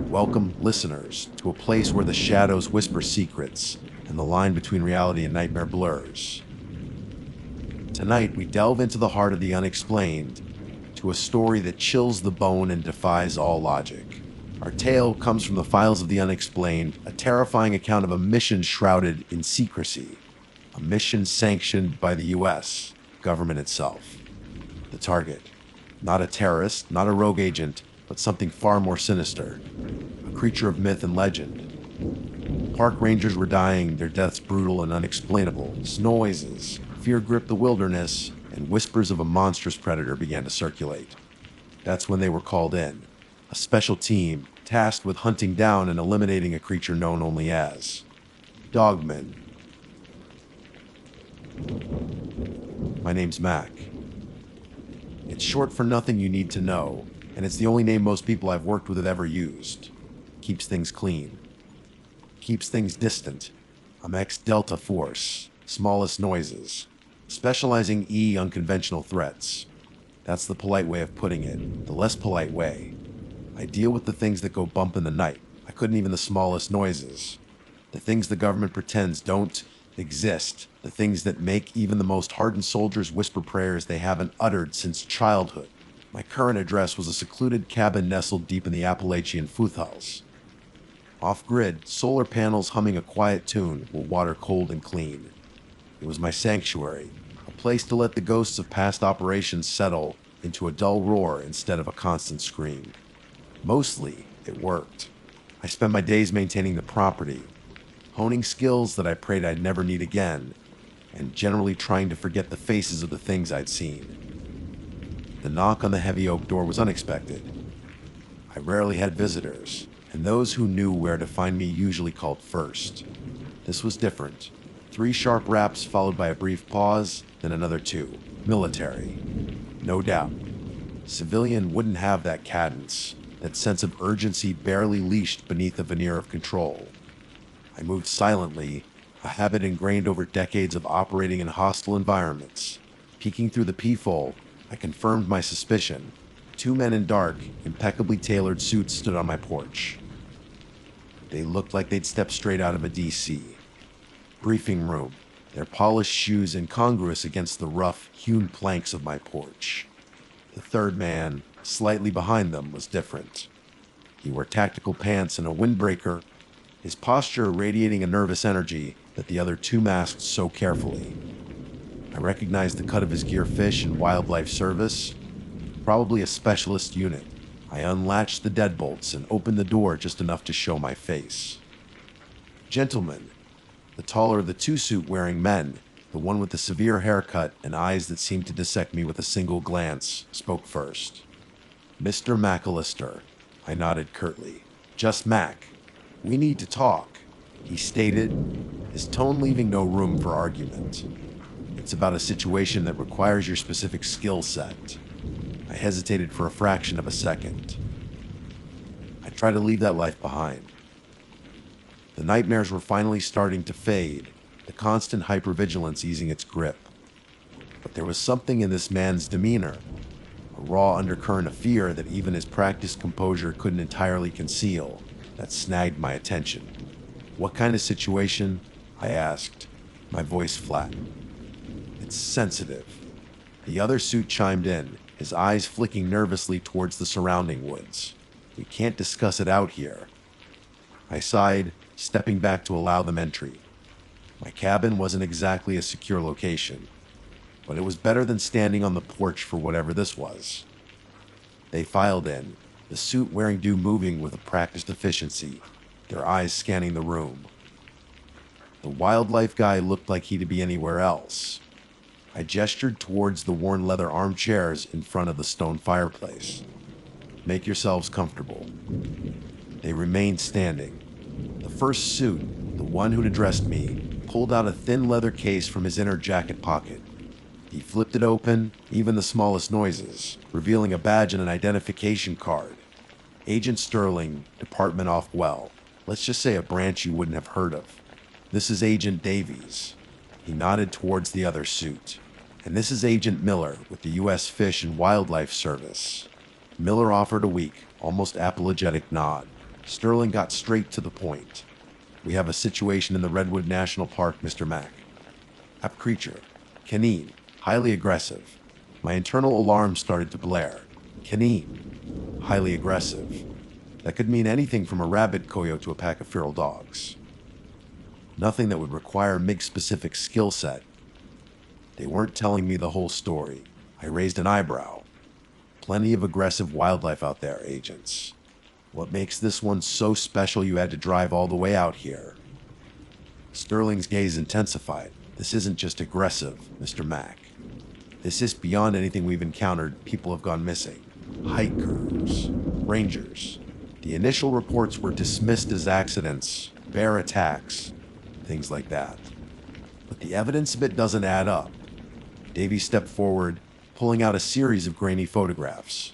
Welcome, listeners, to a place where the shadows whisper secrets and the line between reality and nightmare blurs. Tonight, we delve into the heart of the unexplained, to a story that chills the bone and defies all logic. Our tale comes from the files of the unexplained, a terrifying account of a mission shrouded in secrecy, a mission sanctioned by the U.S. government itself. The target, not a terrorist, not a rogue agent, but something far more sinister, a creature of myth and legend. Park rangers were dying, their deaths brutal and unexplainable. Noises, fear gripped the wilderness, and whispers of a monstrous predator began to circulate. That's when they were called in, a special team tasked with hunting down and eliminating a creature known only as Dogmen. My name's Mac. It's short for nothing you need to know, and it's the only name most people I've worked with have ever used. Keeps things clean. Keeps things distant. I'm ex-Delta Force, smallest noises. Specializing unconventional threats. That's the polite way of putting it. The less polite way. I deal with the things that go bump in the night. I couldn't even the smallest noises. The things the government pretends don't exist. The things that make even the most hardened soldiers whisper prayers they haven't uttered since childhood. My current address was a secluded cabin nestled deep in the Appalachian foothills. Off-grid, solar panels humming a quiet tune were water cold and clean. It was my sanctuary, a place to let the ghosts of past operations settle into a dull roar instead of a constant scream. Mostly, it worked. I spent my days maintaining the property, honing skills that I prayed I'd never need again, and generally trying to forget the faces of the things I'd seen. The knock on the heavy oak door was unexpected. I rarely had visitors, and those who knew where to find me usually called first. This was different. 3 sharp raps followed by a brief pause, then another 2. Military. No doubt. Civilian wouldn't have that cadence, that sense of urgency barely leashed beneath a veneer of control. I moved silently, a habit ingrained over decades of operating in hostile environments. Peeking through the peephole, I confirmed my suspicion. 2 men in dark, impeccably tailored suits stood on my porch. They looked like they'd stepped straight out of a DC. Briefing room, their polished shoes incongruous against the rough, hewn planks of my porch. The third man, slightly behind them, was different. He wore tactical pants and a windbreaker, his posture radiating a nervous energy that the other 2 masked so carefully. I recognized the cut of his gear: fish and wildlife service, probably a specialist unit. I unlatched the deadbolts and opened the door just enough to show my face. Gentlemen, the taller of the 2 suit-wearing men, the one with the severe haircut and eyes that seemed to dissect me with a single glance, spoke first. Mr. McAllister, I nodded curtly. Just Mac. We need to talk, he stated, his tone leaving no room for argument. It's about a situation that requires your specific skill set. I hesitated for a fraction of a second. I tried to leave that life behind. The nightmares were finally starting to fade, the constant hypervigilance easing its grip. But there was something in this man's demeanor, a raw undercurrent of fear that even his practiced composure couldn't entirely conceal, that snagged my attention. What kind of situation? I asked, my voice flat. It's sensitive. The other suit chimed in, his eyes flicking nervously towards the surrounding woods. We can't discuss it out here. I sighed, stepping back to allow them entry. My cabin wasn't exactly a secure location, but it was better than standing on the porch for whatever this was. They filed in, the suit wearing moving with a practiced efficiency, their eyes scanning the room. The wildlife guy looked like he'd be anywhere else. I gestured towards the worn leather armchairs in front of the stone fireplace. Make yourselves comfortable. They remained standing. The first suit, the one who'd addressed me, pulled out a thin leather case from his inner jacket pocket. He flipped it open, even the smallest noises, revealing a badge and an identification card. Agent Sterling, Department off well. Let's just say a branch you wouldn't have heard of. This is Agent Davies. He nodded towards the other suit. And this is Agent Miller with the U.S. Fish and Wildlife Service. Miller offered a weak, almost apologetic nod. Sterling got straight to the point. "We have a situation in the Redwood National Park, Mr. Mack. App creature. Canine. Highly aggressive." My internal alarm started to blare. Canine. Highly aggressive. That could mean anything from a rabid coyote to a pack of feral dogs. Nothing that would require MIG-specific skill set. They weren't telling me the whole story. I raised an eyebrow. "Plenty of aggressive wildlife out there, agents. What makes this one so special you had to drive all the way out here?" Sterling's gaze intensified. "This isn't just aggressive, Mr. Mack. This is beyond anything we've encountered. People have gone missing. Hikers. Rangers. The initial reports were dismissed as accidents, bear attacks, things like that. But the evidence of it doesn't add up." Davy stepped forward, pulling out a series of grainy photographs.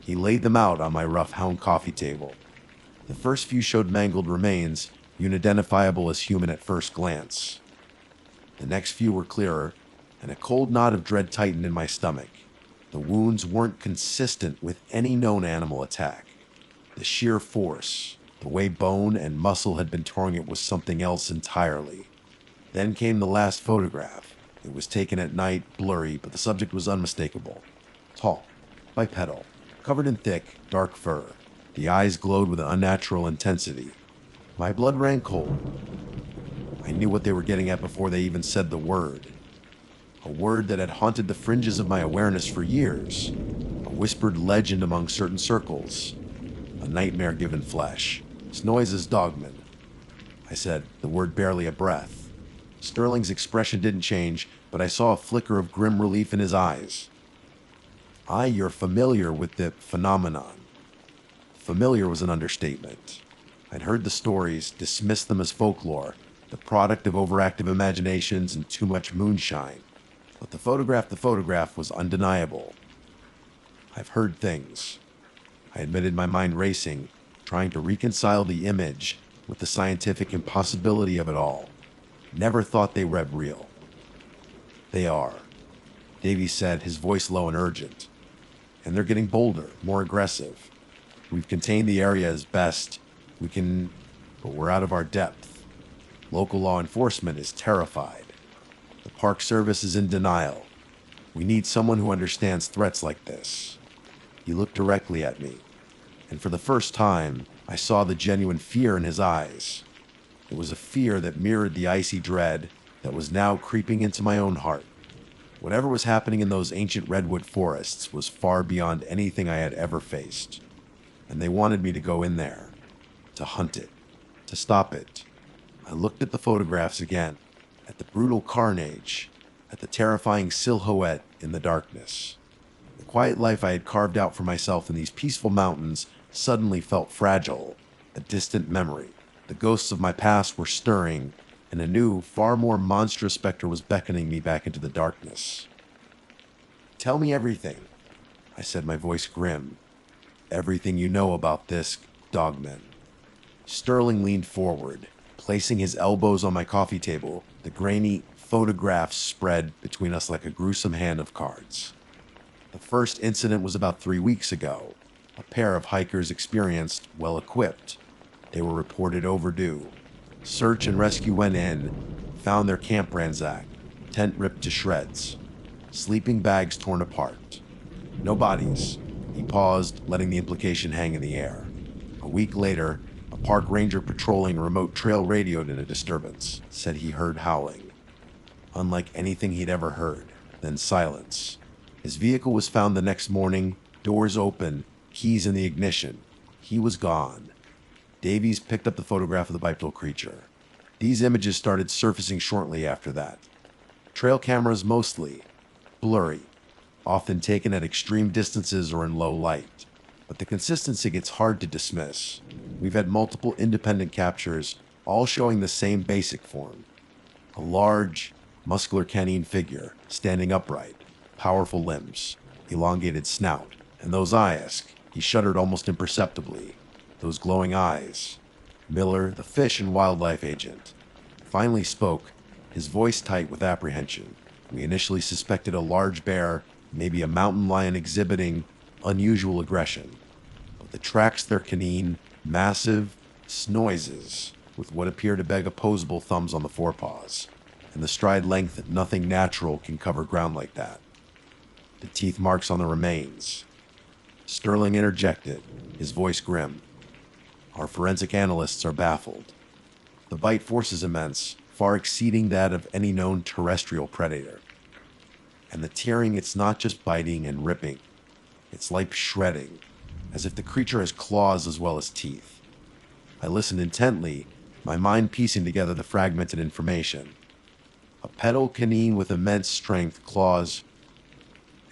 He laid them out on my rough hound coffee table. The first few showed mangled remains, unidentifiable as human at first glance. The next few were clearer, and a cold knot of dread tightened in my stomach. The wounds weren't consistent with any known animal attack. The sheer force, the way bone and muscle had been tearing it, was something else entirely. Then came the last photograph. It was taken at night, blurry, but the subject was unmistakable. Tall, bipedal, covered in thick, dark fur. The eyes glowed with an unnatural intensity. My blood ran cold. I knew what they were getting at before they even said the word. A word that had haunted the fringes of my awareness for years. A whispered legend among certain circles. A nightmare given flesh. Snoy's dogman. I said, the word barely a breath. Sterling's expression didn't change, but I saw a flicker of grim relief in his eyes. "You're familiar with the phenomenon." Familiar was an understatement. I'd heard the stories, dismissed them as folklore, the product of overactive imaginations and too much moonshine. But the photograph was undeniable. "I've heard things." I admitted, my mind racing, trying to reconcile the image with the scientific impossibility of it all. "Never thought they were real." "They are," Davy said, his voice low and urgent. "And they're getting bolder, more aggressive. We've contained the area as best we can, but we're out of our depth. Local law enforcement is terrified. The Park Service is in denial. We need someone who understands threats like this." He looked directly at me, and for the first time, I saw the genuine fear in his eyes. It was a fear that mirrored the icy dread that was now creeping into my own heart. Whatever was happening in those ancient redwood forests was far beyond anything I had ever faced, and they wanted me to go in there, to hunt it, to stop it. I looked at the photographs again, at the brutal carnage, at the terrifying silhouette in the darkness. The quiet life I had carved out for myself in these peaceful mountains suddenly felt fragile, a distant memory. The ghosts of my past were stirring, and a new, far more monstrous specter was beckoning me back into the darkness. "Tell me everything," I said, my voice grim. "Everything you know about this dogman." Sterling leaned forward, placing his elbows on my coffee table. The grainy photographs spread between us like a gruesome hand of cards. The first incident was about 3 weeks ago. A pair of hikers experienced, well equipped. They were reported overdue. Search and rescue went in, found their camp ransacked, tent ripped to shreds, sleeping bags torn apart. No bodies. He paused, letting the implication hang in the air. A week later, a park ranger patrolling a remote trail radioed in a disturbance, said he heard howling. Unlike anything he'd ever heard. Then silence. His vehicle was found the next morning, doors open, keys in the ignition. He was gone. Davies picked up the photograph of the bipedal creature. These images started surfacing shortly after that. Trail cameras mostly. Blurry. Often taken at extreme distances or in low light. But the consistency gets hard to dismiss. We've had multiple independent captures, all showing the same basic form. A large, muscular canine figure, standing upright, powerful limbs, elongated snout, and those eyes. He shuddered almost imperceptibly. Those glowing eyes. Miller, the fish and wildlife agent, finally spoke, his voice tight with apprehension. We initially suspected a large bear, maybe a mountain lion exhibiting unusual aggression. But the tracks, they're canine, Massive noises with what appear to beg opposable thumbs on the forepaws, and the stride length that nothing natural can cover ground like that. The teeth marks on the remains. Sterling interjected, his voice grim. Our forensic analysts are baffled. The bite force is immense, far exceeding that of any known terrestrial predator. And the tearing, it's not just biting and ripping. It's like shredding, as if the creature has claws as well as teeth. I listened intently, my mind piecing together the fragmented information. A pedal canine with immense strength, claws,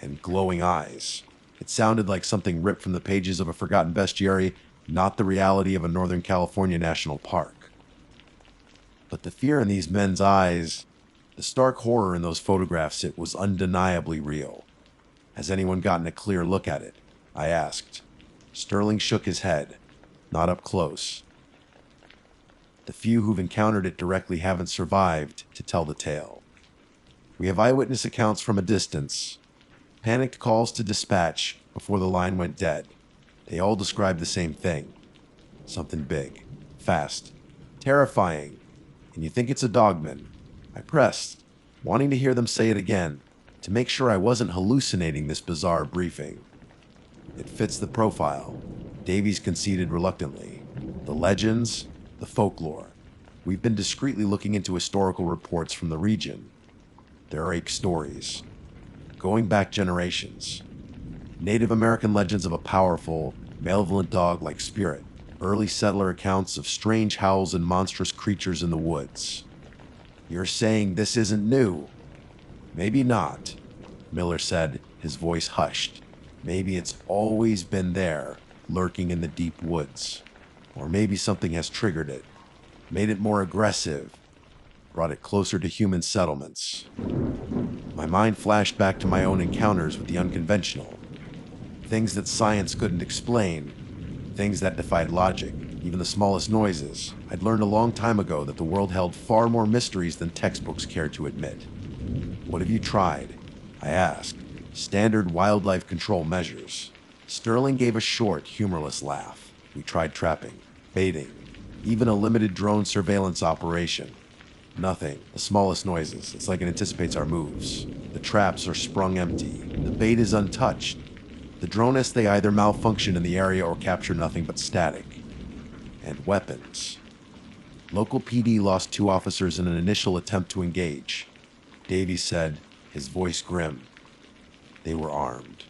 and glowing eyes. It sounded like something ripped from the pages of a forgotten bestiary, not the reality of a Northern California national park. But the fear in these men's eyes, the stark horror in those photographs, it was undeniably real. Has anyone gotten a clear look at it? I asked. Sterling shook his head. Not up close. The few who've encountered it directly haven't survived to tell the tale. We have eyewitness accounts from a distance. Panicked calls to dispatch before the line went dead. They all described the same thing. Something big, fast, terrifying. And you think it's a dogman. I pressed, wanting to hear them say it again, to make sure I wasn't hallucinating this bizarre briefing. It fits the profile, Davies conceded reluctantly. The legends, the folklore. We've been discreetly looking into historical reports from the region. There are ape stories, going back generations. Native American legends of a powerful, malevolent dog-like spirit. Early settler accounts of strange howls and monstrous creatures in the woods. You're saying this isn't new? Maybe not, Miller said, his voice hushed. Maybe it's always been there, lurking in the deep woods. Or maybe something has triggered it, made it more aggressive, brought it closer to human settlements. My mind flashed back to my own encounters with the unconventional. Things that science couldn't explain, things that defied logic, even the smallest noises. I'd learned a long time ago that the world held far more mysteries than textbooks cared to admit. What have you tried? I asked. Standard wildlife control measures. Sterling gave a short, humorless laugh. We tried trapping, baiting, even a limited drone surveillance operation. Nothing. The smallest noises. It's like it anticipates our moves. The traps are sprung empty. The bait is untouched. The drones, they either malfunction in the area or capture nothing but static. And weapons. Local PD lost 2 officers in an initial attempt to engage. Davies said, his voice grim. They were armed.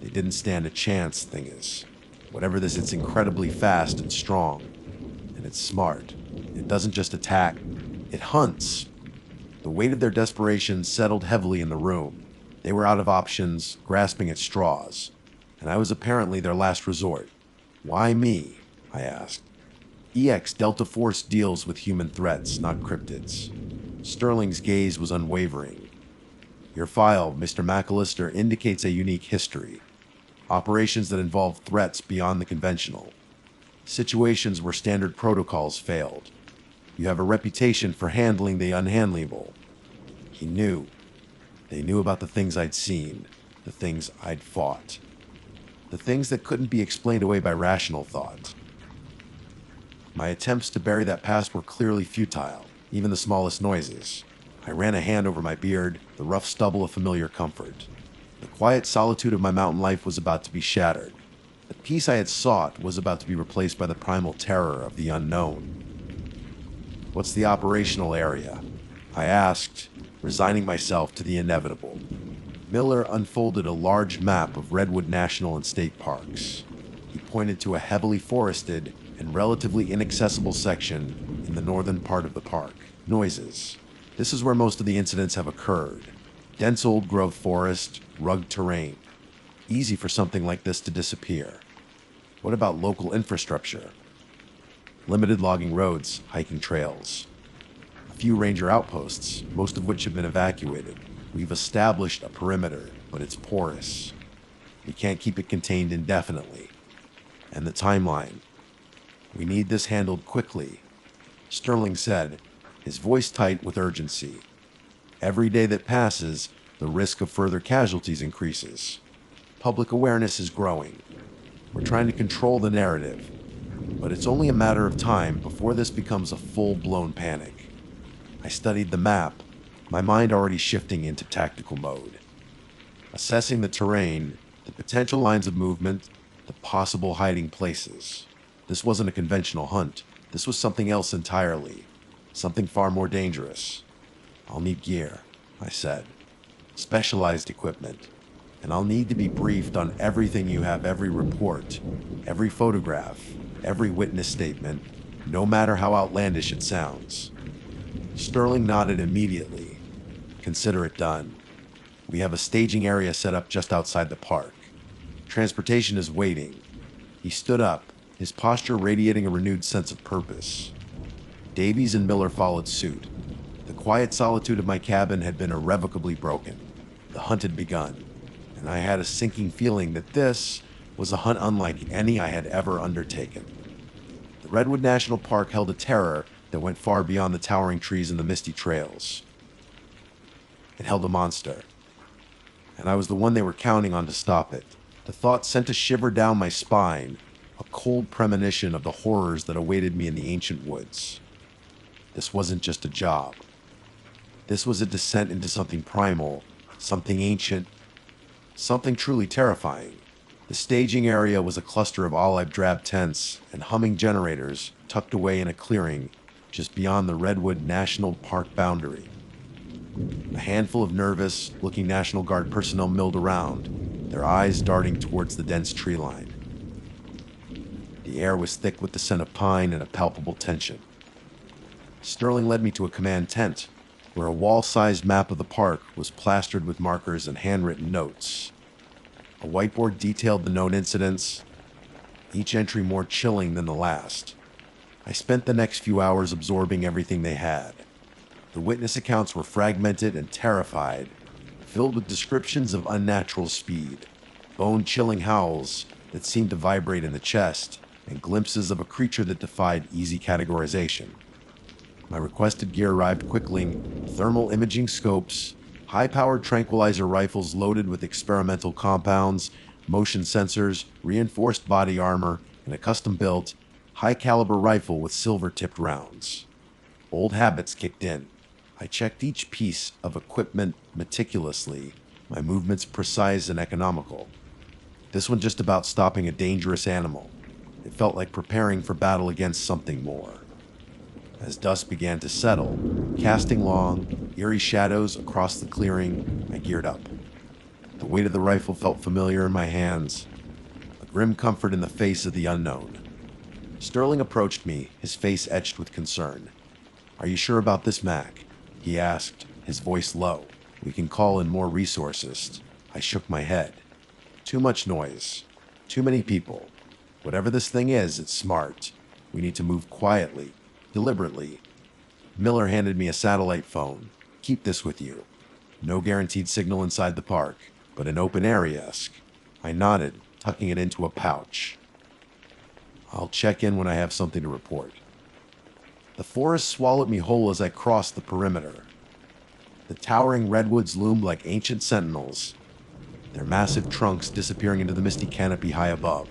They didn't stand a chance, thing is. Whatever this, it's incredibly fast and strong. And it's smart. It doesn't just attack, it hunts. The weight of their desperation settled heavily in the room. They were out of options, grasping at straws. And I was apparently their last resort. Why me? I asked. EX Delta Force deals with human threats, not cryptids. Sterling's gaze was unwavering. Your file, Mr. McAllister, indicates a unique history. Operations that involve threats beyond the conventional. Situations where standard protocols failed. You have a reputation for handling the unhandleable. He knew. They knew about the things I'd seen, the things I'd fought. The things that couldn't be explained away by rational thought. My attempts to bury that past were clearly futile, even the smallest noises. I ran a hand over my beard, the rough stubble a familiar comfort. The quiet solitude of my mountain life was about to be shattered. The peace I had sought was about to be replaced by the primal terror of the unknown. What's the operational area? I asked, resigning myself to the inevitable. Miller unfolded a large map of Redwood National and State Parks. He pointed to a heavily forested and relatively inaccessible section in the northern part of the park. Noises. This is where most of the incidents have occurred. Dense old-growth forest, rugged terrain. Easy for something like this to disappear. What about local infrastructure? Limited logging roads, hiking trails. A few ranger outposts, most of which have been evacuated. We've established a perimeter, but it's porous. We can't keep it contained indefinitely. And the timeline. We need this handled quickly, Sterling said, his voice tight with urgency. Every day that passes, the risk of further casualties increases. Public awareness is growing. We're trying to control the narrative. but it's only a matter of time before this becomes a full-blown panic. I studied the map, my mind already shifting into tactical mode. Assessing the terrain, the potential lines of movement, the possible hiding places. This wasn't a conventional hunt. This was something else entirely. Something far more dangerous. I'll need gear, I said. Specialized equipment. And I'll need to be briefed on everything you have, every report, every photograph, every witness statement, no matter how outlandish it sounds. Sterling nodded immediately. Consider it done. We have a staging area set up just outside the park. Transportation is waiting. He stood up, his posture radiating a renewed sense of purpose. Davies and Miller followed suit. The quiet solitude of my cabin had been irrevocably broken. The hunt had begun, and I had a sinking feeling that this was a hunt unlike any I had ever undertaken. The Redwood National Park held a terror that went far beyond the towering trees and the misty trails. It held a monster, and I was the one they were counting on to stop it. The thought sent a shiver down my spine, a cold premonition of the horrors that awaited me in the ancient woods. This wasn't just a job. This was a descent into something primal, something ancient, something truly terrifying. The staging area was a cluster of olive drab tents and humming generators tucked away in a clearing just beyond the Redwood National Park boundary. A handful of nervous-looking National Guard personnel milled around, their eyes darting towards the dense tree line. The air was thick with the scent of pine and a palpable tension. Sterling led me to a command tent, where a wall-sized map of the park was plastered with markers and handwritten notes. A whiteboard detailed the known incidents, each entry more chilling than the last. I spent the next few hours absorbing everything they had. The witness accounts were fragmented and terrified, filled with descriptions of unnatural speed, bone-chilling howls that seemed to vibrate in the chest, and glimpses of a creature that defied easy categorization. My requested gear arrived quickly: thermal imaging scopes, high-powered tranquilizer rifles loaded with experimental compounds, motion sensors, reinforced body armor, and a custom-built, high-caliber rifle with silver-tipped rounds. Old habits kicked in. I checked each piece of equipment meticulously, my movements precise and economical. This one just about stopping a dangerous animal. It felt like preparing for battle against something more. As dusk began to settle, casting long, eerie shadows across the clearing, I geared up. The weight of the rifle felt familiar in my hands, a grim comfort in the face of the unknown. Sterling approached me, his face etched with concern. "Are you sure about this, Mac?" he asked, his voice low. "We can call in more resources." I shook my head. "Too much noise. Too many people. Whatever this thing is, it's smart. We need to move quietly, deliberately." Miller handed me a satellite phone. "Keep this with you. No guaranteed signal inside the park, but an open area-esque." I nodded, tucking it into a pouch. "I'll check in when I have something to report." The forest swallowed me whole as I crossed the perimeter. The towering redwoods loomed like ancient sentinels, their massive trunks disappearing into the misty canopy high above.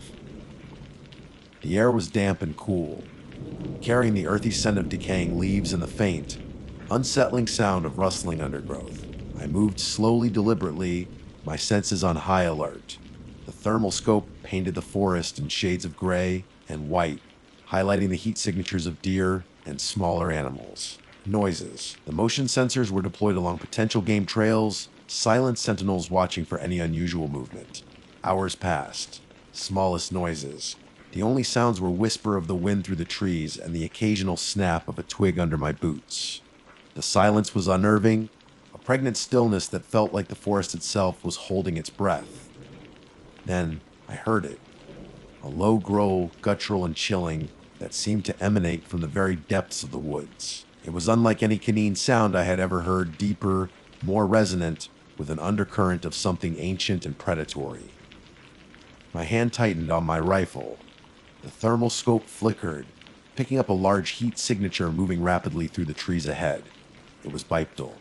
The air was damp and cool, carrying the earthy scent of decaying leaves and the faint, unsettling sound of rustling undergrowth. I moved slowly, deliberately, my senses on high alert. The thermal scope painted the forest in shades of gray and white, highlighting the heat signatures of deer and smaller animals. Noises. The motion sensors were deployed along potential game trails, silent sentinels watching for any unusual movement. Hours passed. Smallest noises. The only sounds were whisper of the wind through the trees and the occasional snap of a twig under my boots. The silence was unnerving, a pregnant stillness that felt like the forest itself was holding its breath. Then I heard it. A low growl, guttural and chilling, that seemed to emanate from the very depths of the woods. It was unlike any canine sound I had ever heard, deeper, more resonant, with an undercurrent of something ancient and predatory. My hand tightened on my rifle. The thermal scope flickered, picking up a large heat signature moving rapidly through the trees ahead. It was bipedal,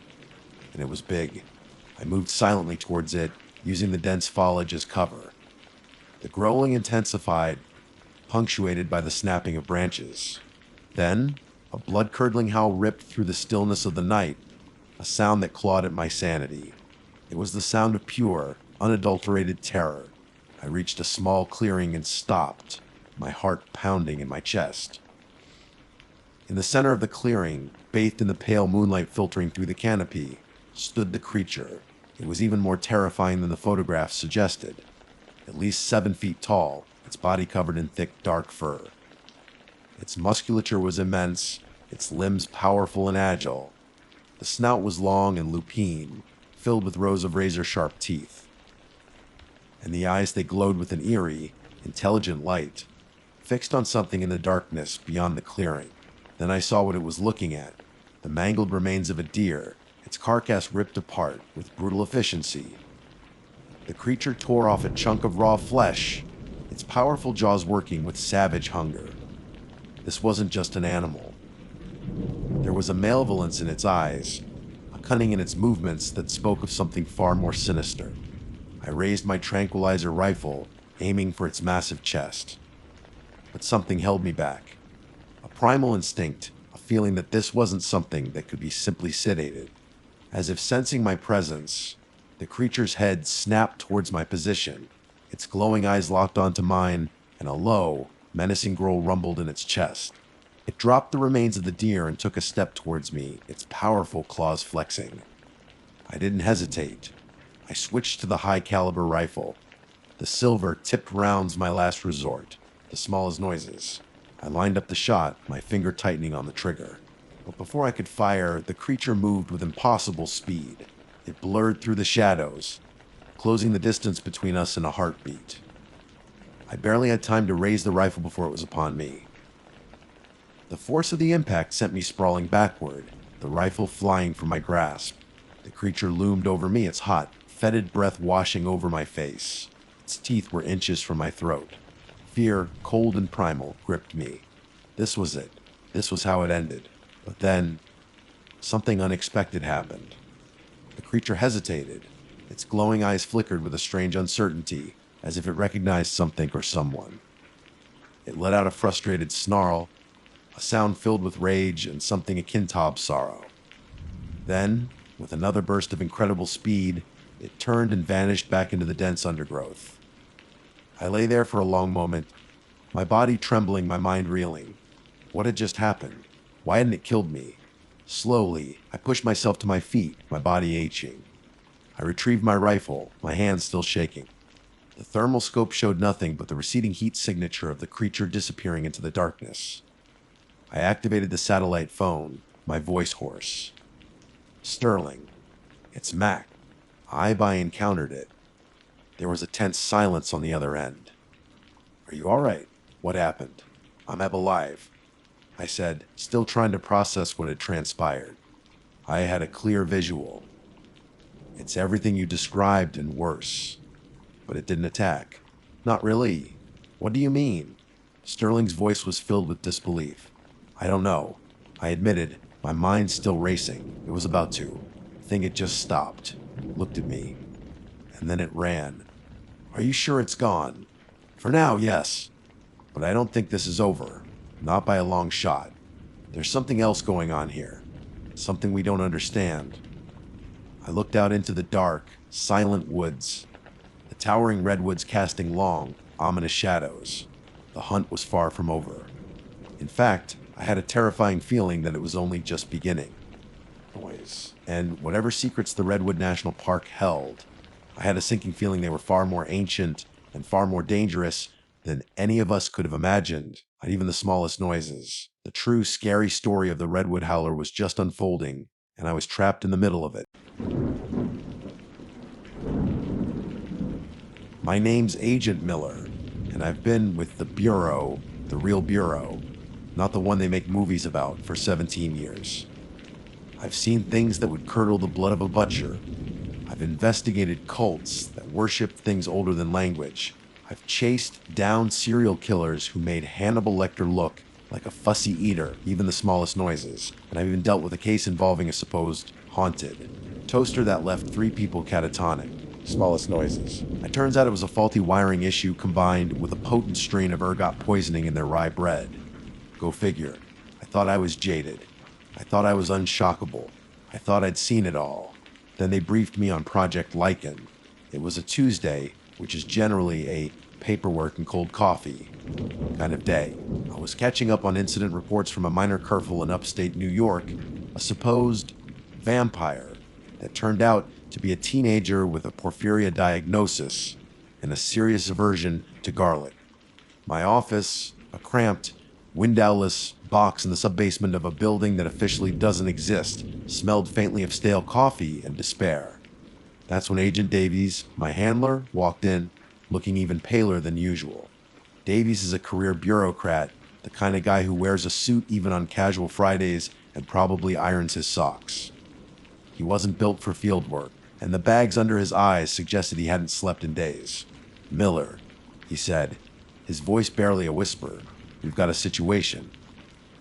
and it was big. I moved silently towards it, using the dense foliage as cover. The growling intensified, punctuated by the snapping of branches. Then, a blood-curdling howl ripped through the stillness of the night, a sound that clawed at my sanity. It was the sound of pure, unadulterated terror. I reached a small clearing and stopped, my heart pounding in my chest. In the center of the clearing, bathed in the pale moonlight filtering through the canopy, stood the creature. It was even more terrifying than the photographs suggested. At least 7 feet tall, its body covered in thick, dark fur. Its musculature was immense, its limbs powerful and agile. The snout was long and lupine, filled with rows of razor-sharp teeth. And the eyes, they glowed with an eerie, intelligent light, fixed on something in the darkness beyond the clearing. Then I saw what it was looking at, the mangled remains of a deer, its carcass ripped apart with brutal efficiency. The creature tore off a chunk of raw flesh, its powerful jaws working with savage hunger. This wasn't just an animal. There was a malevolence in its eyes, a cunning in its movements that spoke of something far more sinister. I raised my tranquilizer rifle, aiming for its massive chest. But something held me back. A primal instinct, a feeling that this wasn't something that could be simply sedated. As if sensing my presence, the creature's head snapped towards my position, its glowing eyes locked onto mine, and a low, menacing growl rumbled in its chest. It dropped the remains of the deer and took a step towards me, its powerful claws flexing. I didn't hesitate. I switched to the high-caliber rifle. The silver tipped rounds my last resort, the smallest noises. I lined up the shot, my finger tightening on the trigger. But before I could fire, the creature moved with impossible speed. It blurred through the shadows, closing the distance between us in a heartbeat. I barely had time to raise the rifle before it was upon me. The force of the impact sent me sprawling backward, the rifle flying from my grasp. The creature loomed over me, its hot, fetid breath washing over my face. Its teeth were inches from my throat. Fear, cold and primal, gripped me. This was it. This was how it ended. But then, something unexpected happened. The creature hesitated. Its glowing eyes flickered with a strange uncertainty, as if it recognized something or someone. It let out a frustrated snarl, a sound filled with rage and something akin to sorrow. Then, with another burst of incredible speed, it turned and vanished back into the dense undergrowth. I lay there for a long moment, my body trembling, my mind reeling. What had just happened? Why hadn't it killed me? Slowly, I pushed myself to my feet, my body aching. I retrieved my rifle, my hands still shaking. The thermal scope showed nothing but the receding heat signature of the creature disappearing into the darkness. I activated the satellite phone, my voice hoarse. Sterling. It's Mac. I encountered it. There was a tense silence on the other end. Are you all right? What happened? I'm alive, I said, still trying to process what had transpired. I had a clear visual. It's everything you described and worse. But it didn't attack. Not really. What do you mean? Sterling's voice was filled with disbelief. I don't know. I admitted, my mind still racing. It was about to. The thing had just stopped, looked at me, and then it ran. Are you sure it's gone? For now, yes. But I don't think this is over. Not by a long shot. There's something else going on here. Something we don't understand. I looked out into the dark, silent woods. The towering redwoods casting long, ominous shadows. The hunt was far from over. In fact, I had a terrifying feeling that it was only just beginning. And whatever secrets the Redwood National Park held, I had a sinking feeling they were far more ancient and far more dangerous than any of us could have imagined, not even the smallest noises. The true scary story of the Redwood Howler was just unfolding, and I was trapped in the middle of it. My name's Agent Miller, and I've been with the Bureau, the real Bureau, not the one they make movies about, for 17 years. I've seen things that would curdle the blood of a butcher. I've investigated cults that worship things older than language. I've chased down serial killers who made Hannibal Lecter look like a fussy eater, even the smallest noises. And I've even dealt with a case involving a supposed haunted toaster that left 3 people catatonic. smallest noises. It turns out it was a faulty wiring issue combined with a potent strain of ergot poisoning in their rye bread. Go figure. I thought I was jaded. I thought I was unshockable. I thought I'd seen it all. Then they briefed me on Project Lichen. It was a Tuesday, which is generally a paperwork and cold coffee kind of day. I was catching up on incident reports from a minor kerfuffle in upstate New York, a supposed vampire that turned out to be a teenager with a porphyria diagnosis and a serious aversion to garlic. My office, a cramped, windowless box in the subbasement of a building that officially doesn't exist, smelled faintly of stale coffee and despair. That's when Agent Davies, my handler, walked in, looking even paler than usual. Davies is a career bureaucrat, the kind of guy who wears a suit even on casual Fridays and probably irons his socks. He wasn't built for field work, and the bags under his eyes suggested he hadn't slept in days. "Miller," he said, his voice barely a whisper, "we've got a situation."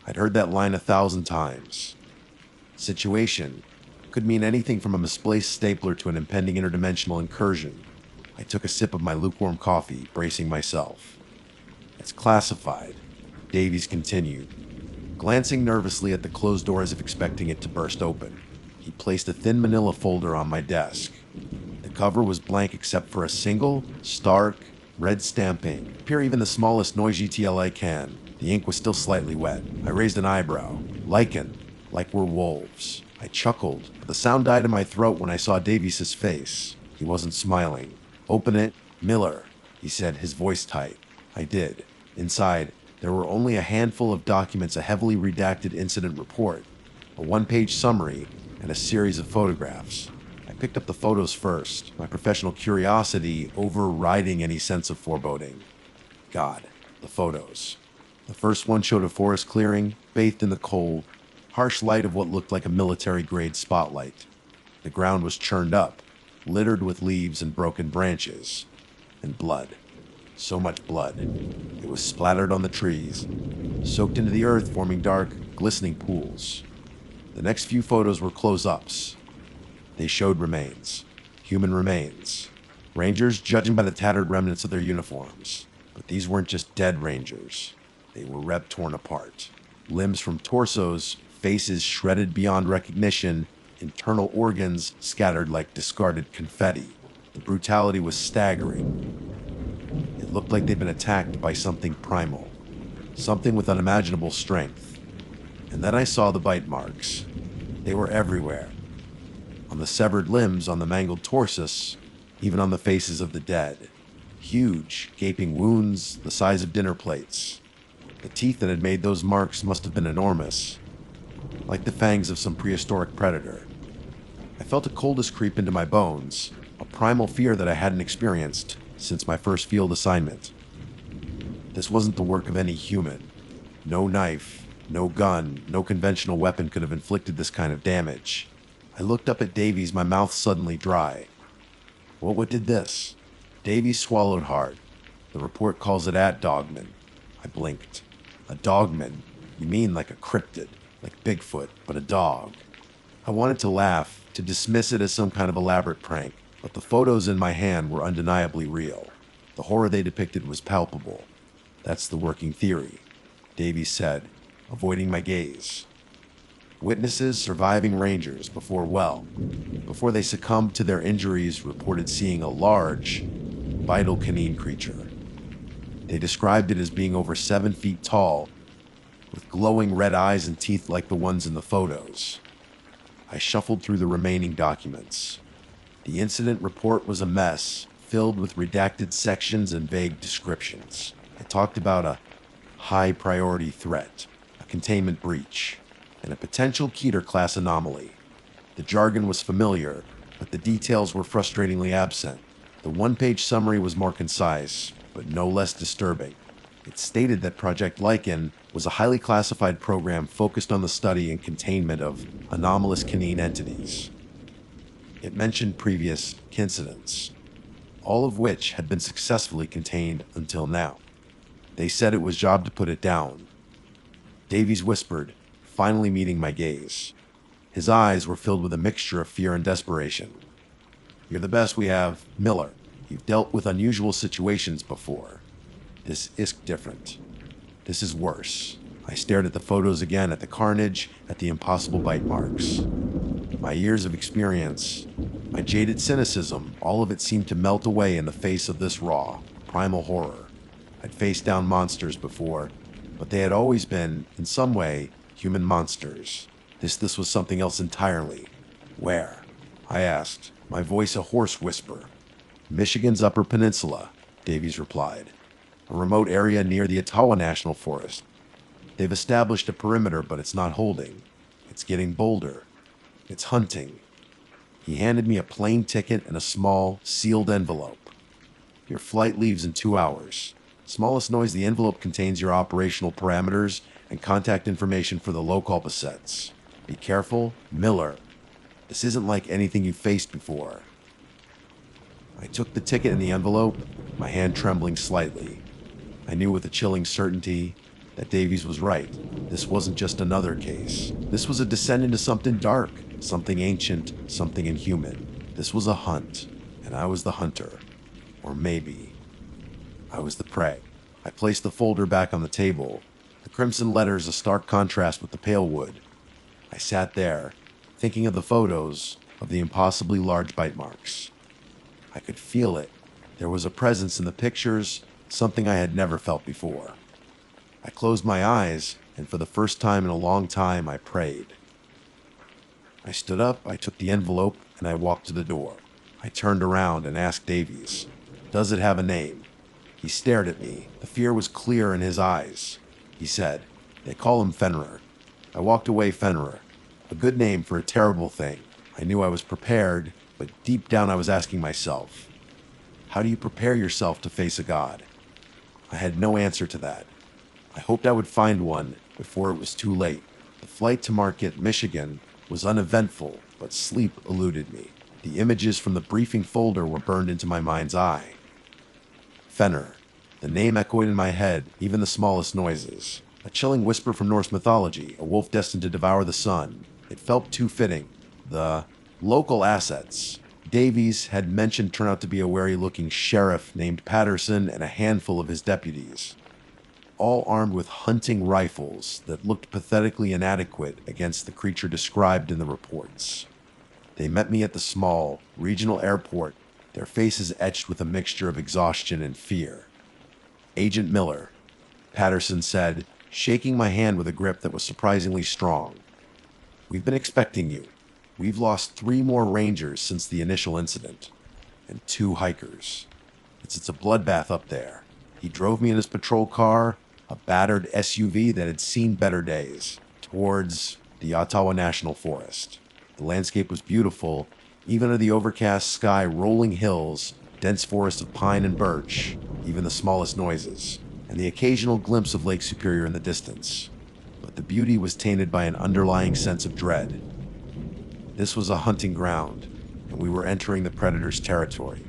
I'd heard that line 1,000 times. Situation could mean anything from a misplaced stapler to an impending interdimensional incursion. I took a sip of my lukewarm coffee, bracing myself. "It's classified," Davies continued, glancing nervously at the closed door as if expecting it to burst open. He placed a thin manila folder on my desk. The cover was blank except for a single, stark, red stamping. Appear even the smallest noisy TLA can. The ink was still slightly wet. I raised an eyebrow. "Lichen, like we're wolves." I chuckled, but the sound died in my throat when I saw Davies' face. He wasn't smiling. "Open it, Miller," he said, his voice tight. I did. Inside, there were only a handful of documents, a heavily redacted incident report, a one-page summary, and a series of photographs. I picked up the photos first, my professional curiosity overriding any sense of foreboding. God, the photos. The first one showed a forest clearing, bathed in the cold, harsh light of what looked like a military-grade spotlight. The ground was churned up, littered with leaves and broken branches. And blood. So much blood. It was splattered on the trees, soaked into the earth, forming dark, glistening pools. The next few photos were close-ups. They showed remains. Human remains. Rangers judging by the tattered remnants of their uniforms. But these weren't just dead Rangers. They were torn apart. Limbs from torsos, faces shredded beyond recognition, internal organs scattered like discarded confetti. The brutality was staggering. It looked like they'd been attacked by something primal. Something with unimaginable strength. And then I saw the bite marks. They were everywhere. On the severed limbs, on the mangled torsos, even on the faces of the dead. Huge, gaping wounds the size of dinner plates. The teeth that had made those marks must have been enormous, like the fangs of some prehistoric predator. I felt a coldness creep into my bones, a primal fear that I hadn't experienced since my first field assignment. This wasn't the work of any human. No knife, no gun, no conventional weapon could have inflicted this kind of damage. I looked up at Davies, my mouth suddenly dry. What did this? Davies swallowed hard. The report calls it at-dogman. I blinked. A dogman? You mean like a cryptid, like Bigfoot, but a dog. I wanted to laugh, to dismiss it as some kind of elaborate prank, but the photos in my hand were undeniably real. The horror they depicted was palpable. That's the working theory, Davies said, avoiding my gaze. Witnesses, surviving Rangers, before they succumbed to their injuries, reported seeing a large, vital canine creature. They described it as being over 7 feet tall, with glowing red eyes and teeth like the ones in the photos. I shuffled through the remaining documents. The incident report was a mess, filled with redacted sections and vague descriptions. It talked about a high-priority threat, a containment breach, and a potential Keter-class anomaly. The jargon was familiar, but the details were frustratingly absent. The one-page summary was more concise, but no less disturbing. It stated that Project Lichen was a highly classified program focused on the study and containment of anomalous canine entities. It mentioned previous incidents, all of which had been successfully contained until now. They said it was job to put it down. Davies whispered, finally meeting my gaze. His eyes were filled with a mixture of fear and desperation. You're the best we have, Miller. You've dealt with unusual situations before. This is different. This is worse. I stared at the photos again, at the carnage, at the impossible bite marks. My years of experience, my jaded cynicism, all of it seemed to melt away in the face of this raw, primal horror. I'd faced down monsters before, but they had always been, in some way, human monsters. This was something else entirely. Where? I asked, my voice a hoarse whisper. Michigan's Upper Peninsula, Davies replied. A remote area near the Ottawa National Forest. They've established a perimeter, but it's not holding. It's getting bolder. It's hunting. He handed me a plain ticket and a small, sealed envelope. Your flight leaves in 2 hours. Smallest noise, the envelope contains your operational parameters and contact information for the local cassettes. Be careful, Miller. This isn't like anything you've faced before. I took the ticket and the envelope, my hand trembling slightly. I knew with a chilling certainty that Davies was right. This wasn't just another case. This was a descent into something dark, something ancient, something inhuman. This was a hunt, and I was the hunter. Or maybe I was the prey. I placed the folder back on the table, the crimson letters a stark contrast with the pale wood. I sat there, thinking of the photos, of the impossibly large bite marks. I could feel it. There was a presence in the pictures, something I had never felt before. I closed my eyes, and for the first time in a long time, I prayed. I stood up, I took the envelope, and I walked to the door. I turned around and asked Davies, "Does it have a name?" He stared at me. The fear was clear in his eyes. He said, "They call him Fenrir." I walked away, Fenrir. A good name for a terrible thing. I knew I was prepared, but deep down I was asking myself, how do you prepare yourself to face a god? I had no answer to that. I hoped I would find one before it was too late. The flight to Marquette, Michigan was uneventful, but sleep eluded me. The images from the briefing folder were burned into my mind's eye. Fenrir. The name echoed in my head, even the smallest noises. A chilling whisper from Norse mythology, a wolf destined to devour the sun. It felt too fitting. The local assets Davies had mentioned turned out to be a wary-looking sheriff named Patterson and a handful of his deputies, all armed with hunting rifles that looked pathetically inadequate against the creature described in the reports. They met me at the small, regional airport, their faces etched with a mixture of exhaustion and fear. "Agent Miller," Patterson said, shaking my hand with a grip that was surprisingly strong. "We've been expecting you. We've lost 3 more rangers since the initial incident, and 2 hikers. It's a bloodbath up there." He drove me in his patrol car, a battered SUV that had seen better days, towards the Ottawa National Forest. The landscape was beautiful, even under the overcast sky, rolling hills, dense forest of pine and birch, even the smallest noises, and the occasional glimpse of Lake Superior in the distance. But the beauty was tainted by an underlying sense of dread. This was a hunting ground, and we were entering the predator's territory.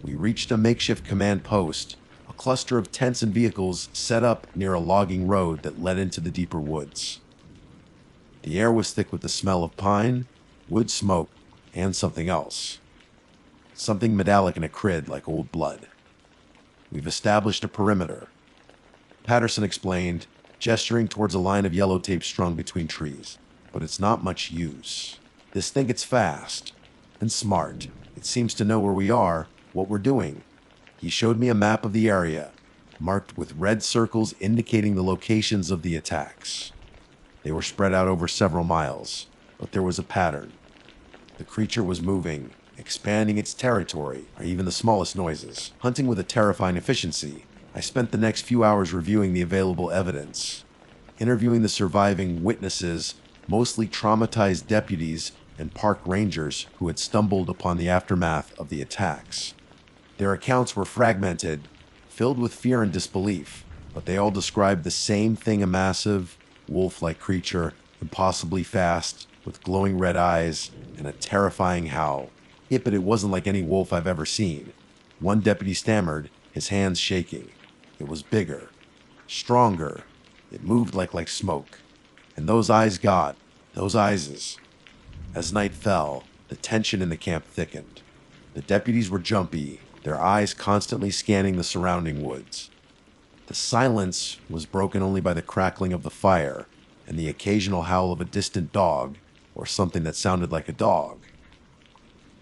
We reached a makeshift command post, a cluster of tents and vehicles set up near a logging road that led into the deeper woods. The air was thick with the smell of pine, wood smoke, and something else. Something metallic and acrid like old blood. "We've established a perimeter," Patterson explained, gesturing towards a line of yellow tape strung between trees. "But it's not much use. This thing gets fast and smart. It seems to know where we are, what we're doing." He showed me a map of the area, marked with red circles indicating the locations of the attacks. They were spread out over several miles, but there was a pattern. The creature was moving, expanding its territory, or even the smallest noises, hunting with a terrifying efficiency. I spent the next few hours reviewing the available evidence, interviewing the surviving witnesses, mostly traumatized deputies and park rangers who had stumbled upon the aftermath of the attacks. Their accounts were fragmented, filled with fear and disbelief, but they all described the same thing: a massive, wolf-like creature, impossibly fast, with glowing red eyes and a terrifying howl. But it wasn't like any wolf I've ever seen. One deputy stammered, his hands shaking. It was bigger, stronger. It moved like smoke. And those eyes, God, those eyes. As night fell, the tension in the camp thickened. The deputies were jumpy, their eyes constantly scanning the surrounding woods. The silence was broken only by the crackling of the fire and the occasional howl of a distant dog or something that sounded like a dog.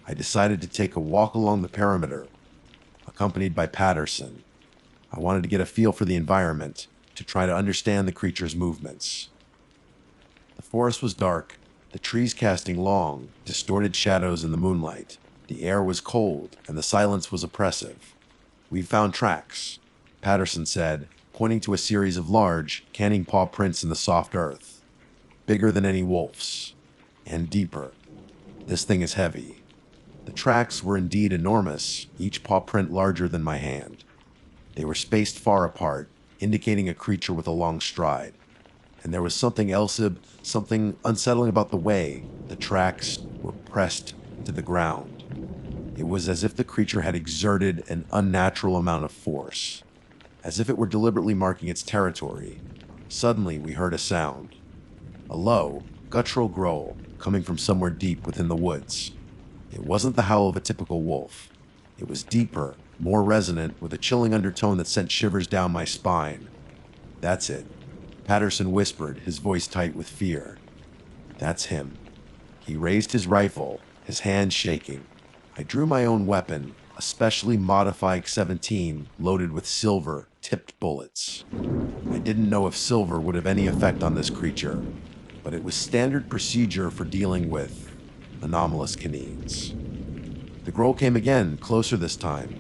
I decided to take a walk along the perimeter, accompanied by Patterson. I wanted to get a feel for the environment, to try to understand the creature's movements. The forest was dark, the trees casting long, distorted shadows in the moonlight. The air was cold, and the silence was oppressive. "We found tracks," Patterson said, pointing to a series of large, canning paw prints in the soft earth. "Bigger than any wolf's, and deeper. This thing is heavy." The tracks were indeed enormous, each paw print larger than my hand. They were spaced far apart, indicating a creature with a long stride. And there was something else, something unsettling about the way the tracks were pressed to the ground. It was as if the creature had exerted an unnatural amount of force, as if it were deliberately marking its territory. Suddenly, we heard a sound. A low, guttural growl coming from somewhere deep within the woods. It wasn't the howl of a typical wolf. It was deeper, more resonant, with a chilling undertone that sent shivers down my spine. "That's it," Patterson whispered, his voice tight with fear. "That's him." He raised his rifle, his hand shaking. I drew my own weapon, a specially modified 17 loaded with silver-tipped bullets. I didn't know if silver would have any effect on this creature, but it was standard procedure for dealing with anomalous canines. The growl came again, closer this time.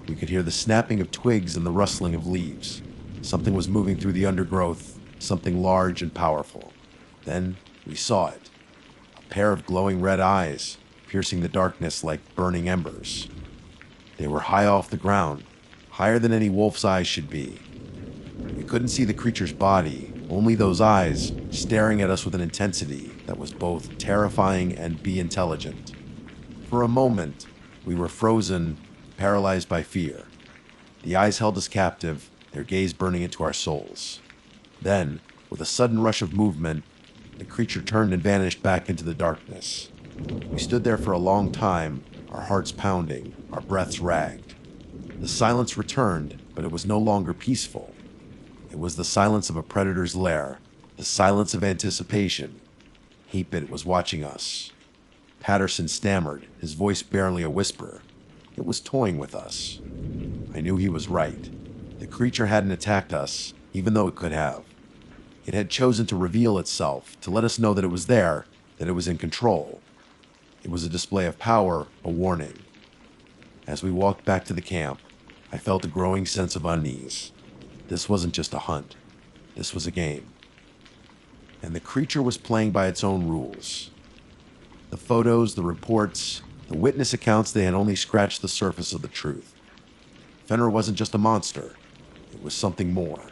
We could hear the snapping of twigs and the rustling of leaves. Something was moving through the undergrowth, something large and powerful. Then we saw it. A pair of glowing red eyes, piercing the darkness like burning embers. They were high off the ground, higher than any wolf's eyes should be. We couldn't see the creature's body, only those eyes staring at us with an intensity that was both terrifying and intelligent. For a moment, we were frozen, paralyzed by fear. The eyes held us captive, their gaze burning into our souls. Then, with a sudden rush of movement, the creature turned and vanished back into the darkness. We stood there for a long time, our hearts pounding, our breaths ragged. The silence returned, but it was no longer peaceful. It was the silence of a predator's lair, the silence of anticipation. Heapit was watching us. Patterson stammered, his voice barely a whisper. It was toying with us. I knew he was right. The creature hadn't attacked us, even though it could have. It had chosen to reveal itself, to let us know that it was there, that it was in control. It was a display of power, a warning. As we walked back to the camp, I felt a growing sense of unease. This wasn't just a hunt. This was a game. And the creature was playing by its own rules. The photos, the reports, the witness accounts, they had only scratched the surface of the truth. Fenrir wasn't just a monster. It was something more.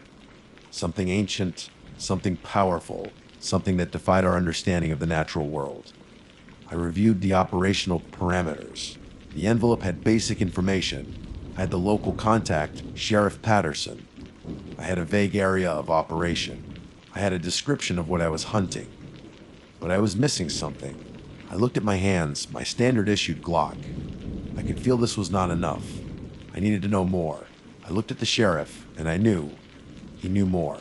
Something ancient, something powerful, something that defied our understanding of the natural world. I reviewed the operational parameters. The envelope had basic information. I had the local contact, Sheriff Patterson. I had a vague area of operation. I had a description of what I was hunting. But I was missing something. I looked at my hands, my standard-issued Glock. I could feel this was not enough. I needed to know more. I looked at the sheriff, and I knew. He knew more.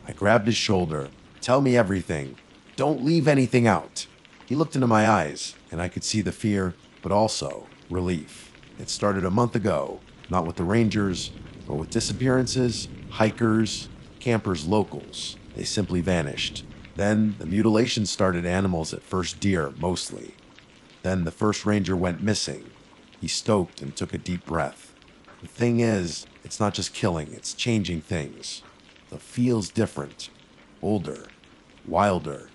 I grabbed his shoulder. "Tell me everything. Don't leave anything out." He looked into my eyes, and I could see the fear, but also relief. It started a month ago, not with the Rangers, but with disappearances, hikers, campers, locals. They simply vanished. Then the mutilations started, animals, at first deer, mostly. Then the first ranger went missing. He stoked and took a deep breath. The thing is, it's not just killing, it's changing things. The feel's different, older, wilder.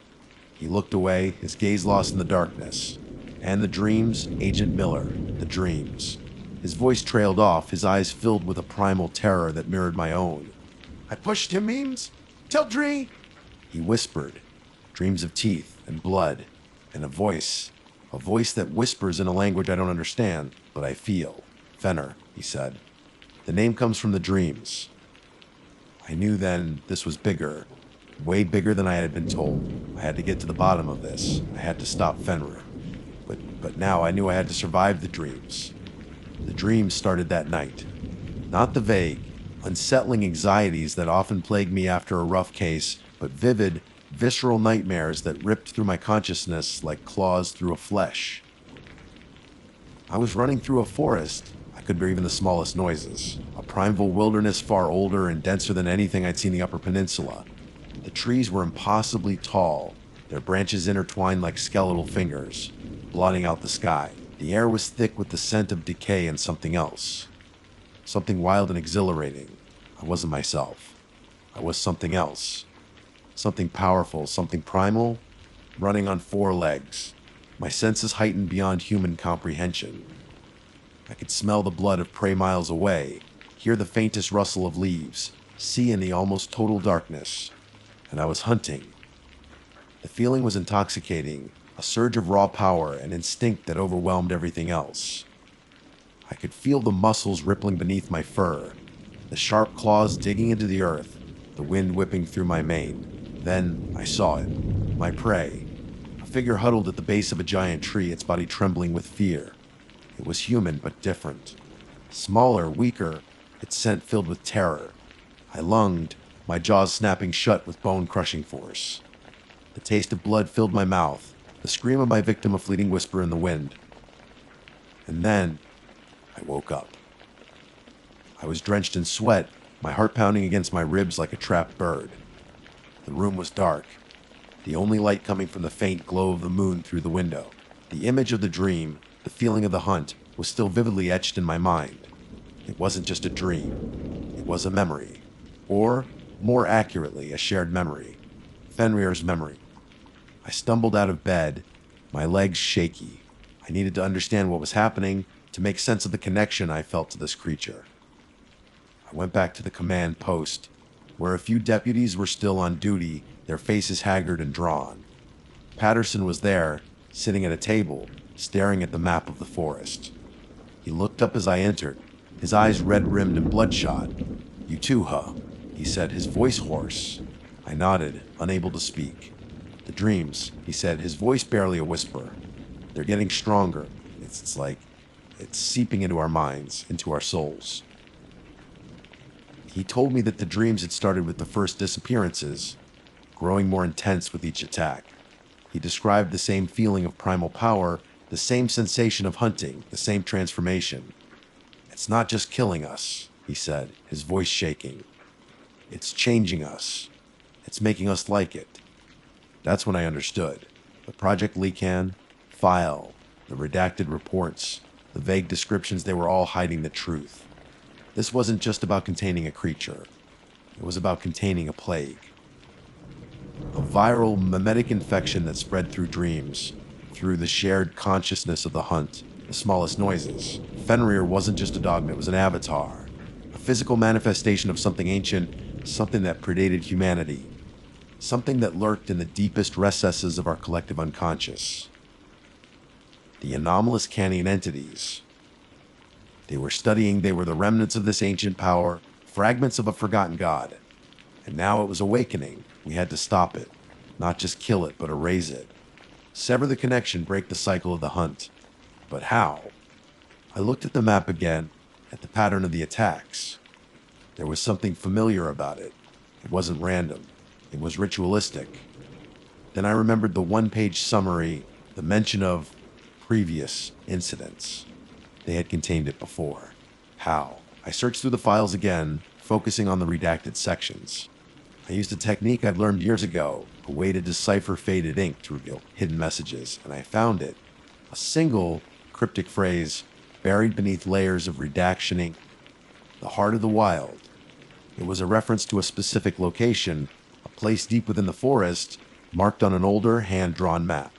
He looked away, his gaze lost in the darkness. And the dreams, Agent Miller, the dreams. His voice trailed off, his eyes filled with a primal terror that mirrored my own. "I pushed him, memes? Tell Dree!" He whispered, dreams of teeth and blood, and a voice that whispers in a language I don't understand, but I feel. "Fenrir," he said. "The name comes from the dreams." I knew then this was bigger, way bigger than I had been told. I had to get to the bottom of this. I had to stop Fenrir. But But now I knew I had to survive the dreams. The dreams started that night. Not the vague, unsettling anxieties that often plague me after a rough case, but vivid, visceral nightmares that ripped through my consciousness like claws through a flesh. I was running through a forest. I could hear even the smallest noises. A primeval wilderness far older and denser than anything I'd seen in the Upper Peninsula. The trees were impossibly tall, their branches intertwined like skeletal fingers, blotting out the sky. The air was thick with the scent of decay and something else. Something wild and exhilarating. I wasn't myself. I was something else. Something powerful, something primal, running on four legs. My senses heightened beyond human comprehension. I could smell the blood of prey miles away, hear the faintest rustle of leaves, see in the almost total darkness. And I was hunting. The feeling was intoxicating, a surge of raw power and instinct that overwhelmed everything else. I could feel the muscles rippling beneath my fur, the sharp claws digging into the earth, the wind whipping through my mane. Then I saw it, my prey, a figure huddled at the base of a giant tree, its body trembling with fear. It was human, but different. Smaller, weaker, its scent filled with terror. I lunged, my jaws snapping shut with bone-crushing force. The taste of blood filled my mouth, the scream of my victim a fleeting whisper in the wind. And then I woke up. I was drenched in sweat, my heart pounding against my ribs like a trapped bird. The room was dark, the only light coming from the faint glow of the moon through the window. The image of the dream, the feeling of the hunt, was still vividly etched in my mind. It wasn't just a dream. It was a memory. Or, more accurately, a shared memory. Fenrir's memory. I stumbled out of bed, my legs shaky. I needed to understand what was happening, to make sense of the connection I felt to this creature. I went back to the command post, where a few deputies were still on duty, their faces haggard and drawn. Patterson was there, sitting at a table, staring at the map of the forest. He looked up as I entered, his eyes red-rimmed and bloodshot. "You too, huh?" he said, his voice hoarse. I nodded, unable to speak. "The dreams," he said, his voice barely a whisper. "They're getting stronger. It's like it's seeping into our minds, into our souls." He told me that the dreams had started with the first disappearances, growing more intense with each attack. He described the same feeling of primal power, the same sensation of hunting, the same transformation. "It's not just killing us," he said, his voice shaking. "It's changing us. It's making us like it." That's when I understood. The Project Lecan, file, the redacted reports, the vague descriptions, they were all hiding the truth. This wasn't just about containing a creature. It was about containing a plague. A viral, mimetic infection that spread through dreams, through the shared consciousness of the hunt, the smallest noises. Fenrir wasn't just a dogma, it was an avatar. A physical manifestation of something ancient, something that predated humanity. Something that lurked in the deepest recesses of our collective unconscious. The anomalous canine entities. They were the remnants of this ancient power, fragments of a forgotten god. And now it was awakening. We had to stop it. Not just kill it, but erase it. Sever the connection, break the cycle of the hunt. But how? I looked at the map again, at the pattern of the attacks. There was something familiar about it. It wasn't random. It was ritualistic. Then I remembered the one-page summary, the mention of previous incidents. They had contained it before. How? I searched through the files again, focusing on the redacted sections. I used a technique I'd learned years ago, a way to decipher faded ink to reveal hidden messages, and I found it. A single cryptic phrase buried beneath layers of redaction ink. The heart of the wild. It was a reference to a specific location, a place deep within the forest, marked on an older, hand-drawn map.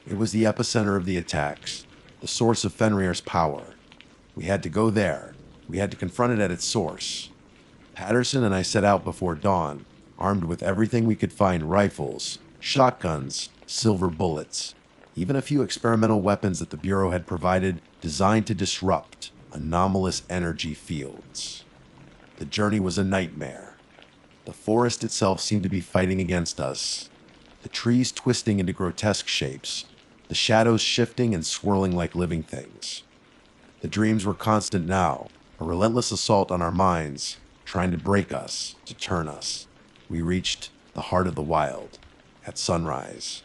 It was the epicenter of the attacks, the source of Fenrir's power. We had to go there. We had to confront it at its source. Patterson and I set out before dawn, armed with everything we could find: rifles, shotguns, silver bullets, even a few experimental weapons that the Bureau had provided, designed to disrupt anomalous energy fields. The journey was a nightmare. The forest itself seemed to be fighting against us, the trees twisting into grotesque shapes, the shadows shifting and swirling like living things. The dreams were constant now, a relentless assault on our minds, trying to break us, to turn us. We reached the heart of the wild at sunrise.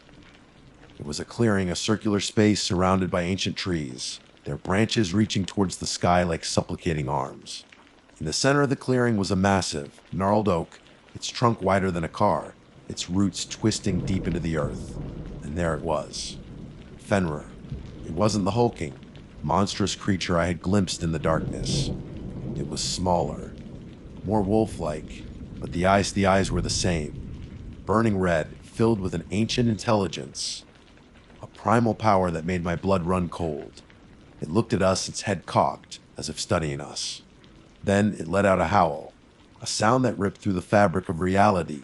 It was a clearing, a circular space surrounded by ancient trees, their branches reaching towards the sky like supplicating arms. In the center of the clearing was a massive, gnarled oak, its trunk wider than a car, its roots twisting deep into the earth. And there it was. Fenrir. It wasn't the hulking, monstrous creature I had glimpsed in the darkness. It was smaller, more wolf-like, but the eyes were the same. Burning red, filled with an ancient intelligence. A primal power that made my blood run cold. It looked at us, its head cocked, as if studying us. Then it let out a howl, a sound that ripped through the fabric of reality,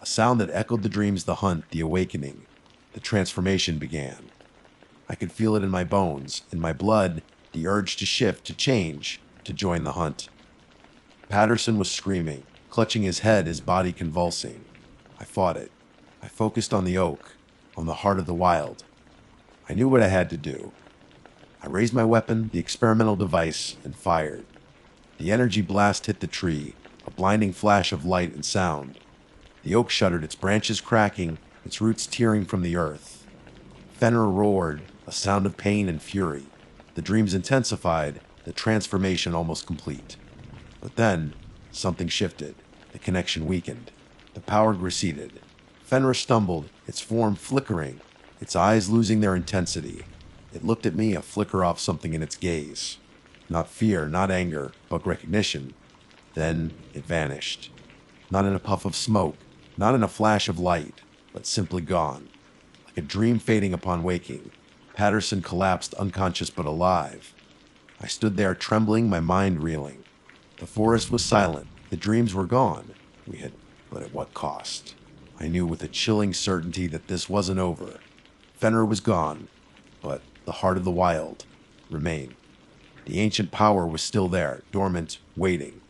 a sound that echoed the dreams, the hunt, the awakening. The transformation began. I could feel it in my bones, in my blood, the urge to shift, to change, to join the hunt. Patterson was screaming, clutching his head, his body convulsing. I fought it. I focused on the oak, on the heart of the wild. I knew what I had to do. I raised my weapon, the experimental device, and fired. The energy blast hit the tree, a blinding flash of light and sound. The oak shuddered, its branches cracking, its roots tearing from the earth. Fenrir roared, a sound of pain and fury. The dreams intensified, the transformation almost complete. But then, something shifted. The connection weakened. The power receded. Fenrir stumbled, its form flickering, its eyes losing their intensity. It looked at me, a flicker off something in its gaze. Not fear, not anger, but recognition. Then it vanished. Not in a puff of smoke, not in a flash of light, but simply gone. Like a dream fading upon waking, Patterson collapsed, unconscious but alive. I stood there trembling, my mind reeling. The forest was silent, the dreams were gone. But at what cost? I knew with a chilling certainty that this wasn't over. Fenrir was gone, but the heart of the wild remained. The ancient power was still there, dormant, waiting.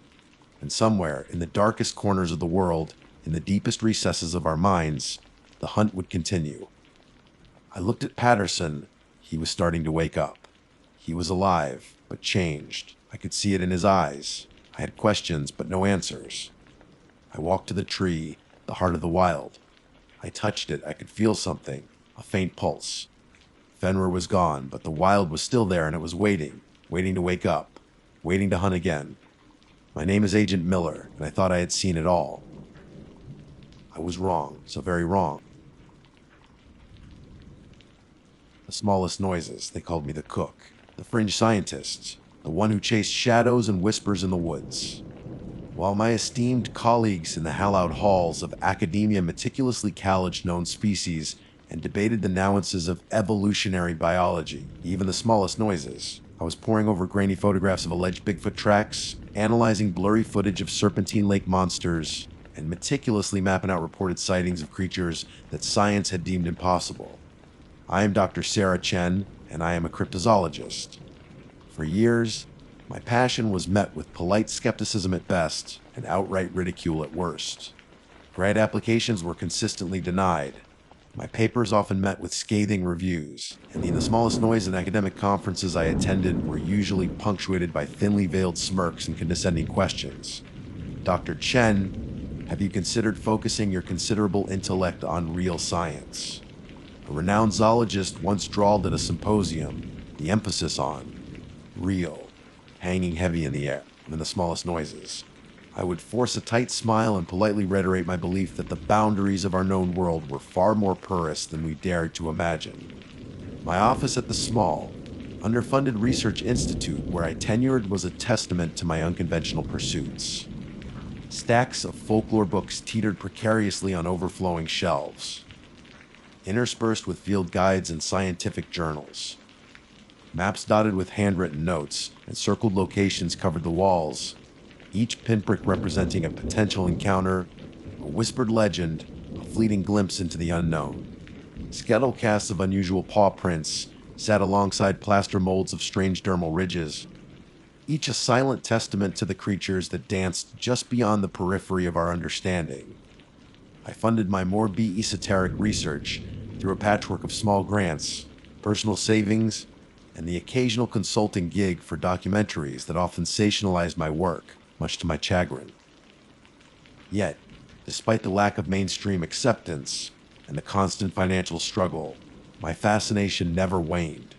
And somewhere, in the darkest corners of the world, in the deepest recesses of our minds, the hunt would continue. I looked at Patterson. He was starting to wake up. He was alive, but changed. I could see it in his eyes. I had questions, but no answers. I walked to the tree, the heart of the wild. I touched it. I could feel something, a faint pulse. Fenrir was gone, but the wild was still there, and it was waiting to wake up, waiting to hunt again. My name is Agent Miller, and I thought I had seen it all. I was wrong, so very wrong. The smallest noises, they called me the cook, the fringe scientist, the one who chased shadows and whispers in the woods. While my esteemed colleagues in the hallowed halls of academia meticulously collaged known species and debated the nuances of evolutionary biology, even the smallest noises, I was poring over grainy photographs of alleged Bigfoot tracks, analyzing blurry footage of Serpentine Lake monsters, and meticulously mapping out reported sightings of creatures that science had deemed impossible. I am Dr. Sarah Chen, and I am a cryptozoologist. For years, my passion was met with polite skepticism at best and outright ridicule at worst. Grant applications were consistently denied. My papers often met with scathing reviews, and the smallest noise in academic conferences I attended were usually punctuated by thinly veiled smirks and condescending questions. Dr. Chen, have you considered focusing your considerable intellect on real science? A renowned zoologist once drawled at a symposium, the emphasis on real, hanging heavy in the air, and the smallest noises. I would force a tight smile and politely reiterate my belief that the boundaries of our known world were far more porous than we dared to imagine. My office at the small, underfunded research institute where I tenured was a testament to my unconventional pursuits. Stacks of folklore books teetered precariously on overflowing shelves, interspersed with field guides and scientific journals. Maps dotted with handwritten notes and circled locations covered the walls, each pinprick representing a potential encounter, a whispered legend, a fleeting glimpse into the unknown. Skeletal casts of unusual paw prints sat alongside plaster molds of strange dermal ridges, each a silent testament to the creatures that danced just beyond the periphery of our understanding. I funded my more esoteric research through a patchwork of small grants, personal savings, and the occasional consulting gig for documentaries that often sensationalized my work, much to my chagrin. Yet, despite the lack of mainstream acceptance and the constant financial struggle, my fascination never waned.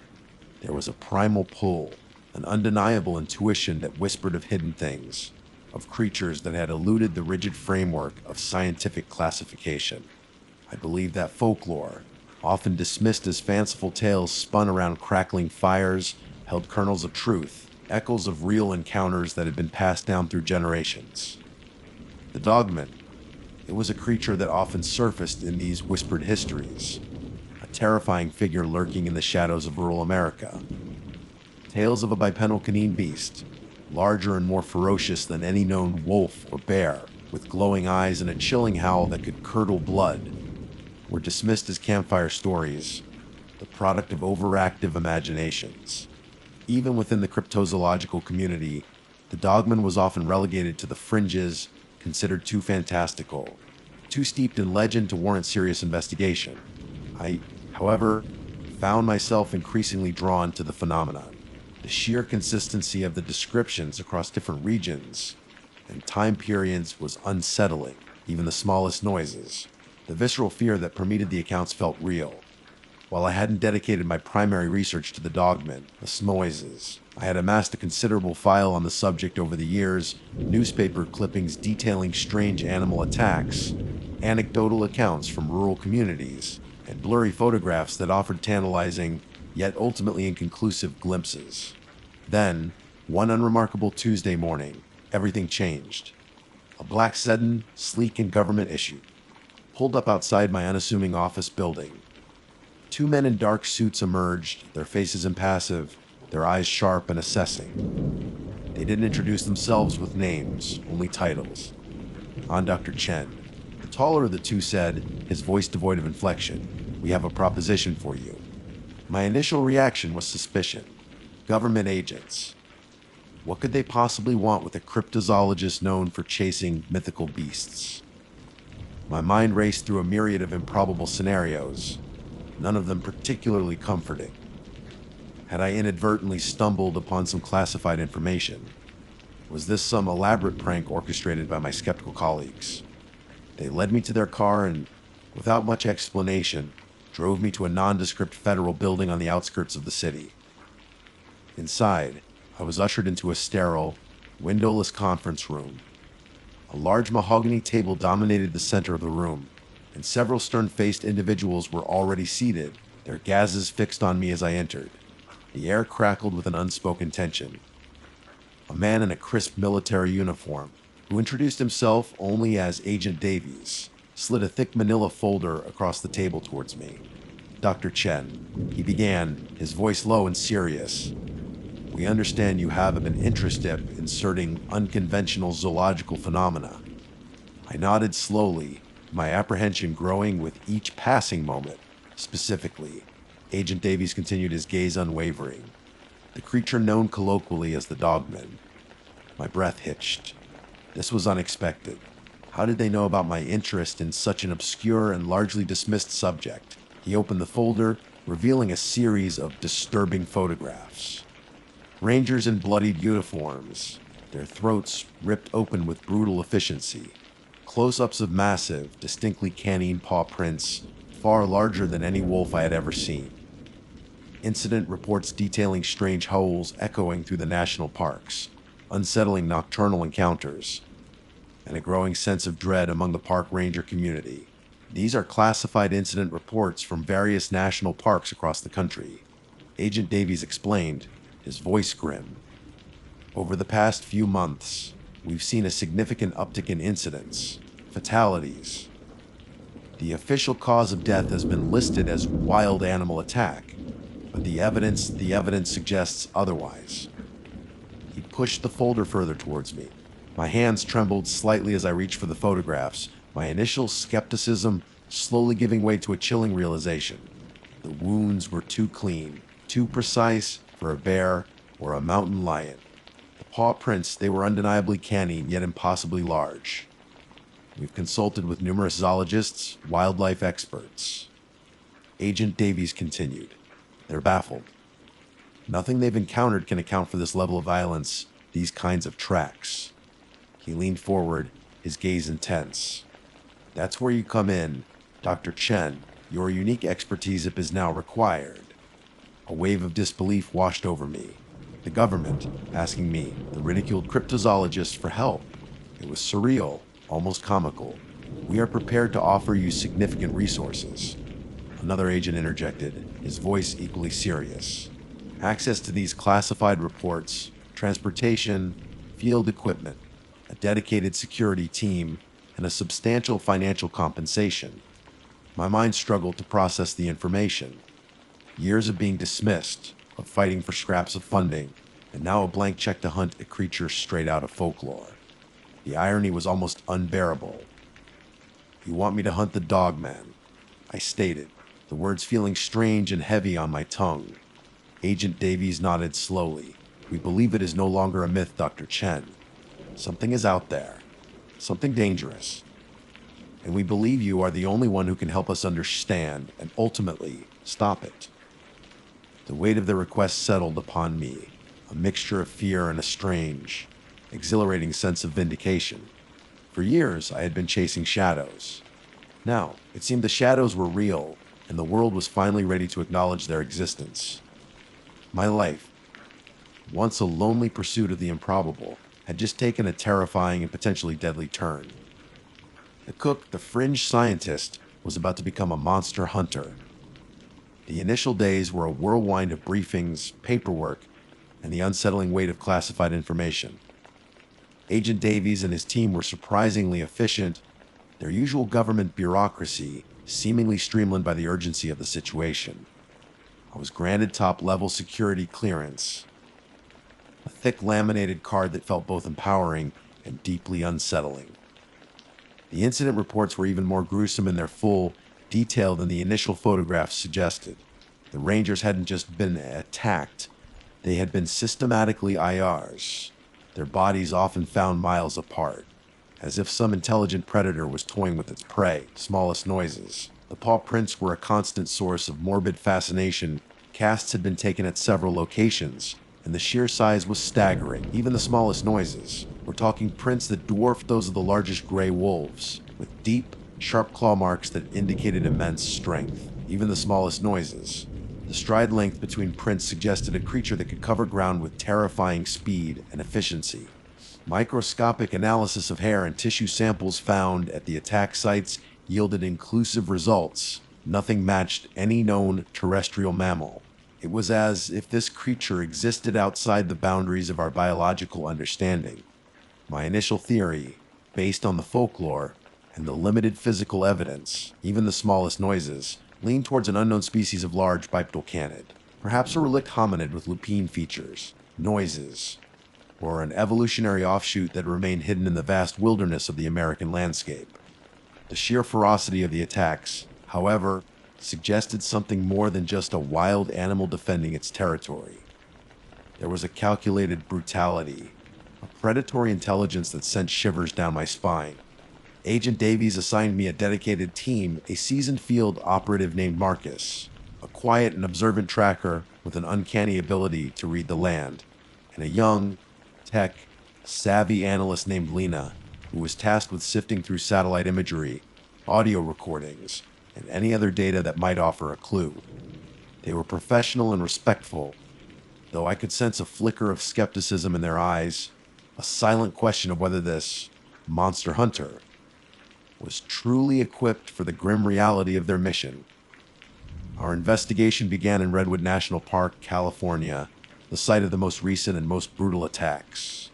There was a primal pull, an undeniable intuition that whispered of hidden things, of creatures that had eluded the rigid framework of scientific classification. I believed that folklore, often dismissed as fanciful tales spun around crackling fires, held kernels of truth, echoes of real encounters that had been passed down through generations. The dogman, it was a creature that often surfaced in these whispered histories, a terrifying figure lurking in the shadows of rural America. Tales of a bipedal canine beast, larger and more ferocious than any known wolf or bear, with glowing eyes and a chilling howl that could curdle blood, were dismissed as campfire stories, the product of overactive imaginations. Even within the cryptozoological community, the dogman was often relegated to the fringes, considered too fantastical, too steeped in legend to warrant serious investigation. I, however, found myself increasingly drawn to the phenomenon. The sheer consistency of the descriptions across different regions and time periods was unsettling, even the smallest noises. The visceral fear that permeated the accounts felt real. While I hadn't dedicated my primary research to the dogman, the Smoises, I had amassed a considerable file on the subject over the years, newspaper clippings detailing strange animal attacks, anecdotal accounts from rural communities, and blurry photographs that offered tantalizing, yet ultimately inconclusive glimpses. Then, one unremarkable Tuesday morning, everything changed. A black sedan, sleek and government issued, pulled up outside my unassuming office building. Two men in dark suits emerged, their faces impassive, their eyes sharp and assessing. They didn't introduce themselves with names, only titles. I'm Dr. Chen. The taller of the two said, his voice devoid of inflection, "We have a proposition for you." My initial reaction was suspicion. Government agents. What could they possibly want with a cryptozoologist known for chasing mythical beasts? My mind raced through a myriad of improbable scenarios, none of them particularly comforting. Had I inadvertently stumbled upon some classified information? Was this some elaborate prank orchestrated by my skeptical colleagues? They led me to their car and, without much explanation, drove me to a nondescript federal building on the outskirts of the city. Inside, I was ushered into a sterile, windowless conference room. A large mahogany table dominated the center of the room, and several stern-faced individuals were already seated, their gazes fixed on me as I entered. The air crackled with an unspoken tension. A man in a crisp military uniform, who introduced himself only as Agent Davies, slid a thick manila folder across the table towards me. "Dr. Chen," he began, his voice low and serious. "We understand you have an interest in inserting unconventional zoological phenomena." I nodded slowly, my apprehension growing with each passing moment. Specifically, Agent Davies continued, his gaze unwavering. The creature known colloquially as the dogman. My breath hitched. This was unexpected. How did they know about my interest in such an obscure and largely dismissed subject? He opened the folder, revealing a series of disturbing photographs. Rangers in bloodied uniforms, their throats ripped open with brutal efficiency. Close-ups of massive, distinctly canine paw prints, far larger than any wolf I had ever seen. Incident reports detailing strange howls echoing through the national parks, unsettling nocturnal encounters, and a growing sense of dread among the park ranger community. These are classified incident reports from various national parks across the country. Agent Davies explained, his voice grim. Over the past few months, we've seen a significant uptick in incidents, fatalities. The official cause of death has been listed as wild animal attack, but the evidence suggests otherwise. He pushed the folder further towards me. My hands trembled slightly as I reached for the photographs, my initial skepticism slowly giving way to a chilling realization. The wounds were too clean, too precise for a bear or a mountain lion. The paw prints, they were undeniably canine, yet impossibly large. We've consulted with numerous zoologists, wildlife experts. Agent Davies continued. They're baffled. Nothing they've encountered can account for this level of violence, these kinds of tracks. He leaned forward, his gaze intense. That's where you come in, Dr. Chen. Your unique expertise is now required. A wave of disbelief washed over me. The government asking me, the ridiculed cryptozoologist, for help. It was surreal, almost comical. We are prepared to offer you significant resources. Another agent interjected, his voice equally serious. Access to these classified reports, transportation, field equipment, a dedicated security team, and a substantial financial compensation. My mind struggled to process the information. Years of being dismissed, of fighting for scraps of funding, and now a blank check to hunt a creature straight out of folklore. The irony was almost unbearable. You want me to hunt the dog man, I stated, the words feeling strange and heavy on my tongue. Agent Davies nodded slowly. We believe it is no longer a myth, Dr. Chen. Something is out there. Something dangerous. And we believe you are the only one who can help us understand and ultimately stop it. The weight of the request settled upon me, a mixture of fear and a strange, exhilarating sense of vindication. For years, I had been chasing shadows. Now, it seemed the shadows were real, and the world was finally ready to acknowledge their existence. My life, once a lonely pursuit of the improbable, had just taken a terrifying and potentially deadly turn. The cook, the fringe scientist, was about to become a monster hunter. The initial days were a whirlwind of briefings, paperwork, and the unsettling weight of classified information. Agent Davies and his team were surprisingly efficient, their usual government bureaucracy seemingly streamlined by the urgency of the situation. I was granted top-level security clearance, a thick laminated card that felt both empowering and deeply unsettling. The incident reports were even more gruesome in their full detail than the initial photographs suggested. The Rangers hadn't just been attacked, they had been systematically IRs, their bodies often found miles apart, as if some intelligent predator was toying with its prey. Smallest noises. The paw prints were a constant source of morbid fascination. Casts had been taken at several locations, and the sheer size was staggering. Even the smallest noises. We're talking prints that dwarfed those of the largest gray wolves, with deep, sharp claw marks that indicated immense strength. Even the smallest noises. The stride length between prints suggested a creature that could cover ground with terrifying speed and efficiency. Microscopic analysis of hair and tissue samples found at the attack sites yielded inclusive results. Nothing matched any known terrestrial mammal. It was as if this creature existed outside the boundaries of our biological understanding. My initial theory, based on the folklore and the limited physical evidence, even the smallest noises, leaned towards an unknown species of large bipedal canid, perhaps a relict hominid with lupine features, noises, or an evolutionary offshoot that remained hidden in the vast wilderness of the American landscape. The sheer ferocity of the attacks, however, suggested something more than just a wild animal defending its territory. There was a calculated brutality, a predatory intelligence that sent shivers down my spine. Agent Davies assigned me a dedicated team, a seasoned field operative named Marcus, a quiet and observant tracker with an uncanny ability to read the land, and a young, tech-savvy analyst named Lena, who was tasked with sifting through satellite imagery, audio recordings, and any other data that might offer a clue. They were professional and respectful, though I could sense a flicker of skepticism in their eyes, a silent question of whether this monster hunter was truly equipped for the grim reality of their mission. Our investigation began in Redwood National Park, California, the site of the most recent and most brutal attacks.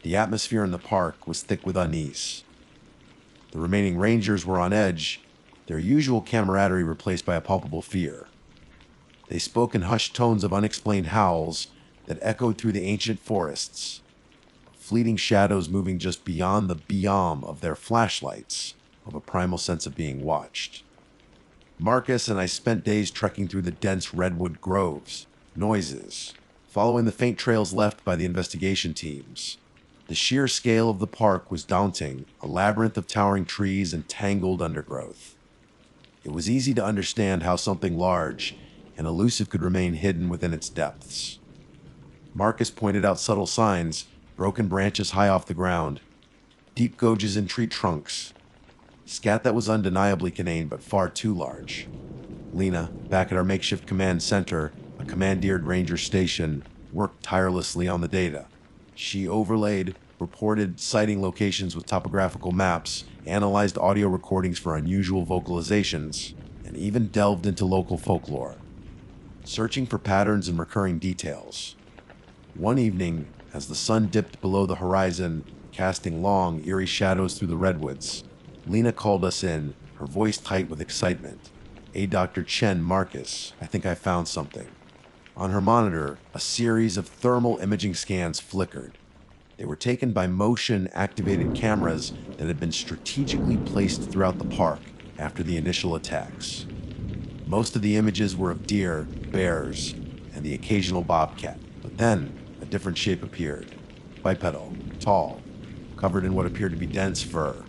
The atmosphere in the park was thick with unease. The remaining rangers were on edge, their usual camaraderie replaced by a palpable fear. They spoke in hushed tones of unexplained howls that echoed through the ancient forests, fleeting shadows moving just beyond the biome of their flashlights, of a primal sense of being watched. Marcus and I spent days trekking through the dense redwood groves, noises, following the faint trails left by the investigation teams. The sheer scale of the park was daunting, a labyrinth of towering trees and tangled undergrowth. It was easy to understand how something large, and elusive could remain hidden within its depths. Marcus pointed out subtle signs, broken branches high off the ground, deep gouges in tree trunks, scat that was undeniably canine but far too large. Lena, back at our makeshift command center, a commandeered ranger station, worked tirelessly on the data. She overlaid reported sighting locations with topographical maps, analyzed audio recordings for unusual vocalizations, and even delved into local folklore, searching for patterns and recurring details. One evening, as the sun dipped below the horizon, casting long, eerie shadows through the redwoods, Lena called us in, her voice tight with excitement. "Hey, Dr. Chen, Marcus, I think I found something." On her monitor, a series of thermal imaging scans flickered. They were taken by motion-activated cameras that had been strategically placed throughout the park after the initial attacks. Most of the images were of deer, bears, and the occasional bobcat. But then, a different shape appeared. Bipedal, tall, covered in what appeared to be dense fur.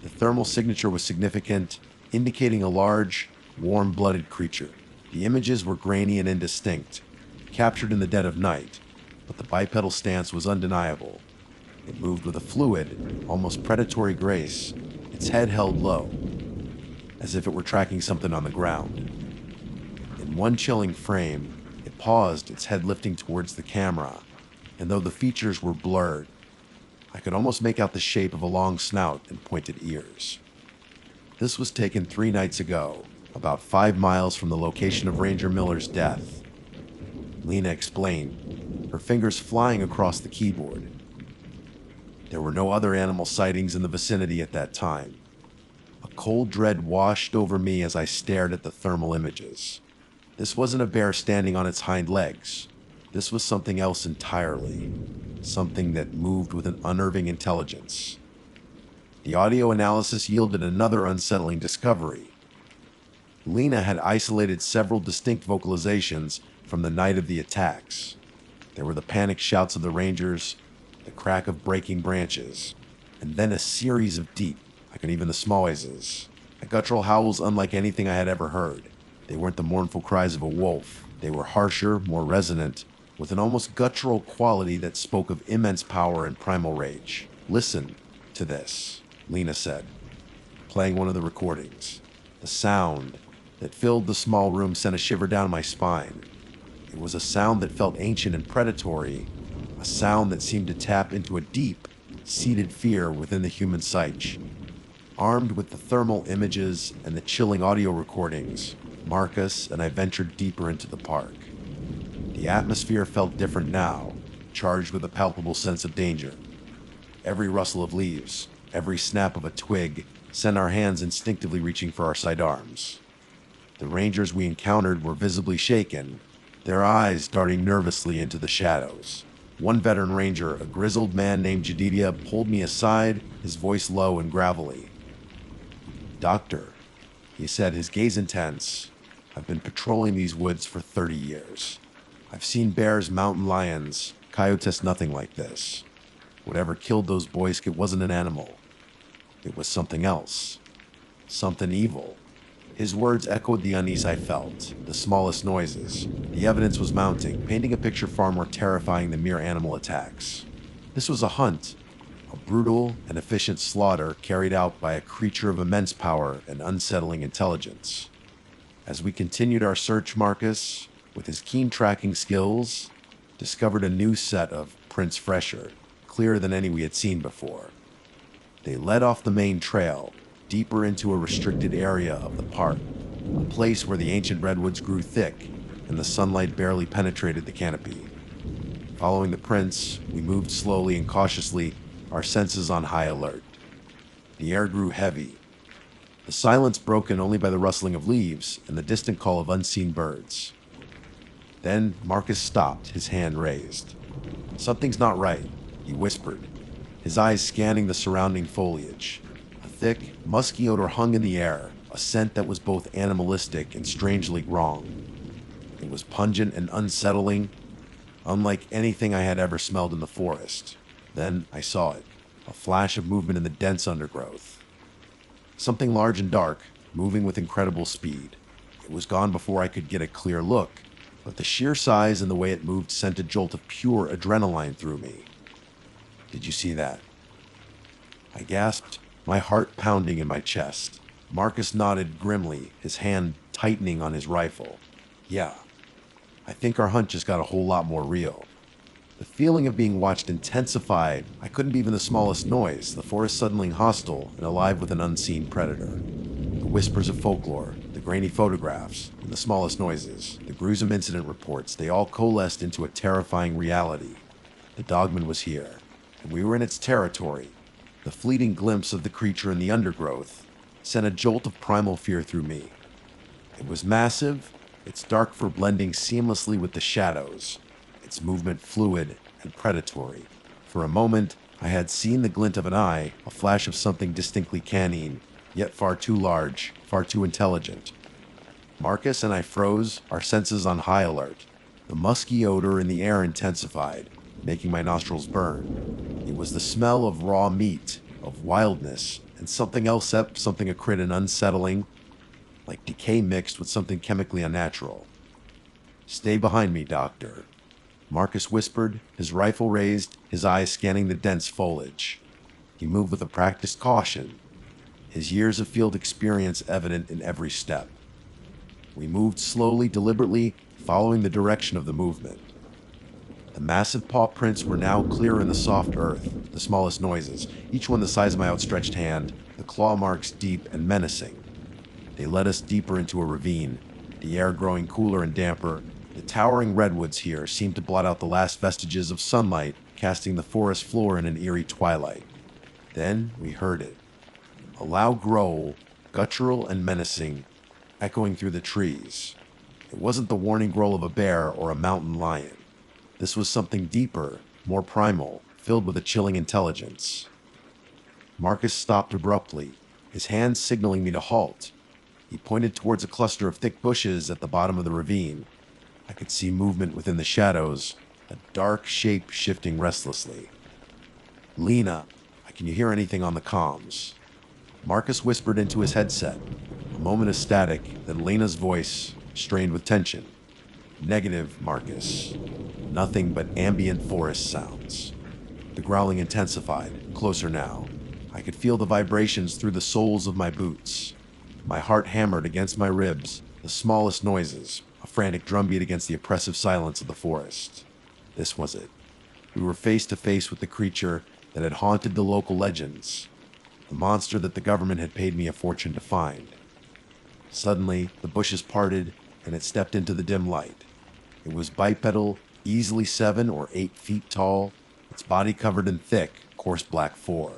The thermal signature was significant, indicating a large, warm-blooded creature. The images were grainy and indistinct, captured in the dead of night, but the bipedal stance was undeniable. It moved with a fluid, almost predatory grace, its head held low, as if it were tracking something on the ground. In one chilling frame, it paused, its head lifting towards the camera, and though the features were blurred, I could almost make out the shape of a long snout and pointed ears. This was taken 3 nights ago, about 5 miles from the location of Ranger Miller's death. Lena explained, her fingers flying across the keyboard. There were no other animal sightings in the vicinity at that time. A cold dread washed over me as I stared at the thermal images. This wasn't a bear standing on its hind legs. This was something else entirely. Something that moved with an unnerving intelligence. The audio analysis yielded another unsettling discovery. Lena had isolated several distinct vocalizations from the night of the attacks. There were the panicked shouts of the rangers, the crack of breaking branches, and then a series of deep, like even the small noises, guttural howls unlike anything I had ever heard. They weren't the mournful cries of a wolf. They were harsher, more resonant, with an almost guttural quality that spoke of immense power and primal rage. "Listen to this," Lena said, playing one of the recordings. The sound that filled the small room sent a shiver down my spine. It was a sound that felt ancient and predatory, a sound that seemed to tap into a deep, seated fear within the human psyche. Armed with the thermal images and the chilling audio recordings, Marcus and I ventured deeper into the park. The atmosphere felt different now, charged with a palpable sense of danger. Every rustle of leaves, every snap of a twig, sent our hands instinctively reaching for our sidearms. The rangers we encountered were visibly shaken, their eyes darting nervously into the shadows. One veteran ranger, a grizzled man named Jedidia, pulled me aside, his voice low and gravelly. "Doctor," he said, his gaze intense, "I've been patrolling these woods for 30 years. I've seen bears, mountain lions, coyotes, nothing like this. Whatever killed those boys, it wasn't an animal. It was something else. Something evil." His words echoed the unease I felt, the smallest noises. The evidence was mounting, painting a picture far more terrifying than mere animal attacks. This was a hunt, a brutal and efficient slaughter carried out by a creature of immense power and unsettling intelligence. As we continued our search, Marcus, with his keen tracking skills, discovered a new set of prints fresher, clearer than any we had seen before. They led off the main trail, deeper into a restricted area of the park, a place where the ancient redwoods grew thick and the sunlight barely penetrated the canopy. Following the prints, we moved slowly and cautiously, our senses on high alert. The air grew heavy, the silence broken only by the rustling of leaves and the distant call of unseen birds. Then Marcus stopped, his hand raised. "Something's not right," he whispered, his eyes scanning the surrounding foliage. A thick, musky odor hung in the air, a scent that was both animalistic and strangely wrong. It was pungent and unsettling, unlike anything I had ever smelled in the forest. Then I saw it, a flash of movement in the dense undergrowth. Something large and dark, moving with incredible speed. It was gone before I could get a clear look, but the sheer size and the way it moved sent a jolt of pure adrenaline through me. Did you see that? I gasped, my heart pounding in my chest. Marcus nodded grimly, his hand tightening on his rifle. Yeah, I think our hunt just got a whole lot more real. The feeling of being watched intensified. I couldn't be even the smallest noise, the forest suddenly hostile and alive with an unseen predator. The whispers of folklore, the grainy photographs, and the smallest noises, the gruesome incident reports, they all coalesced into a terrifying reality. The dogman was here, and we were in its territory. The fleeting glimpse of the creature in the undergrowth sent a jolt of primal fear through me. It was massive, its dark fur blending seamlessly with the shadows, its movement fluid and predatory. For a moment, I had seen the glint of an eye, a flash of something distinctly canine, yet far too large, far too intelligent. Marcus and I froze, our senses on high alert. The musky odor in the air intensified, making my nostrils burn. It was the smell of raw meat, of wildness, and something else, something acrid and unsettling, like decay mixed with something chemically unnatural. "Stay behind me, Doctor," Marcus whispered, his rifle raised, his eyes scanning the dense foliage. He moved with a practiced caution, his years of field experience evident in every step. We moved slowly, deliberately, following the direction of the movement. The massive paw prints were now clear in the soft earth, the smallest noises, each one the size of my outstretched hand, the claw marks deep and menacing. They led us deeper into a ravine, the air growing cooler and damper. The towering redwoods here seemed to blot out the last vestiges of sunlight, casting the forest floor in an eerie twilight. Then we heard it. A loud growl, guttural and menacing, echoing through the trees. It wasn't the warning growl of a bear or a mountain lion. This was something deeper, more primal, filled with a chilling intelligence. Marcus stopped abruptly, his hands signaling me to halt. He pointed towards a cluster of thick bushes at the bottom of the ravine. I could see movement within the shadows, a dark shape shifting restlessly. "Lena, can you hear anything on the comms?" Marcus whispered into his headset. A moment of static, then Lena's voice, strained with tension. "Negative, Marcus. Nothing but ambient forest sounds." The growling intensified, closer now. I could feel the vibrations through the soles of my boots. My heart hammered against my ribs, the smallest noises, a frantic drumbeat against the oppressive silence of the forest. This was it. We were face to face with the creature that had haunted the local legends, the monster that the government had paid me a fortune to find. Suddenly, the bushes parted, and it stepped into the dim light. It was bipedal, easily 7 or 8 feet tall, its body covered in thick, coarse black fur.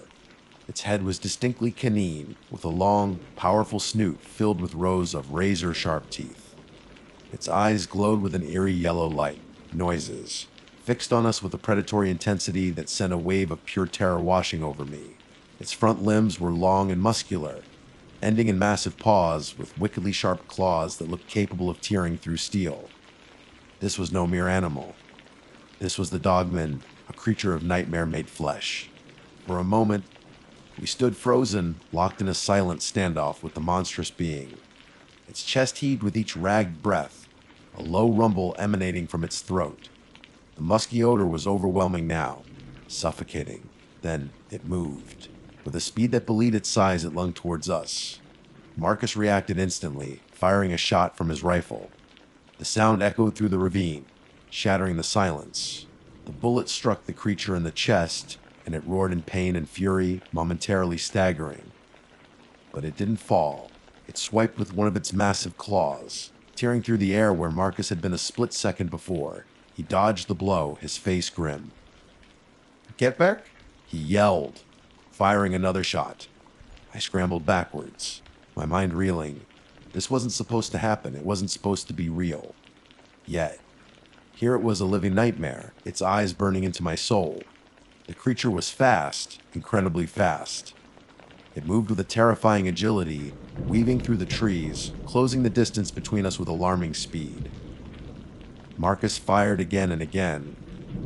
Its head was distinctly canine, with a long, powerful snoot filled with rows of razor-sharp teeth. Its eyes glowed with an eerie yellow light. Noises fixed on us with a predatory intensity that sent a wave of pure terror washing over me. Its front limbs were long and muscular, ending in massive paws with wickedly sharp claws that looked capable of tearing through steel. This was no mere animal. This was the dogman, a creature of nightmare-made flesh. For a moment, we stood frozen, locked in a silent standoff with the monstrous being. Its chest heaved with each ragged breath, a low rumble emanating from its throat. The musky odor was overwhelming now, suffocating. Then it moved. With a speed that belied its size, it lunged towards us. Marcus reacted instantly, firing a shot from his rifle. The sound echoed through the ravine, shattering the silence. The bullet struck the creature in the chest, and it roared in pain and fury, momentarily staggering. But it didn't fall. It swiped with one of its massive claws, tearing through the air where Marcus had been a split second before. He dodged the blow, his face grim. "Get back!" he yelled, firing another shot. I scrambled backwards, my mind reeling. This wasn't supposed to happen. It wasn't supposed to be real. Yet, here it was, a living nightmare, its eyes burning into my soul. The creature was fast, incredibly fast. It moved with a terrifying agility, weaving through the trees, closing the distance between us with alarming speed. Marcus fired again and again,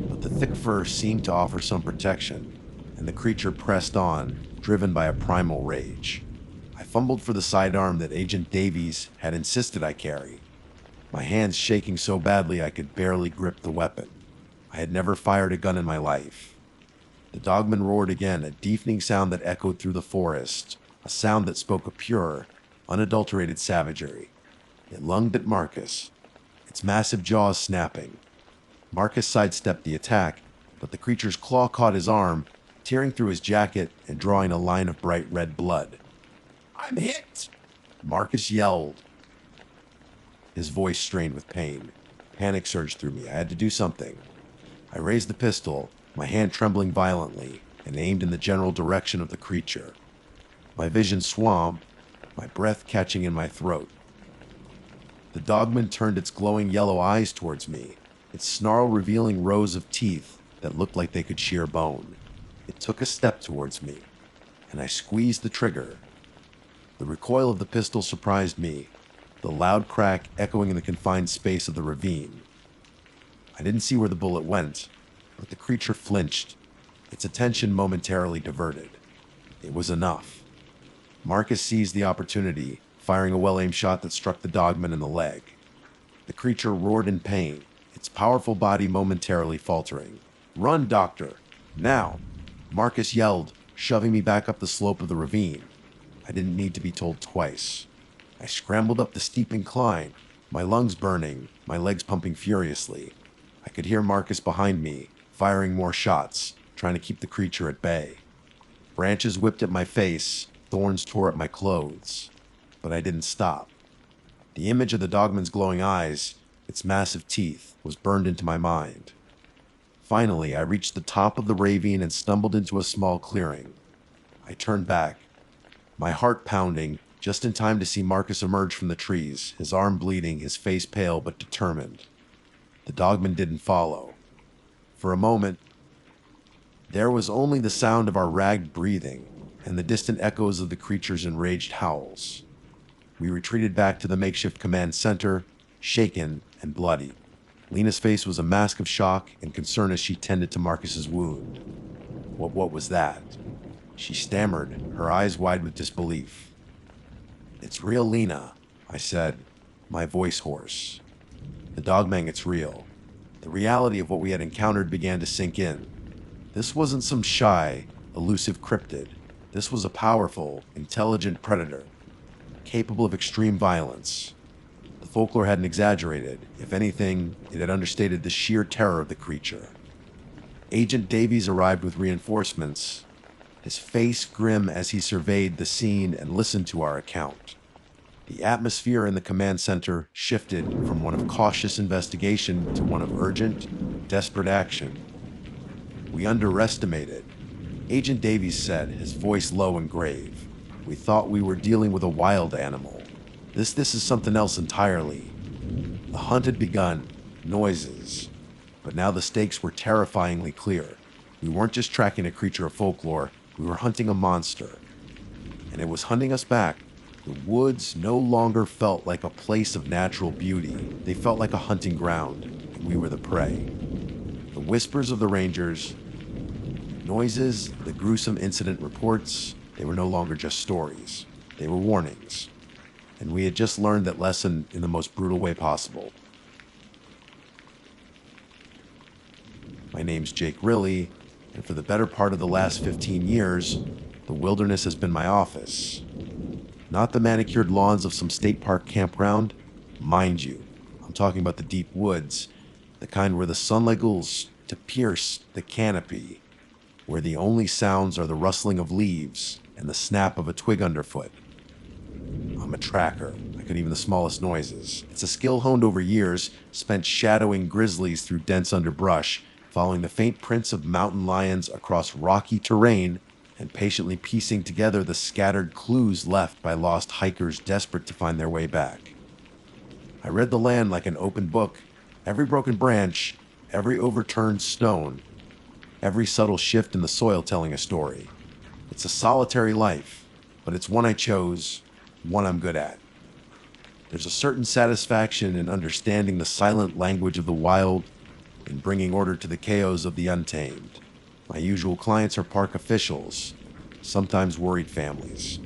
but the thick fur seemed to offer some protection, and the creature pressed on, driven by a primal rage. I fumbled for the sidearm that Agent Davies had insisted I carry, my hands shaking so badly I could barely grip the weapon. I had never fired a gun in my life. The dogman roared again, a deafening sound that echoed through the forest, a sound that spoke of pure, unadulterated savagery. It lunged at Marcus, its massive jaws snapping. Marcus sidestepped the attack, but the creature's claw caught his arm, tearing through his jacket and drawing a line of bright red blood. "I'm hit!" Marcus yelled, his voice strained with pain. Panic surged through me. I had to do something. I raised the pistol, my hand trembling violently, and aimed in the general direction of the creature. My vision swam, my breath catching in my throat. The dogman turned its glowing yellow eyes towards me, its snarl revealing rows of teeth that looked like they could shear bone. It took a step towards me, and I squeezed the trigger. The recoil of the pistol surprised me, the loud crack echoing in the confined space of the ravine. I didn't see where the bullet went, but the creature flinched, its attention momentarily diverted. It was enough. Marcus seized the opportunity, firing a well-aimed shot that struck the dogman in the leg. The creature roared in pain, its powerful body momentarily faltering. "Run, Doctor! Now!" Marcus yelled, shoving me back up the slope of the ravine. I didn't need to be told twice. I scrambled up the steep incline, my lungs burning, my legs pumping furiously. I could hear Marcus behind me, firing more shots, trying to keep the creature at bay. Branches whipped at my face, thorns tore at my clothes. But I didn't stop. The image of the dogman's glowing eyes, its massive teeth, was burned into my mind. Finally, I reached the top of the ravine and stumbled into a small clearing. I turned back, my heart pounding, just in time to see Marcus emerge from the trees, his arm bleeding, his face pale but determined. The dogman didn't follow. For a moment, there was only the sound of our ragged breathing and the distant echoes of the creature's enraged howls. We retreated back to the makeshift command center, shaken and bloody. Lena's face was a mask of shock and concern as she tended to Marcus's wound. What was that? She stammered, her eyes wide with disbelief. "It's real, Lena," I said, my voice hoarse. "The dogman, it's real." The reality of what we had encountered began to sink in. This wasn't some shy, elusive cryptid. This was a powerful, intelligent predator, capable of extreme violence. The folklore hadn't exaggerated. If anything, it had understated the sheer terror of the creature. Agent Davies arrived with reinforcements, his face grim as he surveyed the scene and listened to our account. The atmosphere in the command center shifted from one of cautious investigation to one of urgent, desperate action. "We underestimated," Agent Davies said, his voice low and grave. "We thought we were dealing with a wild animal. This is something else entirely." The hunt had begun, noises, but now the stakes were terrifyingly clear. We weren't just tracking a creature of folklore, we were hunting a monster. And it was hunting us back. The woods no longer felt like a place of natural beauty. They felt like a hunting ground, and we were the prey. The whispers of the rangers, noises, the gruesome incident reports, they were no longer just stories. They were warnings. And we had just learned that lesson in the most brutal way possible. My name's Jake Riley, and for the better part of the last 15 years, the wilderness has been my office. Not the manicured lawns of some state park campground. Mind you, I'm talking about the deep woods, the kind where the sunlight goes to pierce the canopy, where the only sounds are the rustling of leaves and the snap of a twig underfoot. I'm a tracker. I could even the smallest noises. It's a skill honed over years, spent shadowing grizzlies through dense underbrush, following the faint prints of mountain lions across rocky terrain, and patiently piecing together the scattered clues left by lost hikers desperate to find their way back. I read the land like an open book, every broken branch, every overturned stone, every subtle shift in the soil telling a story. It's a solitary life, but it's one I chose, one I'm good at. There's a certain satisfaction in understanding the silent language of the wild, in bringing order to the chaos of the untamed. My usual clients are park officials, sometimes worried families.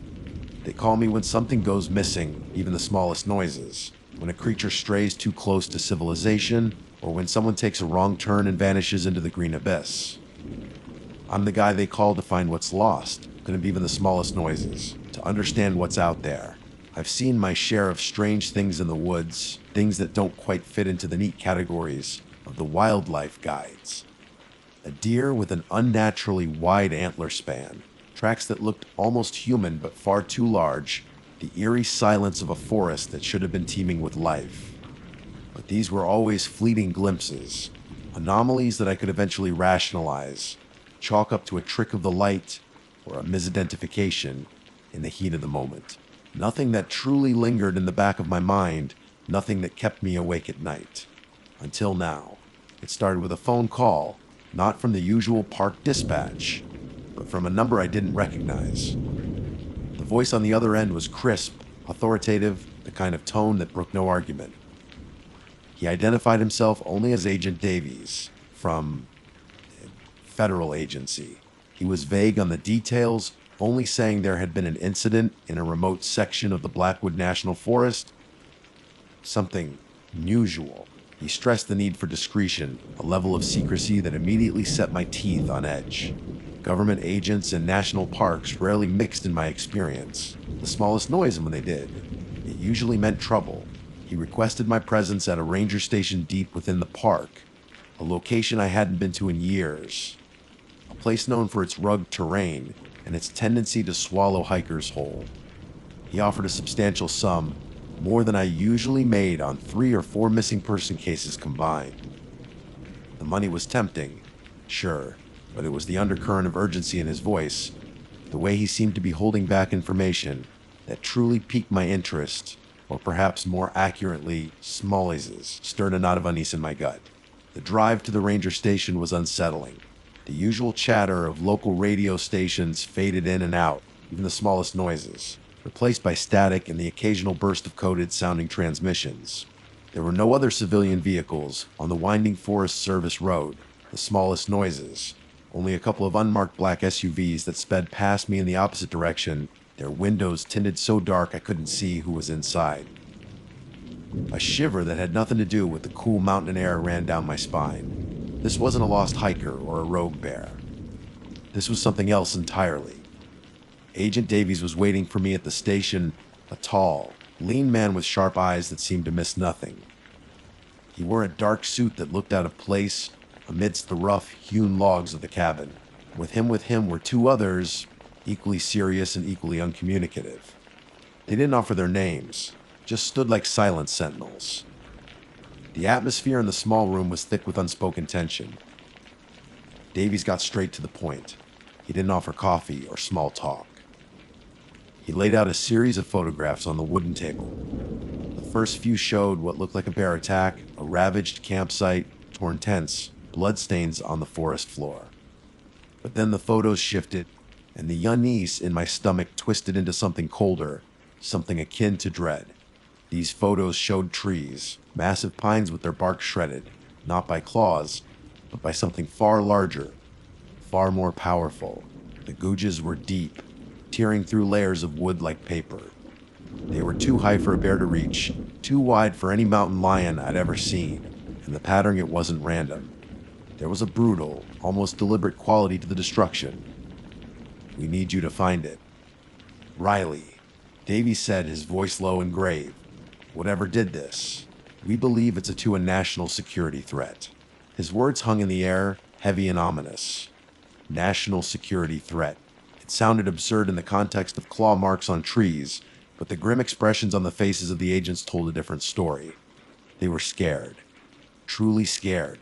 They call me when something goes missing, even the smallest noises, when a creature strays too close to civilization, or when someone takes a wrong turn and vanishes into the green abyss. I'm the guy they call to find what's lost, couldn't be even the smallest noises, to understand what's out there. I've seen my share of strange things in the woods, things that don't quite fit into the neat categories of the wildlife guides. A deer with an unnaturally wide antler span, tracks that looked almost human but far too large, the eerie silence of a forest that should have been teeming with life. But these were always fleeting glimpses, anomalies that I could eventually rationalize, chalk up to a trick of the light or a misidentification in the heat of the moment. Nothing that truly lingered in the back of my mind, nothing that kept me awake at night. Until now. It started with a phone call, not from the usual park dispatch, but from a number I didn't recognize. The voice on the other end was crisp, authoritative, the kind of tone that brooked no argument. He identified himself only as Agent Davies, from a federal agency. He was vague on the details, only saying there had been an incident in a remote section of the Blackwood National Forest. Something unusual. He stressed the need for discretion, a level of secrecy that immediately set my teeth on edge. Government agents and national parks rarely mixed in my experience. The smallest noise, and when they did, it usually meant trouble. He requested my presence at a ranger station deep within the park, a location I hadn't been to in years. A place known for its rugged terrain and its tendency to swallow hikers whole. He offered a substantial sum, more than I usually made on 3 or 4 missing person cases combined. The money was tempting, sure, but it was the undercurrent of urgency in his voice, the way he seemed to be holding back information, that truly piqued my interest, or perhaps more accurately, Smalley's, stirred a knot of unease in my gut. The drive to the ranger station was unsettling. The usual chatter of local radio stations faded in and out, even the smallest noises, replaced by static and the occasional burst of coded-sounding transmissions. There were no other civilian vehicles on the winding Forest Service road, the smallest noises, only a couple of unmarked black SUVs that sped past me in the opposite direction, their windows tinted so dark I couldn't see who was inside. A shiver that had nothing to do with the cool mountain air ran down my spine. This wasn't a lost hiker or a rogue bear. This was something else entirely. Agent Davies was waiting for me at the station, a tall, lean man with sharp eyes that seemed to miss nothing. He wore a dark suit that looked out of place amidst the rough, hewn logs of the cabin. With him were 2 others, equally serious and equally uncommunicative. They didn't offer their names, just stood like silent sentinels. The atmosphere in the small room was thick with unspoken tension. Davies got straight to the point. He didn't offer coffee or small talk. He laid out a series of photographs on the wooden table. The first few showed what looked like a bear attack, a ravaged campsite, torn tents, bloodstains on the forest floor. But then the photos shifted, and the unease in my stomach twisted into something colder, something akin to dread. These photos showed trees, massive pines with their bark shredded, not by claws, but by something far larger, far more powerful. The gouges were deep, tearing through layers of wood like paper. They were too high for a bear to reach, too wide for any mountain lion I'd ever seen, and the pattern, it wasn't random. There was a brutal, almost deliberate quality to the destruction. We need you to find it. Riley, Davies said, his voice low and grave. Whatever did this, we believe it's to a national security threat. His words hung in the air, heavy and ominous. National security threat. It sounded absurd in the context of claw marks on trees, but the grim expressions on the faces of the agents told a different story. They were scared. Truly scared.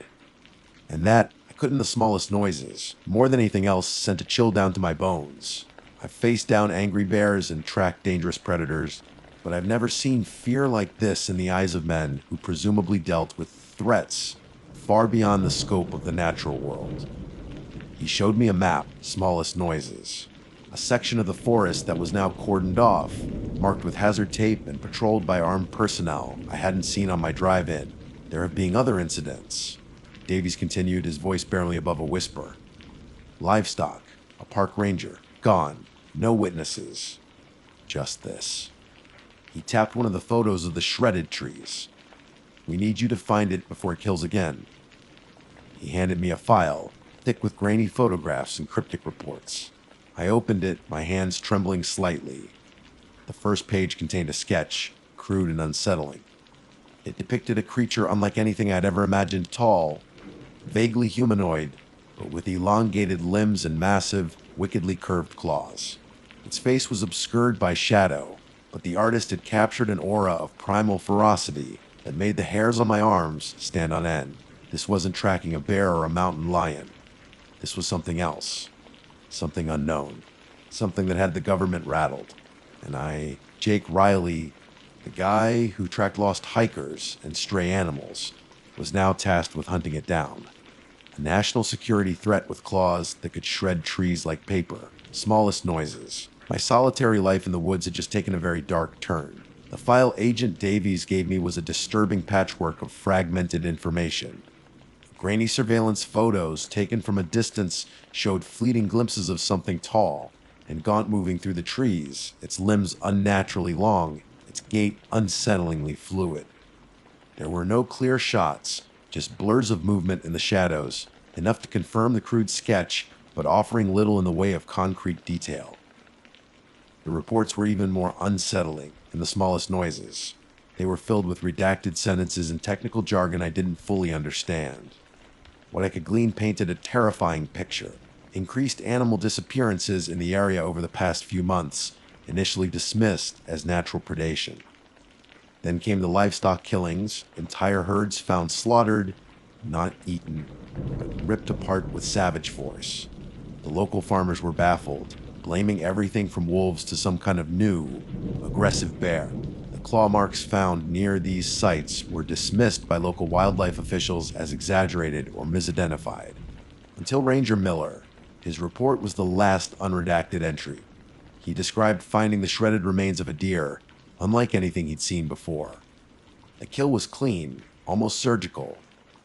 And that, I couldn't the smallest noises, more than anything else, sent a chill down to my bones. I've faced down angry bears and tracked dangerous predators, but I've never seen fear like this in the eyes of men who presumably dealt with threats far beyond the scope of the natural world. He showed me a map, smallest noises. A section of the forest that was now cordoned off, marked with hazard tape and patrolled by armed personnel I hadn't seen on my drive-in. There have been other incidents. Davies continued, his voice barely above a whisper. Livestock, a park ranger, gone, no witnesses. Just this. He tapped one of the photos of the shredded trees. We need you to find it before it kills again. He handed me a file, thick with grainy photographs and cryptic reports. I opened it, my hands trembling slightly. The first page contained a sketch, crude and unsettling. It depicted a creature unlike anything I'd ever imagined, tall, vaguely humanoid, but with elongated limbs and massive, wickedly curved claws. Its face was obscured by shadow, but the artist had captured an aura of primal ferocity that made the hairs on my arms stand on end. This wasn't tracking a bear or a mountain lion. This was something else. Something unknown. Something that had the government rattled. And Jake Riley, the guy who tracked lost hikers and stray animals, was now tasked with hunting it down. A national security threat with claws that could shred trees like paper. Smallest noises. My solitary life in the woods had just taken a very dark turn. The file Agent Davies gave me was a disturbing patchwork of fragmented information. Grainy surveillance photos taken from a distance showed fleeting glimpses of something tall and gaunt moving through the trees, its limbs unnaturally long, its gait unsettlingly fluid. There were no clear shots, just blurs of movement in the shadows, enough to confirm the crude sketch, but offering little in the way of concrete detail. The reports were even more unsettling in the smallest noises. They were filled with redacted sentences and technical jargon I didn't fully understand. What I could glean painted a terrifying picture. Increased animal disappearances in the area over the past few months, initially dismissed as natural predation. Then came the livestock killings, entire herds found slaughtered, not eaten, but ripped apart with savage force. The local farmers were baffled, blaming everything from wolves to some kind of new, aggressive bear. The claw marks found near these sites were dismissed by local wildlife officials as exaggerated or misidentified. Until Ranger Miller, his report was the last unredacted entry. He described finding the shredded remains of a deer, unlike anything he'd seen before. The kill was clean, almost surgical,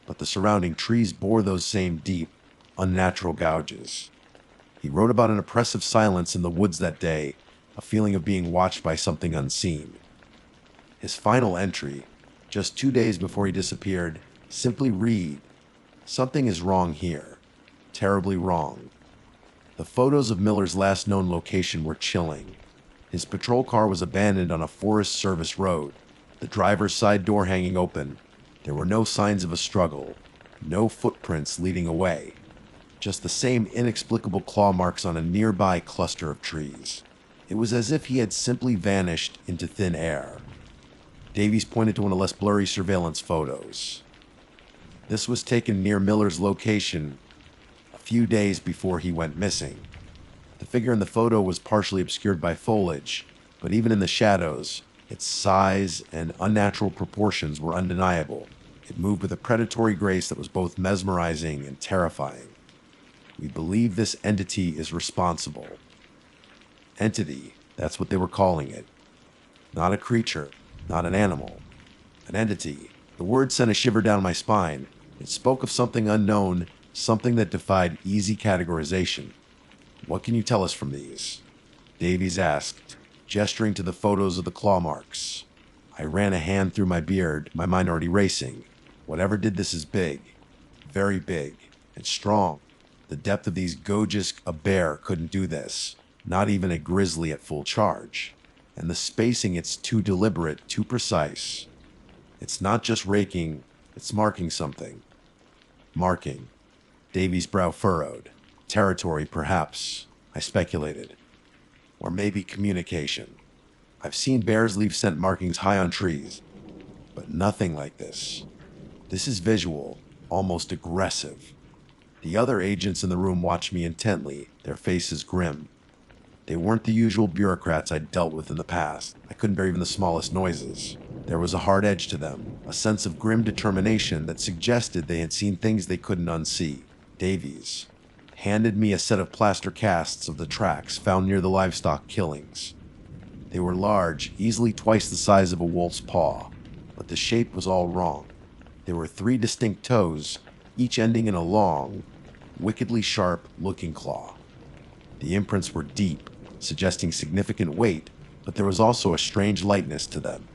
but the surrounding trees bore those same deep, unnatural gouges. He wrote about an oppressive silence in the woods that day, a feeling of being watched by something unseen. His final entry, just 2 days before he disappeared, simply read, "Something is wrong here. Terribly wrong." The photos of Miller's last known location were chilling. His patrol car was abandoned on a Forest Service road, the driver's side door hanging open. There were no signs of a struggle, no footprints leading away, just the same inexplicable claw marks on a nearby cluster of trees. It was as if he had simply vanished into thin air. Davies pointed to one of the less blurry surveillance photos. This was taken near Miller's location a few days before he went missing. The figure in the photo was partially obscured by foliage, but even in the shadows, its size and unnatural proportions were undeniable. It moved with a predatory grace that was both mesmerizing and terrifying. We believe this entity is responsible. Entity, that's what they were calling it. Not a creature, not an animal. An entity. The word sent a shiver down my spine. It spoke of something unknown, something that defied easy categorization. "What can you tell us from these?" Davies asked, gesturing to the photos of the claw marks. I ran a hand through my beard, my mind already racing. Whatever did this is big. Very big. And strong. The depth of these gouges, a bear couldn't do this. Not even a grizzly at full charge. And the spacing, it's too deliberate, too precise. It's not just raking, it's marking something. Marking. Davies' brow furrowed. Territory, perhaps, I speculated. Or maybe communication. I've seen bears leave scent markings high on trees, but nothing like this. This is visual, almost aggressive. The other agents in the room watched me intently, their faces grim. They weren't the usual bureaucrats I'd dealt with in the past. I couldn't bear even the smallest noises. There was a hard edge to them, a sense of grim determination that suggested they had seen things they couldn't unsee. Davies handed me a set of plaster casts of the tracks found near the livestock killings. They were large, easily twice the size of a wolf's paw, but the shape was all wrong. There were 3 distinct toes, each ending in a long, wickedly sharp-looking claw. The imprints were deep, suggesting significant weight, but there was also a strange lightness to them,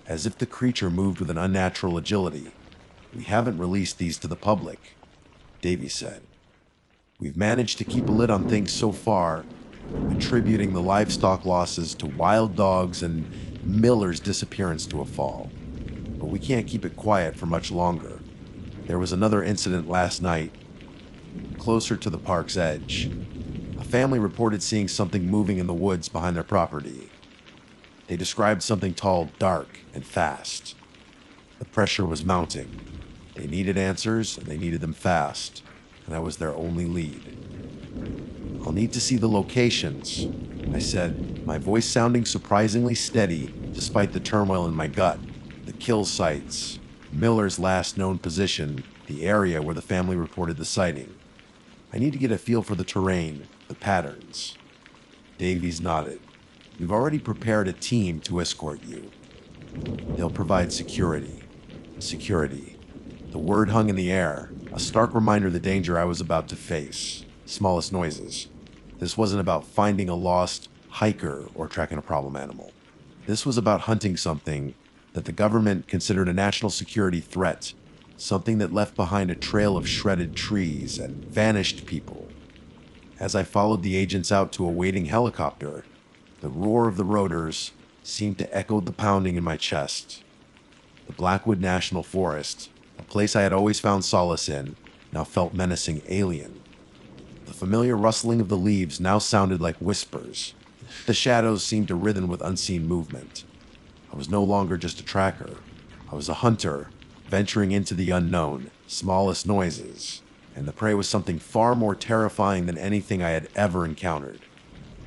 as if the creature moved with an unnatural agility. "We haven't released these to the public," Davy said. "We've managed to keep a lid on things so far, attributing the livestock losses to wild dogs and Miller's disappearance to a fall. But we can't keep it quiet for much longer. There was another incident last night, closer to the park's edge. A family reported seeing something moving in the woods behind their property. They described something tall, dark, and fast. The pressure was mounting. They needed answers, and they needed them fast, and that was their only lead. I'll need to see the locations," I said, my voice sounding surprisingly steady despite the turmoil in my gut. "The kill sites, Miller's last known position, the area where the family reported the sighting. I need to get a feel for the terrain, the patterns." Davies nodded. "We've already prepared a team to escort you. They'll provide security." Security. The word hung in the air, a stark reminder of the danger I was about to face. Smallest noises. This wasn't about finding a lost hiker or tracking a problem animal. This was about hunting something that the government considered a national security threat, something that left behind a trail of shredded trees and vanished people. As I followed the agents out to a waiting helicopter, the roar of the rotors seemed to echo the pounding in my chest. The Blackwood National Forest, a place I had always found solace in, now felt menacing, alien. The familiar rustling of the leaves now sounded like whispers. The shadows seemed to rhythm with unseen movement. I was no longer just a tracker. I was a hunter, venturing into the unknown, smallest noises, and the prey was something far more terrifying than anything I had ever encountered.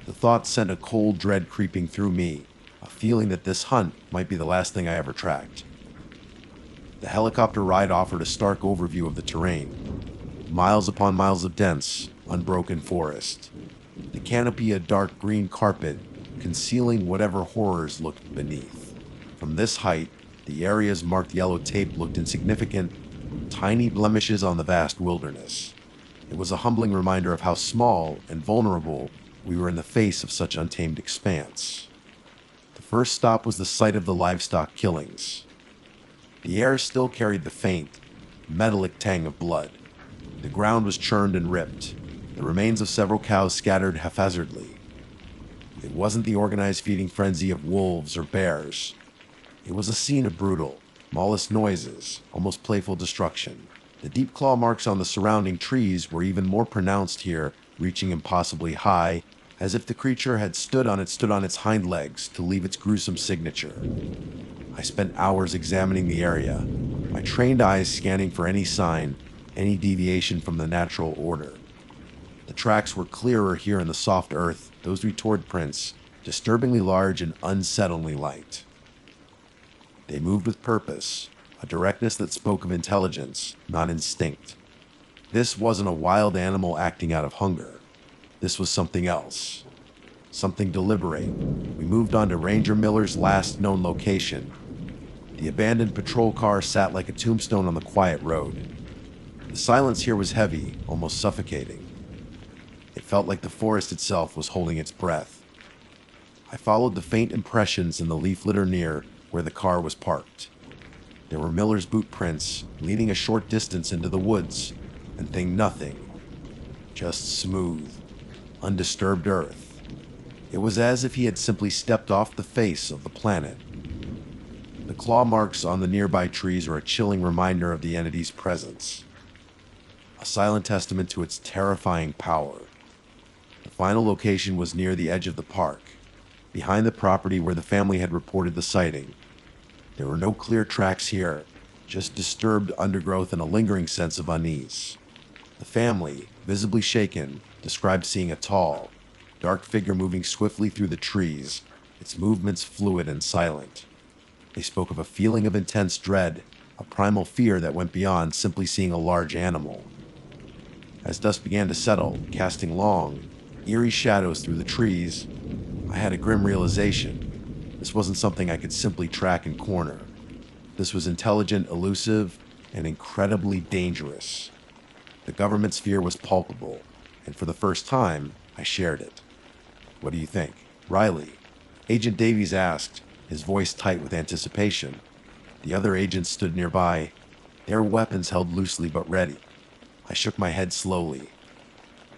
The thought sent a cold dread creeping through me, a feeling that this hunt might be the last thing I ever tracked. The helicopter ride offered a stark overview of the terrain. Miles upon miles of dense, unbroken forest. The canopy a dark green carpet, concealing whatever horrors looked beneath. From this height, the area's marked yellow tape looked insignificant, tiny blemishes on the vast wilderness. It was a humbling reminder of how small and vulnerable we were in the face of such untamed expanse. The first stop was the site of the livestock killings. The air still carried the faint, metallic tang of blood. The ground was churned and ripped, the remains of several cows scattered haphazardly. It wasn't the organized feeding frenzy of wolves or bears. It was a scene of brutal, smallest noises, almost playful destruction. The deep claw marks on the surrounding trees were even more pronounced here, reaching impossibly high, as if the creature had stood on its hind legs to leave its gruesome signature. I spent hours examining the area, my trained eyes scanning for any sign, any deviation from the natural order. The tracks were clearer here in the soft earth, those retort prints, disturbingly large and unsettlingly light. They moved with purpose, a directness that spoke of intelligence, not instinct. This wasn't a wild animal acting out of hunger. This was something else. Something deliberate. We moved on to Ranger Miller's last known location. The abandoned patrol car sat like a tombstone on the quiet road. The silence here was heavy, almost suffocating. It felt like the forest itself was holding its breath. I followed the faint impressions in the leaf litter near where the car was parked. There were Miller's boot prints leading a short distance into the woods, and then nothing. Just smooth, undisturbed earth. It was as if he had simply stepped off the face of the planet. The claw marks on the nearby trees are a chilling reminder of the entity's presence. A silent testament to its terrifying power. The final location was near the edge of the park, behind the property where the family had reported the sighting. There were no clear tracks here, just disturbed undergrowth and a lingering sense of unease. The family, visibly shaken, described seeing a tall, dark figure moving swiftly through the trees, its movements fluid and silent. They spoke of a feeling of intense dread, a primal fear that went beyond simply seeing a large animal. As dusk began to settle, casting long, eerie shadows through the trees, I had a grim realization. This wasn't something I could simply track and corner. This was intelligent, elusive, and incredibly dangerous. The government's fear was palpable, and for the first time, I shared it. What do you think? Riley, Agent Davies asked, his voice tight with anticipation. The other agents stood nearby, their weapons held loosely but ready. I shook my head slowly.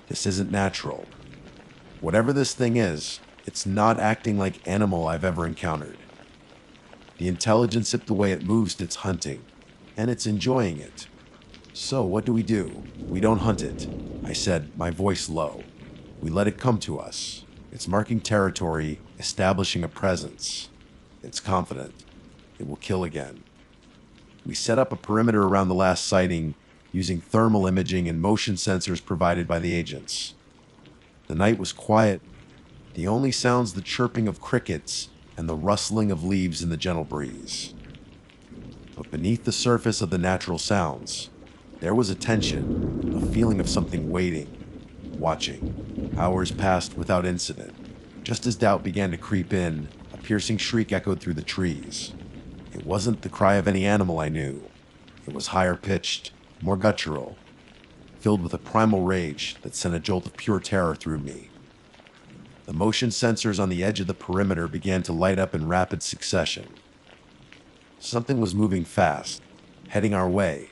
This isn't natural. Whatever this thing is, it's not acting like animal I've ever encountered. The intelligence the way it moves it's hunting, and it's enjoying it. So what do? We don't hunt it, I said, my voice low. We let it come to us. It's marking territory, establishing a presence. It's confident. It will kill again. We set up a perimeter around the last sighting using thermal imaging and motion sensors provided by the agents. The night was quiet. The only sounds the chirping of crickets and the rustling of leaves in the gentle breeze. But beneath the surface of the natural sounds, there was a tension, a feeling of something waiting, watching. Hours passed without incident. Just as doubt began to creep in, a piercing shriek echoed through the trees. It wasn't the cry of any animal I knew. It was higher pitched, more guttural, filled with a primal rage that sent a jolt of pure terror through me. The motion sensors on the edge of the perimeter began to light up in rapid succession. Something was moving fast, heading our way.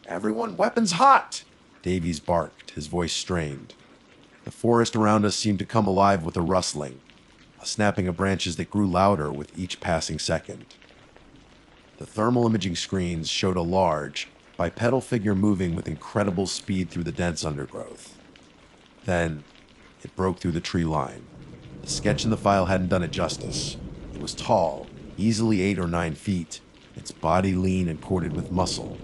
"Everyone, weapons hot!" Davies barked, his voice strained. The forest around us seemed to come alive with a rustling, a snapping of branches that grew louder with each passing second. The thermal imaging screens showed a large, bipedal figure moving with incredible speed through the dense undergrowth. Then, it broke through the tree line. The sketch in the file hadn't done it justice. It was tall, easily 8 or 9 feet, its body lean and corded with muscle.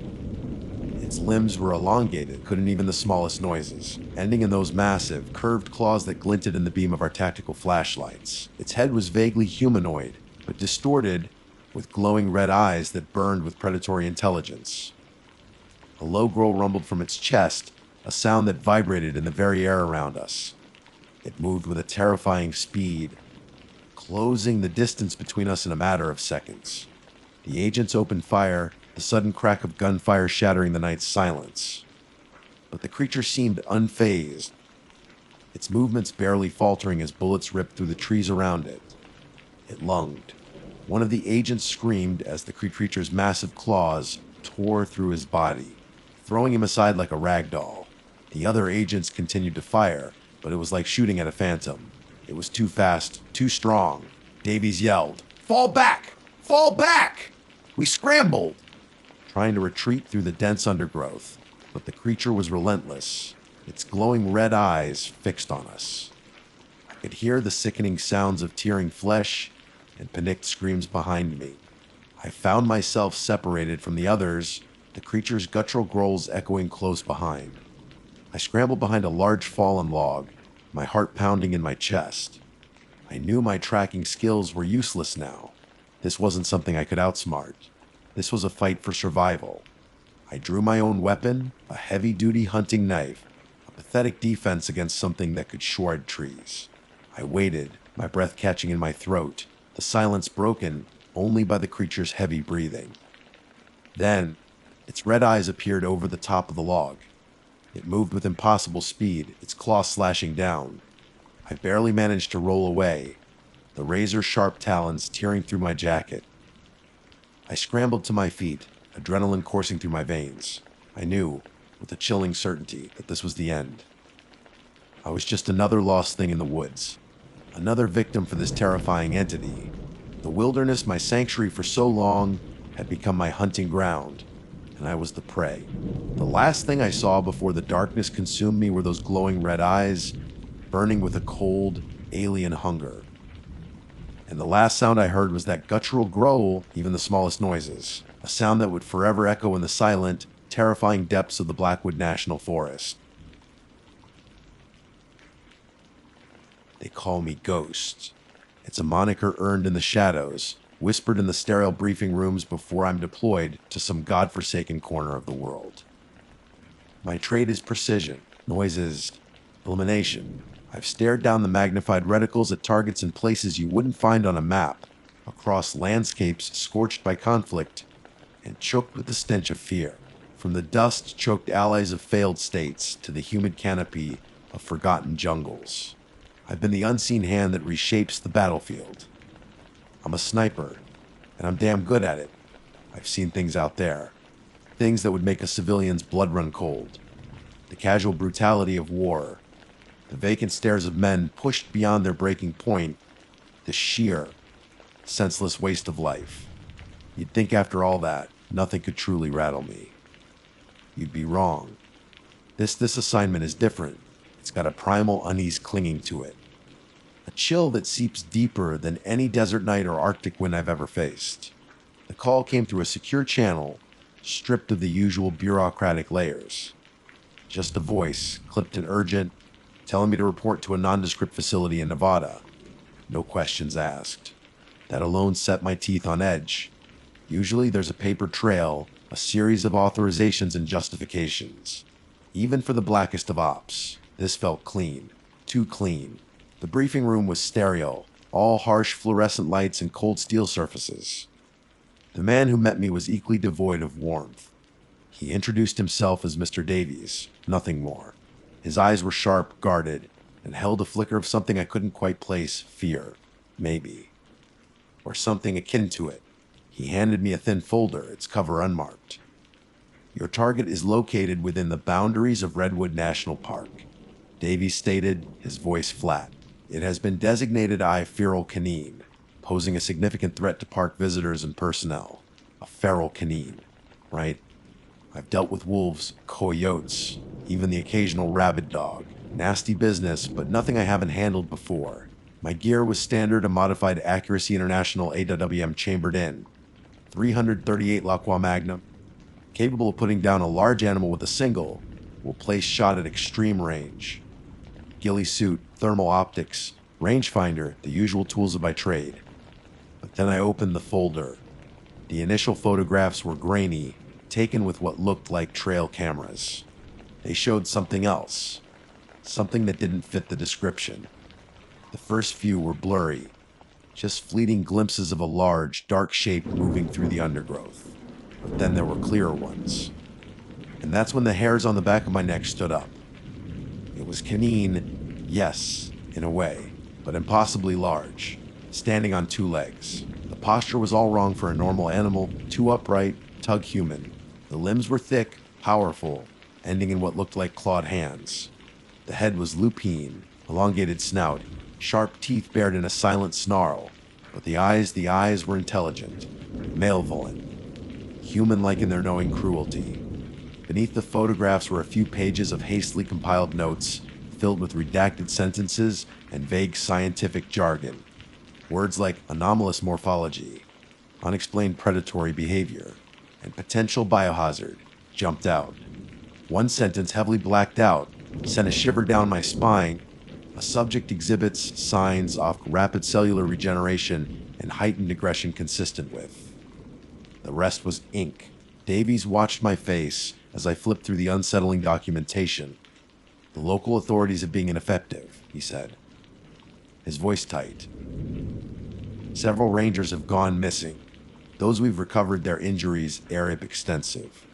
Its limbs were elongated, couldn't even the smallest noises, ending in those massive, curved claws that glinted in the beam of our tactical flashlights. Its head was vaguely humanoid, but distorted, with glowing red eyes that burned with predatory intelligence. A low growl rumbled from its chest, a sound that vibrated in the very air around us. It moved with a terrifying speed, closing the distance between us in a matter of seconds. The agents opened fire, the sudden crack of gunfire shattering the night's silence. But the creature seemed unfazed, its movements barely faltering as bullets ripped through the trees around it. It lunged. One of the agents screamed as the creature's massive claws tore through his body, throwing him aside like a rag doll. The other agents continued to fire, but it was like shooting at a phantom. It was too fast, too strong. Davies yelled, "Fall back! Fall back!" We scrambled, trying to retreat through the dense undergrowth, but the creature was relentless, its glowing red eyes fixed on us. I could hear the sickening sounds of tearing flesh and panicked screams behind me. I found myself separated from the others, the creature's guttural growls echoing close behind. I scrambled behind a large fallen log, my heart pounding in my chest. I knew my tracking skills were useless now. This wasn't something I could outsmart. This was a fight for survival. I drew my own weapon, a heavy-duty hunting knife, a pathetic defense against something that could shred trees. I waited, my breath catching in my throat, the silence broken only by the creature's heavy breathing. Then, its red eyes appeared over the top of the log. It moved with impossible speed, its claws slashing down. I barely managed to roll away, the razor-sharp talons tearing through my jacket. I scrambled to my feet, adrenaline coursing through my veins. I knew, with a chilling certainty, that this was the end. I was just another lost thing in the woods, another victim for this terrifying entity. The wilderness, my sanctuary for so long, had become my hunting ground, and I was the prey. The last thing I saw before the darkness consumed me were those glowing red eyes, burning with a cold, alien hunger. And the last sound I heard was that guttural growl, even the smallest noises, a sound that would forever echo in the silent, terrifying depths of the Blackwood National Forest. They call me Ghost. It's a moniker earned in the shadows, whispered in the sterile briefing rooms before I'm deployed to some godforsaken corner of the world. My trade is precision, noises, illumination. I've stared down the magnified reticles at targets in places you wouldn't find on a map, across landscapes scorched by conflict and choked with the stench of fear. From the dust-choked allies of failed states to the humid canopy of forgotten jungles. I've been the unseen hand that reshapes the battlefield. I'm a sniper, and I'm damn good at it. I've seen things out there. Things that would make a civilian's blood run cold. The casual brutality of war. The vacant stares of men pushed beyond their breaking point. The sheer, senseless waste of life. You'd think after all that, nothing could truly rattle me. You'd be wrong. This assignment is different. It's got a primal unease clinging to it. A chill that seeps deeper than any desert night or Arctic wind I've ever faced. The call came through a secure channel, stripped of the usual bureaucratic layers. Just a voice, clipped and urgent, telling me to report to a nondescript facility in Nevada. No questions asked. That alone set my teeth on edge. Usually there's a paper trail, a series of authorizations and justifications. Even for the blackest of ops, this felt clean. Too clean. The briefing room was sterile, all harsh fluorescent lights and cold steel surfaces. The man who met me was equally devoid of warmth. He introduced himself as Mr. Davies, nothing more. His eyes were sharp, guarded, and held a flicker of something I couldn't quite place. Fear, maybe. Or something akin to it. He handed me a thin folder, its cover unmarked. Your target is located within the boundaries of Redwood National Park. Davies stated, his voice flat. It has been designated a feral canine, posing a significant threat to park visitors and personnel. A feral canine, right? I've dealt with wolves, coyotes, even the occasional rabid dog. Nasty business, but nothing I haven't handled before. My gear was standard and modified Accuracy International AWM chambered in. 338 Lacroix Magnum, capable of putting down a large animal with a single, will place shot at extreme range. Ghillie suit, thermal optics, rangefinder, the usual tools of my trade. But then I opened the folder. The initial photographs were grainy, taken with what looked like trail cameras. They showed something else, something that didn't fit the description. The first few were blurry, just fleeting glimpses of a large, dark shape moving through the undergrowth. But then there were clearer ones. And that's when the hairs on the back of my neck stood up. It was canine, yes, in a way, but impossibly large, standing on two legs. The posture was all wrong for a normal animal, too upright, tug human. The limbs were thick, powerful, ending in what looked like clawed hands. The head was lupine, elongated snout, sharp teeth bared in a silent snarl, but the eyes were intelligent, malevolent, human-like in their knowing cruelty. Beneath the photographs were a few pages of hastily compiled notes, filled with redacted sentences and vague scientific jargon. Words like anomalous morphology, unexplained predatory behavior, and potential biohazard jumped out. One sentence, heavily blacked out, sent a shiver down my spine. A subject exhibits signs of rapid cellular regeneration and heightened aggression consistent with. The rest was ink. Davies watched my face as I flipped through the unsettling documentation. The local authorities are being ineffective, he said. His voice tight. Several rangers have gone missing. Those we've recovered, their injuries Arab extensive,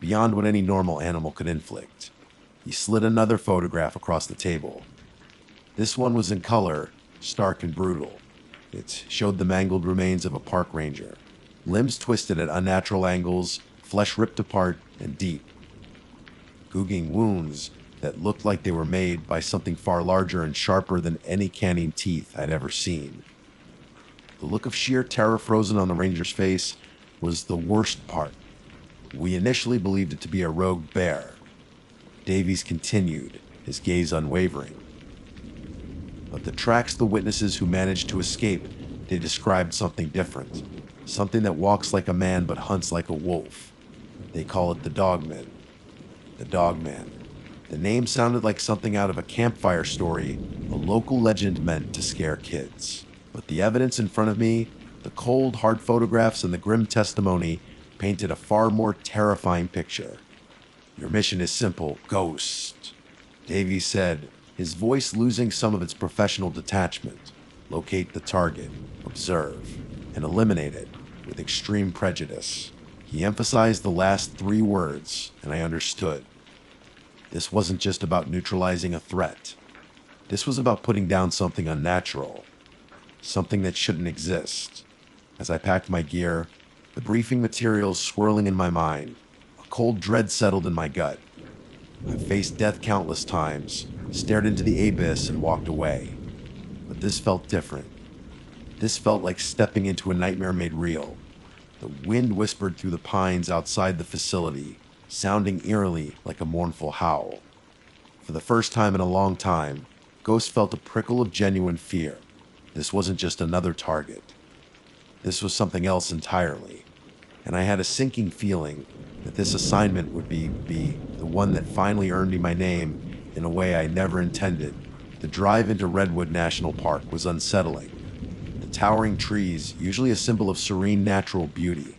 beyond what any normal animal could inflict. He slid another photograph across the table. This one was in color, stark and brutal. It showed the mangled remains of a park ranger, limbs twisted at unnatural angles, flesh ripped apart and deep, gouging wounds that looked like they were made by something far larger and sharper than any canine teeth I'd ever seen. The look of sheer terror frozen on the ranger's face was the worst part. We initially believed it to be a rogue bear. Davies continued, his gaze unwavering. But the tracks the witnesses who managed to escape, they described something different. Something that walks like a man but hunts like a wolf. They call it the Dogman. The Dogman. The name sounded like something out of a campfire story, a local legend meant to scare kids. But the evidence in front of me, the cold, hard photographs and the grim testimony, painted a far more terrifying picture. Your mission is simple, ghost, Davies said, his voice losing some of its professional detachment. Locate the target, observe, and eliminate it with extreme prejudice. He emphasized the last three words, and I understood. This wasn't just about neutralizing a threat. This was about putting down something unnatural, something that shouldn't exist. As I packed my gear, the briefing materials swirling in my mind, a cold dread settled in my gut. I faced death countless times, stared into the abyss and walked away. But this felt different. This felt like stepping into a nightmare made real. The wind whispered through the pines outside the facility, sounding eerily like a mournful howl. For the first time in a long time, Ghost felt a prickle of genuine fear. This wasn't just another target. This was something else entirely. And I had a sinking feeling that this assignment would be the one that finally earned me my name in a way I never intended. The drive into Redwood National Park was unsettling. The towering trees, usually a symbol of serene natural beauty,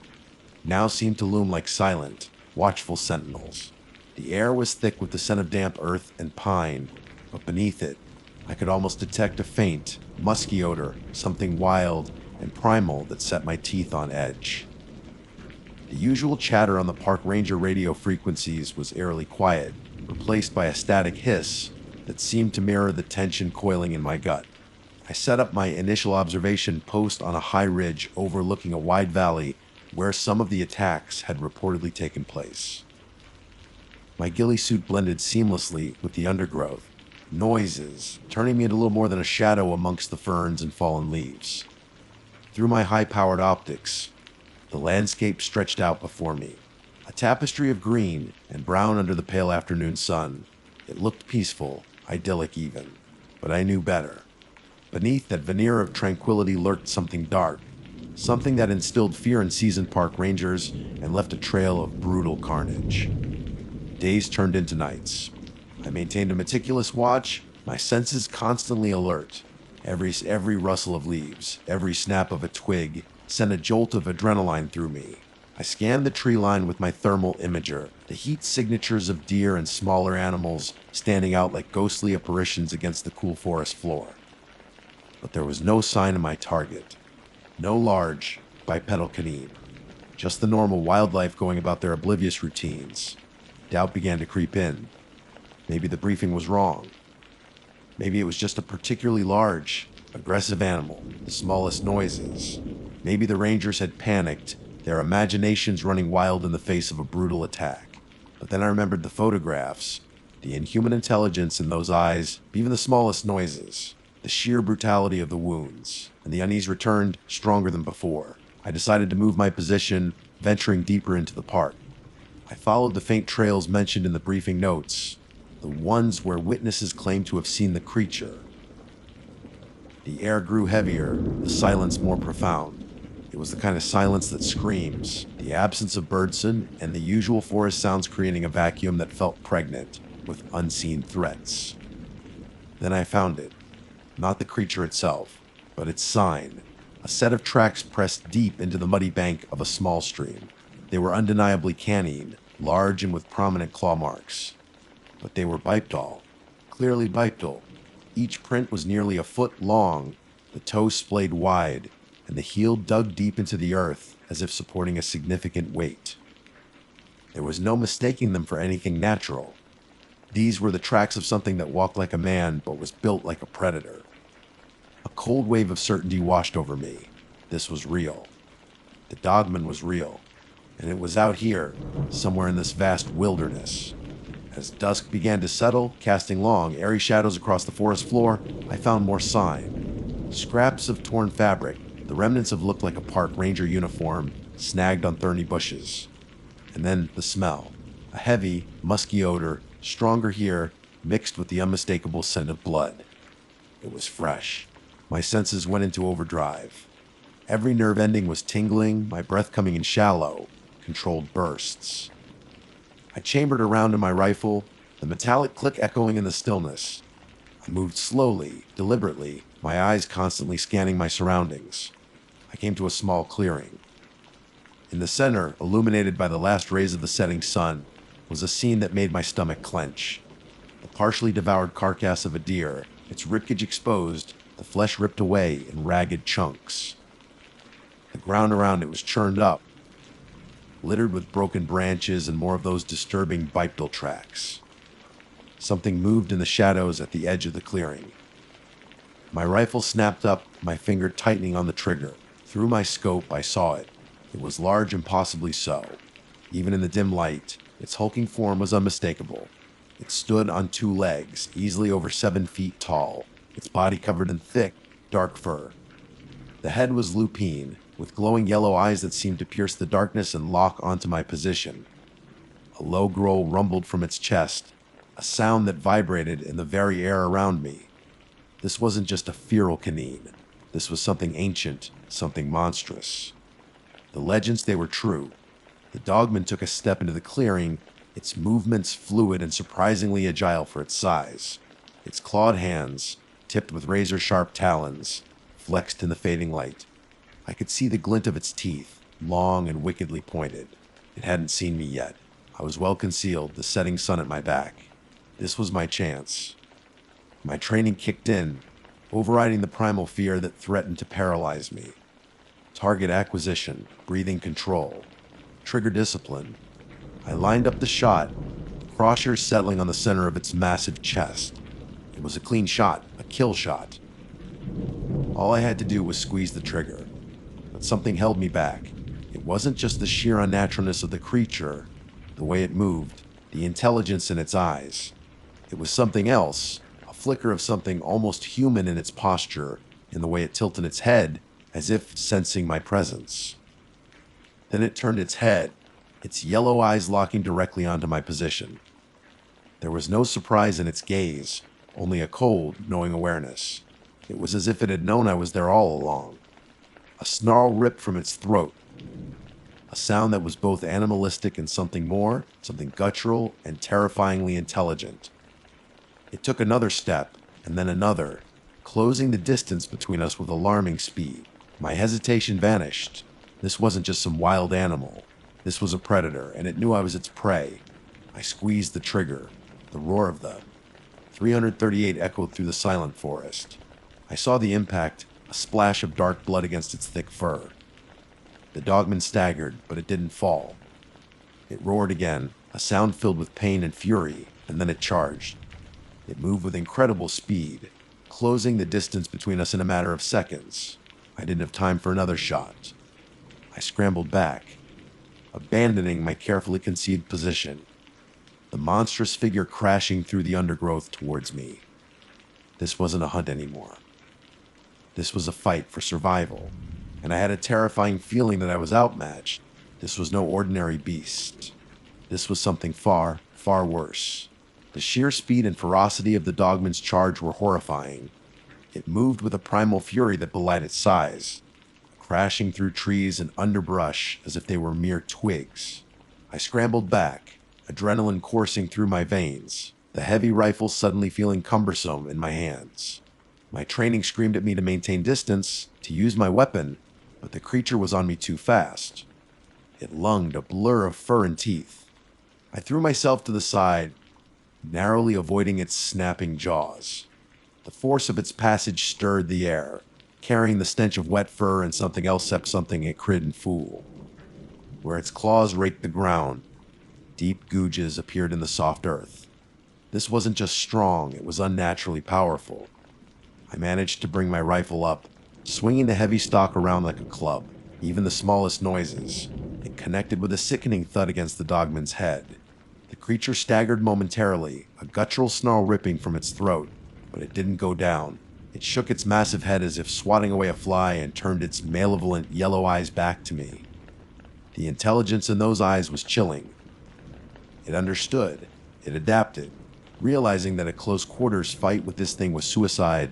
now seemed to loom like silent, watchful sentinels. The air was thick with the scent of damp earth and pine, but beneath it, I could almost detect a faint, musky odor, something wild and primal that set my teeth on edge. The usual chatter on the park ranger radio frequencies was eerily quiet, replaced by a static hiss that seemed to mirror the tension coiling in my gut. I set up my initial observation post on a high ridge overlooking a wide valley where some of the attacks had reportedly taken place. My ghillie suit blended seamlessly with the undergrowth, noises turning me into little more than a shadow amongst the ferns and fallen leaves. Through my high-powered optics, the landscape stretched out before me, a tapestry of green and brown under the pale afternoon sun. It looked peaceful, idyllic even, but I knew better. Beneath that veneer of tranquility lurked something dark, something that instilled fear in seasoned park rangers and left a trail of brutal carnage. Days turned into nights. I maintained a meticulous watch, my senses constantly alert. Every rustle of leaves, every snap of a twig sent a jolt of adrenaline through me. I scanned the tree line with my thermal imager, the heat signatures of deer and smaller animals standing out like ghostly apparitions against the cool forest floor. But there was no sign of my target. No large, bipedal canine. Just the normal wildlife going about their oblivious routines. Doubt began to creep in. Maybe the briefing was wrong. Maybe it was just a particularly large, aggressive animal, the smallest noises. Maybe the rangers had panicked, their imaginations running wild in the face of a brutal attack. But then I remembered the photographs, the inhuman intelligence in those eyes, even the smallest noises, the sheer brutality of the wounds, and the unease returned stronger than before. I decided to move my position, venturing deeper into the park. I followed the faint trails mentioned in the briefing notes, the ones where witnesses claimed to have seen the creature. The air grew heavier, the silence more profound. It was the kind of silence that screams, the absence of birdsong and the usual forest sounds creating a vacuum that felt pregnant with unseen threats. Then I found it. Not the creature itself, but its sign, a set of tracks pressed deep into the muddy bank of a small stream. They were undeniably canine, large and with prominent claw marks. But they were bipedal, clearly bipedal. Each print was nearly a foot long, the toe splayed wide, and the heel dug deep into the earth as if supporting a significant weight. There was no mistaking them for anything natural. These were the tracks of something that walked like a man but was built like a predator. A cold wave of certainty washed over me. This was real. The dogman was real, and it was out here, somewhere in this vast wilderness. As dusk began to settle, casting long, airy shadows across the forest floor, I found more sign. Scraps of torn fabric, the remnants of looked like a park ranger uniform, snagged on thorny bushes. And then the smell. A heavy, musky odor, stronger here, mixed with the unmistakable scent of blood. It was fresh. My senses went into overdrive. Every nerve ending was tingling, my breath coming in shallow, controlled bursts. I chambered around in my rifle, the metallic click echoing in the stillness. I moved slowly, deliberately, my eyes constantly scanning my surroundings. I came to a small clearing. In the center, illuminated by the last rays of the setting sun, was a scene that made my stomach clench. The partially devoured carcass of a deer, its ribcage exposed, the flesh ripped away in ragged chunks. The ground around it was churned up, littered with broken branches and more of those disturbing bipedal tracks. Something moved in the shadows at the edge of the clearing, My rifle snapped up, my finger tightening on the trigger. Through my scope, I saw it. It was large and possibly so. Even in the dim light, its hulking form was unmistakable. It stood on two legs, easily over 7 feet tall, its body covered in thick, dark fur. The head was lupine, with glowing yellow eyes that seemed to pierce the darkness and lock onto my position. A low growl rumbled from its chest, a sound that vibrated in the very air around me. This wasn't just a feral canine. This was something ancient, something monstrous. The legends, they were true. The dogman took a step into the clearing, its movements fluid and surprisingly agile for its size. Its clawed hands, tipped with razor-sharp talons, flexed in the fading light. I could see the glint of its teeth, long and wickedly pointed. It hadn't seen me yet. I was well concealed, the setting sun at my back. This was my chance. My training kicked in, overriding the primal fear that threatened to paralyze me. Target acquisition, breathing control, trigger discipline. I lined up the shot, crosshairs settling on the center of its massive chest. It was a clean shot, a kill shot. All I had to do was squeeze the trigger, but something held me back. It wasn't just the sheer unnaturalness of the creature, the way it moved, the intelligence in its eyes. It was something else, a flicker of something almost human in its posture, in the way it tilted its head, as if sensing my presence. Then it turned its head, its yellow eyes locking directly onto my position. There was no surprise in its gaze, only a cold, knowing awareness. It was as if it had known I was there all along. A snarl ripped from its throat, a sound that was both animalistic and something more, something guttural and terrifyingly intelligent. It took another step, and then another, closing the distance between us with alarming speed. My hesitation vanished. This wasn't just some wild animal. This was a predator, and it knew I was its prey. I squeezed the trigger. The roar of the 338 echoed through the silent forest. I saw the impact, a splash of dark blood against its thick fur. The dogman staggered, but it didn't fall. It roared again, a sound filled with pain and fury, and then it charged. It moved with incredible speed, closing the distance between us in a matter of seconds. I didn't have time for another shot. I scrambled back, abandoning my carefully conceived position, the monstrous figure crashing through the undergrowth towards me. This wasn't a hunt anymore. This was a fight for survival, and I had a terrifying feeling that I was outmatched. This was no ordinary beast. This was something far, far worse. The sheer speed and ferocity of the dogman's charge were horrifying. It moved with a primal fury that belied its size, crashing through trees and underbrush as if they were mere twigs. I scrambled back, adrenaline coursing through my veins, the heavy rifle suddenly feeling cumbersome in my hands. My training screamed at me to maintain distance, to use my weapon, but the creature was on me too fast. It lunged, a blur of fur and teeth. I threw myself to the side, narrowly avoiding its snapping jaws. The force of its passage stirred the air, carrying the stench of wet fur and something else except something acrid and foul. Where its claws raked the ground, deep gouges appeared in the soft earth. This wasn't just strong, it was unnaturally powerful. I managed to bring my rifle up, swinging the heavy stock around like a club. Even the smallest noises, it connected with a sickening thud against the dogman's head. The creature staggered momentarily, a guttural snarl ripping from its throat, but it didn't go down. It shook its massive head as if swatting away a fly and turned its malevolent yellow eyes back to me. The intelligence in those eyes was chilling. It understood. It adapted. Realizing that a close quarters fight with this thing was suicide,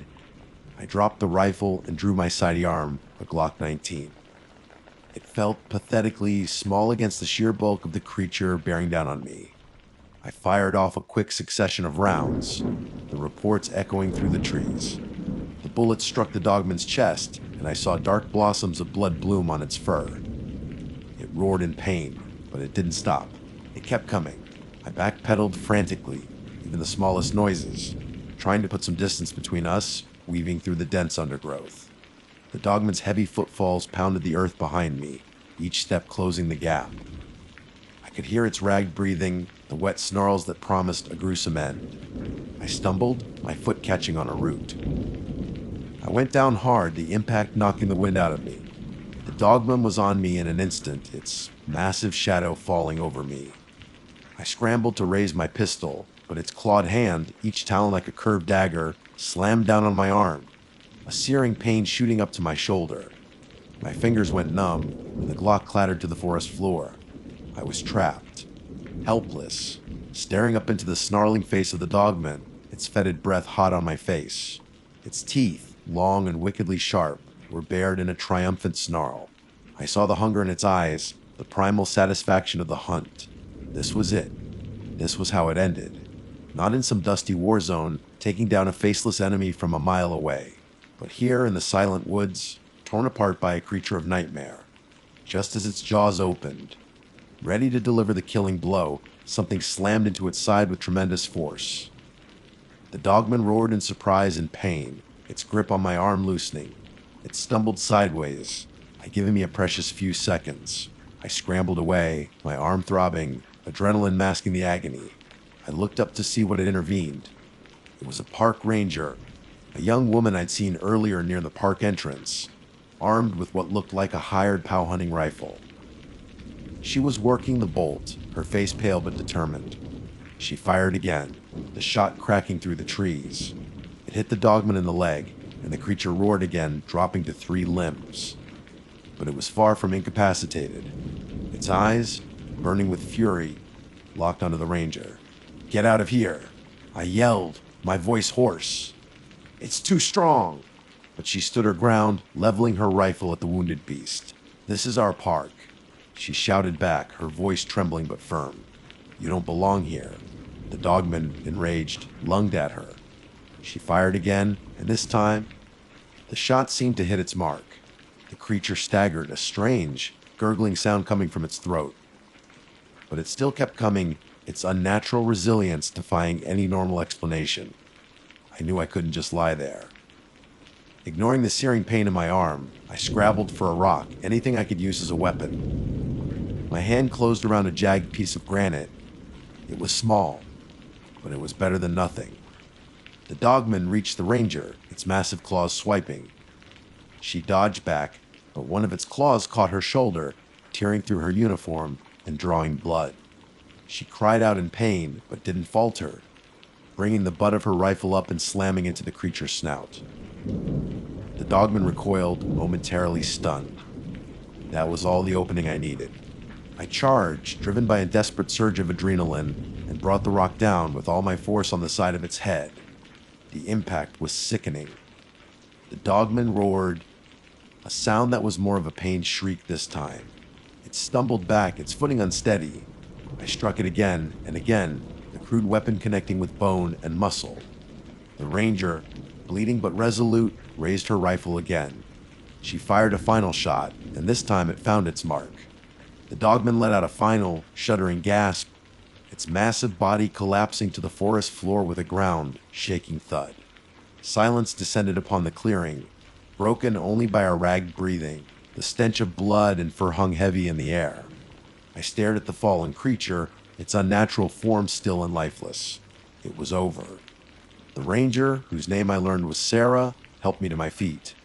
I dropped the rifle and drew my sidearm, a Glock 19. It felt pathetically small against the sheer bulk of the creature bearing down on me. I fired off a quick succession of rounds, the reports echoing through the trees. The bullet struck the dogman's chest, and I saw dark blossoms of blood bloom on its fur. It roared in pain, but it didn't stop. It kept coming. I backpedaled frantically, even the smallest noises, trying to put some distance between us, weaving through the dense undergrowth. The dogman's heavy footfalls pounded the earth behind me, each step closing the gap. I could hear its ragged breathing, the wet snarls that promised a gruesome end. I stumbled, my foot catching on a root. I went down hard, the impact knocking the wind out of me. The dogman was on me in an instant, its massive shadow falling over me. I scrambled to raise my pistol, but its clawed hand, each talon like a curved dagger, slammed down on my arm, a searing pain shooting up to my shoulder. My fingers went numb, and the Glock clattered to the forest floor. I was trapped, helpless, staring up into the snarling face of the dogman, its fetid breath hot on my face. Its teeth, long and wickedly sharp, were bared in a triumphant snarl. I saw the hunger in its eyes, the primal satisfaction of the hunt. This was it. This was how it ended. Not in some dusty war zone, taking down a faceless enemy from a mile away, but here in the silent woods, torn apart by a creature of nightmare. Just as its jaws opened, ready to deliver the killing blow, something slammed into its side with tremendous force. The dogman roared in surprise and pain, its grip on my arm loosening. It stumbled sideways, giving me a precious few seconds. I scrambled away, my arm throbbing, adrenaline masking the agony. I looked up to see what had intervened. It was a park ranger, a young woman I'd seen earlier near the park entrance, armed with what looked like a hired POW hunting rifle. She was working the bolt, her face pale but determined. She fired again, the shot cracking through the trees. It hit the dogman in the leg, and the creature roared again, dropping to 3 limbs. But it was far from incapacitated. Its eyes, burning with fury, locked onto the ranger. "Get out of here!" I yelled, my voice hoarse. "It's too strong!" But she stood her ground, leveling her rifle at the wounded beast. "This is our park," she shouted back, her voice trembling but firm. "You don't belong here." The dogman, enraged, lunged at her. She fired again, and this time, the shot seemed to hit its mark. The creature staggered, a strange, gurgling sound coming from its throat. But it still kept coming, its unnatural resilience defying any normal explanation. I knew I couldn't just lie there. Ignoring the searing pain in my arm, I scrabbled for a rock, anything I could use as a weapon. My hand closed around a jagged piece of granite. It was small, but it was better than nothing. The dogman reached the ranger, its massive claws swiping. She dodged back, but one of its claws caught her shoulder, tearing through her uniform and drawing blood. She cried out in pain, but didn't falter, bringing the butt of her rifle up and slamming into the creature's snout. The dogman recoiled, momentarily stunned. That was all the opening I needed. I charged, driven by a desperate surge of adrenaline, and brought the rock down with all my force on the side of its head. The impact was sickening. The dogman roared, a sound that was more of a pained shriek this time. It stumbled back, its footing unsteady. I struck it again and again, the crude weapon connecting with bone and muscle. The ranger, bleeding but resolute, raised her rifle again. She fired a final shot, and this time it found its mark. The dogman let out a final, shuddering gasp, its massive body collapsing to the forest floor with a ground, shaking thud. Silence descended upon the clearing, broken only by our ragged breathing. The stench of blood and fur hung heavy in the air. I stared at the fallen creature, its unnatural form still and lifeless. It was over. The ranger, whose name I learned was Sarah, helped me to my feet.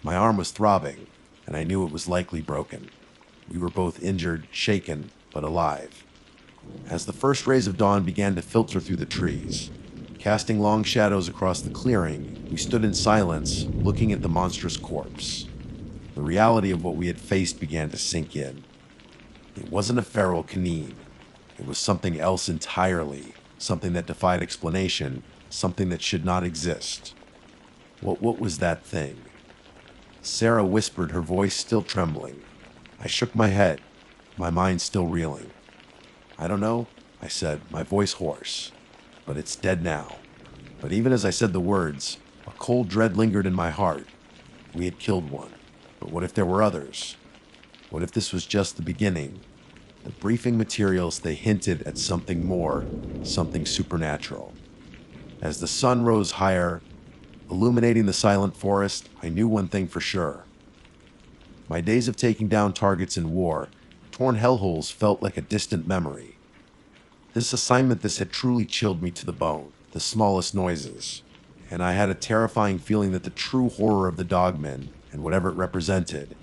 My arm was throbbing, and I knew it was likely broken. We were both injured, shaken, but alive. As the first rays of dawn began to filter through the trees, casting long shadows across the clearing, we stood in silence, looking at the monstrous corpse. The reality of what we had faced began to sink in. It wasn't a feral canine. It was something else entirely, something that defied explanation, something that should not exist. What was that thing? Sarah whispered, her voice still trembling. I shook my head, my mind still reeling. "I don't know," I said, my voice hoarse. "But it's dead now." But even as I said the words, a cold dread lingered in my heart. We had killed one. But what if there were others? What if this was just the beginning? The briefing materials, they hinted at something more, something supernatural. As the sun rose higher, illuminating the silent forest, I knew one thing for sure. My days of taking down targets in war, torn hellholes felt like a distant memory. This assignment, this had truly chilled me to the bone, the smallest noises. and I had a terrifying feeling that the true horror of the dogmen, and whatever it represented,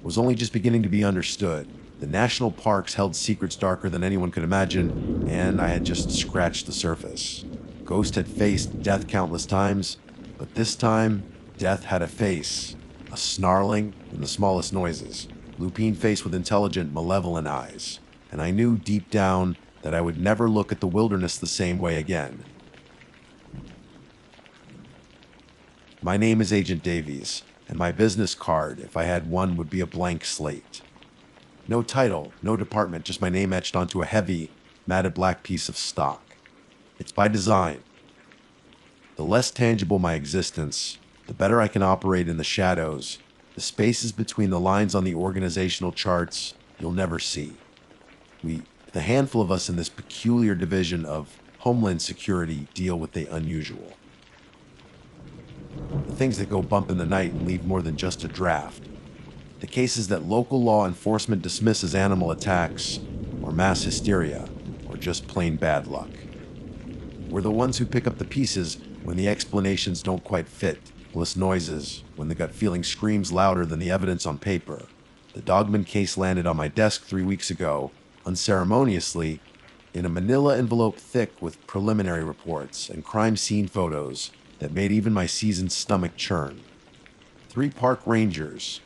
was only just beginning to be understood. The national parks held secrets darker than anyone could imagine, and I had just scratched the surface. Ghost had faced death countless times, but this time, death had a face. A snarling and the smallest noises. Lupine face with intelligent, malevolent eyes. And I knew deep down that I would never look at the wilderness the same way again. My name is Agent Davies, and my business card, if I had one, would be a blank slate. No title, no department, just my name etched onto a heavy, matted black piece of stock. It's by design. The less tangible my existence, the better I can operate in the shadows, the spaces between the lines on the organizational charts you'll never see. The handful of us in this peculiar division of Homeland Security, deal with the unusual. The things that go bump in the night and leave more than just a draft. The cases that local law enforcement dismiss as animal attacks, or mass hysteria, or just plain bad luck. We're the ones who pick up the pieces when the explanations don't quite fit, plus noises, when the gut feeling screams louder than the evidence on paper. The Dogman case landed on my desk 3 weeks ago, unceremoniously, in a manila envelope thick with preliminary reports and crime scene photos that made even my seasoned stomach churn. 3 park rangers,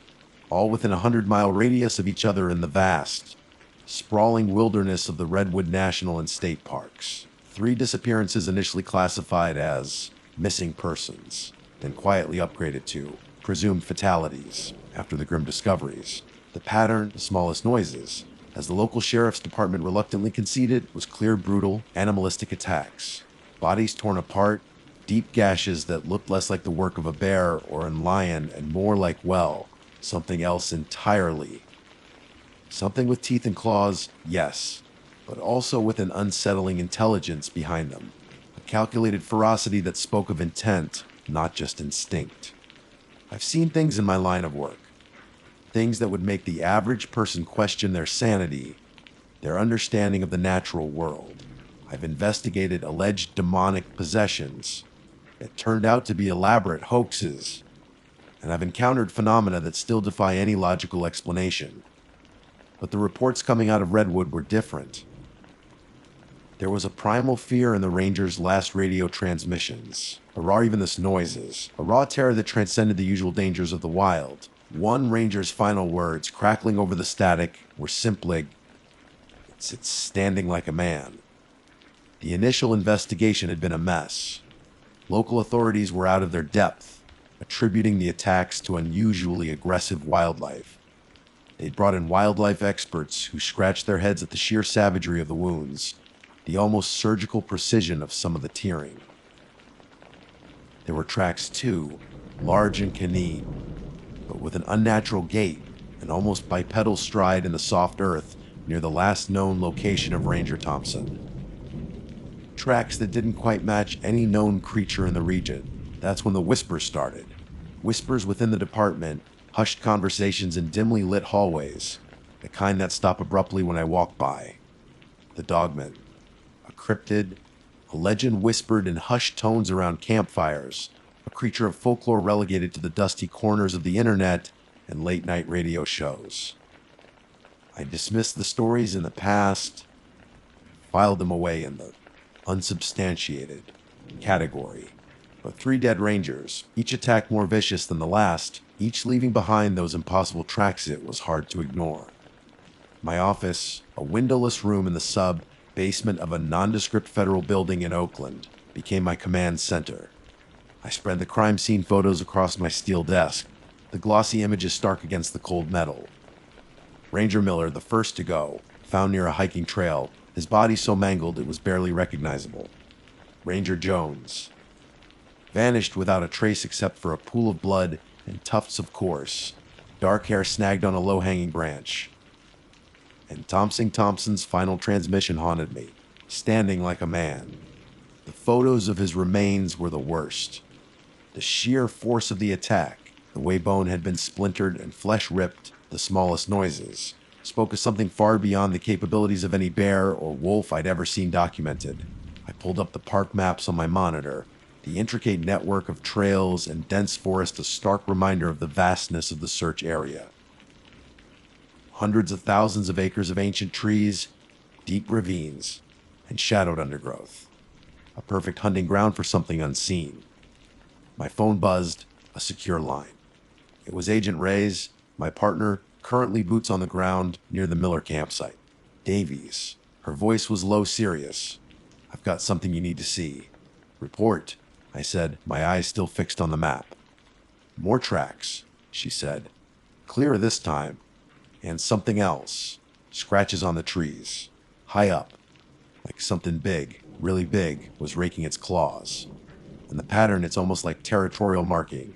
all within a 100-mile radius of each other in the vast, sprawling wilderness of the Redwood National and State Parks. 3 disappearances initially classified as missing persons, then quietly upgraded to presumed fatalities after the grim discoveries. The pattern, the smallest noises, as the local sheriff's department reluctantly conceded, was clear, brutal, animalistic attacks. Bodies torn apart, deep gashes that looked less like the work of a bear or a lion and more like, well, something else entirely. Something with teeth and claws, yes, but also with an unsettling intelligence behind them. A calculated ferocity that spoke of intent, not just instinct. I've seen things in my line of work. Things that would make the average person question their sanity, their understanding of the natural world. I've investigated alleged demonic possessions that turned out to be elaborate hoaxes. And I've encountered phenomena that still defy any logical explanation. But the reports coming out of Redwood were different. There was a primal fear in the Rangers' last radio transmissions, a raw evenness noises, a raw terror that transcended the usual dangers of the wild. One Ranger's final words, crackling over the static, were simply, "It's standing like a man." The initial investigation had been a mess. Local authorities were out of their depth, attributing the attacks to unusually aggressive wildlife. They'd brought in wildlife experts who scratched their heads at the sheer savagery of the wounds, the almost surgical precision of some of the tearing. There were tracks too, large and canine, but with an unnatural gait, an almost bipedal stride in the soft earth near the last known location of Ranger Thompson. Tracks that didn't quite match any known creature in the region. That's when the whispers started. Whispers within the department, hushed conversations in dimly lit hallways, the kind that stop abruptly when I walk by. The Dogman. A cryptid, a legend whispered in hushed tones around campfires, a creature of folklore relegated to the dusty corners of the internet and late-night radio shows. I dismissed the stories in the past, filed them away in the unsubstantiated category. But 3 dead Rangers, each attack more vicious than the last, each leaving behind those impossible tracks, it was hard to ignore. My office, a windowless room in the sub-basement of a nondescript federal building in Oakland, became my command center. I spread the crime scene photos across my steel desk, the glossy images stark against the cold metal. Ranger Miller, the first to go, found near a hiking trail, his body so mangled it was barely recognizable. Ranger Jones, vanished without a trace except for a pool of blood and tufts of coarse, dark hair snagged on a low-hanging branch. And Thompson's final transmission haunted me, standing like a man. The photos of his remains were the worst. The sheer force of the attack, the way bone had been splintered and flesh ripped, the smallest noises, spoke of something far beyond the capabilities of any bear or wolf I'd ever seen documented. I pulled up the park maps on my monitor, The intricate network of trails and dense forest a stark reminder of the vastness of the search area. Hundreds of thousands of acres of ancient trees, deep ravines, and shadowed undergrowth. A perfect hunting ground for something unseen. My phone buzzed, a secure line. It was Agent Reyes, my partner, currently boots on the ground near the Miller campsite. Davies. Her voice was low, serious. "I've got something you need to see." "Report," I said, my eyes still fixed on the map. "More tracks," she said. "Clearer this time. And something else. Scratches on the trees. High up. Like something big, really big, was raking its claws. And the pattern, it's almost like territorial marking.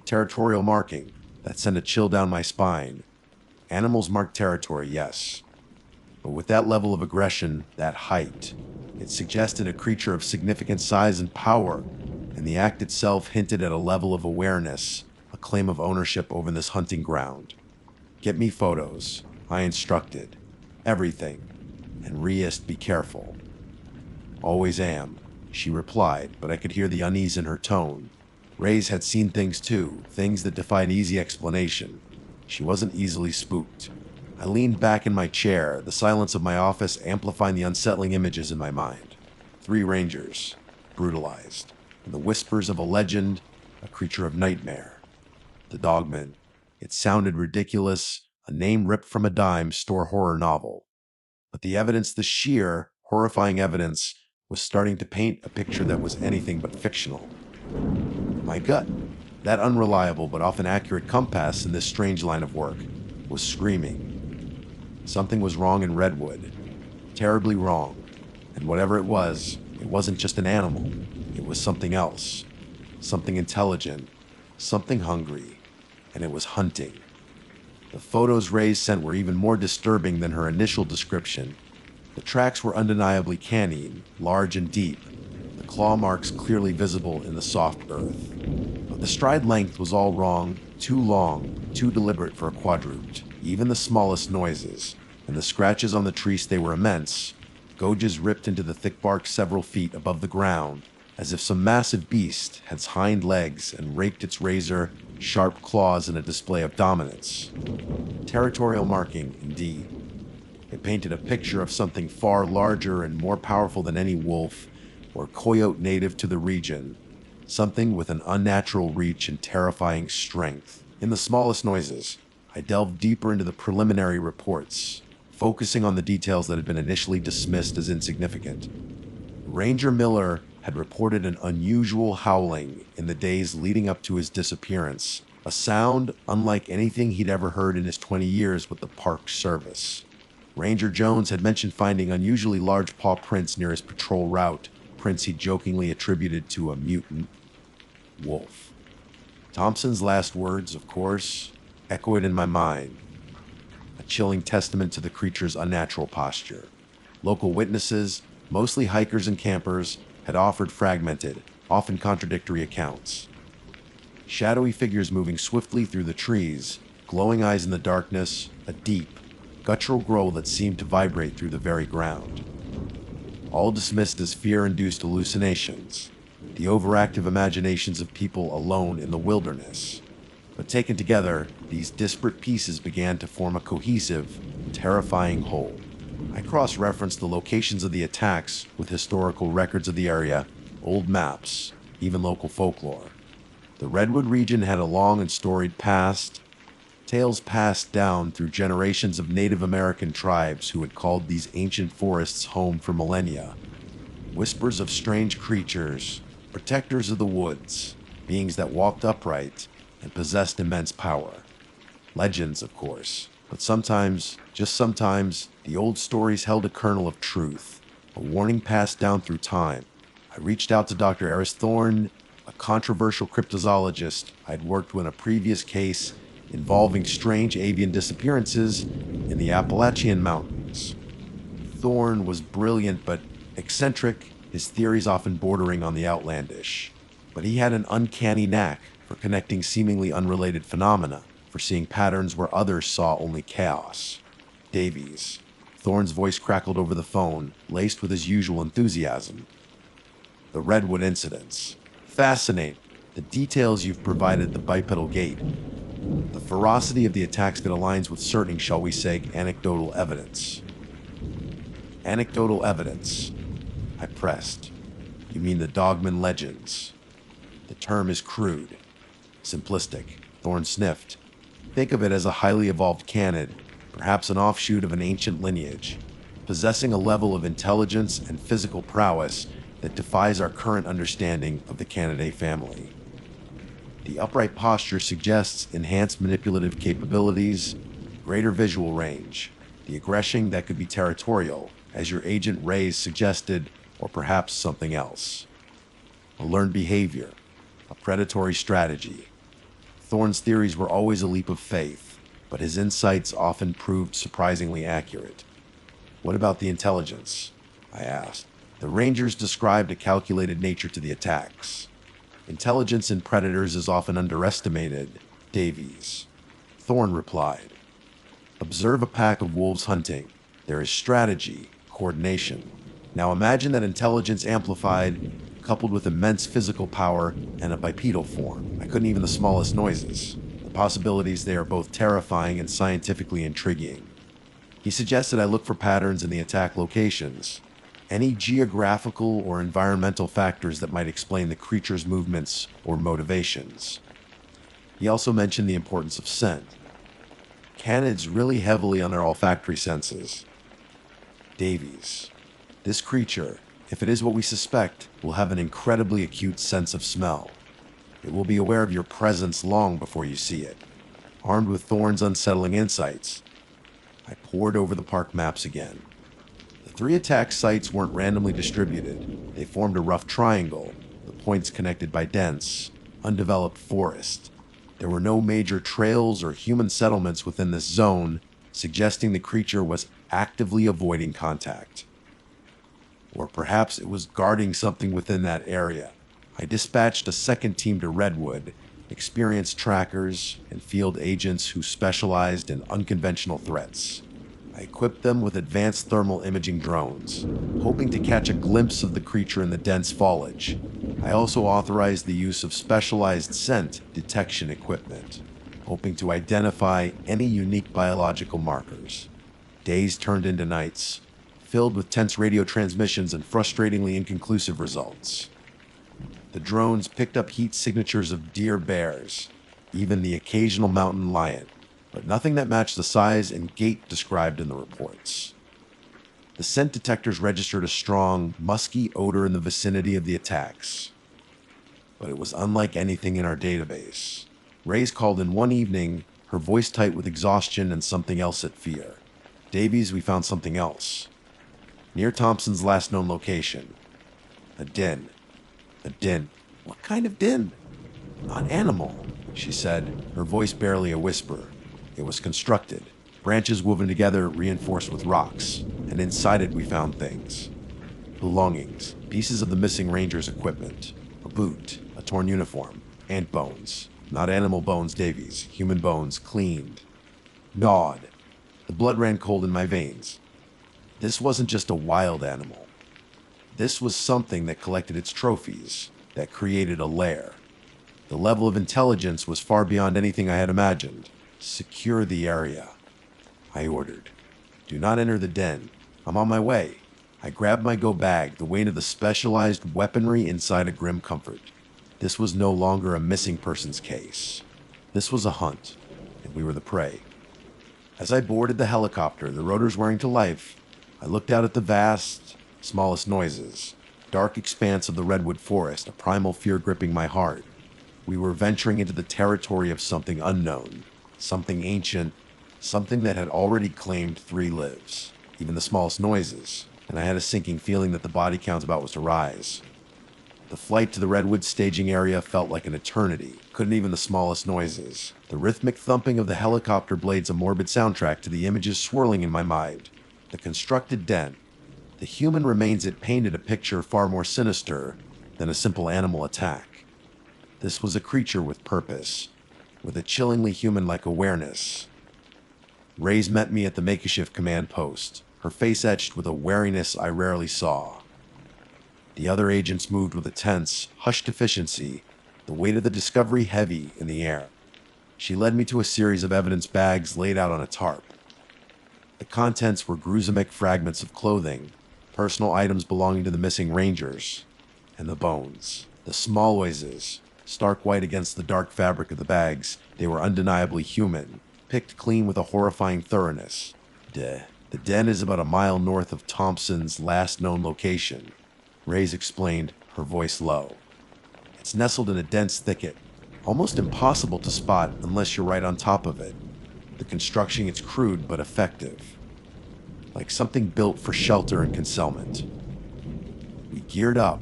Territorial marking. That sent a chill down my spine. Animals mark territory, yes. But with that level of aggression, that height, it suggested a creature of significant size and power, and the act itself hinted at a level of awareness, a claim of ownership over this hunting ground. "Get me photos," I instructed. "Everything. And Riest, be careful." "Always am," she replied, but I could hear the unease in her tone. Reyes had seen things too, things that defied easy explanation. She wasn't easily spooked. I leaned back in my chair, the silence of my office amplifying the unsettling images in my mind. 3 rangers, brutalized, and the whispers of a legend, a creature of nightmare. The Dogman. It sounded ridiculous, a name ripped from a dime store horror novel. But the evidence, the sheer, horrifying evidence, was starting to paint a picture that was anything but fictional. My gut, that unreliable but often accurate compass in this strange line of work, was screaming. Something was wrong in Redwood. Terribly wrong. And whatever it wasn't just an animal. It was something else. Something intelligent. Something hungry. And it was hunting. The photos Reyes sent were even more disturbing than her initial description. The tracks were undeniably canine, large and deep, the claw marks clearly visible in the soft earth. But the stride length was all wrong, too long, too deliberate for a quadruped. Even the smallest noises, and the scratches on the trees, they were immense, gouges ripped into the thick bark several feet above the ground, as if some massive beast had hind legs and raked its razor, sharp claws in a display of dominance. Territorial marking, indeed. It painted a picture of something far larger and more powerful than any wolf or coyote native to the region, something with an unnatural reach and terrifying strength. In the smallest noises, I delved deeper into the preliminary reports, focusing on the details that had been initially dismissed as insignificant. Ranger Miller had reported an unusual howling in the days leading up to his disappearance, a sound unlike anything he'd ever heard in his 20 years with the Park Service. Ranger Jones had mentioned finding unusually large paw prints near his patrol route, prints he jokingly attributed to a mutant wolf. Thompson's last words, of course, echoed in my mind, a chilling testament to the creature's unnatural posture. Local witnesses, mostly hikers and campers, had offered fragmented, often contradictory accounts. Shadowy figures moving swiftly through the trees, glowing eyes in the darkness, a deep, guttural growl that seemed to vibrate through the very ground. All dismissed as fear-induced hallucinations, the overactive imaginations of people alone in the wilderness. But taken together, these disparate pieces began to form a cohesive, terrifying whole. I cross-referenced the locations of the attacks with historical records of the area, old maps, even local folklore. The Redwood region had a long and storied past, tales passed down through generations of Native American tribes who had called these ancient forests home for millennia. Whispers of strange creatures, protectors of the woods, beings that walked upright and possessed immense power. Legends, of course, but sometimes, just sometimes, the old stories held a kernel of truth, a warning passed down through time. I reached out to Dr. Eris Thorne, a controversial cryptozoologist I'd worked with in a previous case involving strange avian disappearances in the Appalachian Mountains. Thorne was brilliant but eccentric, his theories often bordering on the outlandish. But he had an uncanny knack for connecting seemingly unrelated phenomena, for seeing patterns where others saw only chaos. Davies. Thorne's voice crackled over the phone, laced with his usual enthusiasm. The Redwood incidents. Fascinating. The details you've provided the bipedal gait. The ferocity of the attacks that aligns with certain, shall we say, anecdotal evidence. Anecdotal evidence. I pressed. You mean the Dogman legends? The term is crude, simplistic. Thorne sniffed. Think of it as a highly evolved canid, perhaps an offshoot of an ancient lineage, possessing a level of intelligence and physical prowess that defies our current understanding of the Canidae family. The upright posture suggests enhanced manipulative capabilities, greater visual range, the aggression that could be territorial, as your agent Reyes suggested, or perhaps something else. A learned behavior, a predatory strategy. Thorne's theories were always a leap of faith, but his insights often proved surprisingly accurate. What about the intelligence? I asked. The Rangers described a calculated nature to the attacks. Intelligence in predators is often underestimated, Davies. Thorne replied. Observe a pack of wolves hunting. There is strategy, coordination. Now imagine that intelligence amplified, coupled with immense physical power and a bipedal form. I couldn't even the smallest noises. The possibilities there are both terrifying and scientifically intriguing. He suggested I look for patterns in the attack locations, any geographical or environmental factors that might explain the creature's movements or motivations. He also mentioned the importance of scent. Canids really heavily on their olfactory senses. Davies. This creature, if it is what we suspect, will have an incredibly acute sense of smell. It will be aware of your presence long before you see it. Armed with Thorne's unsettling insights, I pored over the park maps again. The 3 attack sites weren't randomly distributed. They formed a rough triangle, the points connected by dense, undeveloped forest. There were no major trails or human settlements within this zone, suggesting the creature was actively avoiding contact. Or perhaps it was guarding something within that area. I dispatched a second team to Redwood, experienced trackers and field agents who specialized in unconventional threats. I equipped them with advanced thermal imaging drones, hoping to catch a glimpse of the creature in the dense foliage. I also authorized the use of specialized scent detection equipment, hoping to identify any unique biological markers. Days turned into nights, filled with tense radio transmissions and frustratingly inconclusive results. The drones picked up heat signatures of deer, bears, even the occasional mountain lion, but nothing that matched the size and gait described in the reports. The scent detectors registered a strong, musky odor in the vicinity of the attacks, but it was unlike anything in our database. Reyes called in one evening, her voice tight with exhaustion and something else at fear. Davies, we found something else. Near Thompson's last known location. A den. A den. What kind of den? Not animal, she said, her voice barely a whisper. It was constructed, branches woven together, reinforced with rocks, and inside it we found things. Belongings, pieces of the missing ranger's equipment, a boot, a torn uniform, ant bones. Not animal bones, Davies, human bones, cleaned. Gnawed. The blood ran cold in my veins. This wasn't just a wild animal. This was something that collected its trophies, that created a lair. The level of intelligence was far beyond anything I had imagined. Secure the area, I ordered. Do not enter the den. I'm on my way. I grabbed my go bag, the weight of the specialized weaponry inside a grim comfort. This was no longer a missing persons case. This was a hunt, and we were the prey. As I boarded the helicopter, the rotors whirring to life, I looked out at the vast, smallest noises, dark expanse of the redwood forest, a primal fear gripping my heart. We were venturing into the territory of something unknown, something ancient, something that had already claimed 3 lives, even the smallest noises, and I had a sinking feeling that the body count about was to rise. The flight to the redwood staging area felt like an eternity, couldn't even the smallest noises. The rhythmic thumping of the helicopter blades a morbid soundtrack to the images swirling in my mind. The constructed den. The human remains it painted a picture far more sinister than a simple animal attack. This was a creature with purpose, with a chillingly human-like awareness. Reyes met me at the makeshift command post, her face etched with a wariness I rarely saw. The other agents moved with a tense, hushed efficiency, the weight of the discovery heavy in the air. She led me to a series of evidence bags laid out on a tarp. The contents were gruesome fragments of clothing, personal items belonging to the missing rangers, and the bones. The Smallwayses, stark white against the dark fabric of the bags, they were undeniably human, picked clean with a horrifying thoroughness. The den is about a mile north of Thompson's last known location, Reyes explained, her voice low. It's nestled in a dense thicket, almost impossible to spot unless you're right on top of it. The construction is crude but effective, like something built for shelter and concealment. We geared up,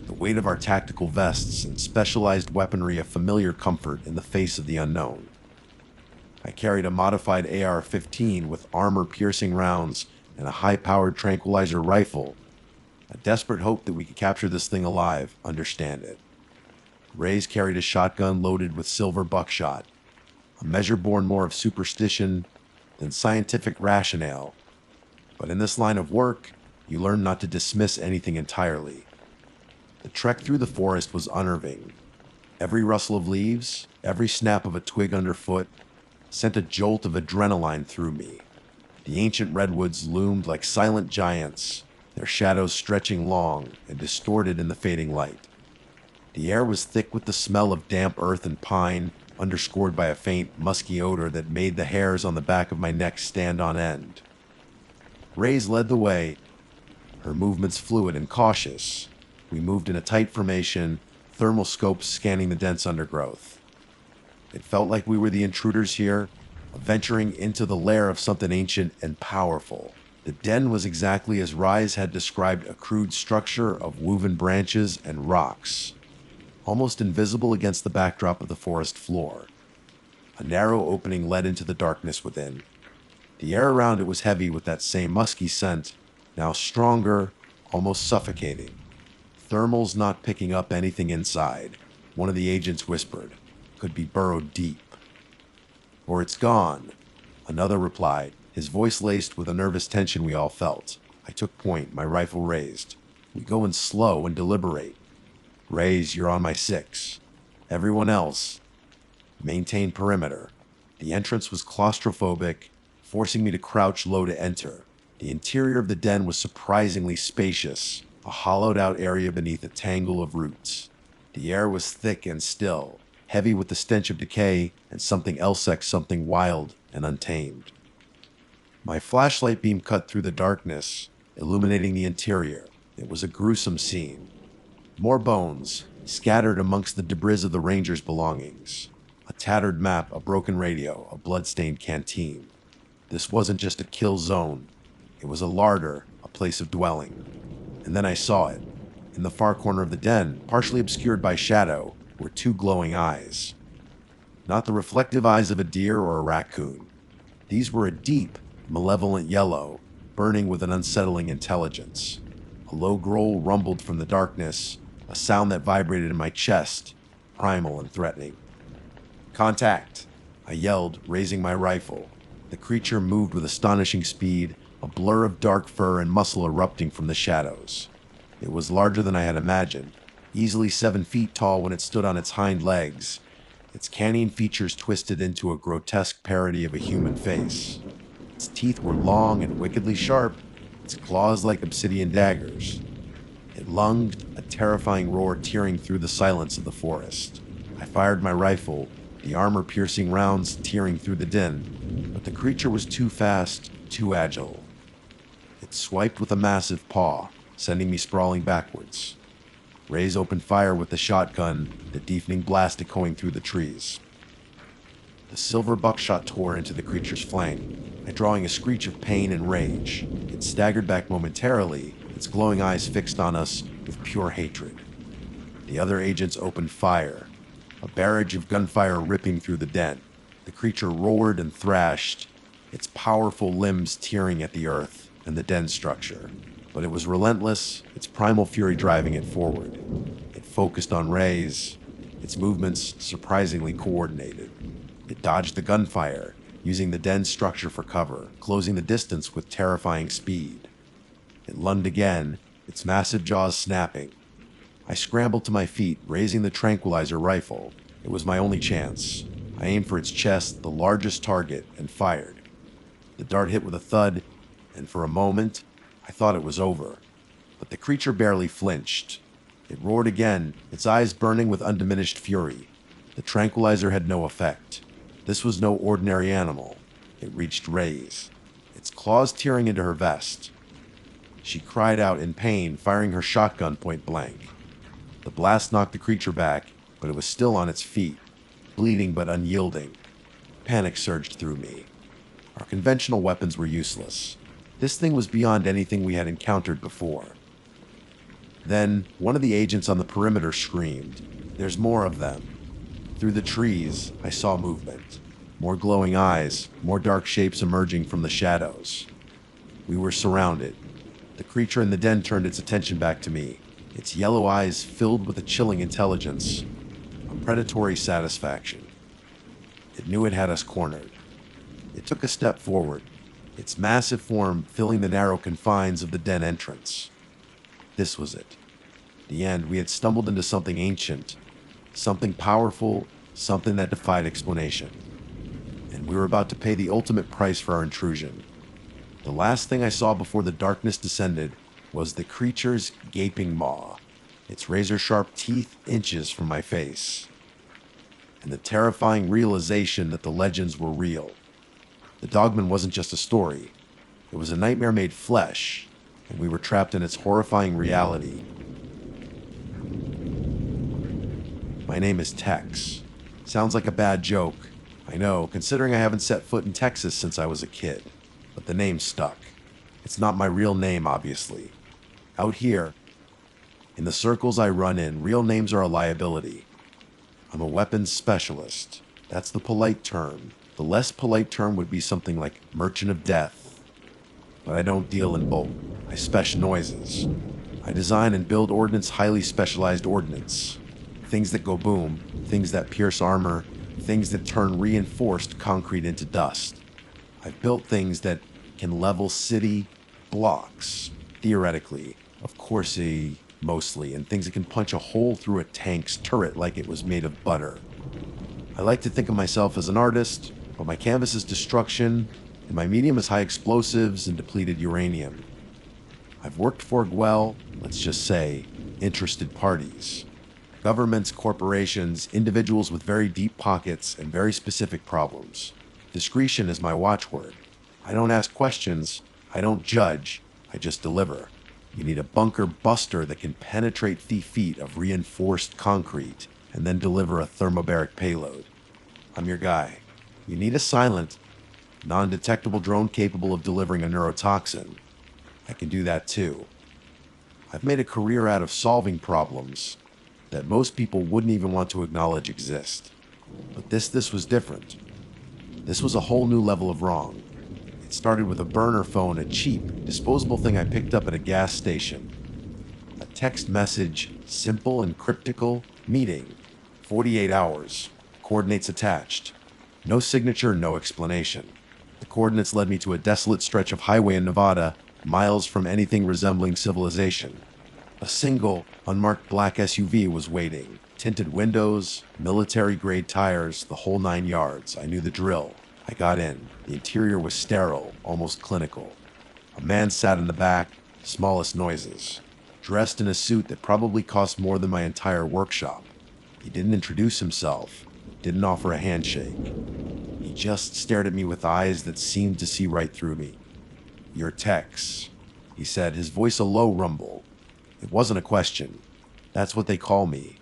the weight of our tactical vests and specialized weaponry a familiar comfort in the face of the unknown. I carried a modified AR-15 with armor-piercing rounds and a high-powered tranquilizer rifle, a desperate hope that we could capture this thing alive, understand it. Reyes carried a shotgun loaded with silver buckshot, a measure born more of superstition than scientific rationale. But in this line of work, you learn not to dismiss anything entirely. The trek through the forest was unnerving. Every rustle of leaves, every snap of a twig underfoot, sent a jolt of adrenaline through me. The ancient redwoods loomed like silent giants, their shadows stretching long and distorted in the fading light. The air was thick with the smell of damp earth and pine, underscored by a faint, musky odor that made the hairs on the back of my neck stand on end. Reyes led the way, her movements fluid and cautious. We moved in a tight formation, thermal scopes scanning the dense undergrowth. It felt like we were the intruders here, venturing into the lair of something ancient and powerful. The den was exactly as Reyes had described, a crude structure of woven branches and rocks, almost invisible against the backdrop of the forest floor. A narrow opening led into the darkness within. The air around it was heavy with that same musky scent, now stronger, almost suffocating. Thermals not picking up anything inside, one of the agents whispered. Could be burrowed deep. Or it's gone, another replied, his voice laced with a nervous tension we all felt. I took point, my rifle raised. We go in slow and deliberate. Reyes, you're on my 6. Everyone else, maintain perimeter. The entrance was claustrophobic, forcing me to crouch low to enter. The interior of the den was surprisingly spacious, a hollowed-out area beneath a tangle of roots. The air was thick and still, heavy with the stench of decay and something else, something wild and untamed. My flashlight beam cut through the darkness, illuminating the interior. It was a gruesome scene. More bones, scattered amongst the debris of the Rangers' belongings. A tattered map, a broken radio, a blood-stained canteen. This wasn't just a kill zone. It was a larder, a place of dwelling. And then I saw it. In the far corner of the den, partially obscured by shadow, were 2 glowing eyes. Not the reflective eyes of a deer or a raccoon. These were a deep, malevolent yellow, burning with an unsettling intelligence. A low growl rumbled from the darkness, a sound that vibrated in my chest, primal and threatening. Contact, I yelled, raising my rifle. The creature moved with astonishing speed, a blur of dark fur and muscle erupting from the shadows. It was larger than I had imagined, easily 7 feet tall when it stood on its hind legs, its canine features twisted into a grotesque parody of a human face. Its teeth were long and wickedly sharp, its claws like obsidian daggers. It lunged, a terrifying roar tearing through the silence of the forest. I fired my rifle, the armor-piercing rounds tearing through the din, but the creature was too fast, too agile. It swiped with a massive paw, sending me sprawling backwards. Reyes opened fire with the shotgun, the deafening blast echoing through the trees. The silver buckshot tore into the creature's flank, drawing a screech of pain and rage. It staggered back momentarily, its glowing eyes fixed on us with pure hatred. The other agents opened fire, a barrage of gunfire ripping through the den. The creature roared and thrashed, its powerful limbs tearing at the earth and the den structure. But it was relentless, its primal fury driving it forward. It focused on Reyes, its movements surprisingly coordinated. It dodged the gunfire, using the den structure for cover, closing the distance with terrifying speed. It lunged again, its massive jaws snapping. I scrambled to my feet, raising the tranquilizer rifle. It was my only chance. I aimed for its chest, the largest target, and fired. The dart hit with a thud, and for a moment, I thought it was over. But the creature barely flinched. It roared again, its eyes burning with undiminished fury. The tranquilizer had no effect. This was no ordinary animal. It reached Ray's, its claws tearing into her vest. She cried out in pain, firing her shotgun point blank. The blast knocked the creature back, but it was still on its feet, bleeding but unyielding. Panic surged through me. Our conventional weapons were useless. This thing was beyond anything we had encountered before. Then, one of the agents on the perimeter screamed. There's more of them. Through the trees, I saw movement. More glowing eyes, more dark shapes emerging from the shadows. We were surrounded. The creature in the den turned its attention back to me, its yellow eyes filled with a chilling intelligence, a predatory satisfaction. It knew it had us cornered. It took a step forward, its massive form filling the narrow confines of the den entrance. This was it. The end. We had stumbled into something ancient, something powerful, something that defied explanation. And we were about to pay the ultimate price for our intrusion. The last thing I saw before the darkness descended was the creature's gaping maw, its razor-sharp teeth inches from my face, and the terrifying realization that the legends were real. The Dogman wasn't just a story. It was a nightmare made flesh, and we were trapped in its horrifying reality. My name is Tex. Sounds like a bad joke. I know, considering I haven't set foot in Texas since I was a kid. But the name stuck. It's not my real name, obviously. Out here, in the circles I run in, real names are a liability. I'm a weapons specialist. That's the polite term. The less polite term would be something like Merchant of Death. But I don't deal in bulk. I special noises. I design and build ordnance, highly specialized ordnance. Things that go boom, things that pierce armor, things that turn reinforced concrete into dust. I've built things that can level city blocks, theoretically, of course, mostly, and things that can punch a hole through a tank's turret like it was made of butter. I like to think of myself as an artist, but my canvas is destruction, and my medium is high explosives and depleted uranium. I've worked for, well, let's just say, interested parties. Governments, corporations, individuals with very deep pockets and very specific problems. Discretion is my watchword. I don't ask questions, I don't judge, I just deliver. You need a bunker buster that can penetrate the feet of reinforced concrete and then deliver a thermobaric payload. I'm your guy. You need a silent, non-detectable drone capable of delivering a neurotoxin. I can do that too. I've made a career out of solving problems that most people wouldn't even want to acknowledge exist. But this was different. This was a whole new level of wrong. It started with a burner phone, a cheap, disposable thing I picked up at a gas station. A text message, simple and cryptical, meeting, 48 hours, coordinates attached. No signature, no explanation. The coordinates led me to a desolate stretch of highway in Nevada, miles from anything resembling civilization. A single, unmarked black SUV was waiting. Tinted windows, military-grade tires, the whole 9 yards. I knew the drill. I got in. The interior was sterile, almost clinical. A man sat in the back, smallest noises, dressed in a suit that probably cost more than my entire workshop. He didn't introduce himself, didn't offer a handshake. He just stared at me with eyes that seemed to see right through me. "You're Tex," he said, his voice a low rumble. It wasn't a question. That's what they call me.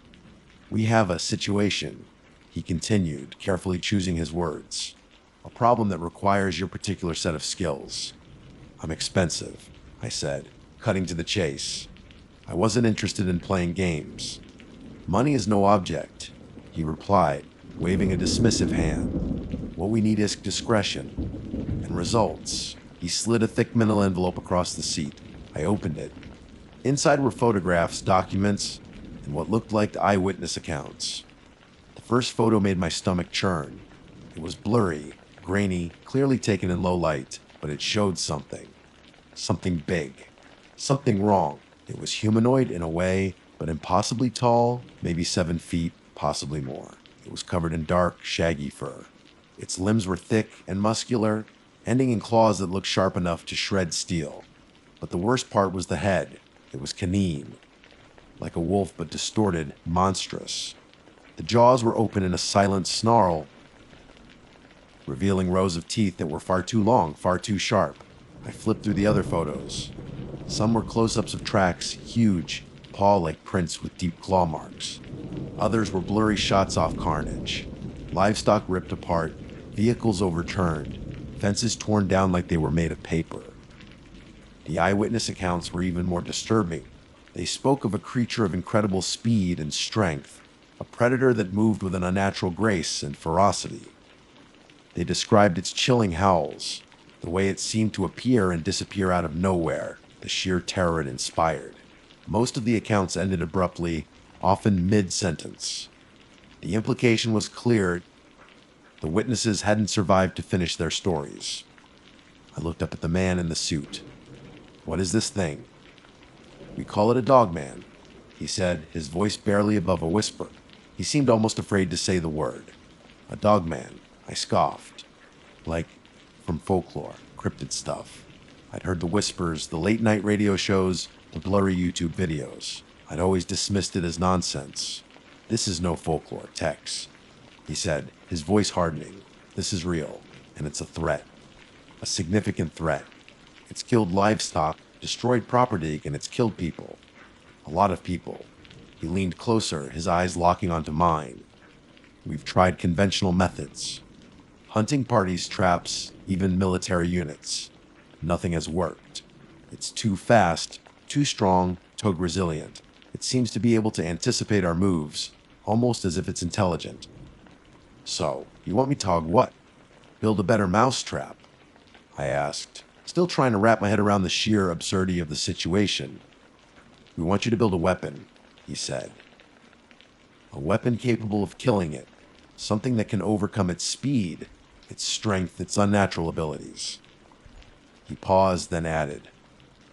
"We have a situation," he continued, carefully choosing his words. "A problem that requires your particular set of skills." "I'm expensive," I said, cutting to the chase. I wasn't interested in playing games. "Money is no object," he replied, waving a dismissive hand. "What we need is discretion and results." He slid a thick manila envelope across the seat. I opened it. Inside were photographs, documents, and what looked like eyewitness accounts. The first photo made my stomach churn. It was blurry, grainy, clearly taken in low light, but it showed something. Something big. Something wrong. It was humanoid in a way, but impossibly tall, maybe 7 feet, possibly more. It was covered in dark, shaggy fur. Its limbs were thick and muscular, ending in claws that looked sharp enough to shred steel. But the worst part was the head. It was canine, like a wolf but distorted, monstrous. The jaws were open in a silent snarl, revealing rows of teeth that were far too long, far too sharp. I flipped through the other photos. Some were close-ups of tracks, huge, paw-like prints with deep claw marks. Others were blurry shots off carnage. Livestock ripped apart, vehicles overturned, fences torn down like they were made of paper. The eyewitness accounts were even more disturbing. They spoke of a creature of incredible speed and strength, a predator that moved with an unnatural grace and ferocity. They described its chilling howls, the way it seemed to appear and disappear out of nowhere, the sheer terror it inspired. Most of the accounts ended abruptly, often mid-sentence. The implication was clear. The witnesses hadn't survived to finish their stories. I looked up at the man in the suit. "What is this thing?" "We call it a dogman," he said, his voice barely above a whisper. He seemed almost afraid to say the word. "A dogman," I scoffed. "Like from folklore, cryptid stuff." I'd heard the whispers, the late-night radio shows, the blurry YouTube videos. I'd always dismissed it as nonsense. "This is no folklore, Tex," he said, his voice hardening. "This is real, and it's a threat. A significant threat. It's killed livestock, destroyed property, and it's killed people. A lot of people." He leaned closer, his eyes locking onto mine. "We've tried conventional methods. Hunting parties, traps, even military units. Nothing has worked. It's too fast, too strong, too resilient. It seems to be able to anticipate our moves, almost as if it's intelligent." "So, you want me to what? Build a better mousetrap?" I asked, still trying to wrap my head around the sheer absurdity of the situation. "We want you to build a weapon," he said. "A weapon capable of killing it. Something that can overcome its speed, its strength, its unnatural abilities." He paused, then added,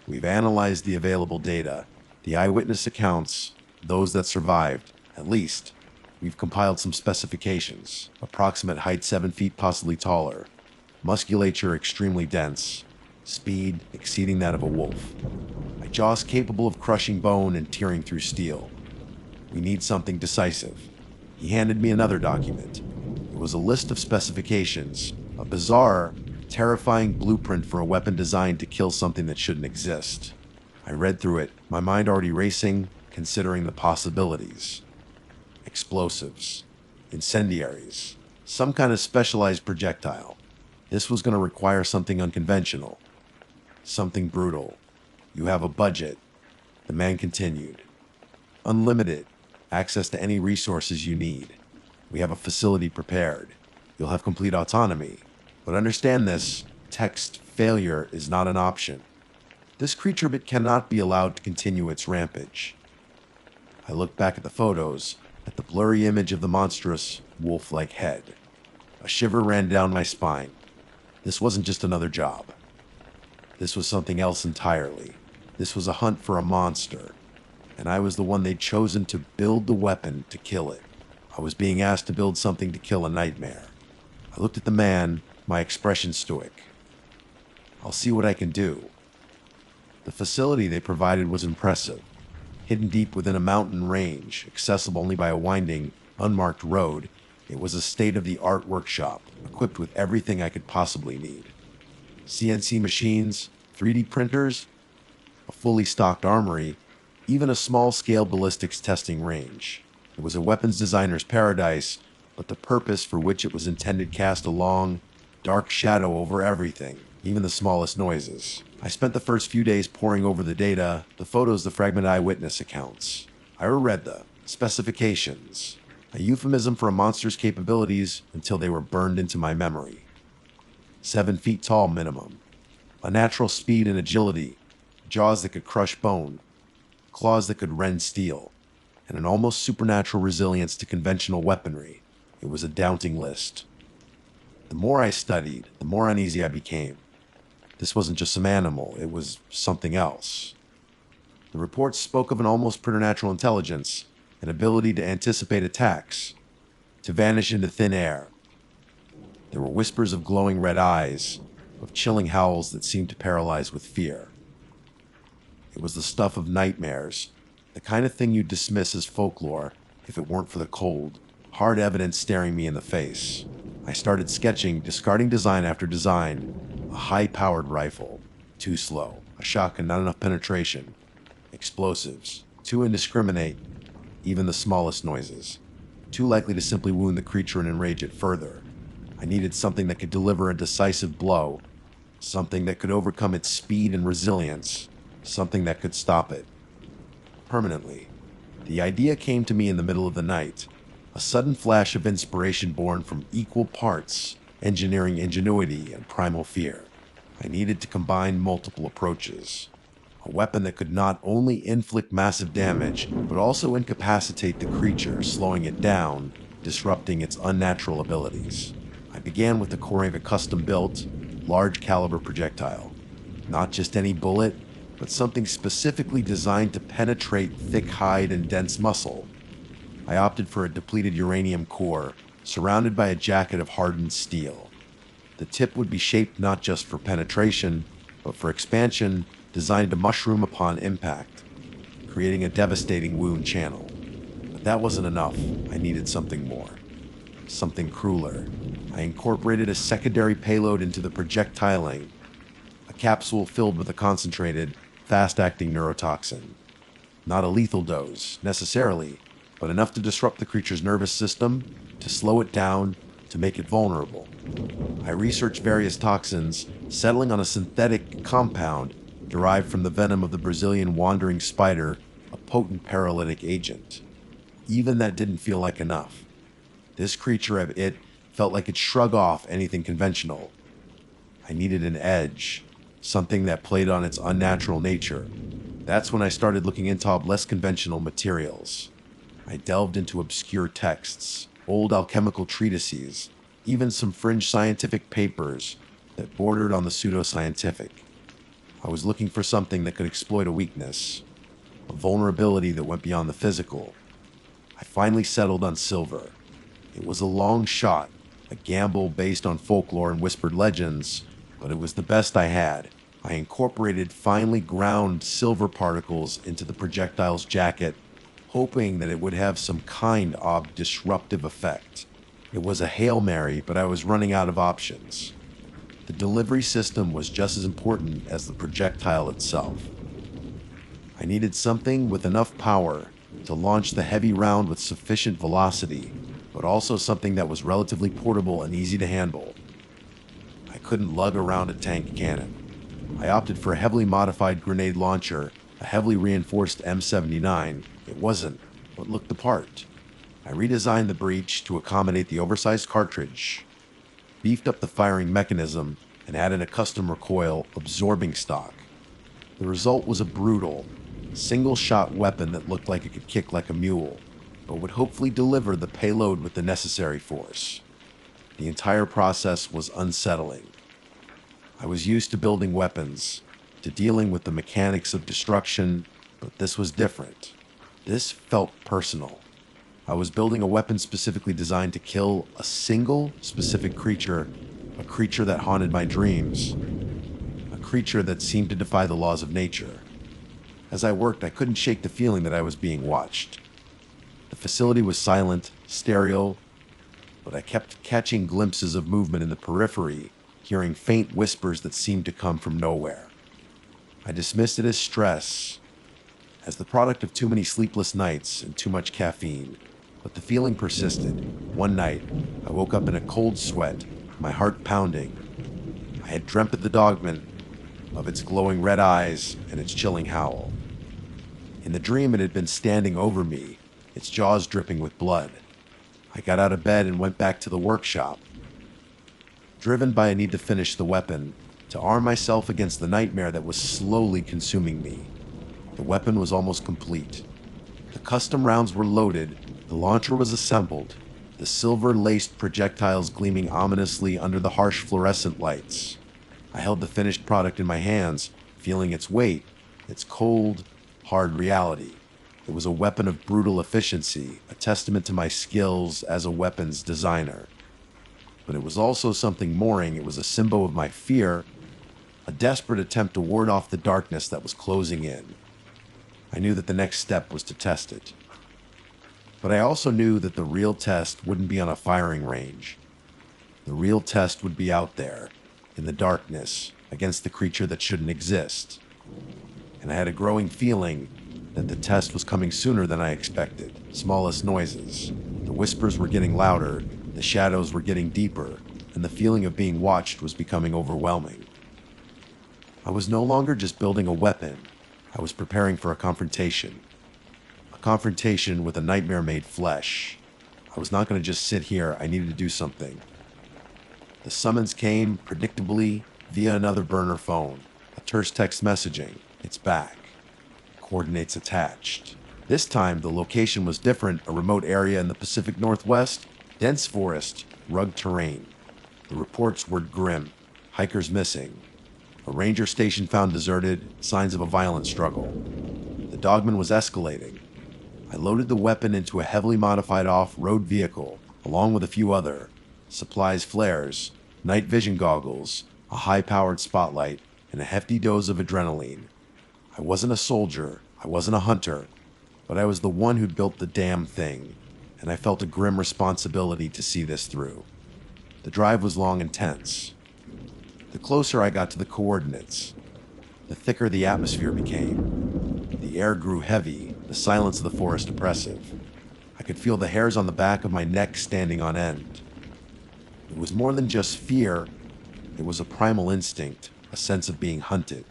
"We've analyzed the available data, the eyewitness accounts, those that survived, at least. We've compiled some specifications. Approximate height 7 feet, possibly taller. Musculature extremely dense. Speed exceeding that of a wolf. A jaws capable of crushing bone and tearing through steel. We need something decisive." He handed me another document. It was a list of specifications, a bizarre, terrifying blueprint for a weapon designed to kill something that shouldn't exist. I read through it, my mind already racing, considering the possibilities. Explosives, incendiaries, some kind of specialized projectile. This was going to require something unconventional, something brutal. "You have a budget," the man continued. "Unlimited, access to any resources you need. We have a facility prepared. You'll have complete autonomy. But understand this, text failure is not an option. This creature bit cannot be allowed to continue its rampage." I looked back at the photos, at the blurry image of the monstrous, wolf-like head. A shiver ran down my spine. This wasn't just another job. This was something else entirely. This was a hunt for a monster, and I was the one they'd chosen to build the weapon to kill it. I was being asked to build something to kill a nightmare. I looked at the man, my expression stoic. "I'll see what I can do." The facility they provided was impressive. Hidden deep within a mountain range, accessible only by a winding, unmarked road, it was a state-of-the-art workshop, equipped with everything I could possibly need. CNC machines, 3D printers, a fully stocked armory, even a small-scale ballistics testing range. It was a weapons designer's paradise, but the purpose for which it was intended cast a long, dark shadow over everything, even the smallest noises. I spent the first few days poring over the data, the photos, the fragmented eyewitness accounts. I reread the specifications, a euphemism for a monster's capabilities until they were burned into my memory. 7 feet tall minimum, a natural speed and agility, jaws that could crush bone, claws that could rend steel, and an almost supernatural resilience to conventional weaponry. It was a daunting list. The more I studied, the more uneasy I became. This wasn't just some animal, it was something else. The reports spoke of an almost preternatural intelligence, an ability to anticipate attacks, to vanish into thin air. There were whispers of glowing red eyes, of chilling howls that seemed to paralyze with fear. It was the stuff of nightmares, the kind of thing you'd dismiss as folklore if it weren't for the cold, hard evidence staring me in the face. I started sketching, discarding design after design. A high-powered rifle, too slow. A shotgun, not enough penetration. Explosives, too indiscriminate, even the smallest noises. Too likely to simply wound the creature and enrage it further. I needed something that could deliver a decisive blow, something that could overcome its speed and resilience, something that could stop it permanently. The idea came to me in the middle of the night, a sudden flash of inspiration born from equal parts engineering ingenuity and primal fear. I needed to combine multiple approaches. A weapon that could not only inflict massive damage, but also incapacitate the creature, slowing it down, disrupting its unnatural abilities. I began with the core of a custom-built, large-caliber projectile. Not just any bullet, but something specifically designed to penetrate thick hide and dense muscle. I opted for a depleted uranium core, surrounded by a jacket of hardened steel. The tip would be shaped not just for penetration, but for expansion, designed to mushroom upon impact, creating a devastating wound channel. But that wasn't enough. I needed something more. Something crueler. I incorporated a secondary payload into the projectiling, a capsule filled with a concentrated, fast-acting neurotoxin. Not a lethal dose, necessarily, but enough to disrupt the creature's nervous system, to slow it down, to make it vulnerable. I researched various toxins, settling on a synthetic compound derived from the venom of the Brazilian wandering spider, a potent paralytic agent. Even that didn't feel like enough. This creature of it felt like it'd shrug off anything conventional. I needed an edge, something that played on its unnatural nature. That's when I started looking into less conventional materials. I delved into obscure texts, old alchemical treatises, even some fringe scientific papers that bordered on the pseudoscientific. I was looking for something that could exploit a weakness, a vulnerability that went beyond the physical. I finally settled on silver. It was a long shot, a gamble based on folklore and whispered legends, but it was the best I had. I incorporated finely ground silver particles into the projectile's jacket, hoping that it would have some kind of disruptive effect. It was a Hail Mary, but I was running out of options. The delivery system was just as important as the projectile itself. I needed something with enough power to launch the heavy round with sufficient velocity, but also something that was relatively portable and easy to handle. I couldn't lug around a tank cannon. I opted for a heavily modified grenade launcher, a heavily reinforced M79. It wasn't, but looked the part. I redesigned the breech to accommodate the oversized cartridge, beefed up the firing mechanism, and added a custom recoil absorbing stock. The result was a brutal, single-shot weapon that looked like it could kick like a mule, but would hopefully deliver the payload with the necessary force. The entire process was unsettling. I was used to building weapons, to dealing with the mechanics of destruction, but this was different. This felt personal. I was building a weapon specifically designed to kill a single specific creature, a creature that haunted my dreams, a creature that seemed to defy the laws of nature. As I worked, I couldn't shake the feeling that I was being watched. The facility was silent, sterile, but I kept catching glimpses of movement in the periphery, hearing faint whispers that seemed to come from nowhere. I dismissed it as stress, as the product of too many sleepless nights and too much caffeine, but the feeling persisted. One night, I woke up in a cold sweat, my heart pounding. I had dreamt of the dogman, of its glowing red eyes and its chilling howl. In the dream, it had been standing over me, its jaws dripping with blood. I got out of bed and went back to the workshop, driven by a need to finish the weapon, to arm myself against the nightmare that was slowly consuming me. The weapon was almost complete. The custom rounds were loaded, the launcher was assembled, the silver-laced projectiles gleaming ominously under the harsh fluorescent lights. I held the finished product in my hands, feeling its weight, its cold, hard reality. It was a weapon of brutal efficiency, a testament to my skills as a weapons designer. But it was also something mooring. It was a symbol of my fear, a desperate attempt to ward off the darkness that was closing in. I knew that the next step was to test it. But I also knew that the real test wouldn't be on a firing range. The real test would be out there, in the darkness, against the creature that shouldn't exist. And I had a growing feeling that the test was coming sooner than I expected. Smallest noises. The whispers were getting louder, the shadows were getting deeper, and the feeling of being watched was becoming overwhelming. I was no longer just building a weapon. I was preparing for a confrontation. A confrontation with a nightmare made flesh. I was not going to just sit here. I needed to do something. The summons came, predictably, via another burner phone. A terse text messaging. It's back. Coordinates attached. This time, the location was different, a remote area in the Pacific Northwest, dense forest, rugged terrain. The reports were grim. Hikers missing. A ranger station found deserted, signs of a violent struggle. The dogman was escalating. I loaded the weapon into a heavily modified off-road vehicle, along with a few other supplies, flares, night vision goggles, a high-powered spotlight, and a hefty dose of adrenaline. I wasn't a soldier, I wasn't a hunter, but I was the one who'd built the damn thing, and I felt a grim responsibility to see this through. The drive was long and tense. The closer I got to the coordinates, the thicker the atmosphere became. The air grew heavy, the silence of the forest oppressive. I could feel the hairs on the back of my neck standing on end. It was more than just fear, it was a primal instinct, a sense of being hunted.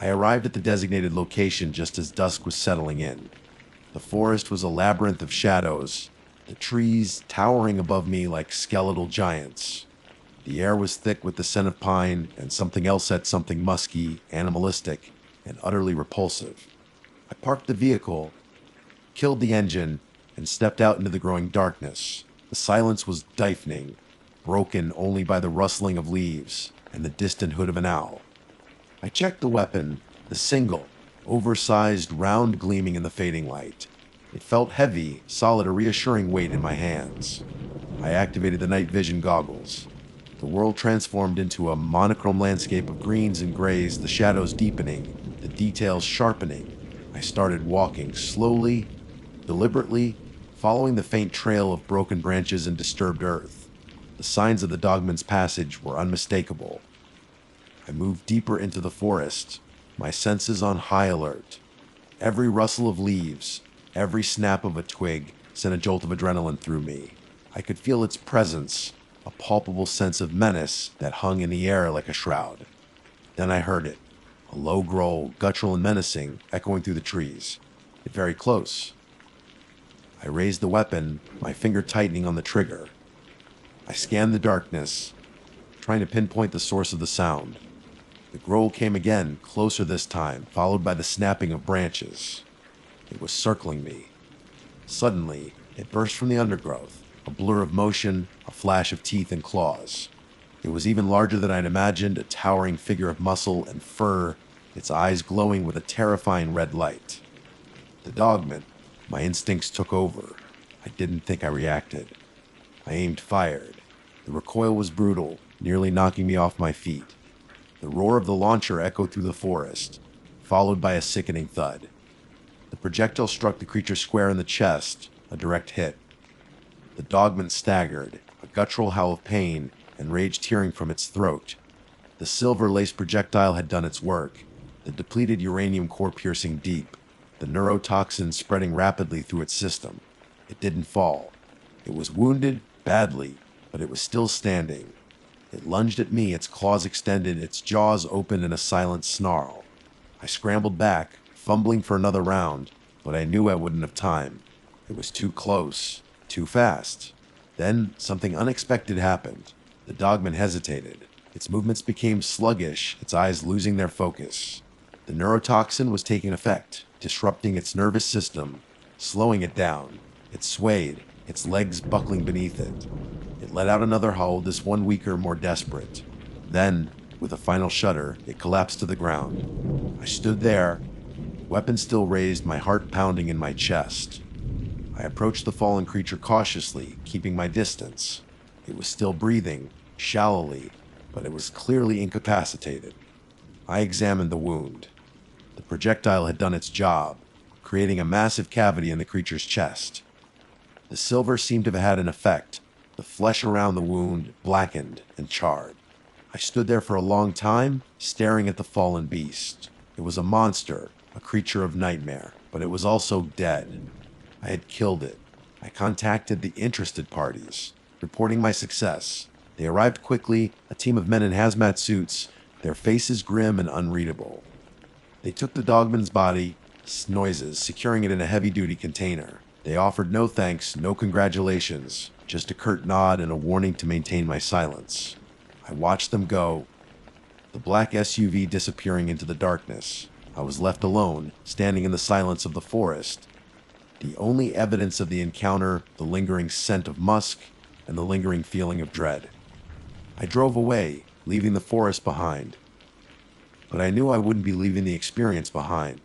I arrived at the designated location just as dusk was settling in. The forest was a labyrinth of shadows, the trees towering above me like skeletal giants. The air was thick with the scent of pine, and something else said something musky, animalistic, and utterly repulsive. I parked the vehicle, killed the engine, and stepped out into the growing darkness. The silence was deafening, broken only by the rustling of leaves and the distant hoot of an owl. I checked the weapon, the single, oversized round gleaming in the fading light. It felt heavy, solid, a reassuring weight in my hands. I activated the night vision goggles. The world transformed into a monochrome landscape of greens and grays, the shadows deepening, the details sharpening. I started walking slowly, deliberately, following the faint trail of broken branches and disturbed earth. The signs of the dogman's passage were unmistakable. I moved deeper into the forest, my senses on high alert. Every rustle of leaves, every snap of a twig sent a jolt of adrenaline through me. I could feel its presence, a palpable sense of menace that hung in the air like a shroud. Then I heard it, a low growl, guttural and menacing, echoing through the trees. It very close. I raised the weapon, my finger tightening on the trigger. I scanned the darkness, trying to pinpoint the source of the sound. The growl came again, closer this time, followed by the snapping of branches. It was circling me. Suddenly, it burst from the undergrowth, a blur of motion, a flash of teeth and claws. It was even larger than I'd imagined, a towering figure of muscle and fur, its eyes glowing with a terrifying red light. The dogman, my instincts took over. I didn't think I reacted. I aimed, fired. The recoil was brutal, nearly knocking me off my feet. The roar of the launcher echoed through the forest, followed by a sickening thud. The projectile struck the creature square in the chest, a direct hit. The dogman staggered, a guttural howl of pain and rage tearing from its throat. The silver-laced projectile had done its work, the depleted uranium core piercing deep, the neurotoxin spreading rapidly through its system. It didn't fall. It was wounded, badly, but it was still standing. It lunged at me, its claws extended, its jaws open in a silent snarl. I scrambled back, fumbling for another round, but I knew I wouldn't have time. It was too close, too fast. Then something unexpected happened. The dogman hesitated. Its movements became sluggish, its eyes losing their focus. The neurotoxin was taking effect, disrupting its nervous system, slowing it down. It swayed, its legs buckling beneath it. It let out another howl, this one weaker, more desperate. Then, with a final shudder, it collapsed to the ground. I stood there, Weapon still raised, my heart pounding in my chest. I approached the fallen creature cautiously, keeping my distance. It was still breathing, shallowly, but it was clearly incapacitated. I examined the wound. The projectile had done its job, creating a massive cavity in the creature's chest. The silver seemed to have had an effect. The flesh around the wound blackened and charred. I stood there for a long time, staring at the fallen beast. It was a monster, a creature of nightmare, but it was also dead. I had killed it. I contacted the interested parties, reporting my success. They arrived quickly, a team of men in hazmat suits, their faces grim and unreadable. They took the dogman's body, noises, securing it in a heavy-duty container. They offered no thanks, no congratulations, just a curt nod and a warning to maintain my silence. I watched them go, the black SUV disappearing into the darkness. I was left alone, standing in the silence of the forest. The only evidence of the encounter, the lingering scent of musk and the lingering feeling of dread. I drove away, leaving the forest behind. But I knew I wouldn't be leaving the experience behind.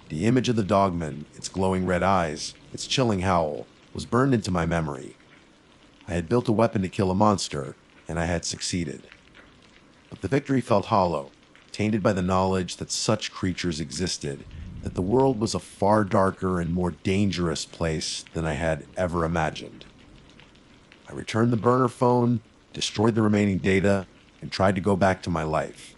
The image of the dogman, its glowing red eyes, its chilling howl, was burned into my memory. I had built a weapon to kill a monster, and I had succeeded. But the victory felt hollow, tainted by the knowledge that such creatures existed, that the world was a far darker and more dangerous place than I had ever imagined. I returned the burner phone, destroyed the remaining data, and tried to go back to my life.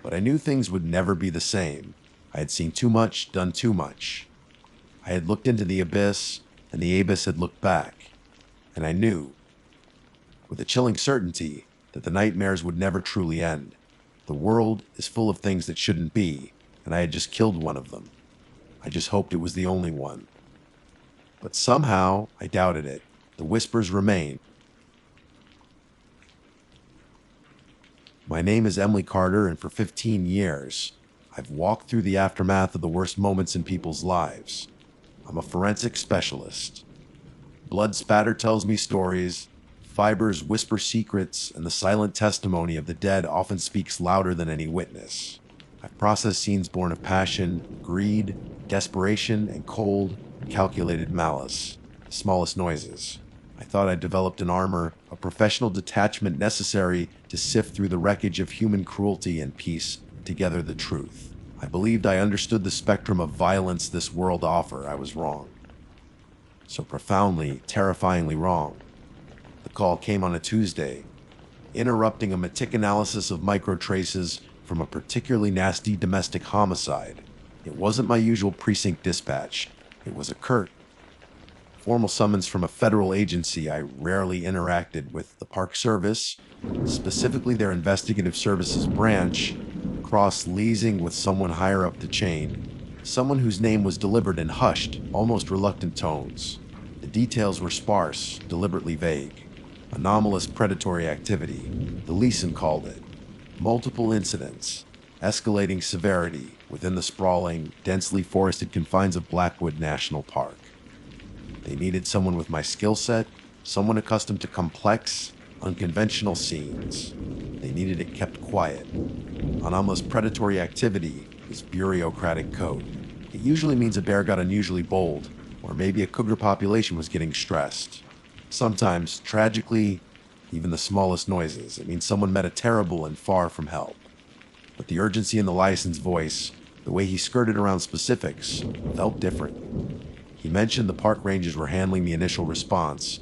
But I knew things would never be the same. I had seen too much, done too much. I had looked into the abyss, and the abyss had looked back. And I knew, with a chilling certainty, that the nightmares would never truly end. The world is full of things that shouldn't be, and I had just killed one of them. I just hoped it was the only one. But somehow, I doubted it. The whispers remain. My name is Emily Carter, and for 15 years, I've walked through the aftermath of the worst moments in people's lives. I'm a forensic specialist. Blood spatter tells me stories, fibers whisper secrets, and the silent testimony of the dead often speaks louder than any witness. I've processed scenes born of passion, greed, desperation, and cold, calculated malice, the smallest noises. I thought I'd developed an armor, a professional detachment necessary to sift through the wreckage of human cruelty and piece together the truth. I believed I understood the spectrum of violence this world offer. I was wrong. So profoundly, terrifyingly wrong. The call came on a Tuesday, interrupting a meticulous analysis of microtraces from a particularly nasty domestic homicide. It wasn't my usual precinct dispatch. It was a curt, formal summons from a federal agency I rarely interacted with, the Park Service, specifically their investigative services branch, cross-leasing with someone higher up the chain, someone whose name was delivered in hushed, almost reluctant tones. The details were sparse, deliberately vague. Anomalous predatory activity, the Leeson called it. Multiple incidents, escalating severity within the sprawling, densely forested confines of Blackwood National Park. They needed someone with my skill set, someone accustomed to complex, unconventional scenes. They needed it kept quiet. Anomalous predatory activity is bureaucratic code. It usually means a bear got unusually bold, or maybe a cougar population was getting stressed. Sometimes, tragically, even the smallest noises. It means someone met a terrible and far from help. But the urgency in the licensed voice, the way he skirted around specifics, felt different. He mentioned the park rangers were handling the initial response,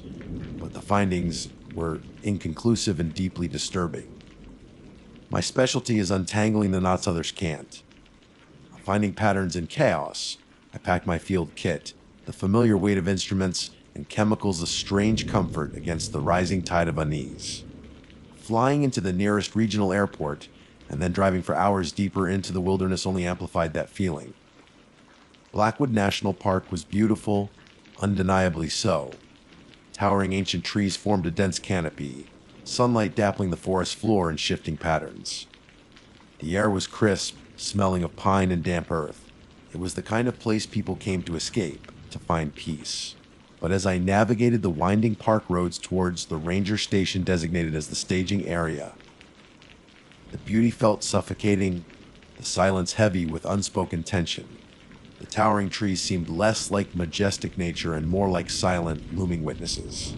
but the findings were inconclusive and deeply disturbing. My specialty is untangling the knots others can't. Finding patterns in chaos, I packed my field kit, the familiar weight of instruments, and chemicals a strange comfort against the rising tide of unease. Flying into the nearest regional airport and then driving for hours deeper into the wilderness only amplified that feeling. Blackwood National Park was beautiful, undeniably so. Towering ancient trees formed a dense canopy, sunlight dappling the forest floor in shifting patterns. The air was crisp, smelling of pine and damp earth. It was the kind of place people came to escape, to find peace. But as I navigated the winding park roads towards the ranger station designated as the staging area, the beauty felt suffocating, the silence heavy with unspoken tension. The towering trees seemed less like majestic nature and more like silent, looming witnesses.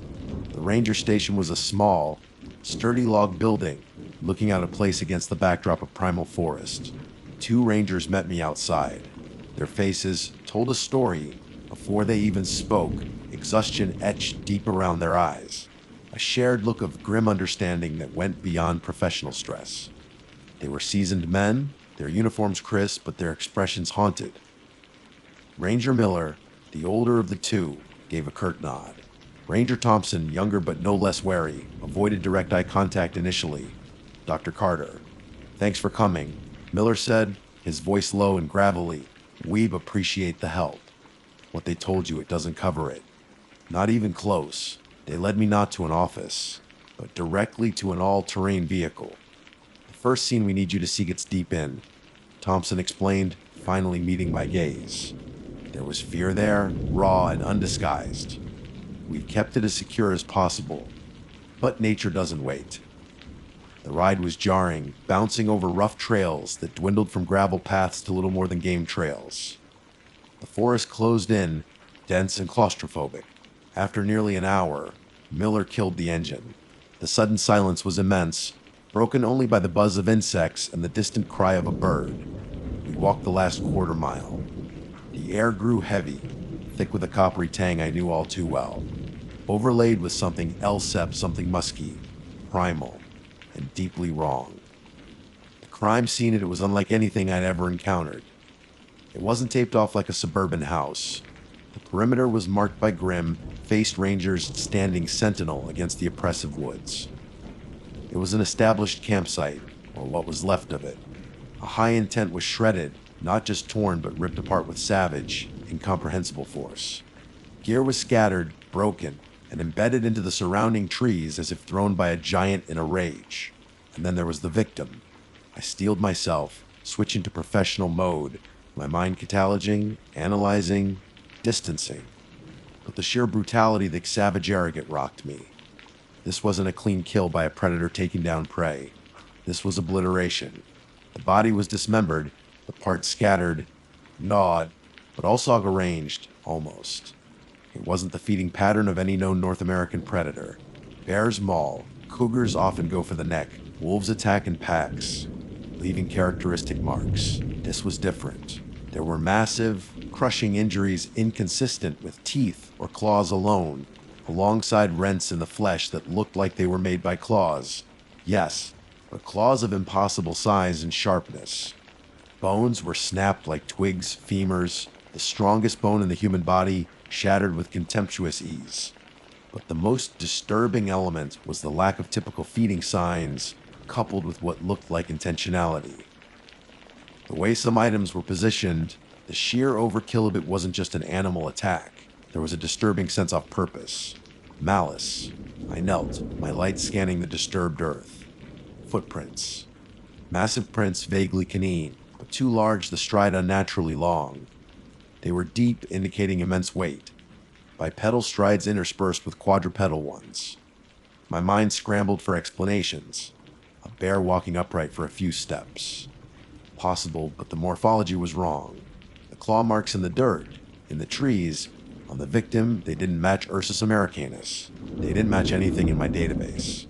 The ranger station was a small, sturdy log building, looking out of place against the backdrop of primal forest. Two rangers met me outside. Their faces told a story before they even spoke, exhaustion etched deep around their eyes. A shared look of grim understanding that went beyond professional stress. They were seasoned men, their uniforms crisp, but their expressions haunted. Ranger Miller, the older of the two, gave a curt nod. Ranger Thompson, younger but no less wary, avoided direct eye contact initially. Dr. Carter, thanks for coming, Miller said, his voice low and gravelly. We appreciate the help. What they told you, it doesn't cover it. Not even close. They led me not to an office, but directly to an all-terrain vehicle. The first scene we need you to see gets deep in, Thompson explained, finally meeting my gaze. There was fear there, raw and undisguised. We've kept it as secure as possible, but nature doesn't wait. The ride was jarring, bouncing over rough trails that dwindled from gravel paths to little more than game trails. The forest closed in, dense and claustrophobic. After nearly an hour, Miller killed the engine. The sudden silence was immense, broken only by the buzz of insects and the distant cry of a bird. We walked the last quarter mile. The air grew heavy, thick with a coppery tang I knew all too well, overlaid with something elsep, something musky, primal, and deeply wrong. The crime scene at it was unlike anything I'd ever encountered. It wasn't taped off like a suburban house. The perimeter was marked by grim, faced rangers standing sentinel against the oppressive woods. It was an established campsite, or what was left of it. A high-end tent was shredded, not just torn but ripped apart with savage, incomprehensible force. Gear was scattered, broken, and embedded into the surrounding trees as if thrown by a giant in a rage. And then there was the victim. I steeled myself, switching to professional mode, my mind cataloging, analyzing, distancing. But the sheer brutality of the savage arrogant rocked me. This wasn't a clean kill by a predator taking down prey. This was obliteration. The body was dismembered, the parts scattered, gnawed, but all saga-ranged, almost. It wasn't the feeding pattern of any known North American predator. Bears maul, cougars often go for the neck, wolves attack in packs, leaving characteristic marks. This was different. There were massive, crushing injuries inconsistent with teeth or claws alone, alongside rents in the flesh that looked like they were made by claws. Yes, but claws of impossible size and sharpness. Bones were snapped like twigs, femurs, the strongest bone in the human body shattered with contemptuous ease. But the most disturbing element was the lack of typical feeding signs, coupled with what looked like intentionality. The way some items were positioned, the sheer overkill of it wasn't just an animal attack. There was a disturbing sense of purpose. Malice. I knelt, my light scanning the disturbed earth. Footprints. Massive prints vaguely canine, but too large to stride unnaturally long. They were deep, indicating immense weight. Bipedal strides interspersed with quadrupedal ones. My mind scrambled for explanations. A bear walking upright for a few steps. Possible, but the morphology was wrong. The claw marks in the dirt, in the trees, on the victim, they didn't match Ursus americanus. They didn't match anything in my database.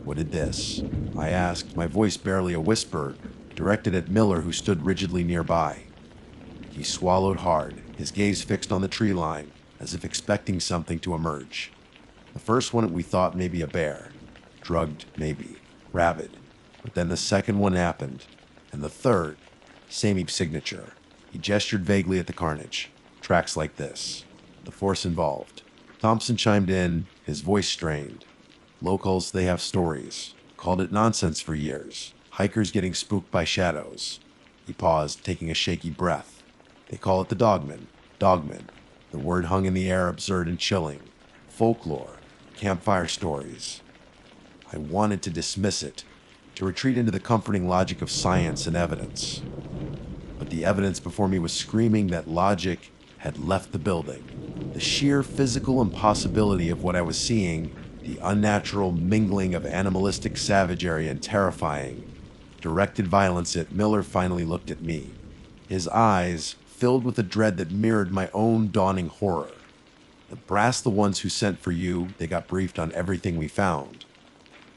What did this? I asked, my voice barely a whisper, directed at Miller, who stood rigidly nearby. He swallowed hard, his gaze fixed on the tree line, as if expecting something to emerge. The first one we thought maybe a bear. Drugged, maybe. Rabid. But then the second one happened. And the third, same signature. He gestured vaguely at the carnage. Tracks like this. The force involved. Thompson chimed in, his voice strained. Locals, they have stories. Called it nonsense for years. Hikers getting spooked by shadows. He paused, taking a shaky breath. They call it the dogman. Dogman. The word hung in the air, absurd and chilling. Folklore. Campfire stories. I wanted to dismiss it, to retreat into the comforting logic of science and evidence. But the evidence before me was screaming that logic had left the building. The sheer physical impossibility of what I was seeing, the unnatural mingling of animalistic savagery and terrifying, directed violence at Miller finally looked at me. His eyes, filled with a dread that mirrored my own dawning horror. The brass, the ones who sent for you, they got briefed on everything we found.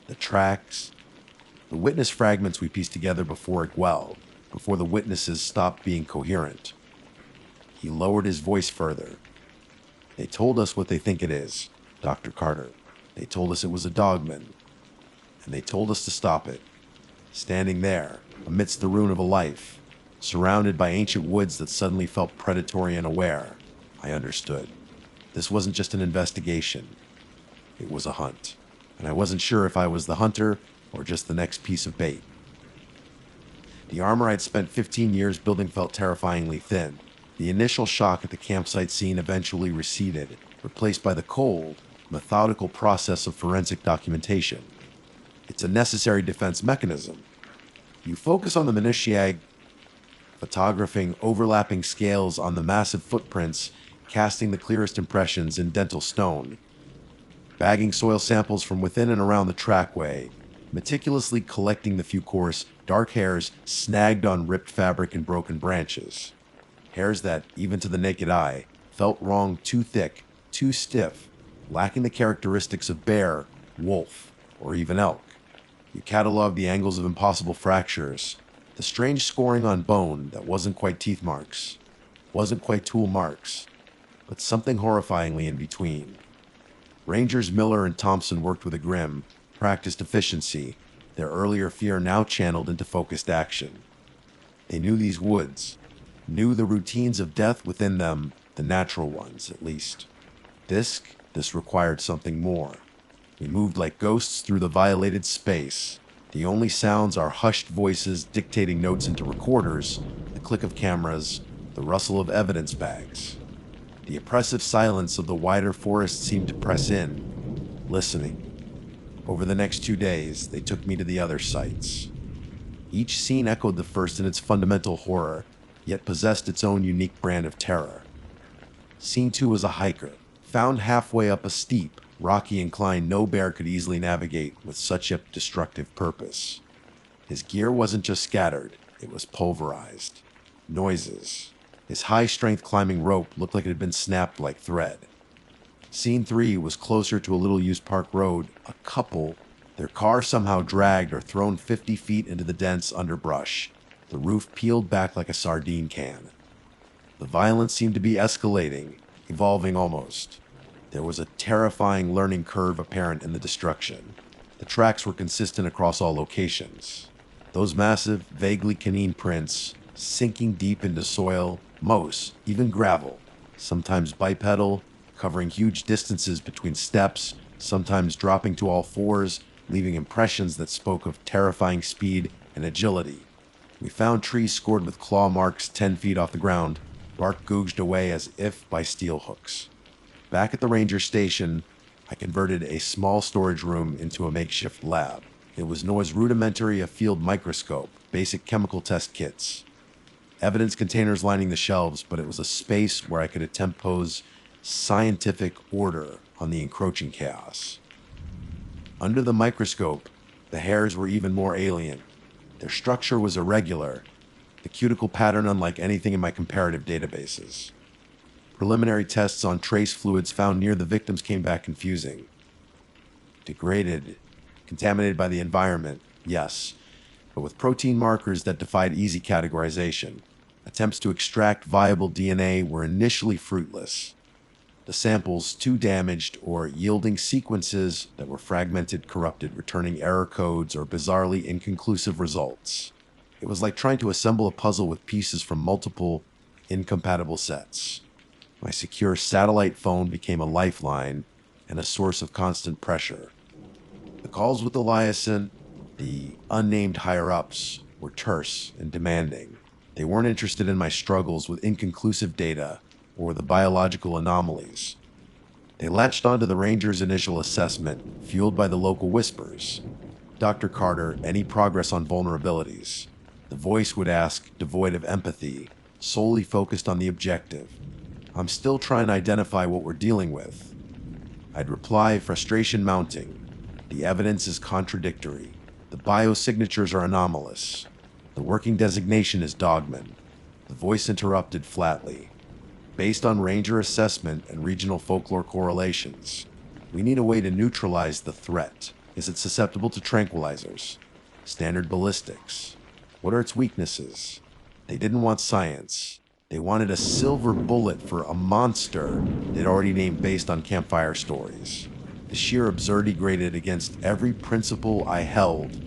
The tracks, the witness fragments we pieced together before it welled, before the witnesses stopped being coherent. He lowered his voice further. They told us what they think it is, Dr. Carter. They told us it was a dogman. And they told us to stop it. Standing there, amidst the ruin of a life, surrounded by ancient woods that suddenly felt predatory and aware, I understood. This wasn't just an investigation. It was a hunt. And I wasn't sure if I was the hunter or just the next piece of bait. The armor I'd spent 15 years building felt terrifyingly thin. The initial shock at the campsite scene eventually receded, replaced by the cold, methodical process of forensic documentation. It's a necessary defense mechanism. You focus on the minutiae, photographing overlapping scales on the massive footprints, casting the clearest impressions in dental stone, bagging soil samples from within and around the trackway, meticulously collecting the few coarse, dark hairs snagged on ripped fabric and broken branches. Hairs that, even to the naked eye, felt wrong, too thick, too stiff, lacking the characteristics of bear, wolf, or even elk. You catalog the angles of impossible fractures, the strange scoring on bone that wasn't quite teeth marks, wasn't quite tool marks, but something horrifyingly in between. Rangers Miller and Thompson worked with a grim, practiced efficiency, their earlier fear now channeled into focused action. They knew these woods, knew the routines of death within them, the natural ones, at least. This required something more. We moved like ghosts through the violated space. The only sounds are hushed voices dictating notes into recorders, the click of cameras, the rustle of evidence bags. The oppressive silence of the wider forest seemed to press in, listening. Over the next 2 days, they took me to the other sites. Each scene echoed the first in its fundamental horror, yet possessed its own unique brand of terror. Scene 2 was a hiker, found halfway up a steep, rocky incline no bear could easily navigate with such a destructive purpose. His gear wasn't just scattered, it was pulverized. Noises. His high-strength climbing rope looked like it had been snapped like thread. Scene 3 was closer to a little-used park road. A couple, their car somehow dragged or thrown 50 feet into the dense underbrush. The roof peeled back like a sardine can. The violence seemed to be escalating, evolving almost. There was a terrifying learning curve apparent in the destruction. The tracks were consistent across all locations. Those massive, vaguely canine prints, sinking deep into soil, moss, even gravel, sometimes bipedal, covering huge distances between steps, sometimes dropping to all fours, leaving impressions that spoke of terrifying speed and agility. We found trees scored with claw marks 10 feet off the ground, bark gouged away as if by steel hooks. Back at the ranger station, I converted a small storage room into a makeshift lab. It was as rudimentary a field microscope, basic chemical test kits, evidence containers lining the shelves, but it was a space where I could attempt to pose scientific order on the encroaching chaos. Under the microscope, the hairs were even more alien. Their structure was irregular, the cuticle pattern unlike anything in my comparative databases. Preliminary tests on trace fluids found near the victims came back confusing. Degraded, contaminated by the environment, yes, but with protein markers that defied easy categorization. Attempts to extract viable DNA were initially fruitless. The samples too damaged or yielding sequences that were fragmented, corrupted, returning error codes or bizarrely inconclusive results. It was like trying to assemble a puzzle with pieces from multiple, incompatible sets. My secure satellite phone became a lifeline and a source of constant pressure. The calls with Eliason, the unnamed higher-ups, were terse and demanding. They weren't interested in my struggles with inconclusive data or the biological anomalies. They latched onto the Ranger's initial assessment, fueled by the local whispers. Dr. Carter, any progress on vulnerabilities? The voice would ask, devoid of empathy, solely focused on the objective. I'm still trying to identify what we're dealing with. I'd reply, frustration mounting. The evidence is contradictory. The biosignatures are anomalous. The working designation is dogman. The voice interrupted flatly. Based on ranger assessment and regional folklore correlations, we need a way to neutralize the threat. Is it susceptible to tranquilizers? Standard ballistics? What are its weaknesses? They didn't want science. They wanted a silver bullet for a monster they'd already named based on campfire stories. The sheer absurdity grated against every principle I held,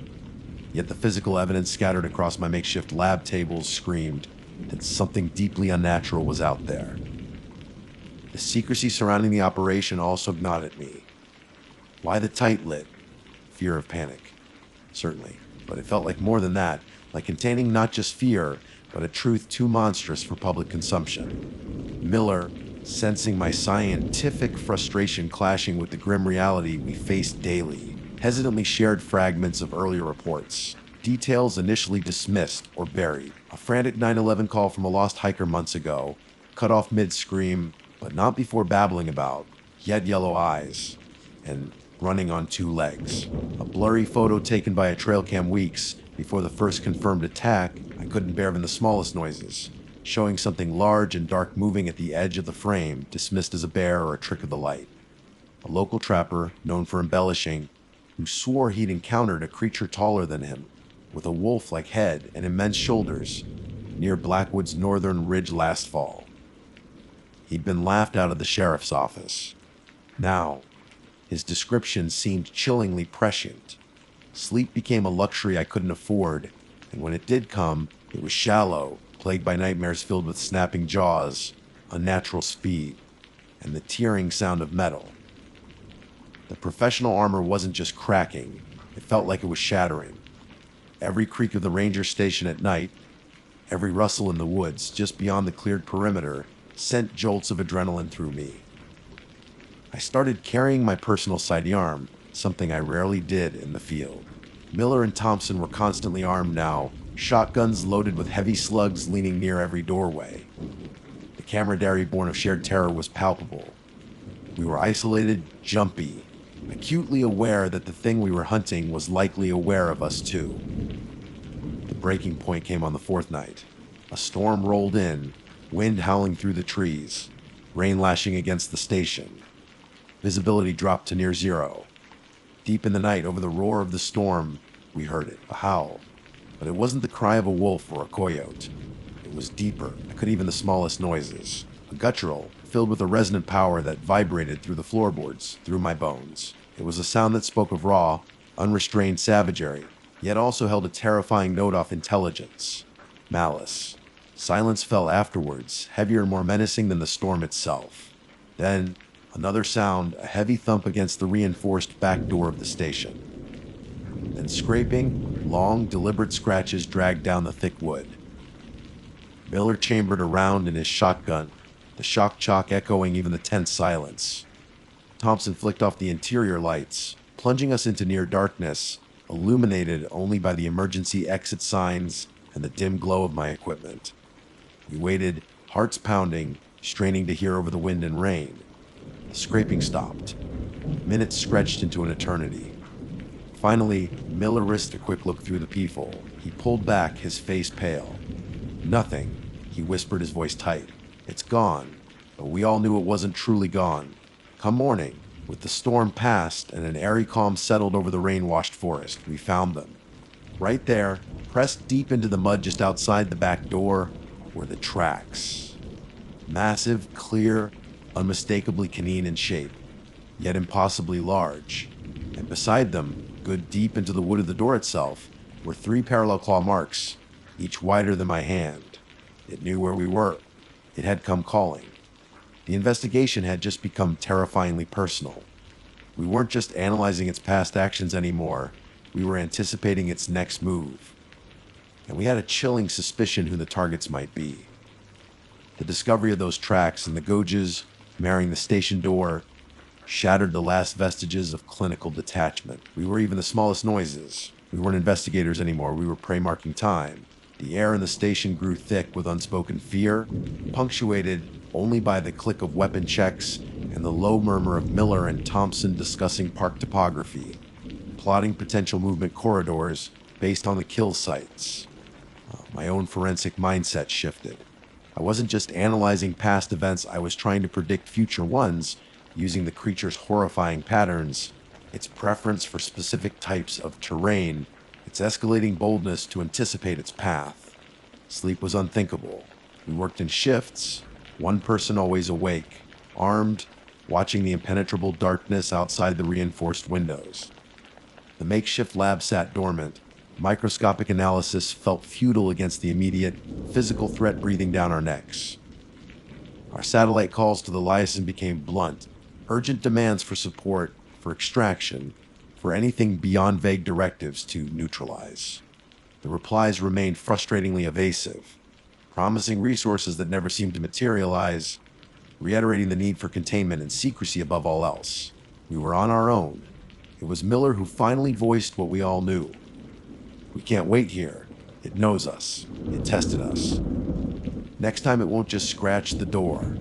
yet the physical evidence scattered across my makeshift lab tables screamed that something deeply unnatural was out there. The secrecy surrounding the operation also gnawed at me. Why the tight lid? Fear of panic. Certainly, but it felt like more than that, like containing not just fear, but a truth too monstrous for public consumption. Miller, sensing my scientific frustration clashing with the grim reality we faced daily, hesitantly shared fragments of earlier reports, details initially dismissed or buried. A frantic 911 call from a lost hiker months ago, cut off mid-scream, but not before babbling about yet yellow eyes and running on two legs. A blurry photo taken by a trail cam weeks before the first confirmed attack I couldn't bear even the smallest noises, showing something large and dark moving at the edge of the frame, dismissed as a bear or a trick of the light. A local trapper, known for embellishing, who swore he'd encountered a creature taller than him, with a wolf-like head and immense shoulders, near Blackwood's northern ridge last fall. He'd been laughed out of the sheriff's office. Now, his description seemed chillingly prescient. Sleep became a luxury I couldn't afford, and when it did come, it was shallow, plagued by nightmares filled with snapping jaws, unnatural speed, and the tearing sound of metal. The professional armor wasn't just cracking, it felt like it was shattering. Every creak of the ranger station at night, every rustle in the woods just beyond the cleared perimeter, sent jolts of adrenaline through me. I started carrying my personal sidearm, something I rarely did in the field. Miller and Thompson were constantly armed now, shotguns loaded with heavy slugs leaning near every doorway. The camaraderie born of shared terror was palpable. We were isolated, jumpy, acutely aware that the thing we were hunting was likely aware of us too. The breaking point came on the fourth night. A storm rolled in, wind howling through the trees, rain lashing against the station. Visibility dropped to near zero. Deep in the night, over the roar of the storm, we heard it, a howl. But it wasn't the cry of a wolf or a coyote. It was deeper, I could even the smallest noises. A guttural, filled with a resonant power that vibrated through the floorboards, through my bones. It was a sound that spoke of raw, unrestrained savagery, yet also held a terrifying note of intelligence, malice. Silence fell afterwards, heavier and more menacing than the storm itself. Then, another sound, a heavy thump against the reinforced back door of the station. Then scraping, long, deliberate scratches dragged down the thick wood. Miller chambered around in his shotgun, the shock chalk echoing even the tense silence. Thompson flicked off the interior lights, plunging us into near darkness, illuminated only by the emergency exit signs and the dim glow of my equipment. We waited, hearts pounding, straining to hear over the wind and rain. The scraping stopped. Minutes stretched into an eternity. Finally, Miller risked a quick look through the peephole. He pulled back, his face pale. Nothing, he whispered, his voice tight. It's gone, but we all knew it wasn't truly gone. Come morning, with the storm past and an airy calm settled over the rain-washed forest, we found them. Right there, pressed deep into the mud just outside the back door, were the tracks. Massive, clear, unmistakably canine in shape, yet impossibly large. And beside them, good deep into the wood of the door itself, were 3 parallel claw marks, each wider than my hand. It knew where we were. It had come calling. The investigation had just become terrifyingly personal. We weren't just analyzing its past actions anymore, we were anticipating its next move. And we had a chilling suspicion who the targets might be. The discovery of those tracks and the gauges marrying the station door shattered the last vestiges of clinical detachment. We were even the smallest noises. We weren't investigators anymore, we were prey marking time. The air in the station grew thick with unspoken fear, punctuated only by the click of weapon checks and the low murmur of Miller and Thompson discussing park topography, plotting potential movement corridors based on the kill sites. My own forensic mindset shifted. I wasn't just analyzing past events, I was trying to predict future ones using the creature's horrifying patterns, its preference for specific types of terrain, its escalating boldness to anticipate its path. Sleep was unthinkable. We worked in shifts, one person always awake, armed, watching the impenetrable darkness outside the reinforced windows. The makeshift lab sat dormant. Microscopic analysis felt futile against the immediate physical threat breathing down our necks. Our satellite calls to the liaison became blunt, urgent demands for support, for extraction, for anything beyond vague directives to neutralize. The replies remained frustratingly evasive, promising resources that never seemed to materialize, reiterating the need for containment and secrecy above all else. We were on our own. It was Miller who finally voiced what we all knew. We can't wait here. It knows us. It tested us. Next time it won't just scratch the door.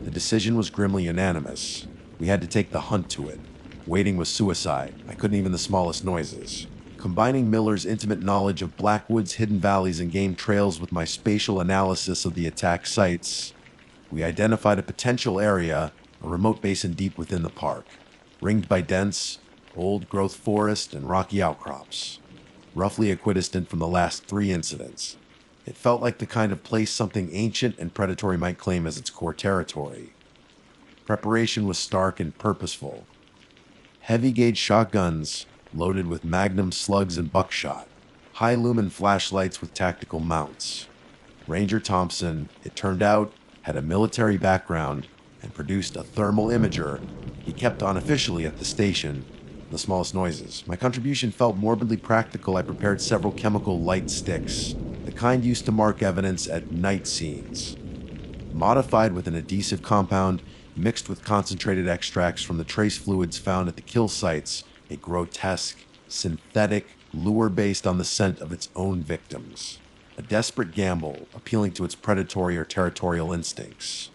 The decision was grimly unanimous. We had to take the hunt to it. Waiting was suicide. I couldn't even the smallest noises. Combining Miller's intimate knowledge of Blackwood's hidden valleys and game trails with my spatial analysis of the attack sites, we identified a potential area, a remote basin deep within the park, ringed by dense, old-growth forest and rocky outcrops, roughly equidistant from the last 3 incidents. It felt like the kind of place something ancient and predatory might claim as its core territory. Preparation was stark and purposeful. Heavy-gauge shotguns, loaded with magnum slugs and buckshot, high-lumen flashlights with tactical mounts. Ranger Thompson, it turned out, had a military background and produced a thermal imager he kept unofficially at the station. The smallest noises. My contribution felt morbidly practical. I prepared several chemical light sticks, the kind used to mark evidence at night scenes. Modified with an adhesive compound mixed with concentrated extracts from the trace fluids found at the kill sites, a grotesque, synthetic lure based on the scent of its own victims. A desperate gamble appealing to its predatory or territorial instincts.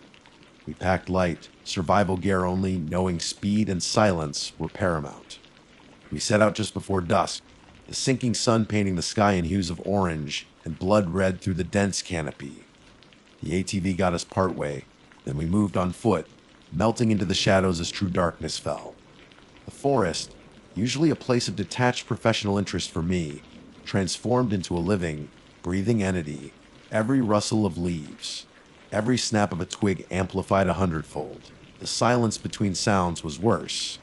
We packed light, survival gear only, knowing speed and silence were paramount. We set out just before dusk, the sinking sun painting the sky in hues of orange and blood red through the dense canopy. The ATV got us partway, then we moved on foot, melting into the shadows as true darkness fell. The forest, usually a place of detached professional interest for me, transformed into a living, breathing entity. Every rustle of leaves, every snap of a twig amplified 100-fold. The silence between sounds was worse.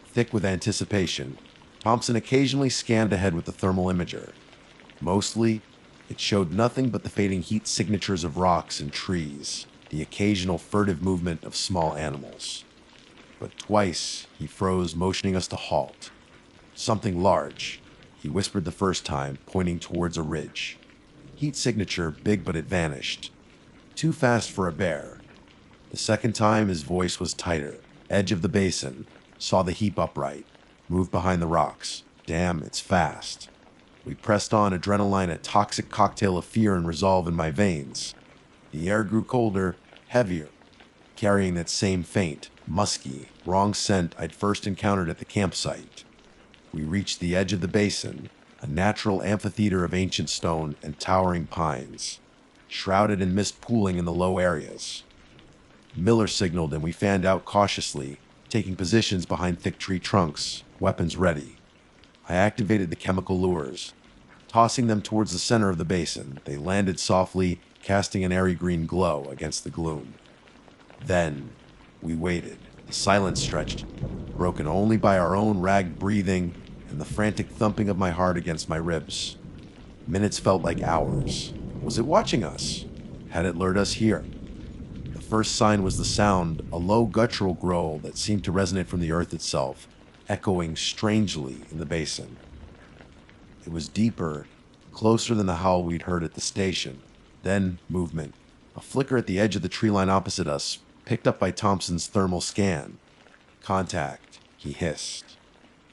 Thick with anticipation, Thompson occasionally scanned ahead with the thermal imager. Mostly, it showed nothing but the fading heat signatures of rocks and trees, the occasional furtive movement of small animals. But twice, he froze, motioning us to halt. Something large, he whispered the first time, pointing towards a ridge. Heat signature, big but it vanished. Too fast for a bear. The second time, his voice was tighter. Edge of the basin, saw the heap upright, moved behind the rocks. Damn, it's fast. We pressed on, adrenaline, a toxic cocktail of fear and resolve in my veins. The air grew colder, heavier, carrying that same faint, musky, wrong scent I'd first encountered at the campsite. We reached the edge of the basin, a natural amphitheater of ancient stone and towering pines, shrouded in mist pooling in the low areas. Miller signaled and we fanned out cautiously, taking positions behind thick tree trunks, weapons ready. I activated the chemical lures. Tossing them towards the center of the basin, they landed softly, casting an airy green glow against the gloom. Then, we waited. The silence stretched, broken only by our own ragged breathing and the frantic thumping of my heart against my ribs. Minutes felt like hours. Was it watching us? Had it lured us here? The first sign was the sound, a low guttural growl that seemed to resonate from the earth itself, echoing strangely in the basin. It was deeper, closer than the howl we'd heard at the station. Then movement. A flicker at the edge of the tree line opposite us, picked up by Thompson's thermal scan. Contact, he hissed.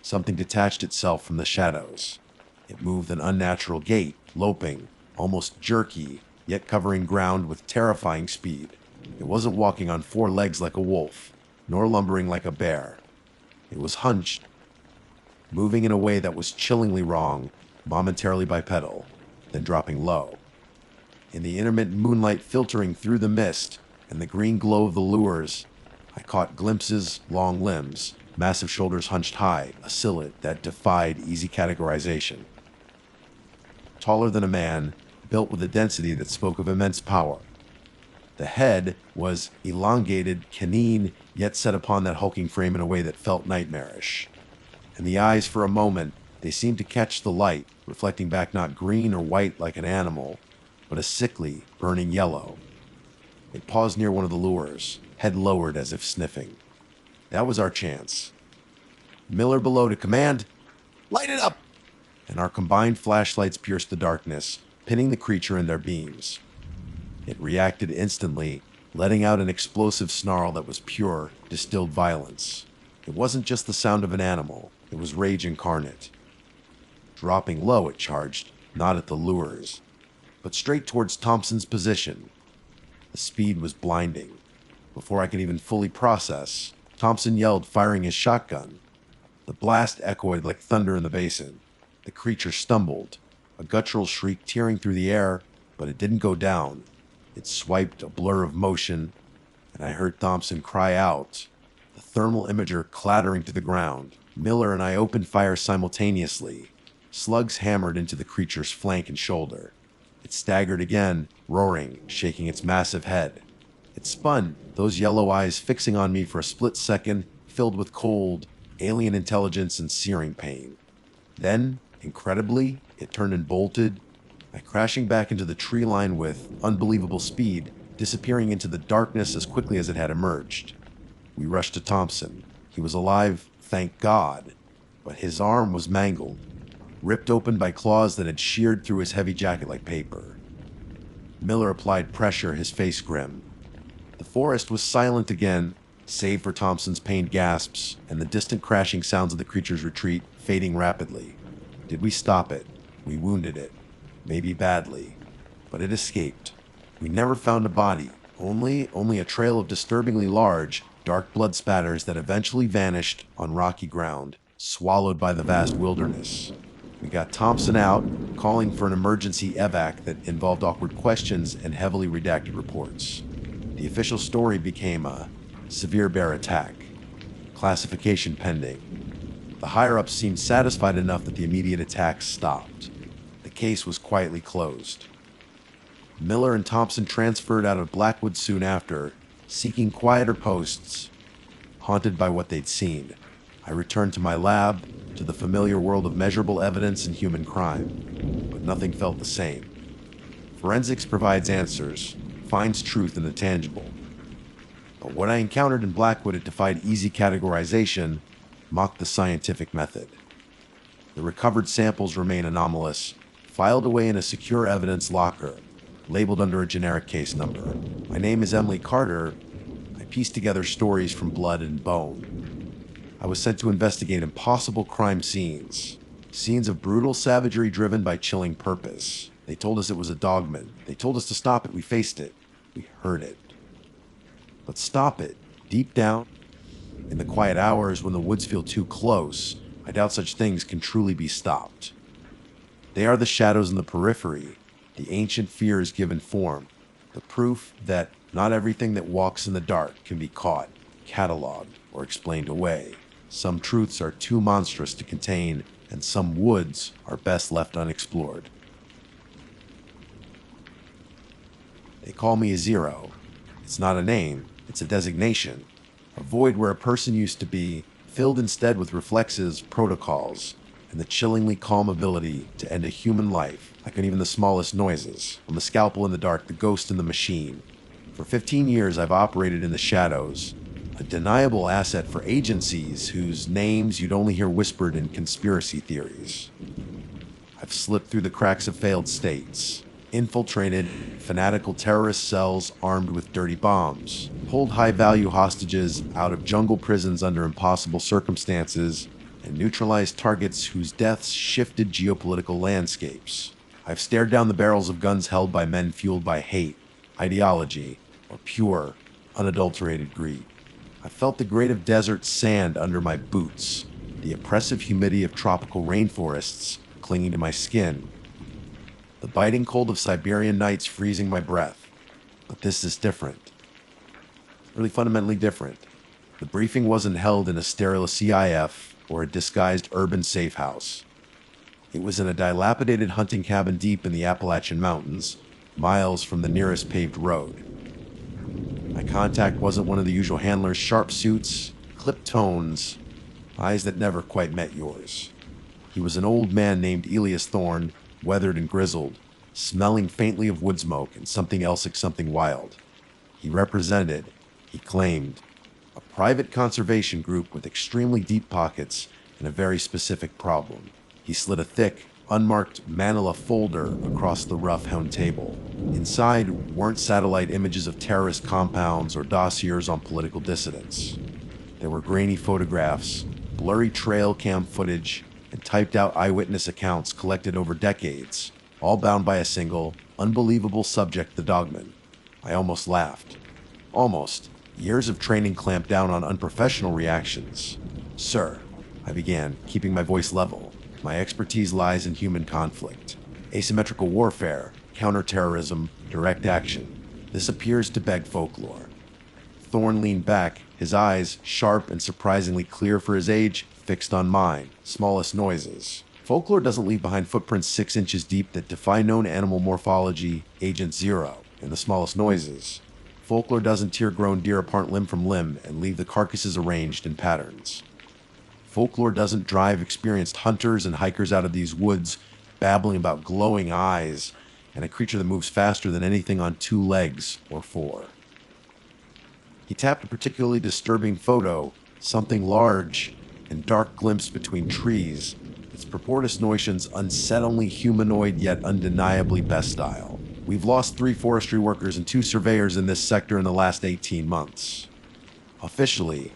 Something detached itself from the shadows. It moved an unnatural gait, loping, almost jerky, yet covering ground with terrifying speed. It wasn't walking on 4 legs like a wolf, nor lumbering like a bear. It was hunched, moving in a way that was chillingly wrong, momentarily bipedal, then dropping low. In the intermittent moonlight filtering through the mist and the green glow of the lures, I caught glimpses, long limbs, massive shoulders hunched high, a silhouette that defied easy categorization. Taller than a man, built with a density that spoke of immense power. The head was elongated, canine, yet set upon that hulking frame in a way that felt nightmarish. And the eyes, for a moment, they seemed to catch the light, reflecting back not green or white like an animal, but a sickly, burning yellow. It paused near one of the lures, head lowered as if sniffing. That was our chance. Miller below to command, "Light it up!" And our combined flashlights pierced the darkness, pinning the creature in their beams. It reacted instantly, letting out an explosive snarl that was pure, distilled violence. It wasn't just the sound of an animal, it was rage incarnate. Dropping low, it charged, not at the lures, but straight towards Thompson's position. The speed was blinding. Before I could even fully process, Thompson yelled, firing his shotgun. The blast echoed like thunder in the basin. The creature stumbled, a guttural shriek tearing through the air, but it didn't go down. It swiped, a blur of motion, and I heard Thompson cry out, the thermal imager clattering to the ground. Miller and I opened fire simultaneously. Slugs hammered into the creature's flank and shoulder. It staggered again, roaring, shaking its massive head. It spun, those yellow eyes fixing on me for a split second, filled with cold, alien intelligence and searing pain. Then, incredibly, it turned and bolted, crashing back into the tree line with unbelievable speed, disappearing into the darkness as quickly as it had emerged. We rushed to Thompson. He was alive, thank God, but his arm was mangled, ripped open by claws that had sheared through his heavy jacket like paper. Miller applied pressure, his face grim. The forest was silent again, save for Thompson's pained gasps and the distant crashing sounds of the creature's retreat fading rapidly. Did we stop it? We wounded it. Maybe badly. But it escaped. We never found a body, only a trail of disturbingly large, dark blood spatters that eventually vanished on rocky ground, swallowed by the vast wilderness. We got Thompson out, calling for an emergency evac that involved awkward questions and heavily redacted reports. The official story became a severe bear attack. Classification pending. The higher-ups seemed satisfied enough that the immediate attacks stopped. The case was quietly closed. Miller and Thompson transferred out of Blackwood soon after, seeking quieter posts. Haunted by what they'd seen, I returned to my lab, to the familiar world of measurable evidence and human crime. But nothing felt the same. Forensics provides answers, finds truth in the tangible. But what I encountered in Blackwood, it defied easy categorization, mocked the scientific method. The recovered samples remain anomalous, filed away in a secure evidence locker, labeled under a generic case number. My name is Emily Carter. I pieced together stories from blood and bone. I was sent to investigate impossible crime scenes of brutal savagery driven by chilling purpose. They told us it was a dogman. They told us to stop it. We faced it. We heard it. But stop it, deep down, in the quiet hours when the woods feel too close, I doubt such things can truly be stopped. They are the shadows in the periphery, the ancient fears given form, the proof that not everything that walks in the dark can be caught, cataloged, or explained away. Some truths are too monstrous to contain, and some woods are best left unexplored. They call me a zero. It's not a name, it's a designation. A void where a person used to be, filled instead with reflexes, protocols, and the chillingly calm ability to end a human life, like on even the smallest noises. From the scalpel in the dark, the ghost in the machine. For 15 years, I've operated in the shadows, a deniable asset for agencies whose names you'd only hear whispered in conspiracy theories. I've slipped through the cracks of failed states, infiltrated fanatical terrorist cells armed with dirty bombs, pulled high-value hostages out of jungle prisons under impossible circumstances, and neutralized targets whose deaths shifted geopolitical landscapes. I've stared down the barrels of guns held by men fueled by hate, ideology, or pure, unadulterated greed. I felt the grate of desert sand under my boots, the oppressive humidity of tropical rainforests clinging to my skin. The biting cold of Siberian nights freezing my breath. But this is different. Really fundamentally different. The briefing wasn't held in a sterile CIF or a disguised urban safe house. It was in a dilapidated hunting cabin deep in the Appalachian Mountains, miles from the nearest paved road. My contact wasn't one of the usual handlers' sharp suits, clipped tones, eyes that never quite met yours. He was an old man named Elias Thorne, weathered and grizzled, smelling faintly of wood smoke and something else like something wild. He represented, he claimed, a private conservation group with extremely deep pockets and a very specific problem. He slid a thick, unmarked manila folder across the rough-hewn table. Inside weren't satellite images of terrorist compounds or dossiers on political dissidents. There were grainy photographs, blurry trail cam footage, and typed-out eyewitness accounts collected over decades, all bound by a single, unbelievable subject, the dogman. I almost laughed. Almost. Years of training clamped down on unprofessional reactions. Sir, I began, keeping my voice level. My expertise lies in human conflict. Asymmetrical warfare, counterterrorism, direct action. This appears to beg folklore. Thorne leaned back, his eyes, sharp and surprisingly clear for his age, fixed on mine. Smallest noises. Folklore doesn't leave behind footprints 6 inches deep that defy known animal morphology, Agent Zero, in the smallest noises. Folklore doesn't tear grown deer apart limb from limb and leave the carcasses arranged in patterns. Folklore doesn't drive experienced hunters and hikers out of these woods, babbling about glowing eyes and a creature that moves faster than anything on 2 legs or 4. He tapped a particularly disturbing photo, something large and dark glimpsed between trees, its purported notions unsettlingly humanoid yet undeniably bestial. We've lost 3 forestry workers and 2 surveyors in this sector in the last 18 months. Officially,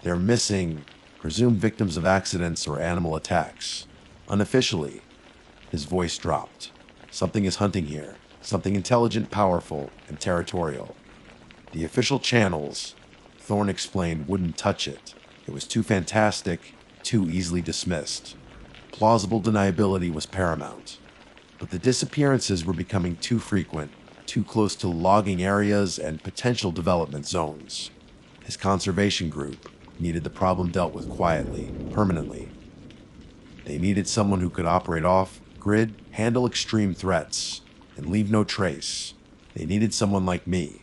they're missing, presumed victims of accidents or animal attacks. Unofficially, his voice dropped. Something is hunting here, something intelligent, powerful, and territorial. The official channels, Thorne explained, wouldn't touch it. It was too fantastic, too easily dismissed. Plausible deniability was paramount. But the disappearances were becoming too frequent, too close to logging areas and potential development zones. His conservation group needed the problem dealt with quietly, permanently. They needed someone who could operate off-grid, handle extreme threats, and leave no trace. They needed someone like me.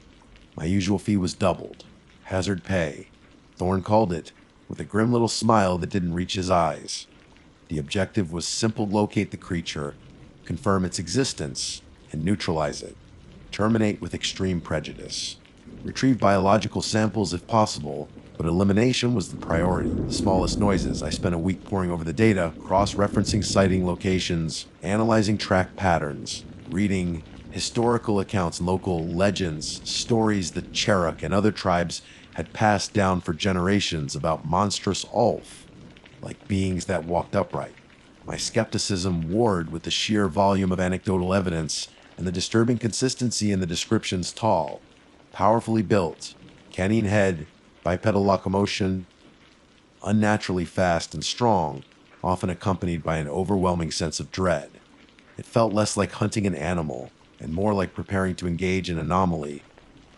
My usual fee was doubled. Hazard pay. Thorne called it, with a grim little smile that didn't reach his eyes. The objective was simple: locate the creature, confirm its existence, and neutralize it. Terminate with extreme prejudice. Retrieve biological samples if possible, but elimination was the priority. The smallest noises. I spent a week poring over the data, cross-referencing sighting locations, analyzing track patterns, reading historical accounts, local legends, stories that Cherokee and other tribes had passed down for generations about monstrous Ulf, like beings that walked upright. My skepticism warred with the sheer volume of anecdotal evidence and the disturbing consistency in the descriptions: tall, powerfully built, canine head, bipedal locomotion, unnaturally fast and strong, often accompanied by an overwhelming sense of dread. It felt less like hunting an animal and more like preparing to engage an anomaly,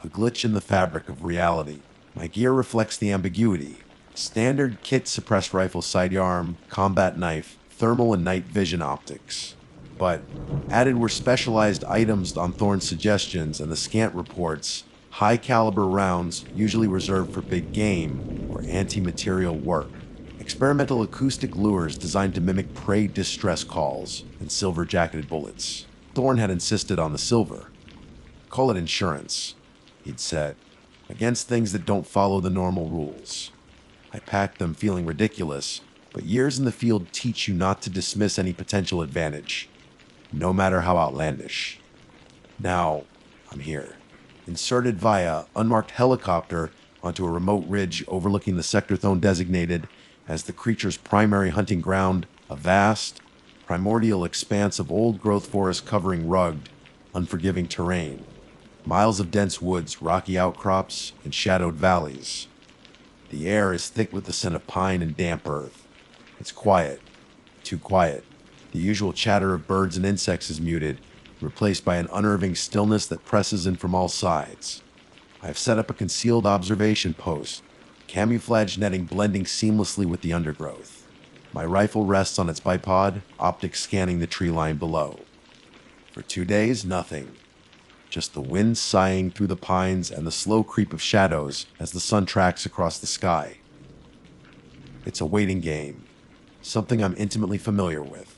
a glitch in the fabric of reality. My gear reflects the ambiguity. Standard kit suppressed rifle, sidearm, combat knife, thermal and night vision optics. But added were specialized items on Thorne's suggestions and the scant reports: high caliber rounds usually reserved for big game or anti-material work. Experimental acoustic lures designed to mimic prey distress calls, and silver-jacketed bullets. Thorne had insisted on the silver. Call it insurance, he'd said, against things that don't follow the normal rules. I packed them feeling ridiculous, but years in the field teach you not to dismiss any potential advantage, no matter how outlandish. Now, I'm here, inserted via unmarked helicopter onto a remote ridge overlooking the sector Thorne designated as the creature's primary hunting ground, a vast, primordial expanse of old-growth forest covering rugged, unforgiving terrain. Miles of dense woods, rocky outcrops, and shadowed valleys. The air is thick with the scent of pine and damp earth. It's quiet. Too quiet. The usual chatter of birds and insects is muted, replaced by an unnerving stillness that presses in from all sides. I have set up a concealed observation post, camouflage netting blending seamlessly with the undergrowth. My rifle rests on its bipod, optics scanning the tree line below. For 2 days, nothing. Just the wind sighing through the pines and the slow creep of shadows as the sun tracks across the sky. It's a waiting game, something I'm intimately familiar with.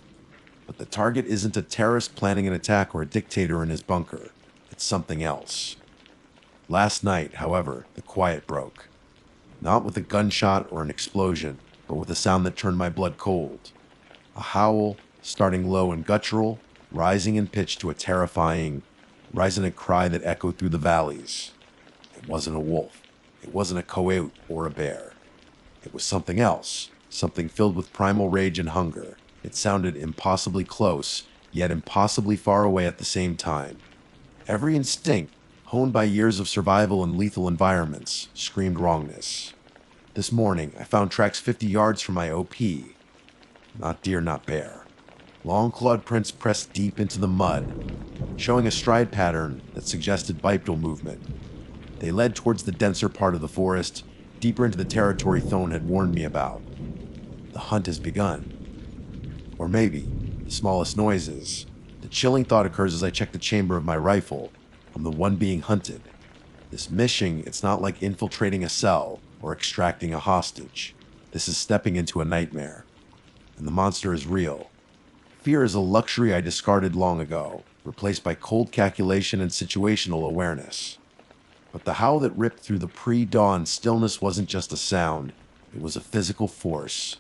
But the target isn't a terrorist planning an attack or a dictator in his bunker. It's something else. Last night, however, the quiet broke. Not with a gunshot or an explosion, but with a sound that turned my blood cold. A howl, starting low and guttural, rising in pitch to a terrifying, resonant cry that echoed through the valleys. It wasn't a wolf. It wasn't a coyote or a bear. It was something else, something filled with primal rage and hunger. It sounded impossibly close, yet impossibly far away at the same time. Every instinct, honed by years of survival in lethal environments, screamed wrongness. This morning, I found tracks 50 yards from my OP. Not deer, not bear. Long clawed prints pressed deep into the mud, showing a stride pattern that suggested bipedal movement. They led towards the denser part of the forest, deeper into the territory Thone had warned me about. The hunt has begun. Or maybe, the smallest noises. The chilling thought occurs as I check the chamber of my rifle. I'm the one being hunted. This mission, it's not like infiltrating a cell or extracting a hostage. This is stepping into a nightmare. And the monster is real. Fear is a luxury I discarded long ago, replaced by cold calculation and situational awareness. But the howl that ripped through the pre-dawn stillness wasn't just a sound, it was a physical force,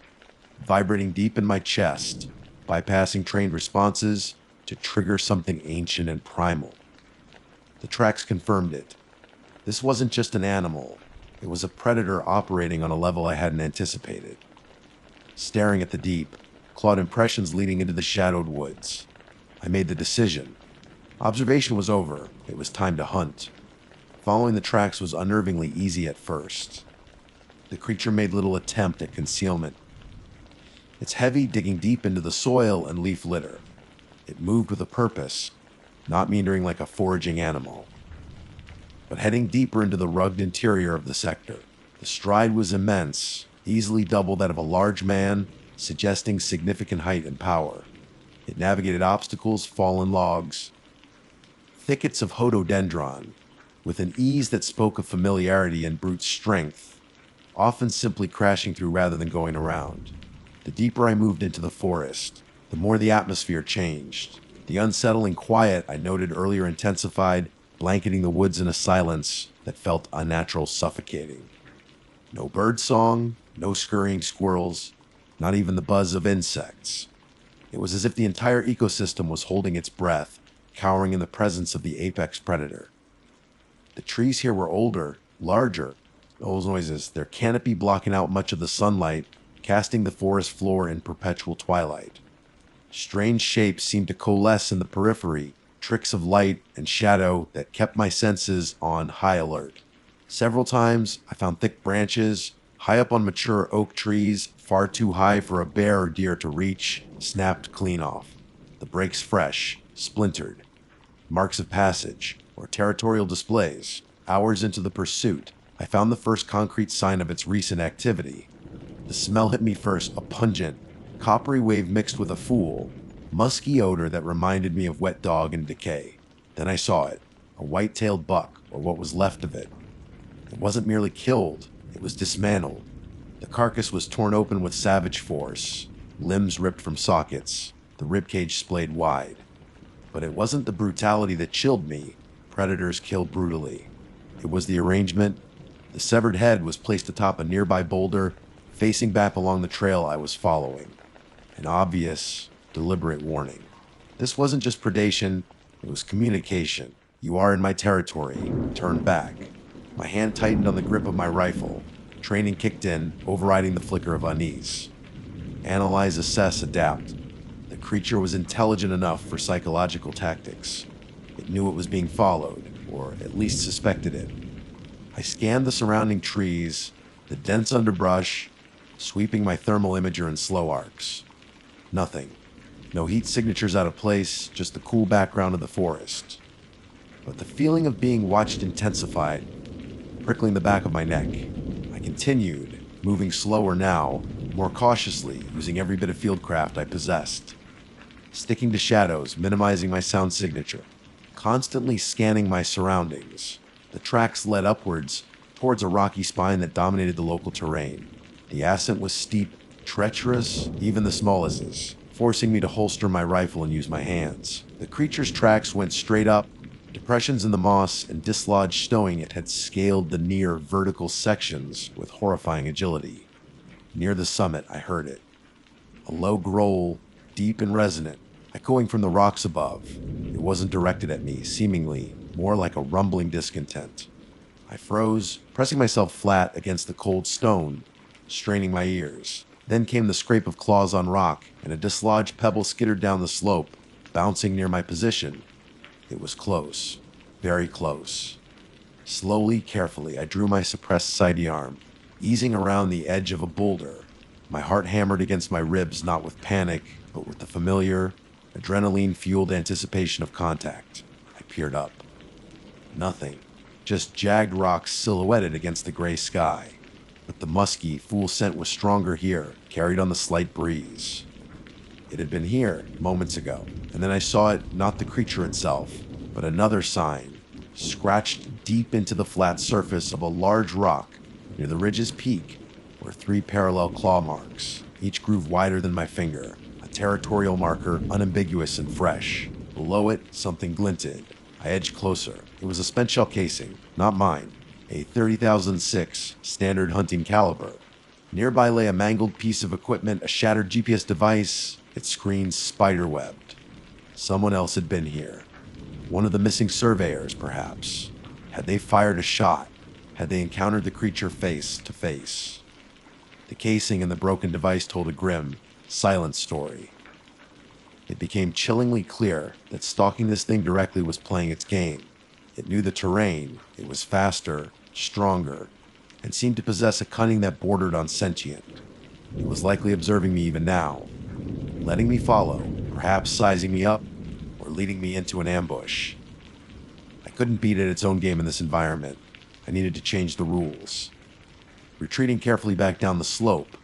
vibrating deep in my chest, bypassing trained responses to trigger something ancient and primal. The tracks confirmed it. This wasn't just an animal, it was a predator operating on a level I hadn't anticipated. Staring at the deep, clawed impressions leading into the shadowed woods. I made the decision. Observation was over. It was time to hunt. Following the tracks was unnervingly easy at first. The creature made little attempt at concealment. Its heavy, digging deep into the soil and leaf litter. It moved with a purpose, not meandering like a foraging animal, but heading deeper into the rugged interior of the sector. The stride was immense, easily double that of a large man, suggesting significant height and power. It navigated obstacles, fallen logs, thickets of hododendron, with an ease that spoke of familiarity and brute strength, often simply crashing through rather than going around. The deeper I moved into the forest, the more the atmosphere changed. The unsettling quiet I noted earlier intensified, blanketing the woods in a silence that felt unnatural, suffocating. No bird song, no scurrying squirrels, not even the buzz of insects. It was as if the entire ecosystem was holding its breath, cowering in the presence of the apex predator. The trees here were older, larger. Those noises, their canopy blocking out much of the sunlight, casting the forest floor in perpetual twilight. Strange shapes seemed to coalesce in the periphery, tricks of light and shadow that kept my senses on high alert. Several times, I found thick branches, high up on mature oak trees, far too high for a bear or deer to reach, snapped clean off. The breaks fresh, splintered. Marks of passage, or territorial displays. Hours into the pursuit, I found the first concrete sign of its recent activity. The smell hit me first, a pungent, coppery wave mixed with a foul, musky odor that reminded me of wet dog and decay. Then I saw it, a white-tailed buck, or what was left of it. It wasn't merely killed, it was dismantled. The carcass was torn open with savage force, limbs ripped from sockets, the ribcage splayed wide. But it wasn't the brutality that chilled me. Predators kill brutally. It was the arrangement. The severed head was placed atop a nearby boulder, facing back along the trail I was following. An obvious, deliberate warning. This wasn't just predation, it was communication. You are in my territory. Turn back. My hand tightened on the grip of my rifle. Training kicked in, overriding the flicker of unease. Analyze, assess, adapt. The creature was intelligent enough for psychological tactics. It knew it was being followed, or at least suspected it. I scanned the surrounding trees, the dense underbrush, sweeping my thermal imager in slow arcs. Nothing. No heat signatures out of place, just the cool background of the forest. But the feeling of being watched intensified, prickling the back of my neck. I continued, moving slower now, more cautiously, using every bit of fieldcraft I possessed. Sticking to shadows, minimizing my sound signature, constantly scanning my surroundings. The tracks led upwards towards a rocky spine that dominated the local terrain. The ascent was steep, treacherous, even the smallest, forcing me to holster my rifle and use my hands. The creature's tracks went straight up, depressions in the moss and dislodged stowing it had scaled the near vertical sections with horrifying agility. Near the summit, I heard it. A low growl, deep and resonant, echoing from the rocks above. It wasn't directed at me, seemingly more like a rumbling discontent. I froze, pressing myself flat against the cold stone, straining my ears. Then came the scrape of claws on rock, and a dislodged pebble skittered down the slope, bouncing near my position. It was close, very close. Slowly, carefully, I drew my suppressed sidearm, easing around the edge of a boulder. My heart hammered against my ribs, not with panic, but with the familiar, adrenaline-fueled anticipation of contact. I peered up. Nothing. Just jagged rocks silhouetted against the gray sky. But the musky, full scent was stronger here, carried on the slight breeze. It had been here moments ago, and then I saw it, not the creature itself, but another sign, scratched deep into the flat surface of a large rock near the ridge's peak were 3 parallel claw marks, each groove wider than my finger, a territorial marker unambiguous and fresh. Below it, something glinted. I edged closer. It was a spent shell casing, not mine, a 30,006 standard hunting caliber. Nearby lay a mangled piece of equipment, a shattered GPS device, its screen spider-webbed. Someone else had been here. One of the missing surveyors, perhaps. Had they fired a shot? Had they encountered the creature face to face? The casing and the broken device told a grim, silent story. It became chillingly clear that stalking this thing directly was playing its game. It knew the terrain, it was faster, stronger, and seemed to possess a cunning that bordered on sentient. It was likely observing me even now, letting me follow, perhaps sizing me up, or leading me into an ambush. I couldn't beat at its own game in this environment. I needed to change the rules. Retreating carefully back down the slope,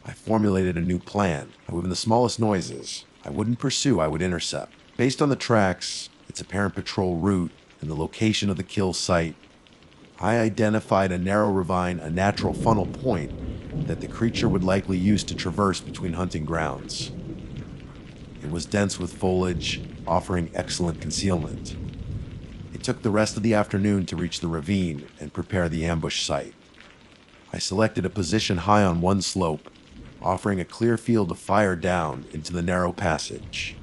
I formulated a new plan. Even the smallest noises, I wouldn't pursue, I would intercept. Based on the tracks, its apparent patrol route, and the location of the kill site, I identified a narrow ravine, a natural funnel point that the creature would likely use to traverse between hunting grounds. It was dense with foliage, offering excellent concealment. It took the rest of the afternoon to reach the ravine and prepare the ambush site. I selected a position high on one slope, offering a clear field to fire down into the narrow passage.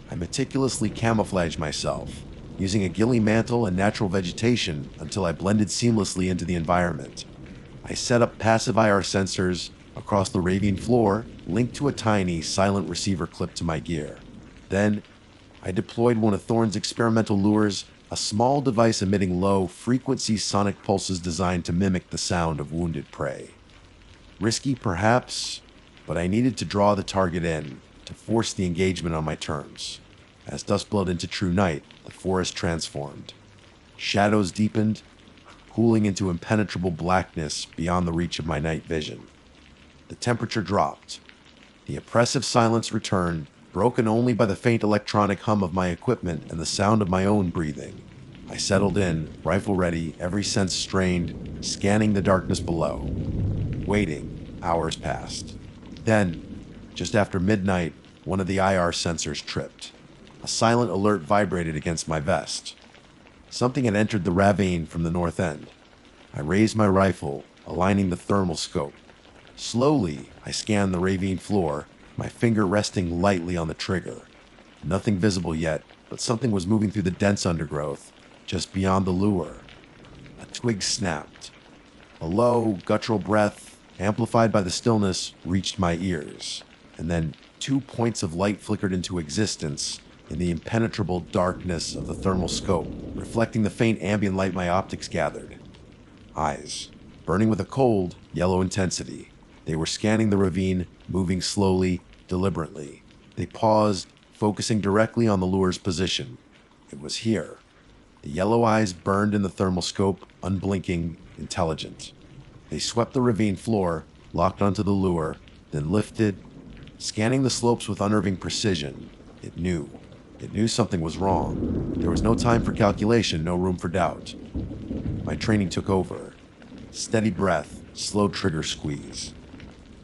I meticulously camouflaged myself, using a gilly mantle and natural vegetation until I blended seamlessly into the environment. I set up passive IR sensors across the ravine floor, linked to a tiny, silent receiver clipped to my gear. Then, I deployed one of Thorne's experimental lures, a small device emitting low-frequency sonic pulses designed to mimic the sound of wounded prey. Risky, perhaps, but I needed to draw the target in, to force the engagement on my terms. As dusk bled into true night, the forest transformed. Shadows deepened, cooling into impenetrable blackness beyond the reach of my night vision. The temperature dropped. The oppressive silence returned, broken only by the faint electronic hum of my equipment and the sound of my own breathing. I settled in, rifle ready, every sense strained, scanning the darkness below. Waiting, hours passed. Then, just after midnight, one of the IR sensors tripped. A silent alert vibrated against my vest. Something had entered the ravine from the north end. I raised my rifle, aligning the thermal scope. Slowly, I scanned the ravine floor, my finger resting lightly on the trigger. Nothing visible yet, but something was moving through the dense undergrowth, just beyond the lure. A twig snapped. A low, guttural breath, amplified by the stillness, reached my ears. And then 2 points of light flickered into existence in the impenetrable darkness of the thermal scope, reflecting the faint ambient light my optics gathered. Eyes, burning with a cold, yellow intensity. They were scanning the ravine, moving slowly, deliberately. They paused, focusing directly on the lure's position. It was here. The yellow eyes burned in the thermal scope, unblinking, intelligent. They swept the ravine floor, locked onto the lure, then lifted, scanning the slopes with unnerving precision. It knew. It knew something was wrong. There was no time for calculation, no room for doubt. My training took over. Steady breath, slow trigger squeeze.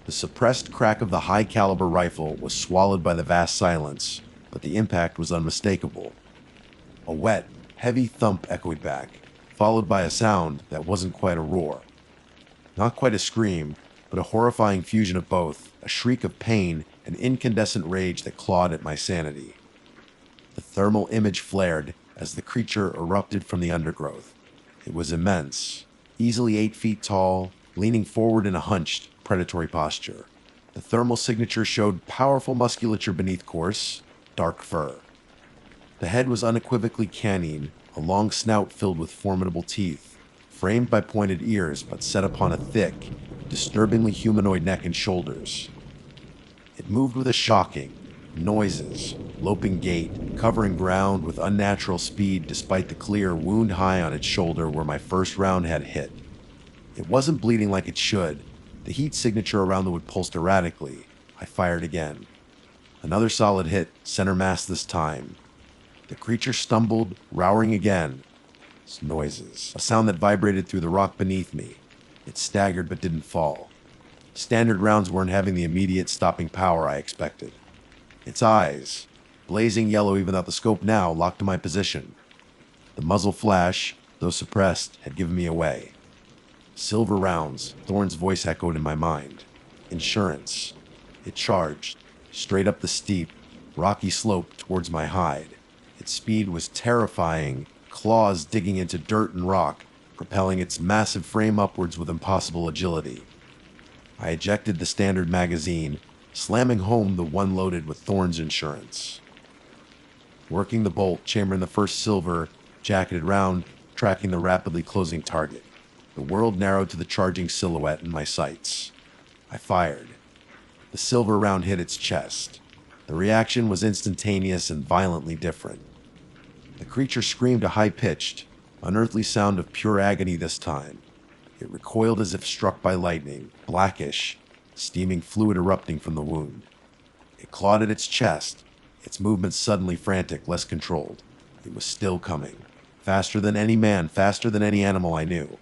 The suppressed crack of the high-caliber rifle was swallowed by the vast silence, but the impact was unmistakable. A wet, heavy thump echoed back, followed by a sound that wasn't quite a roar. Not quite a scream, but a horrifying fusion of both, a shriek of pain and incandescent rage that clawed at my sanity. The thermal image flared as the creature erupted from the undergrowth. It was immense, easily 8 feet tall, leaning forward in a hunched, predatory posture. The thermal signature showed powerful musculature beneath coarse, dark fur. The head was unequivocally canine, a long snout filled with formidable teeth, framed by pointed ears but set upon a thick, disturbingly humanoid neck and shoulders. It moved with a shocking, noises, loping gait, covering ground with unnatural speed despite the clear wound high on its shoulder where my first round had hit. It wasn't bleeding like it should. The heat signature around the wood pulsed erratically. I fired again. Another solid hit, center mass this time. The creature stumbled, roaring again. Noises, a sound that vibrated through the rock beneath me. It staggered but didn't fall. Standard rounds weren't having the immediate stopping power I expected. Its eyes, blazing yellow even without the scope now, locked to my position. The muzzle flash, though suppressed, had given me away. Silver rounds, Thorne's voice echoed in my mind. Insurance. It charged, straight up the steep, rocky slope towards my hide. Its speed was terrifying, claws digging into dirt and rock, propelling its massive frame upwards with impossible agility. I ejected the standard magazine, slamming home the one loaded with Thorne's insurance. Working the bolt, chambering the first silver, jacketed round, tracking the rapidly closing target. The world narrowed to the charging silhouette in my sights. I fired. The silver round hit its chest. The reaction was instantaneous and violently different. The creature screamed a high-pitched, unearthly sound of pure agony this time. It recoiled as if struck by lightning, blackish, steaming fluid erupting from the wound. It clawed at its chest, its movements suddenly frantic, less controlled. It was still coming. Faster than any man, faster than any animal I knew.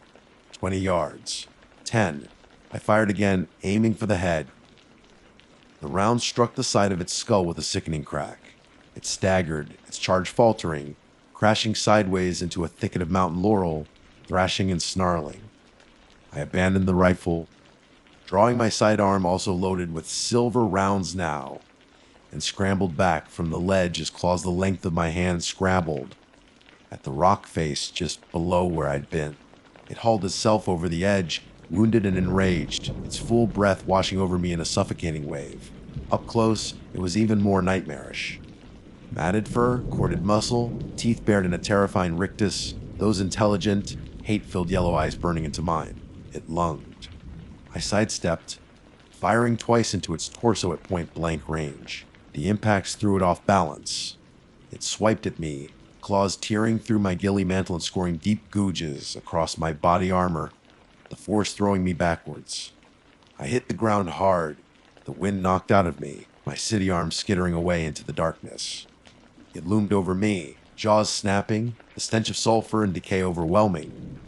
20 yards. 10. I fired again, aiming for the head. The round struck the side of its skull with a sickening crack. It staggered, its charge faltering, crashing sideways into a thicket of mountain laurel, thrashing and snarling. I abandoned the rifle, drawing my sidearm also loaded with silver rounds now, and scrambled back from the ledge as claws the length of my hand scrabbled at the rock face just below where I'd been. It hauled itself over the edge, wounded and enraged, its full breath washing over me in a suffocating wave. Up close, it was even more nightmarish. Matted fur, corded muscle, teeth bared in a terrifying rictus, those intelligent, hate-filled yellow eyes burning into mine. It lunged. I sidestepped, firing twice into its torso at point-blank range. The impacts threw it off balance. It swiped at me, claws tearing through my ghillie mantle and scoring deep gouges across my body armor, the force throwing me backwards. I hit the ground hard, the wind knocked out of me, my city arm skittering away into the darkness. It loomed over me, jaws snapping, the stench of sulfur and decay overwhelming.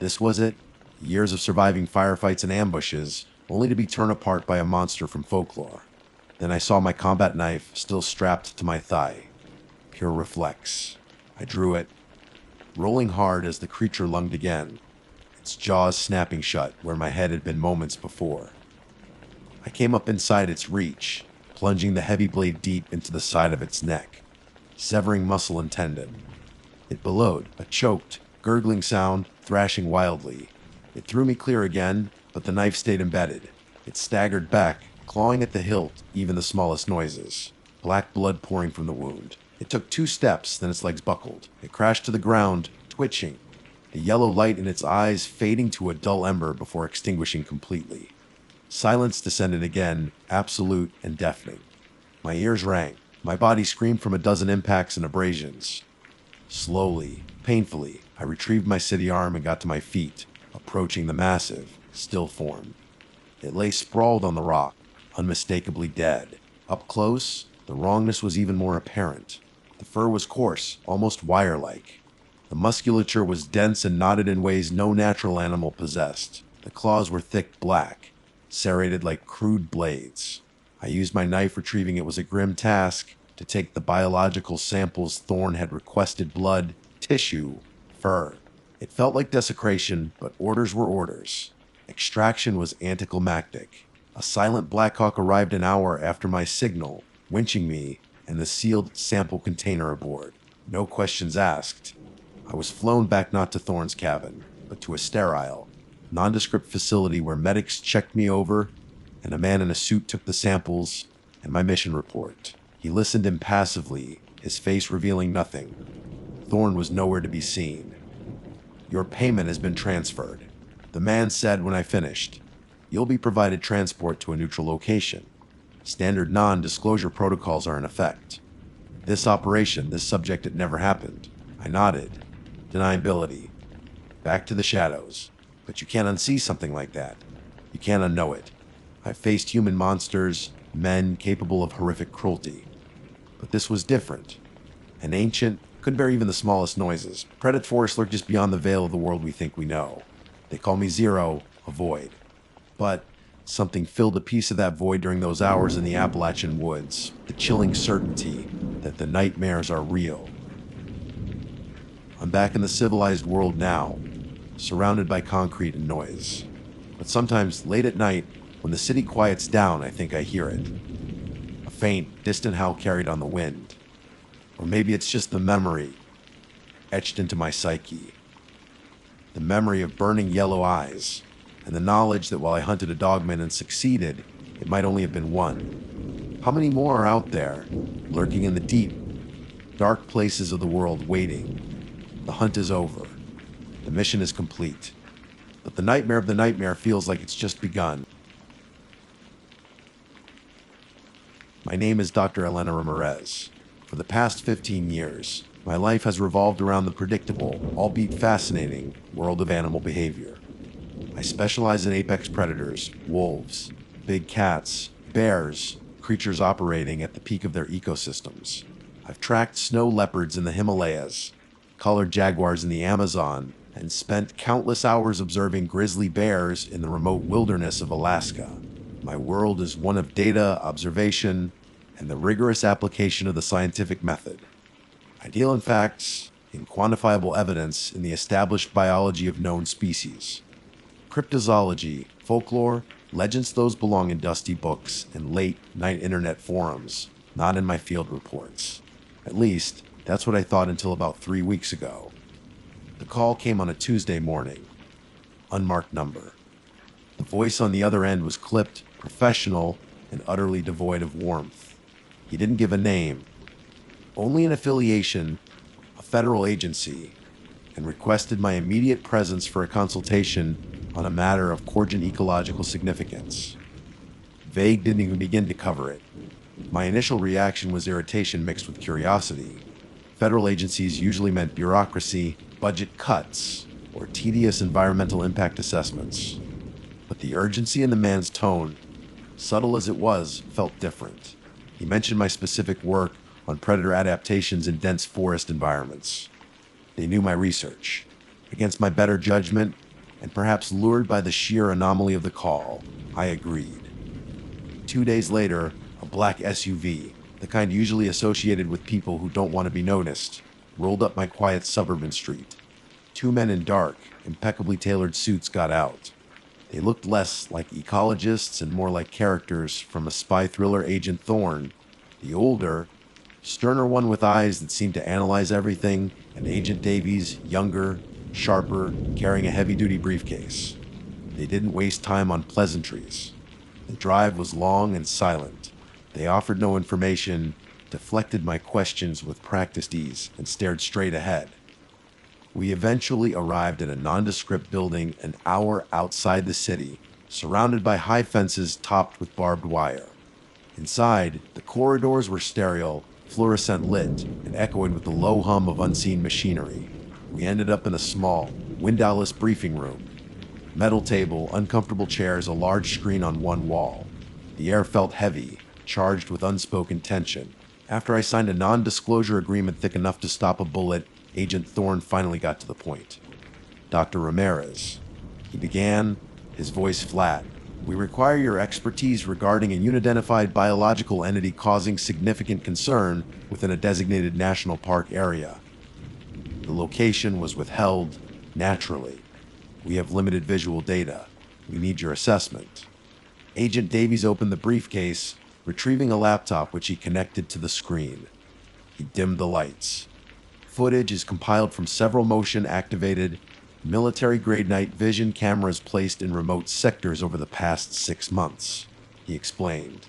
This was it. Years of surviving firefights and ambushes, only to be torn apart by a monster from folklore. Then I saw my combat knife still strapped to my thigh. Pure reflex. I drew it, rolling hard as the creature lunged again, its jaws snapping shut where my head had been moments before. I came up inside its reach, plunging the heavy blade deep into the side of its neck, severing muscle and tendon. It bellowed, a choked, gurgling sound, thrashing wildly. It threw me clear again, but the knife stayed embedded. It staggered back, clawing at the hilt, even the smallest noises. Black blood pouring from the wound. It took 2 steps, then its legs buckled. It crashed to the ground, twitching, the yellow light in its eyes fading to a dull ember before extinguishing completely. Silence descended again, absolute and deafening. My ears rang. My body screamed from a dozen impacts and abrasions. Slowly, painfully, I retrieved my city arm and got to my feet, approaching the massive, still form. It lay sprawled on the rock, unmistakably dead. Up close, the wrongness was even more apparent. The fur was coarse, almost wire-like. The musculature was dense and knotted in ways no natural animal possessed. The claws were thick black, serrated like crude blades. I used my knife, retrieving it was a grim task, to take the biological samples Thorn had requested: blood, tissue, fur. It felt like desecration, but orders were orders. Extraction was anticlimactic. A silent Blackhawk arrived an hour after my signal, winching me and the sealed sample container aboard. No questions asked. I was flown back not to Thorn's cabin, but to a sterile, nondescript facility where medics checked me over, and a man in a suit took the samples and my mission report. He listened impassively, his face revealing nothing. Thorn was nowhere to be seen. "Your payment has been transferred," the man said when I finished. "You'll be provided transport to a neutral location. Standard non-disclosure protocols are in effect. This operation, this subject, it never happened." I nodded. Deniability. Back to the shadows. But you can't unsee something like that. You can't unknow it. I've faced human monsters, men capable of horrific cruelty. But this was different. An ancient, couldn't bear even the smallest noises. Predator force lurked just beyond the veil of the world we think we know. They call me Zero, a void. But something filled a piece of that void during those hours in the Appalachian woods. The chilling certainty that the nightmares are real. I'm back in the civilized world now, surrounded by concrete and noise. But sometimes, late at night, when the city quiets down, I think I hear it. A faint, distant howl carried on the wind. Or maybe it's just the memory etched into my psyche. The memory of burning yellow eyes, and the knowledge that while I hunted a dogman and succeeded, it might only have been one. How many more are out there, lurking in the deep, dark places of the world, waiting? The hunt is over. The mission is complete. But the nightmare of the nightmare feels like it's just begun. My name is Dr. Elena Ramirez. For the past 15 years, my life has revolved around the predictable, albeit fascinating, world of animal behavior. I specialize in apex predators, wolves, big cats, bears, creatures operating at the peak of their ecosystems. I've tracked snow leopards in the Himalayas, collared jaguars in the Amazon, and spent countless hours observing grizzly bears in the remote wilderness of Alaska. My world is one of data, observation, and the rigorous application of the scientific method. I deal in facts, in quantifiable evidence, in the established biology of known species. Cryptozoology, folklore, legends, those belong in dusty books and late-night internet forums, not in my field reports. At least, that's what I thought until about 3 weeks ago. The call came on a Tuesday morning. Unmarked number. The voice on the other end was clipped, professional, and utterly devoid of warmth. He didn't give a name, only an affiliation, a federal agency, and requested my immediate presence for a consultation on a matter of cogent ecological significance. Vague didn't even begin to cover it. My initial reaction was irritation mixed with curiosity. Federal agencies usually meant bureaucracy, budget cuts, or tedious environmental impact assessments. But the urgency in the man's tone, subtle as it was, felt different. He mentioned my specific work on predator adaptations in dense forest environments. They knew my research. Against my better judgment, and perhaps lured by the sheer anomaly of the call, I agreed. 2 days later, a black SUV, the kind usually associated with people who don't want to be noticed, rolled up my quiet suburban street. 2 men in dark, impeccably tailored suits got out. They looked less like ecologists and more like characters from a spy thriller, Agent Thorn. The older, sterner one with eyes that seemed to analyze everything, and Agent Davies, younger, sharper, carrying a heavy-duty briefcase. They didn't waste time on pleasantries. The drive was long and silent. They offered no information, deflected my questions with practiced ease, and stared straight ahead. We eventually arrived at a nondescript building an hour outside the city, surrounded by high fences topped with barbed wire. Inside, the corridors were sterile, fluorescent lit, and echoing with the low hum of unseen machinery. We ended up in a small, windowless briefing room. Metal table, uncomfortable chairs, a large screen on one wall. The air felt heavy, charged with unspoken tension. After I signed a non-disclosure agreement thick enough to stop a bullet, Agent Thorne finally got to the point. "Dr. Ramirez," he began, his voice flat. "We require your expertise regarding an unidentified biological entity causing significant concern within a designated national park area. The location was withheld naturally. We have limited visual data. We need your assessment." Agent Davies opened the briefcase, retrieving a laptop which he connected to the screen. He dimmed the lights. Footage is compiled from several motion-activated, military-grade night vision cameras placed in remote sectors over the past 6 months, he explained.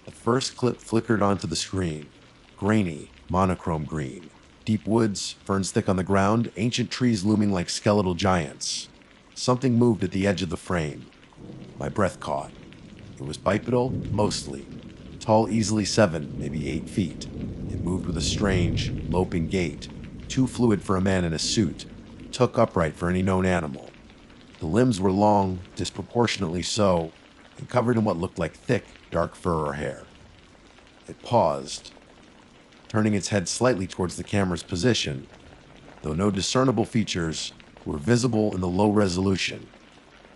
The first clip flickered onto the screen. Grainy, monochrome green. Deep woods, ferns thick on the ground, ancient trees looming like skeletal giants. Something moved at the edge of the frame. My breath caught. It was bipedal, mostly. Tall, easily 7, maybe 8 feet. It moved with a strange, loping gait, too fluid for a man in a suit, took upright for any known animal. The limbs were long, disproportionately so, and covered in what looked like thick, dark fur or hair. It paused, turning its head slightly towards the camera's position, though no discernible features were visible in the low resolution.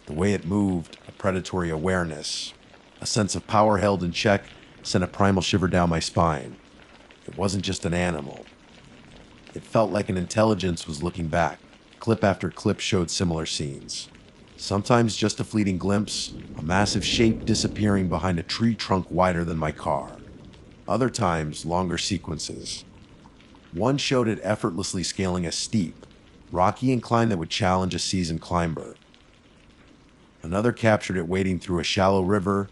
The way it moved, a predatory awareness, a sense of power held in check, sent a primal shiver down my spine. It wasn't just an animal. It felt like an intelligence was looking back. Clip after clip showed similar scenes. Sometimes just a fleeting glimpse, a massive shape disappearing behind a tree trunk wider than my car. Other times, longer sequences. One showed it effortlessly scaling a steep, rocky incline that would challenge a seasoned climber. Another captured it wading through a shallow river,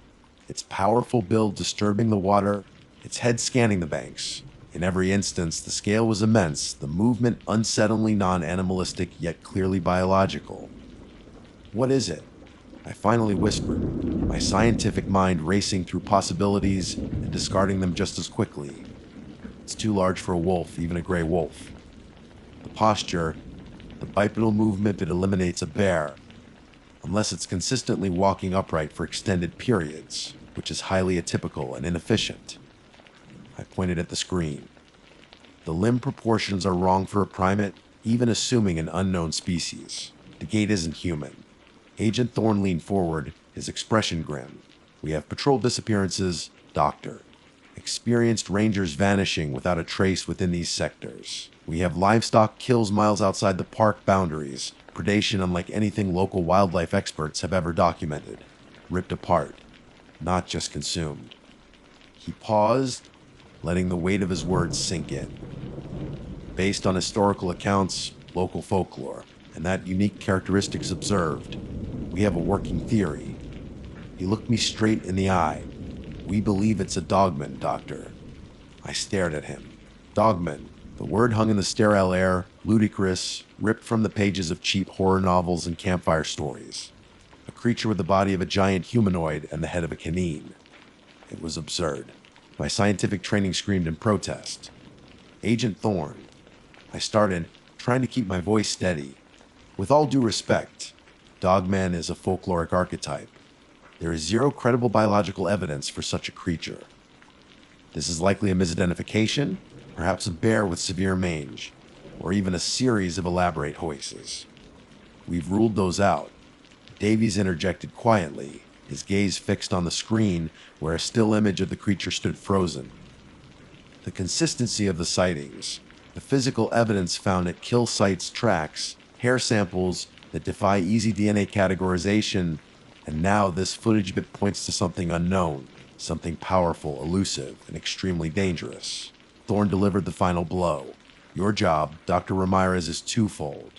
its powerful build disturbing the water, its head scanning the banks. In every instance, the scale was immense, the movement unsettlingly non-animalistic yet clearly biological. "What is it?" I finally whispered, my scientific mind racing through possibilities and discarding them just as quickly. "It's too large for a wolf, even a gray wolf. The posture, the bipedal movement, it eliminates a bear, unless it's consistently walking upright for extended periods, which is highly atypical and inefficient." I pointed at the screen. "The limb proportions are wrong for a primate, even assuming an unknown species. The gait isn't human." Agent Thorne leaned forward, his expression grim. "We have patrol disappearances, Doctor. Experienced rangers vanishing without a trace within these sectors. We have livestock kills miles outside the park boundaries, predation unlike anything local wildlife experts have ever documented. Ripped apart, not just consumed." He paused, letting the weight of his words sink in. "Based on historical accounts, local folklore, and that unique characteristics observed, we have a working theory." He looked me straight in the eye. "We believe it's a dogman, Doctor." I stared at him. Dogman. The word hung in the sterile air, ludicrous, ripped from the pages of cheap horror novels and campfire stories. A creature with the body of a giant humanoid and the head of a canine. It was absurd. My scientific training screamed in protest. "Agent Thorne," I started, trying to keep my voice steady. "With all due respect, Dogman is a folkloric archetype. There is zero credible biological evidence for such a creature. This is likely a misidentification, perhaps a bear with severe mange, or even a series of elaborate hoises. We've ruled those out." Davies interjected quietly, his gaze fixed on the screen where a still image of the creature stood frozen. "The consistency of the sightings, the physical evidence found at kill sites tracks, hair samples that defy easy DNA categorization, and now this footage bit points to something unknown, something powerful, elusive, and extremely dangerous." Thorne delivered the final blow. "Your job, Dr. Ramirez, is twofold.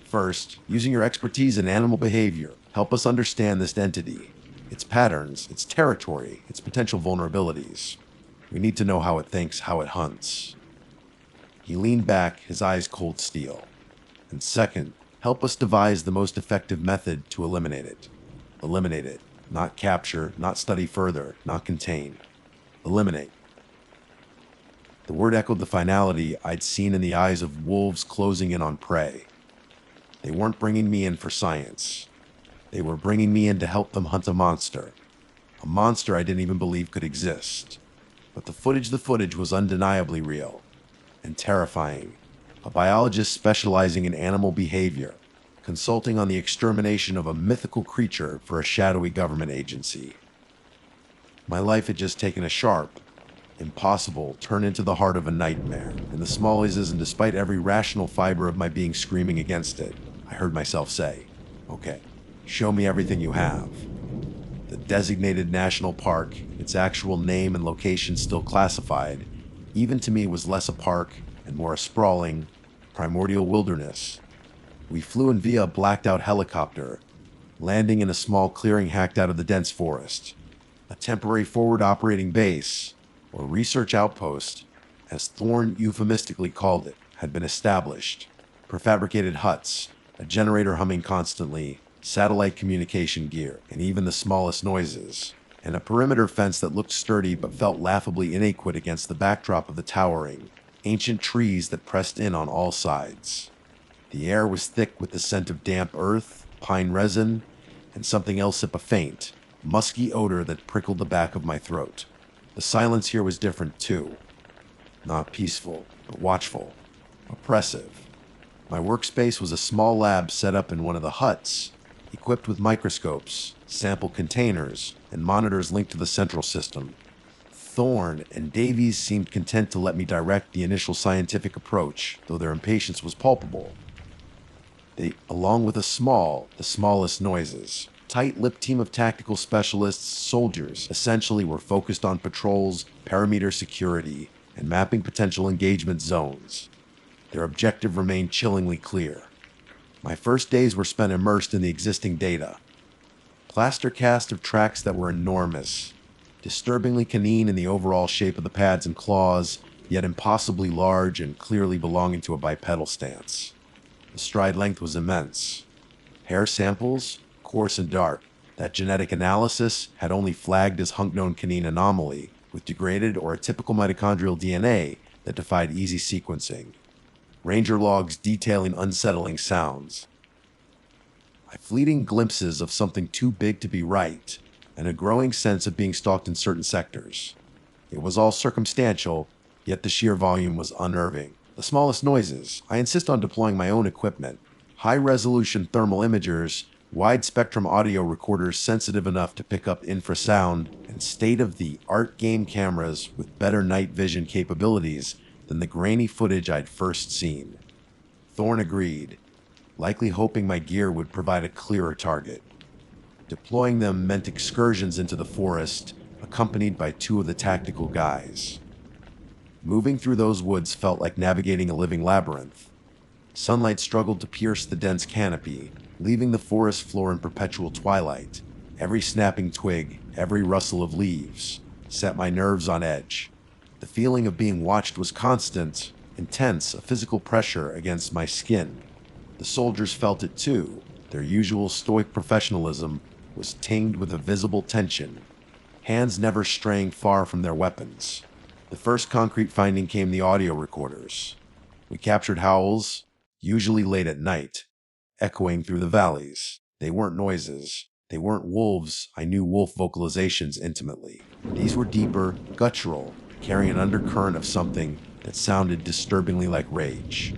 First, using your expertise in animal behavior, help us understand this entity, its patterns, its territory, its potential vulnerabilities. We need to know how it thinks, how it hunts." He leaned back, his eyes cold steel. "And second, help us devise the most effective method to eliminate it. Eliminate it, not capture, not study further, not contain. Eliminate. The word echoed the finality I'd seen in the eyes of wolves closing in on prey. They weren't bringing me in for science. They were bringing me in to help them hunt a monster I didn't even believe could exist. But the footage was undeniably real and terrifying. A biologist specializing in animal behavior, consulting on the extermination of a mythical creature for a shadowy government agency. My life had just taken a sharp, impossible turn into the heart of a nightmare, and the small noises, and despite every rational fiber of my being screaming against it, I heard myself say, "Okay, show me everything you have." The designated national park, its actual name and location still classified, even to me was less a park and more a sprawling, primordial wilderness. We flew in via a blacked-out helicopter, landing in a small clearing hacked out of the dense forest. A temporary forward operating base, or research outpost, as Thorne euphemistically called it, had been established. Prefabricated huts, a generator humming constantly, satellite communication gear, and even the smallest noises, and a perimeter fence that looked sturdy but felt laughably inadequate against the backdrop of the towering, ancient trees that pressed in on all sides. The air was thick with the scent of damp earth, pine resin, and something else a faint, musky odor that prickled the back of my throat. The silence here was different too. Not peaceful, but watchful, oppressive. My workspace was a small lab set up in one of the huts, equipped with microscopes, sample containers, and monitors linked to the central system. Thorne and Davies seemed content to let me direct the initial scientific approach, though their impatience was palpable. They, along with the smallest noises, tight-lipped team of tactical specialists, soldiers, essentially were focused on patrols, perimeter security, and mapping potential engagement zones. Their objective remained chillingly clear. My first days were spent immersed in the existing data. Plaster cast of tracks that were enormous, disturbingly canine in the overall shape of the pads and claws, yet impossibly large and clearly belonging to a bipedal stance. The stride length was immense. Hair samples, coarse and dark, that genetic analysis had only flagged as hunk-known canine anomaly, with degraded or atypical mitochondrial DNA that defied easy sequencing. Ranger logs detailing unsettling sounds. Fleeting glimpses of something too big to be right, and a growing sense of being stalked in certain sectors. It was all circumstantial, yet the sheer volume was unnerving. The smallest noises. I insist on deploying my own equipment. High-resolution thermal imagers, wide-spectrum audio recorders sensitive enough to pick up infrasound, and state-of-the-art game cameras with better night vision capabilities than the grainy footage I'd first seen. Thorne agreed, likely hoping my gear would provide a clearer target. Deploying them meant excursions into the forest, accompanied by two of the tactical guys. Moving through those woods felt like navigating a living labyrinth. Sunlight struggled to pierce the dense canopy, leaving the forest floor in perpetual twilight. Every snapping twig, every rustle of leaves, set my nerves on edge. The feeling of being watched was constant, intense, a physical pressure against my skin. The soldiers felt it too. Their usual stoic professionalism was tinged with a visible tension, hands never straying far from their weapons. The first concrete finding came the audio recorders. We captured howls, usually late at night, echoing through the valleys. They weren't noises. They weren't wolves. I knew wolf vocalizations intimately. These were deeper, guttural, carrying an undercurrent of something that sounded disturbingly like rage.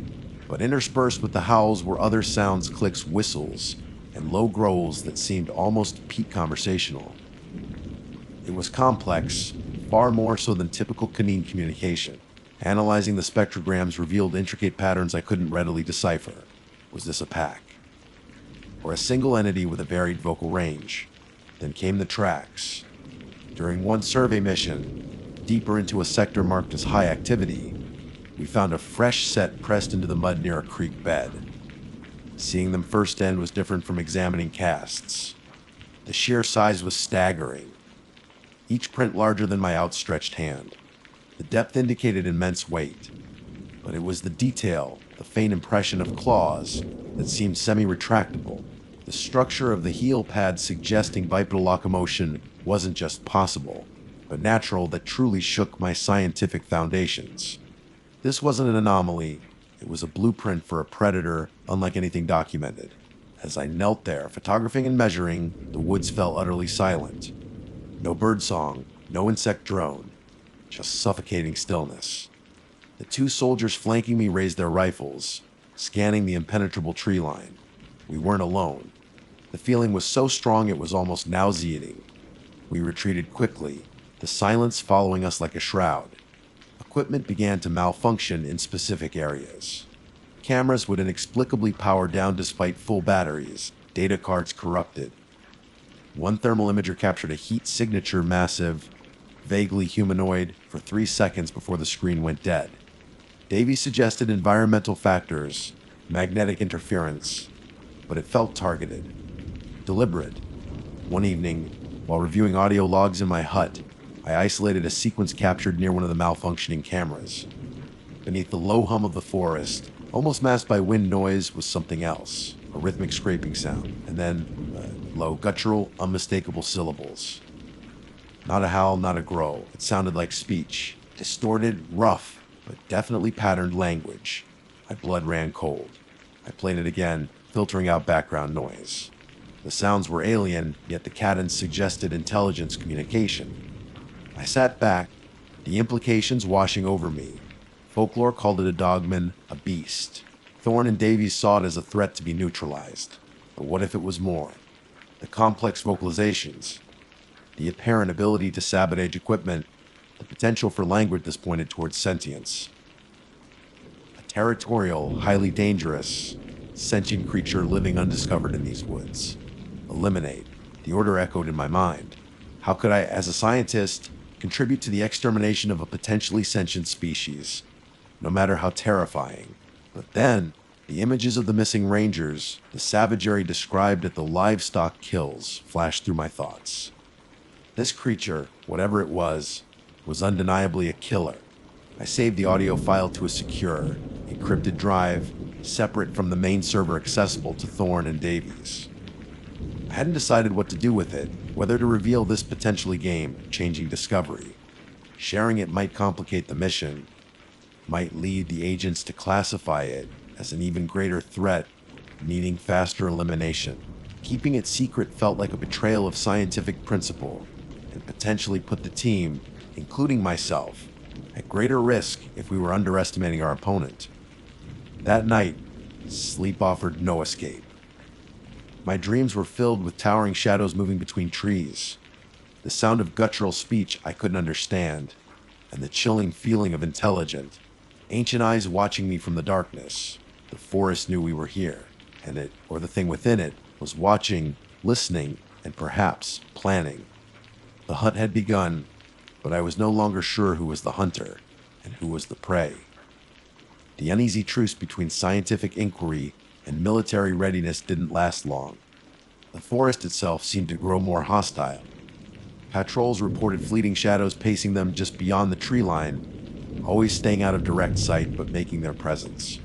But interspersed with the howls were other sounds, clicks, whistles, and low growls that seemed almost peak conversational. It was complex, far more so than typical canine communication. Analyzing the spectrograms revealed intricate patterns I couldn't readily decipher. Was this a pack? Or a single entity with a varied vocal range? Then came the tracks. During one survey mission, deeper into a sector marked as high activity, we found a fresh set pressed into the mud near a creek bed. Seeing them first end was different from examining casts. The sheer size was staggering, each print larger than my outstretched hand. The depth indicated immense weight, but it was the detail, the faint impression of claws, that seemed semi-retractable. The structure of the heel pad suggesting bipedal locomotion wasn't just possible, but natural that truly shook my scientific foundations. This wasn't an anomaly, it was a blueprint for a predator unlike anything documented. As I knelt there, photographing and measuring, the woods fell utterly silent. No birdsong, no insect drone, just suffocating stillness. The two soldiers flanking me raised their rifles, scanning the impenetrable tree line. We weren't alone. The feeling was so strong it was almost nauseating. We retreated quickly, the silence following us like a shroud. Equipment began to malfunction in specific areas. Cameras would inexplicably power down despite full batteries, data cards corrupted. One thermal imager captured a heat signature massive, vaguely humanoid, for 3 seconds before the screen went dead. Davy suggested environmental factors, magnetic interference, but it felt targeted, deliberate. One evening, while reviewing audio logs in my hut, I isolated a sequence captured near one of the malfunctioning cameras. Beneath the low hum of the forest, almost masked by wind noise, was something else, a rhythmic scraping sound, and then low, guttural, unmistakable syllables. Not a howl, not a growl. It sounded like speech, distorted, rough, but definitely patterned language. My blood ran cold. I played it again, filtering out background noise. The sounds were alien, yet the cadence suggested intelligence communication. I sat back, the implications washing over me. Folklore called it a dogman, a beast. Thorne and Davies saw it as a threat to be neutralized. But what if it was more? The complex vocalizations, the apparent ability to sabotage equipment, the potential for language this pointed towards sentience. A territorial, highly dangerous, sentient creature living undiscovered in these woods. Eliminate. The order echoed in my mind. How could I, as a scientist, contribute to the extermination of a potentially sentient species, no matter how terrifying? But then, the images of the missing rangers, the savagery described at the livestock kills, flashed through my thoughts. This creature, whatever it was undeniably a killer. I saved the audio file to a secure, encrypted drive, separate from the main server accessible to Thorne and Davies. I hadn't decided what to do with it, whether to reveal this potentially game-changing discovery. Sharing it might complicate the mission, might lead the agents to classify it as an even greater threat, needing faster elimination. Keeping it secret felt like a betrayal of scientific principle, and potentially put the team, including myself, at greater risk if we were underestimating our opponent. That night, sleep offered no escape. My dreams were filled with towering shadows moving between trees, the sound of guttural speech I couldn't understand, and the chilling feeling of intelligent, ancient eyes watching me from the darkness. The forest knew we were here, and it, or the thing within it, was watching, listening, and perhaps planning. The hunt had begun, but I was no longer sure who was the hunter and who was the prey. The uneasy truce between scientific inquiry and military readiness didn't last long. The forest itself seemed to grow more hostile. Patrols reported fleeting shadows pacing them just beyond the tree line, always staying out of direct sight but making their presence.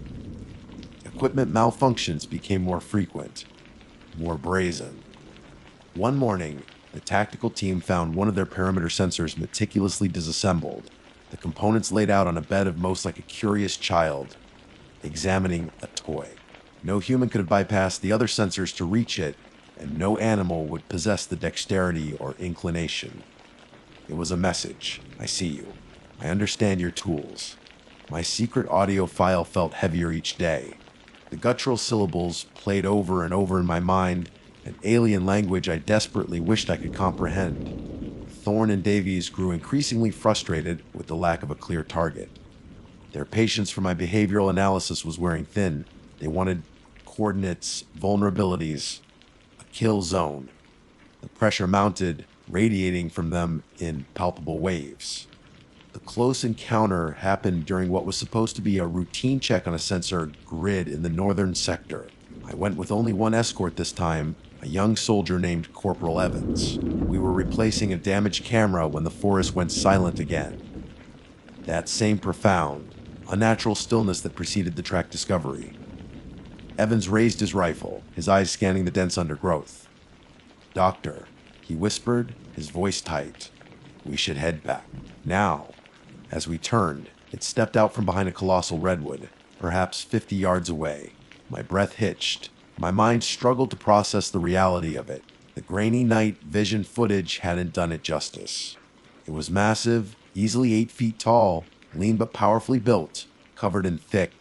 Equipment malfunctions became more frequent, more brazen. One morning, the tactical team found one of their perimeter sensors meticulously disassembled, the components laid out on a bed of most like a curious child, examining a toy. No human could have bypassed the other sensors to reach it, and no animal would possess the dexterity or inclination. It was a message. I see you. I understand your tools. My secret audio file felt heavier each day. The guttural syllables played over and over in my mind, an alien language I desperately wished I could comprehend. Thorne and Davies grew increasingly frustrated with the lack of a clear target. Their patience for my behavioral analysis was wearing thin. They wanted coordinates, vulnerabilities, a kill zone. The pressure mounted, radiating from them in palpable waves. The close encounter happened during what was supposed to be a routine check on a sensor grid in the northern sector. I went with only one escort this time, a young soldier named Corporal Evans. We were replacing a damaged camera when the forest went silent again. That same profound, unnatural stillness that preceded the track discovery. Evans raised his rifle, his eyes scanning the dense undergrowth. "Doctor," he whispered, his voice tight. We should head back. Now, as we turned, it stepped out from behind a colossal redwood, perhaps 50 yards away. My breath hitched. My mind struggled to process the reality of it. The grainy night vision footage hadn't done it justice. It was massive, easily 8 feet tall, lean but powerfully built, covered in thick,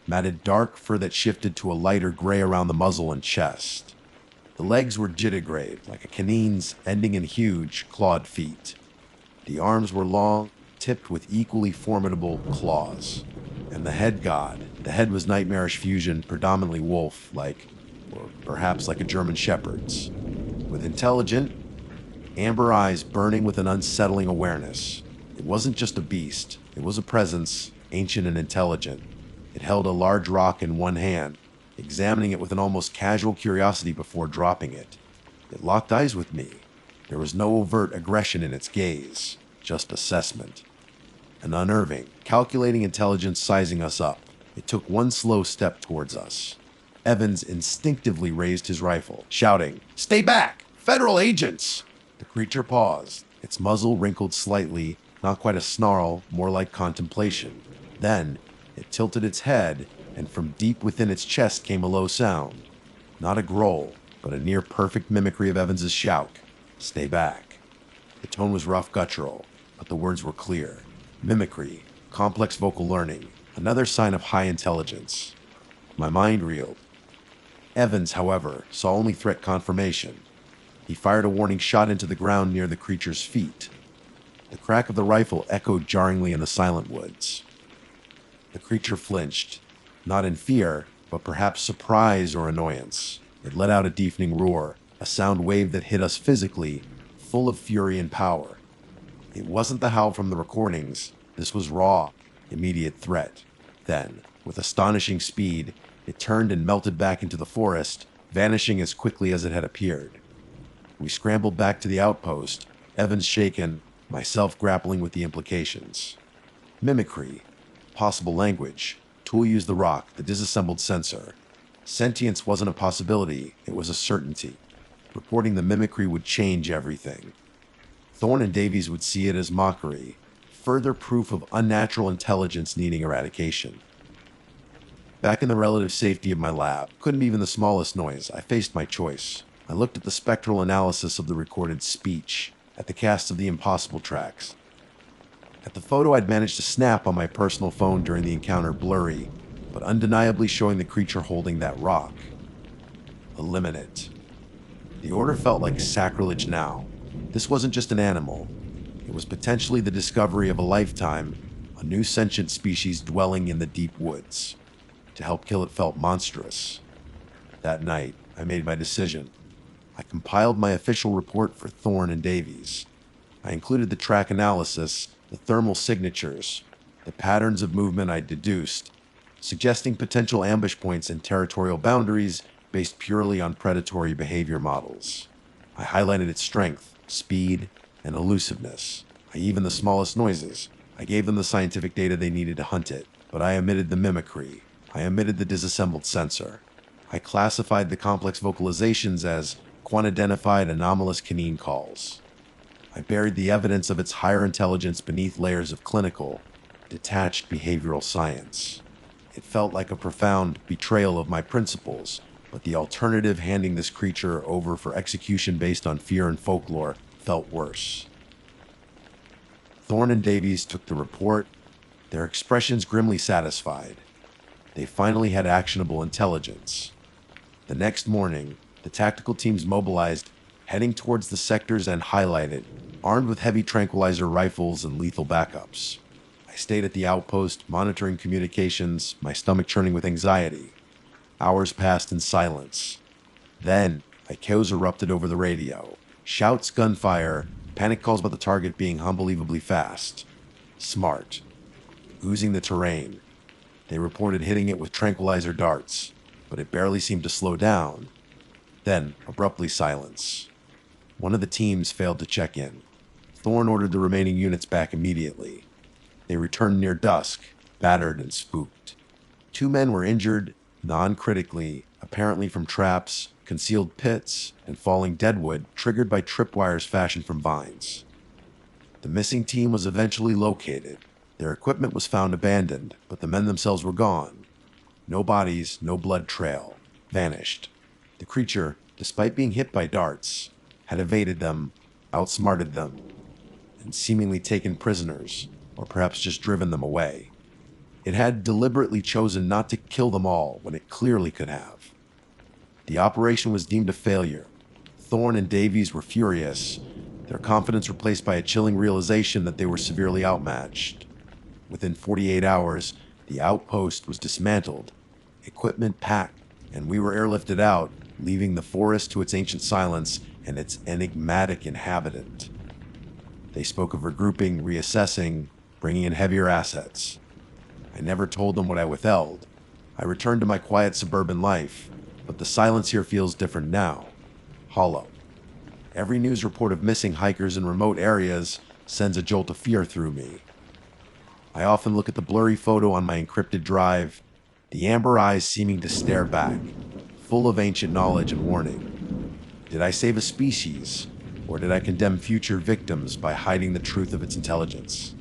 matted dark fur that shifted to a lighter gray around the muzzle and chest. The legs were jittigrade, like a canine's, ending in huge, clawed feet. The arms were long, tipped with equally formidable claws. And the head was nightmarish fusion, predominantly wolf-like, or perhaps like a German shepherd's, with intelligent, amber eyes burning with an unsettling awareness. It wasn't just a beast, it was a presence, ancient and intelligent. It held a large rock in one hand, examining it with an almost casual curiosity before dropping it. It locked eyes with me. There was no overt aggression in its gaze, just assessment. An unnerving, calculating intelligence sizing us up. It took one slow step towards us. Evans instinctively raised his rifle, shouting, "Stay back! Federal agents!" The creature paused, its muzzle wrinkled slightly, not quite a snarl, more like contemplation. Then, it tilted its head, and from deep within its chest came a low sound. Not a growl, but a near-perfect mimicry of Evans's shout. "Stay back." The tone was rough guttural, but the words were clear. Mimicry, complex vocal learning, another sign of high intelligence. My mind reeled. Evans, however, saw only threat confirmation. He fired a warning shot into the ground near the creature's feet. The crack of the rifle echoed jarringly in the silent woods. The creature flinched, not in fear, but perhaps surprise or annoyance. It let out a deafening roar, a sound wave that hit us physically, full of fury and power. It wasn't the howl from the recordings. This was raw, immediate threat. Then, with astonishing speed, it turned and melted back into the forest, vanishing as quickly as it had appeared. We scrambled back to the outpost, Evans shaken, myself grappling with the implications. Mimicry, possible language, tool used the rock, the disassembled sensor. Sentience wasn't a possibility, it was a certainty. Reporting the mimicry would change everything. Thorne and Davies would see it as mockery, further proof of unnatural intelligence needing eradication. Back in the relative safety of my lab, couldn't be even the smallest noise, I faced my choice. I looked at the spectral analysis of the recorded speech, at the cast of the impossible tracks, at the photo I'd managed to snap on my personal phone during the encounter, blurry, but undeniably showing the creature holding that rock. Eliminate. The order felt like sacrilege now. This wasn't just an animal. It was potentially the discovery of a lifetime, a new sentient species dwelling in the deep woods. To help kill it felt monstrous. That night, I made my decision. I compiled my official report for Thorne and Davies. I included the track analysis, the thermal signatures, the patterns of movement I deduced, suggesting potential ambush points and territorial boundaries based purely on predatory behavior models. I highlighted its strength, speed, and elusiveness. Even the smallest noises. I gave them the scientific data they needed to hunt it, but I omitted the mimicry. I omitted the disassembled sensor. I classified the complex vocalizations as quantidentified anomalous canine calls. I buried the evidence of its higher intelligence beneath layers of clinical, detached behavioral science. It felt like a profound betrayal of my principles, but the alternative, handing this creature over for execution based on fear and folklore, felt worse. Thorne and Davies took the report, their expressions grimly satisfied. They finally had actionable intelligence. The next morning, the tactical teams mobilized, heading towards the sectors and highlighted, armed with heavy tranquilizer rifles and lethal backups. I stayed at the outpost, monitoring communications, my stomach churning with anxiety. Hours passed in silence. Then, chaos erupted over the radio. Shouts, gunfire, panic calls about the target being unbelievably fast. Smart. Oozing the terrain. They reported hitting it with tranquilizer darts, but it barely seemed to slow down. Then, abruptly, silence. One of the teams failed to check in. Thorne ordered the remaining units back immediately. They returned near dusk, battered and spooked. 2 men were injured, non-critically, apparently from traps, concealed pits, and falling deadwood triggered by tripwires fashioned from vines. The missing team was eventually located. Their equipment was found abandoned, but the men themselves were gone. No bodies, no blood trail. Vanished. The creature, despite being hit by darts, had evaded them, outsmarted them, and seemingly taken prisoners, or perhaps just driven them away. It had deliberately chosen not to kill them all when it clearly could have. The operation was deemed a failure. Thorne and Davies were furious, their confidence replaced by a chilling realization that they were severely outmatched. Within 48 hours, the outpost was dismantled, equipment packed, and we were airlifted out, leaving the forest to its ancient silence and its enigmatic inhabitant. They spoke of regrouping, reassessing, bringing in heavier assets. I never told them what I withheld. I returned to my quiet suburban life, but the silence here feels different now. Hollow. Every news report of missing hikers in remote areas sends a jolt of fear through me. I often look at the blurry photo on my encrypted drive, the amber eyes seeming to stare back, full of ancient knowledge and warning. Did I save a species, or did I condemn future victims by hiding the truth of its intelligence?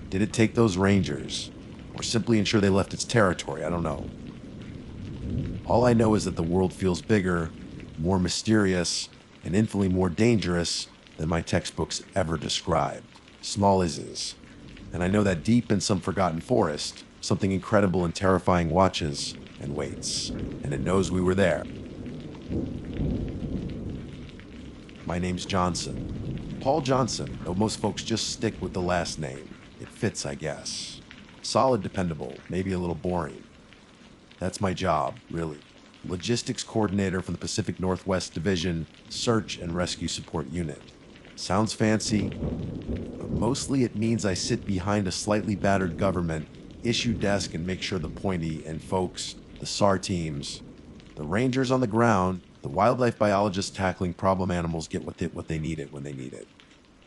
Did it take those rangers, or simply ensure they left its territory? I don't know. All I know is that the world feels bigger, more mysterious, and infinitely more dangerous than my textbooks ever described. Small is. And I know that deep in some forgotten forest, something incredible and terrifying watches and waits, and it knows we were there. My name's Johnson. Paul Johnson, though most folks just stick with the last name. It fits, I guess. Solid, dependable, maybe a little boring. That's my job, really. Logistics coordinator for the Pacific Northwest Division Search and Rescue Support Unit. Sounds fancy, but mostly it means I sit behind a slightly battered government issue desk and make sure the pointy and folks, the SAR teams, the rangers on the ground, the wildlife biologists tackling problem animals get what they need it when they need it.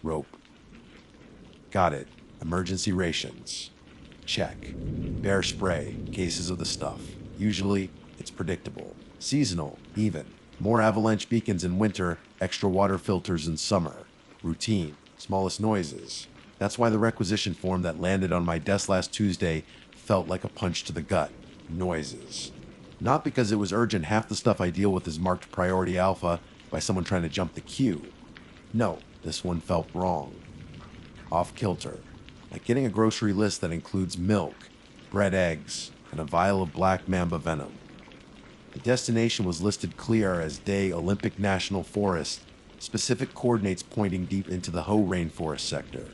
Rope. Got it. Emergency rations. Check. Bear spray. Cases of the stuff. Usually, it's predictable. Seasonal, even. More avalanche beacons in winter, extra water filters in summer. Routine. Smallest noises. That's why the requisition form that landed on my desk last Tuesday felt like a punch to the gut. Noises. Not because it was urgent. Half the stuff I deal with is marked priority alpha by someone trying to jump the queue. No, this one felt wrong. Off kilter. Like getting a grocery list that includes milk, bread, eggs, and a vial of black mamba venom. The destination was listed clear as Day Olympic National Forest, specific coordinates pointing deep into the Hoh Rainforest sector.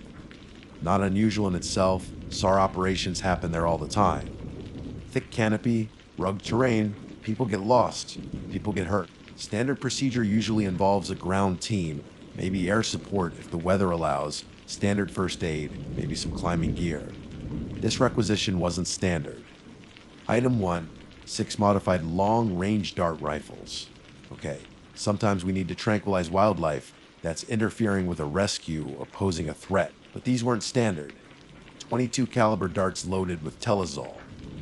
Not unusual in itself, SAR operations happen there all the time. Thick canopy, rugged terrain, people get lost, people get hurt. Standard procedure usually involves a ground team, maybe air support if the weather allows, standard first aid, maybe some climbing gear. This requisition wasn't standard. Item 1, 6 modified long-range dart rifles. Okay, sometimes we need to tranquilize wildlife that's interfering with a rescue or posing a threat, but these weren't standard. 22 caliber darts loaded with Telazol.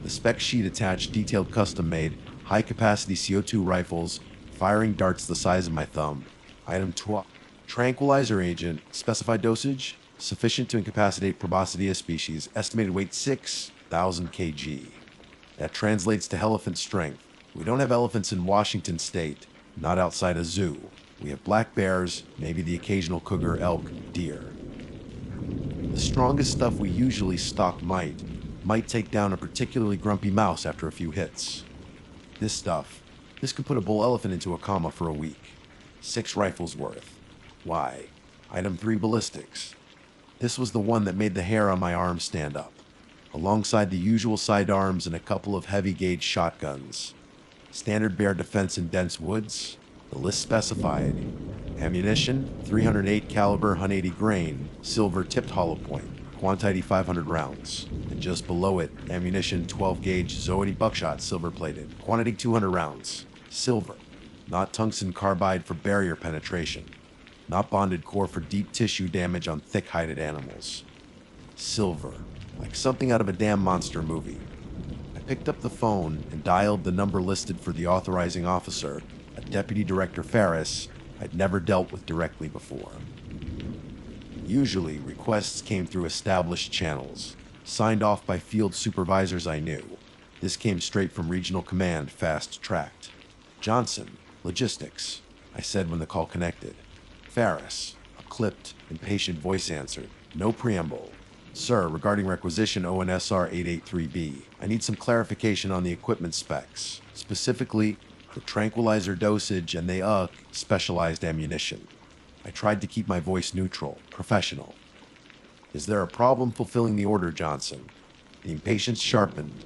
The spec sheet attached detailed custom-made, high-capacity CO2 rifles, firing darts the size of my thumb. Item 12. Tranquilizer agent, specified dosage, sufficient to incapacitate Proboscidea species, estimated weight 6,000 kg. That translates to elephant strength. We don't have elephants in Washington state, not outside a zoo. We have black bears, maybe the occasional cougar, elk, deer. The strongest stuff we usually stock might take down a particularly grumpy mouse after a few hits. This could put a bull elephant into a coma for a week. 6 rifles worth. Why? Item 3, ballistics. This was the one that made the hair on my arm stand up, alongside the usual sidearms and a couple of heavy-gauge shotguns. Standard bear defense in dense woods. The list specified. Ammunition, 308 caliber 180 grain, silver tipped hollow point, quantity 500 rounds. And just below it, ammunition 12 gauge Zoety buckshot, silver plated, quantity 200 rounds. Silver, not tungsten carbide for barrier penetration, not bonded core for deep tissue damage on thick-hided animals. Silver, like something out of a damn monster movie. I picked up the phone and dialed the number listed for the authorizing officer, a Deputy Director Ferris I'd never dealt with directly before. Usually, requests came through established channels, signed off by field supervisors I knew. This came straight from Regional Command, fast-tracked. Johnson, Logistics, I said when the call connected. Ferris, a clipped, impatient voice answered. No preamble. Sir, regarding requisition ONSR 883B, I need some clarification on the equipment specs, specifically the tranquilizer dosage and the specialized ammunition. I tried to keep my voice neutral, professional. Is there a problem fulfilling the order, Johnson? The impatience sharpened.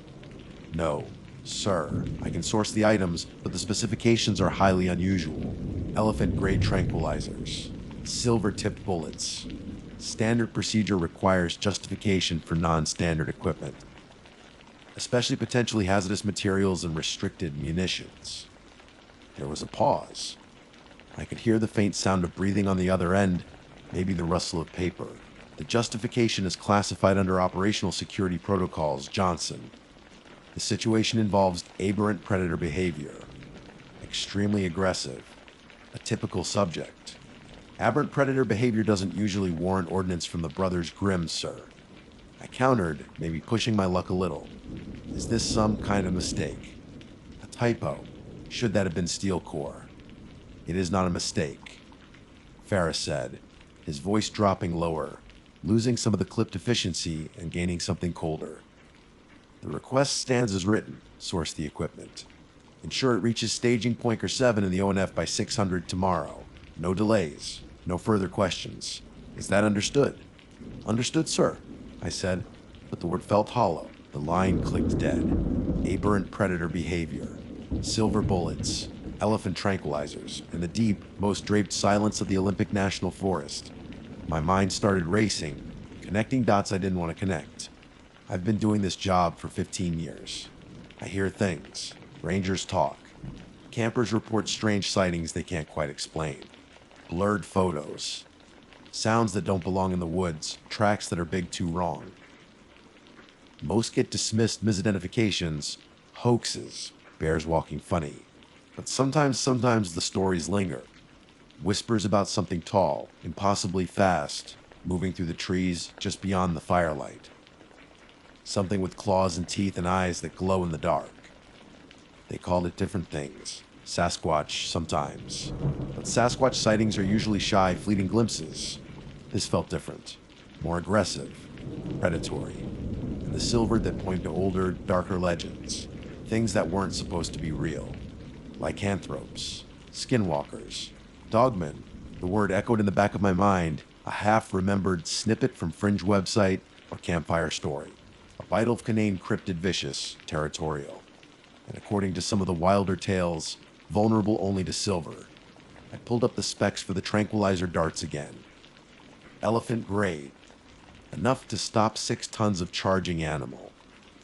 No, sir. I can source the items, but the specifications are highly unusual. Elephant-grade tranquilizers. Silver-tipped bullets. Standard procedure requires justification for non-standard equipment, especially potentially hazardous materials and restricted munitions. There was a pause. I could hear the faint sound of breathing on the other end, maybe the rustle of paper. The justification is classified under operational security protocols, Johnson. The situation involves aberrant predator behavior. Extremely aggressive. A typical subject. Aberrant predator behavior doesn't usually warrant ordnance from the Brothers Grimm, sir. I countered, maybe pushing my luck a little. Is this some kind of mistake? A typo? Should that have been steel core? It is not a mistake, Ferris said, his voice dropping lower, losing some of the clipped efficiency and gaining something colder. The request stands as written. Source the equipment. Ensure it reaches staging Pointer 7 in the ONF by 600 tomorrow. No delays. No further questions. Is that understood? Understood, sir, I said, but the word felt hollow. The line clicked dead. Aberrant predator behavior. Silver bullets. Elephant tranquilizers. In the deep, most draped silence of the Olympic National Forest. My mind started racing, connecting dots I didn't want to connect. I've been doing this job for 15 years. I hear things. Rangers talk. Campers report strange sightings they can't quite explain. Blurred photos. Sounds that don't belong in the woods. Tracks that are big too wrong. Most get dismissed misidentifications, hoaxes, bears walking funny. But sometimes the stories linger. Whispers about something tall, impossibly fast, moving through the trees just beyond the firelight. Something with claws and teeth and eyes that glow in the dark. They called it different things. Sasquatch sometimes. But Sasquatch sightings are usually shy, fleeting glimpses. This felt different. More aggressive. Predatory. And the silver that point to older, darker legends. Things that weren't supposed to be real. Lycanthropes. Skinwalkers. Dogmen. The word echoed in the back of my mind. A half-remembered snippet from Fringe website or campfire story. A vital canine cryptid vicious, territorial. And according to some of the wilder tales, vulnerable only to silver. I pulled up the specs for the tranquilizer darts again. Elephant grade. Enough to stop 6 tons of charging animal.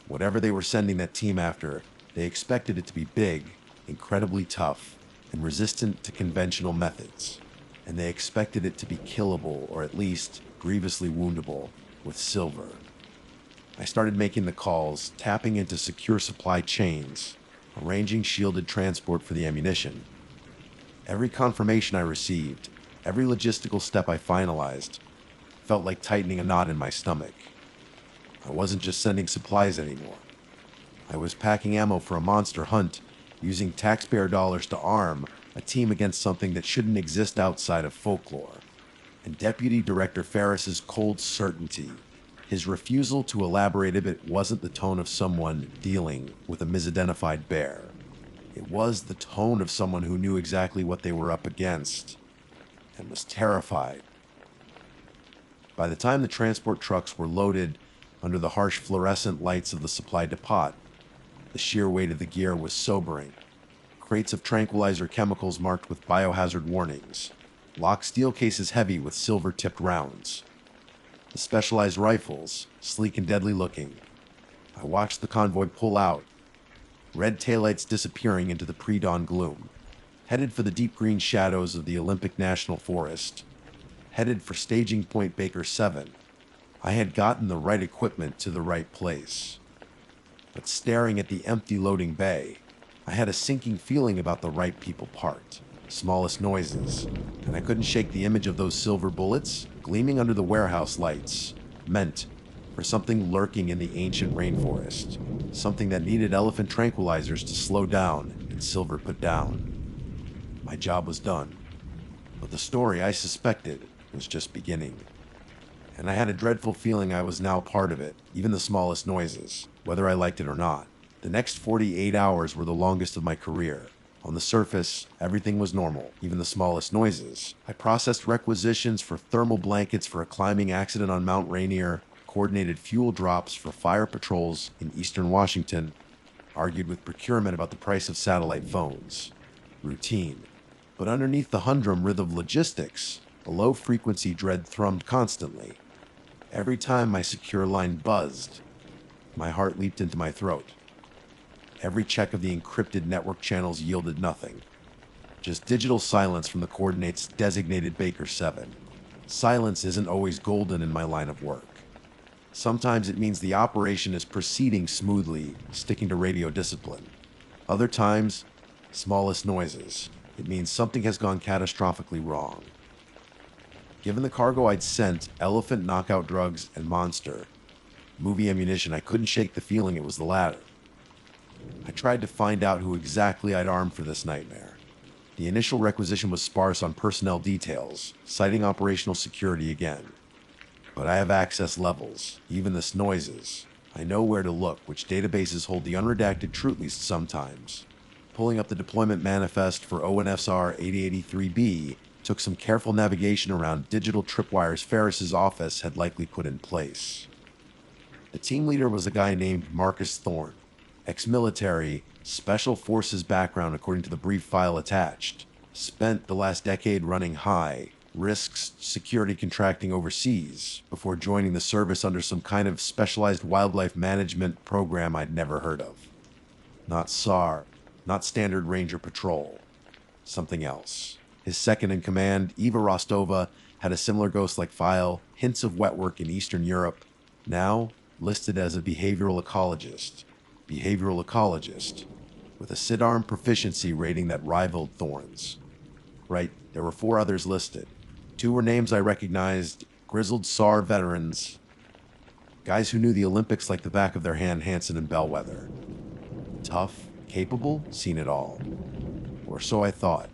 Whatever they were sending that team after, they expected it to be big, incredibly tough, and resistant to conventional methods. And they expected it to be killable, or at least grievously woundable, with silver. I started making the calls, tapping into secure supply chains, arranging shielded transport for the ammunition. Every confirmation I received, every logistical step I finalized, felt like tightening a knot in my stomach. I wasn't just sending supplies anymore. I was packing ammo for a monster hunt, using taxpayer dollars to arm a team against something that shouldn't exist outside of folklore. And Deputy Director Ferris's cold certainty, his refusal to elaborate a bit, wasn't the tone of someone dealing with a misidentified bear. It was the tone of someone who knew exactly what they were up against and was terrified. By the time the transport trucks were loaded under the harsh fluorescent lights of the supply depot, the sheer weight of the gear was sobering. Crates of tranquilizer chemicals marked with biohazard warnings. Locked steel cases heavy with silver-tipped rounds. The specialized rifles, sleek and deadly looking. I watched the convoy pull out, red taillights disappearing into the pre-dawn gloom, headed for the deep green shadows of the Olympic National Forest, headed for staging point Baker 7. I had gotten the right equipment to the right place. But staring at the empty loading bay, I had a sinking feeling about the right people part. Smallest noises, and I couldn't shake the image of those silver bullets gleaming under the warehouse lights, meant for something lurking in the ancient rainforest, something that needed elephant tranquilizers to slow down and silver put down. My job was done, but the story I suspected was just beginning. And I had a dreadful feeling I was now part of it, even the smallest noises, whether I liked it or not. The next 48 hours were the longest of my career. On the surface, everything was normal, even the smallest noises. I processed requisitions for thermal blankets for a climbing accident on Mount Rainier, coordinated fuel drops for fire patrols in eastern Washington, argued with procurement about the price of satellite phones. Routine. But underneath the humdrum rhythm of logistics, a low-frequency dread thrummed constantly. Every time my secure line buzzed, my heart leaped into my throat. Every check of the encrypted network channels yielded nothing. Just digital silence from the coordinates designated Baker 7. Silence isn't always golden in my line of work. Sometimes it means the operation is proceeding smoothly, sticking to radio discipline. Other times, smallest noises. It means something has gone catastrophically wrong. Given the cargo I'd sent, elephant knockout drugs and monster movie ammunition, I couldn't shake the feeling it was the latter. I tried to find out who exactly I'd armed for this nightmare. The initial requisition was sparse on personnel details, citing operational security again. But I have access levels, even the noises. I know where to look, which databases hold the unredacted truth, at least sometimes. Pulling up the deployment manifest for ONFSR 8083B took some careful navigation around digital tripwires Ferris's office had likely put in place. The team leader was a guy named Marcus Thorne, ex-military, special forces background according to the brief file attached. Spent the last decade running high, risks security contracting overseas before joining the service under some kind of specialized wildlife management program I'd never heard of. Not SAR, not Standard Ranger Patrol, something else. His second in command, Eva Rostova, had a similar ghost-like file, hints of wet work in Eastern Europe, now listed as a behavioral ecologist, with a sidearm proficiency rating that rivaled Thorne's. Right, there were 4 others listed. 2 were names I recognized, grizzled SAR veterans, guys who knew the Olympics like the back of their hand, Hansen and Bellwether. Tough, capable, seen it all. Or so I thought.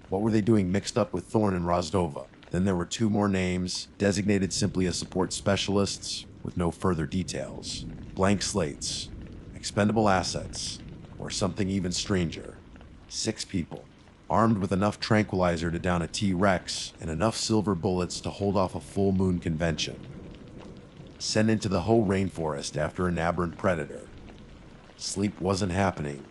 What were they doing mixed up with Thorne and Rostova? Then there were 2 more names, designated simply as support specialists, with no further details. Blank slates, expendable assets, or something even stranger. 6 people, armed with enough tranquilizer to down a T-Rex and enough silver bullets to hold off a full moon convention. Sent into the whole rainforest after an aberrant predator. Sleep wasn't happening.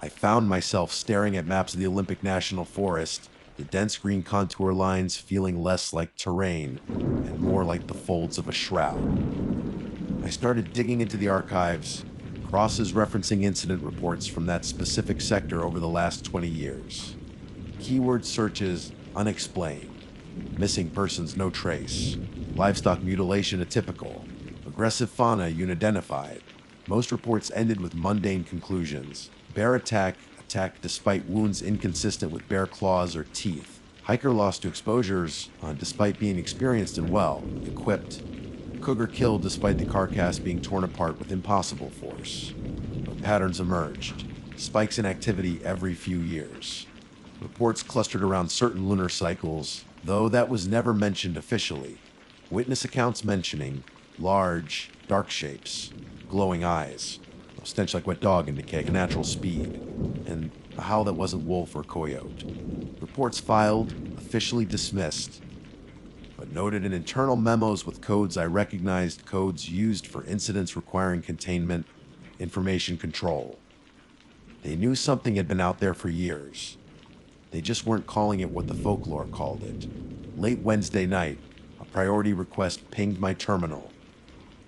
I found myself staring at maps of the Olympic National Forest, the dense green contour lines feeling less like terrain and more like the folds of a shroud. I started digging into the archives, crosses referencing incident reports from that specific sector over the last 20 years. Keyword searches, unexplained. Missing persons, no trace. Livestock mutilation, atypical. Aggressive fauna, unidentified. Most reports ended with mundane conclusions. Bear attack despite wounds inconsistent with bear claws or teeth. Hiker lost to exposures despite being experienced and well equipped. Cougar killed despite the carcass being torn apart with impossible force. But patterns emerged. Spikes in activity every few years. Reports clustered around certain lunar cycles, though that was never mentioned officially. Witness accounts mentioning large, dark shapes, glowing eyes, a stench like wet dog in decay, a natural speed, and a howl that wasn't wolf or coyote. Reports filed, officially dismissed, but noted in internal memos with codes I recognized, codes used for incidents requiring containment, information control. They knew something had been out there for years. They just weren't calling it what the folklore called it. Late Wednesday night, a priority request pinged my terminal.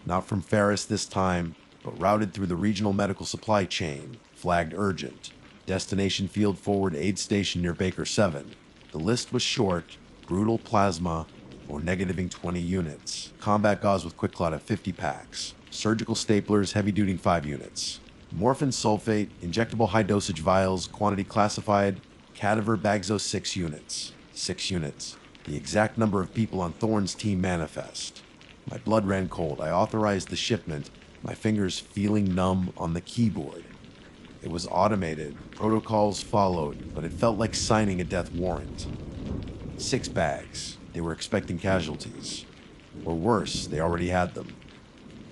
Not from Ferris this time, but routed through the regional medical supply chain, flagged urgent. Destination field forward aid station near Baker 7. The list was short, brutal plasma, or negativing 20 units. Combat gauze with quick clot at 50 packs. Surgical staplers, heavy duty 5 units. Morphine sulfate, injectable high dosage vials, quantity classified. Cadaver Bagzo 6 units. 6 units. The exact number of people on Thorne's team manifest. My blood ran cold. I authorized the shipment, my fingers feeling numb on the keyboard. It was automated, protocols followed, but it felt like signing a death warrant. 6 bags. They were expecting casualties. Or worse, they already had them.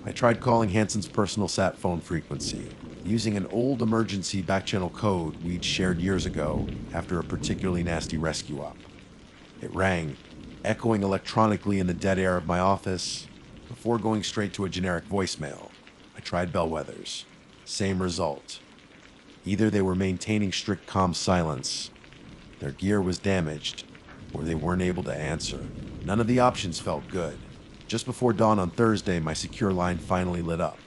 I tried calling Hansen's personal sat phone frequency, using an old emergency back-channel code we'd shared years ago after a particularly nasty rescue op. It rang, echoing electronically in the dead air of my office, before going straight to a generic voicemail. I tried bellwethers. Same result. Either they were maintaining strict comm silence, their gear was damaged, or they weren't able to answer. None of the options felt good. Just before dawn on Thursday, my secure line finally lit up.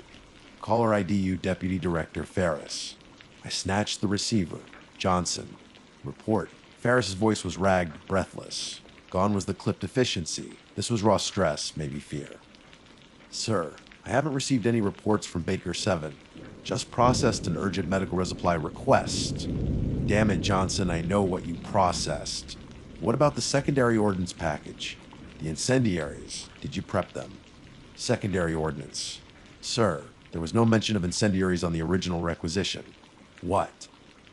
Caller IDU Deputy Director Ferris. I snatched the receiver. Johnson. Report. Ferris's voice was ragged, breathless. Gone was the clipped efficiency. This was raw stress, maybe fear. Sir, I haven't received any reports from Baker 7. Just processed an urgent medical resupply request. Damn it, Johnson, I know what you processed. What about the secondary ordnance package? The incendiaries, did you prep them? Secondary ordnance. Sir, there was no mention of incendiaries on the original requisition. What?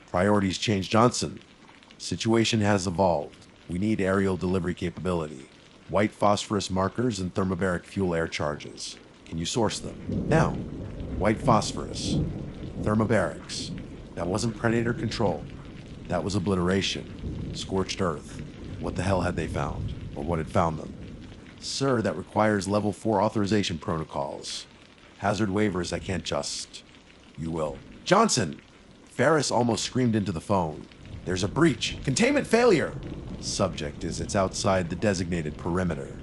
Priorities change, Johnson. Situation has evolved. We need aerial delivery capability. White phosphorus markers and thermobaric fuel air charges. Can you source them? Now. White phosphorus. Thermobarics. That wasn't predator control. That was obliteration. Scorched earth. What the hell had they found? Or what had found them? Sir, that requires level 4 authorization protocols. Hazard waivers I can't just... You will. Johnson! Ferris almost screamed into the phone. There's a breach. Containment failure! Subject is it's outside the designated perimeter.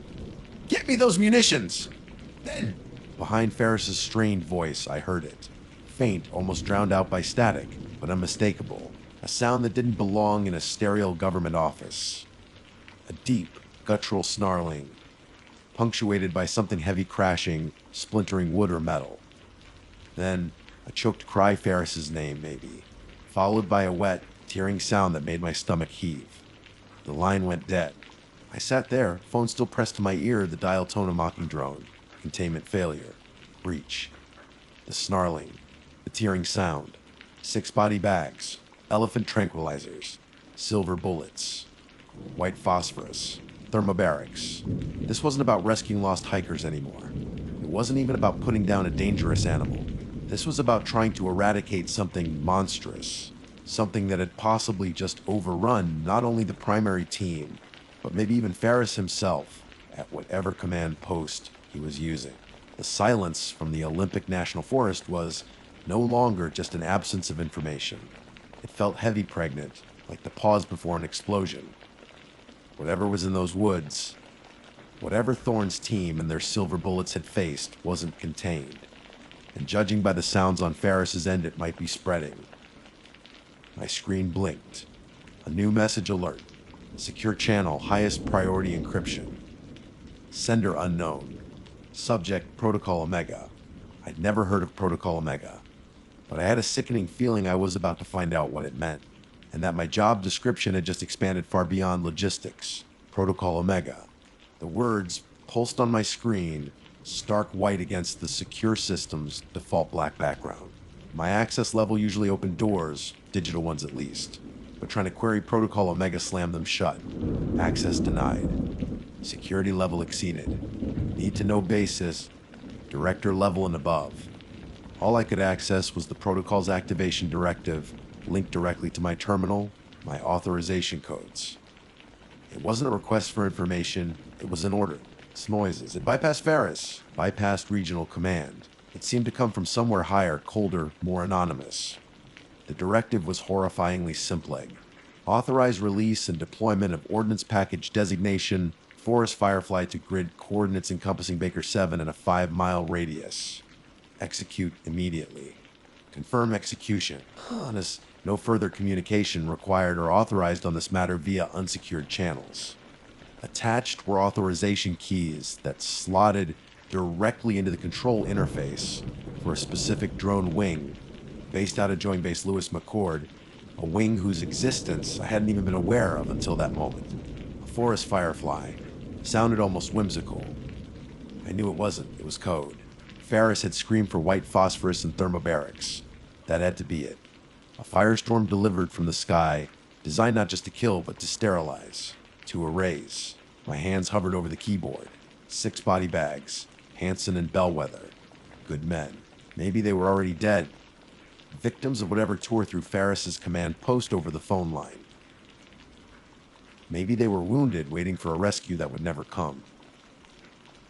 Get me those munitions! Then... Behind Ferris's strained voice, I heard it. Faint, almost drowned out by static, but unmistakable. A sound that didn't belong in a sterile government office. A deep, guttural snarling, punctuated by something heavy crashing, splintering wood or metal. Then, a choked cry Ferris's name, maybe, followed by a wet, tearing sound that made my stomach heave. The line went dead. I sat there, phone still pressed to my ear, the dial tone a mocking drone. Containment failure. Breach. The snarling. The tearing sound. 6 body bags. Elephant tranquilizers. Silver bullets. White phosphorus. Thermobarics. This wasn't about rescuing lost hikers anymore. It wasn't even about putting down a dangerous animal. This was about trying to eradicate something monstrous. Something that had possibly just overrun not only the primary team, but maybe even Ferris himself at whatever command post he was using. The silence from the Olympic National Forest was no longer just an absence of information. It felt heavy pregnant, like the pause before an explosion. Whatever was in those woods, whatever Thorne's team and their silver bullets had faced, wasn't contained. And judging by the sounds on Ferris's end, it might be spreading. My screen blinked. A new message alert. Secure channel, highest priority encryption. Sender unknown. Subject Protocol Omega. I'd never heard of Protocol Omega, but I had a sickening feeling I was about to find out what it meant, and that my job description had just expanded far beyond logistics. Protocol Omega. The words pulsed on my screen, stark white against the secure system's default black background. My access level usually opened doors, digital ones at least, but trying to query Protocol Omega slammed them shut. Access denied. Security level exceeded. Need to know basis, director level and above. All I could access was the protocol's activation directive, linked directly to my terminal, my authorization codes. It wasn't a request for information, it was an order. It's noises. It bypassed Ferris, bypassed regional command. It seemed to come from somewhere higher, colder, more anonymous. The directive was horrifyingly simpleg. Authorize release and deployment of ordnance package designation Forest Firefly to grid coordinates encompassing Baker 7 in a 5-mile radius. Execute immediately. Confirm execution. Honest, no further communication required or authorized on this matter via unsecured channels. Attached were authorization keys that slotted directly into the control interface for a specific drone wing based out of Joint Base Lewis McChord, a wing whose existence I hadn't even been aware of until that moment. A forest firefly. Sounded almost whimsical. I knew it wasn't. It was code. Ferris had screamed for white phosphorus and thermobarics. That had to be it. A firestorm delivered from the sky, designed not just to kill, but to sterilize, to erase. My hands hovered over the keyboard. 6 body bags. Hansen and Bellwether. Good men. Maybe they were already dead. Victims of whatever tore through Ferris's command post over the phone line. Maybe they were wounded, waiting for a rescue that would never come.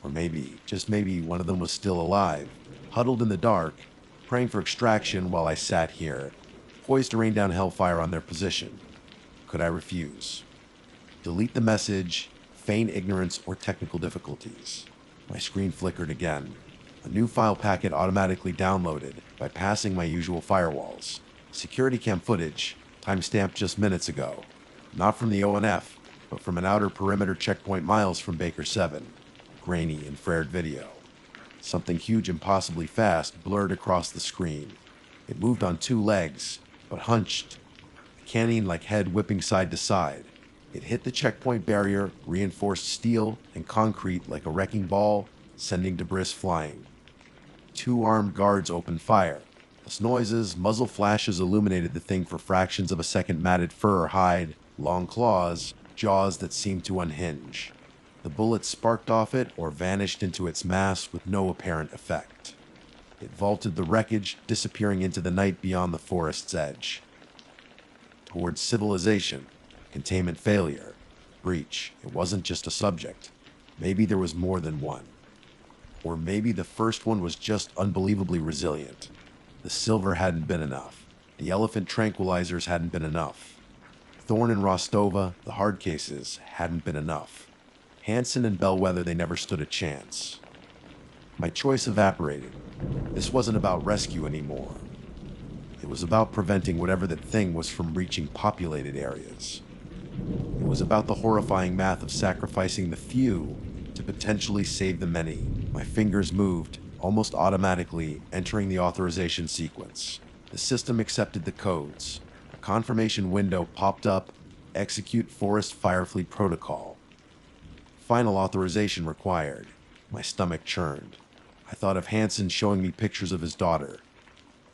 Or maybe, just maybe, one of them was still alive, huddled in the dark, praying for extraction while I sat here, poised to rain down hellfire on their position. Could I refuse? Delete the message, feign ignorance or technical difficulties. My screen flickered again. A new file packet automatically downloaded, bypassing my usual firewalls. Security cam footage, timestamped just minutes ago. Not from the ONF, but from an outer perimeter checkpoint miles from Baker 7. Grainy, infrared video. Something huge and possibly fast blurred across the screen. It moved on 2 legs, but hunched, a canyon-like head whipping side to side. It hit the checkpoint barrier, reinforced steel and concrete like a wrecking ball, sending debris flying. 2 armed guards opened fire. As noises, muzzle flashes illuminated the thing for fractions of a second. Matted fur or hide, long claws, jaws that seemed to unhinge. The bullet sparked off it or vanished into its mass with no apparent effect. It vaulted the wreckage, disappearing into the night beyond the forest's edge. Towards civilization, containment failure, breach. It wasn't just a subject. Maybe there was more than one. Or maybe the first one was just unbelievably resilient. The silver hadn't been enough. The elephant tranquilizers hadn't been enough. Thorn and Rostova, the hard cases, hadn't been enough. Hansen and Bellwether, they never stood a chance. My choice evaporated. This wasn't about rescue anymore. It was about preventing whatever that thing was from reaching populated areas. It was about the horrifying math of sacrificing the few to potentially save the many. My fingers moved, almost automatically, entering the authorization sequence. The system accepted the codes. A confirmation window popped up. Execute Forest Firefleet Protocol. Final authorization required. My stomach churned. I thought of Hansen showing me pictures of his daughter.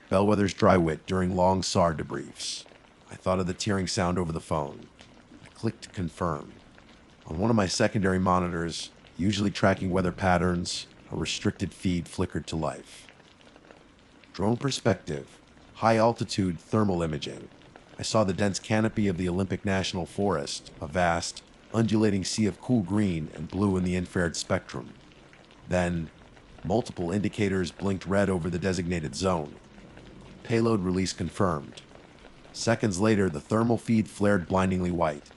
Bellwether's dry wit during long SAR debriefs. I thought of the tearing sound over the phone. I clicked confirm. On one of my secondary monitors, usually tracking weather patterns, a restricted feed flickered to life. Drone perspective, high altitude thermal imaging. I saw the dense canopy of the Olympic National Forest, a vast, undulating sea of cool green and blue in the infrared spectrum. Then, multiple indicators blinked red over the designated zone. Payload release confirmed. Seconds later, the thermal feed flared blindingly white.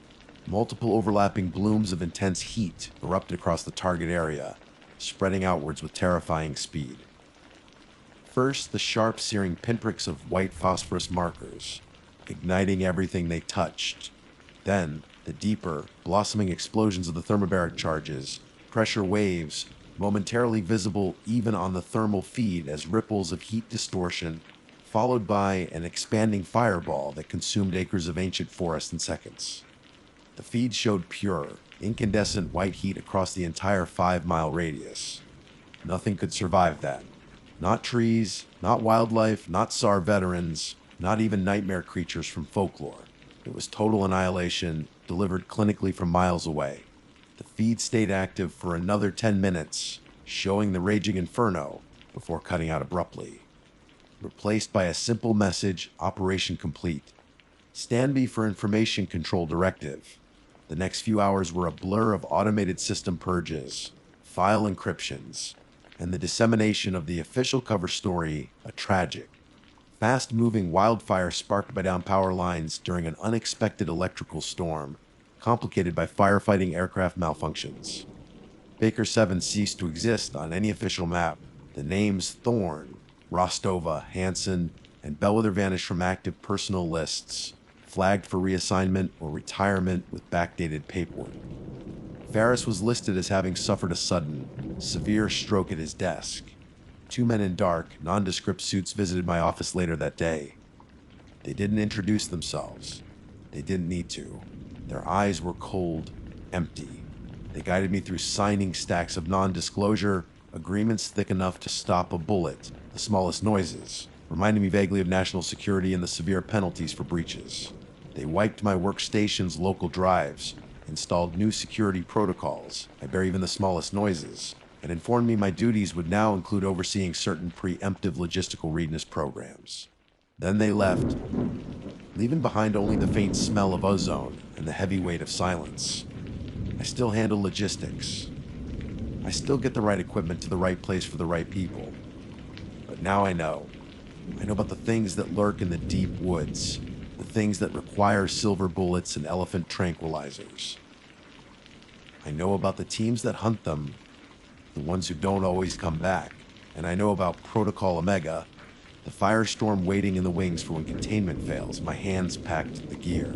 Multiple overlapping blooms of intense heat erupted across the target area, spreading outwards with terrifying speed. First, the sharp, searing pinpricks of white phosphorus markers, igniting everything they touched. Then, the deeper, blossoming explosions of the thermobaric charges, pressure waves, momentarily visible even on the thermal feed as ripples of heat distortion, followed by an expanding fireball that consumed acres of ancient forest in seconds. The feed showed pure, incandescent white heat across the entire 5-mile radius. Nothing could survive that. Not trees, not wildlife, not SAR veterans, not even nightmare creatures from folklore. It was total annihilation, delivered clinically from miles away. The feed stayed active for another 10 minutes, showing the raging inferno before cutting out abruptly. Replaced by a simple message, operation complete. Stand by for information control directive. The next few hours were a blur of automated system purges, file encryptions, and the dissemination of the official cover story, a tragic, fast-moving wildfire sparked by down power lines during an unexpected electrical storm, complicated by firefighting aircraft malfunctions. Baker 7 ceased to exist on any official map. The names Thorn, Rostova, Hansen, and Bellwether vanished from active personal lists, flagged for reassignment or retirement with backdated paperwork. Ferris was listed as having suffered a sudden, severe stroke at his desk. 2 men in dark, nondescript suits visited my office later that day. They didn't introduce themselves. They didn't need to. Their eyes were cold, empty. They guided me through signing stacks of non-disclosure agreements thick enough to stop a bullet, the smallest noises, reminding me vaguely of national security and the severe penalties for breaches. They wiped my workstation's local drives, installed new security protocols, I bear even the smallest noises, and informed me my duties would now include overseeing certain preemptive logistical readiness programs. Then they left, leaving behind only the faint smell of ozone and the heavy weight of silence. I still handle logistics. I still get the right equipment to the right place for the right people. But now I know. I know about the things that lurk in the deep woods, the things that require silver bullets and elephant tranquilizers. I know about the teams that hunt them, the ones who don't always come back. And I know about Protocol Omega, the firestorm waiting in the wings for when containment fails, my hands packed the gear.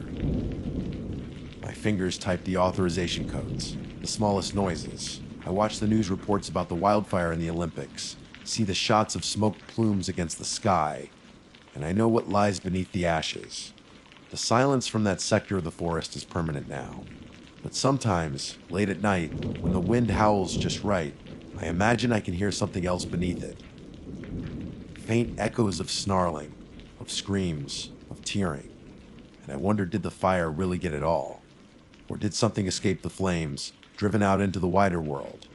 My fingers type the authorization codes, the smallest noises. I watch the news reports about the wildfire in the Olympics, see the shots of smoke plumes against the sky, and I know what lies beneath the ashes. The silence from that sector of the forest is permanent now. But sometimes, late at night, when the wind howls just right, I imagine I can hear something else beneath it. Faint echoes of snarling, of screams, of tearing. And I wonder, did the fire really get it all? Or did something escape the flames, driven out into the wider world?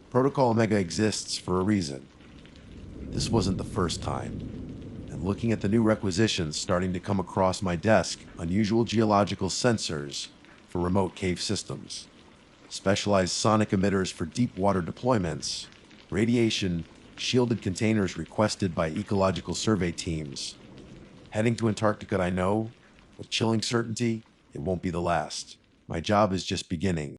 Protocol Omega exists for a reason. This wasn't the first time. And looking at the new requisitions starting to come across my desk, unusual geological sensors for remote cave systems, specialized sonic emitters for deep water deployments, radiation shielded containers requested by ecological survey teams. Heading to Antarctica, I know, with chilling certainty, it won't be the last. My job is just beginning.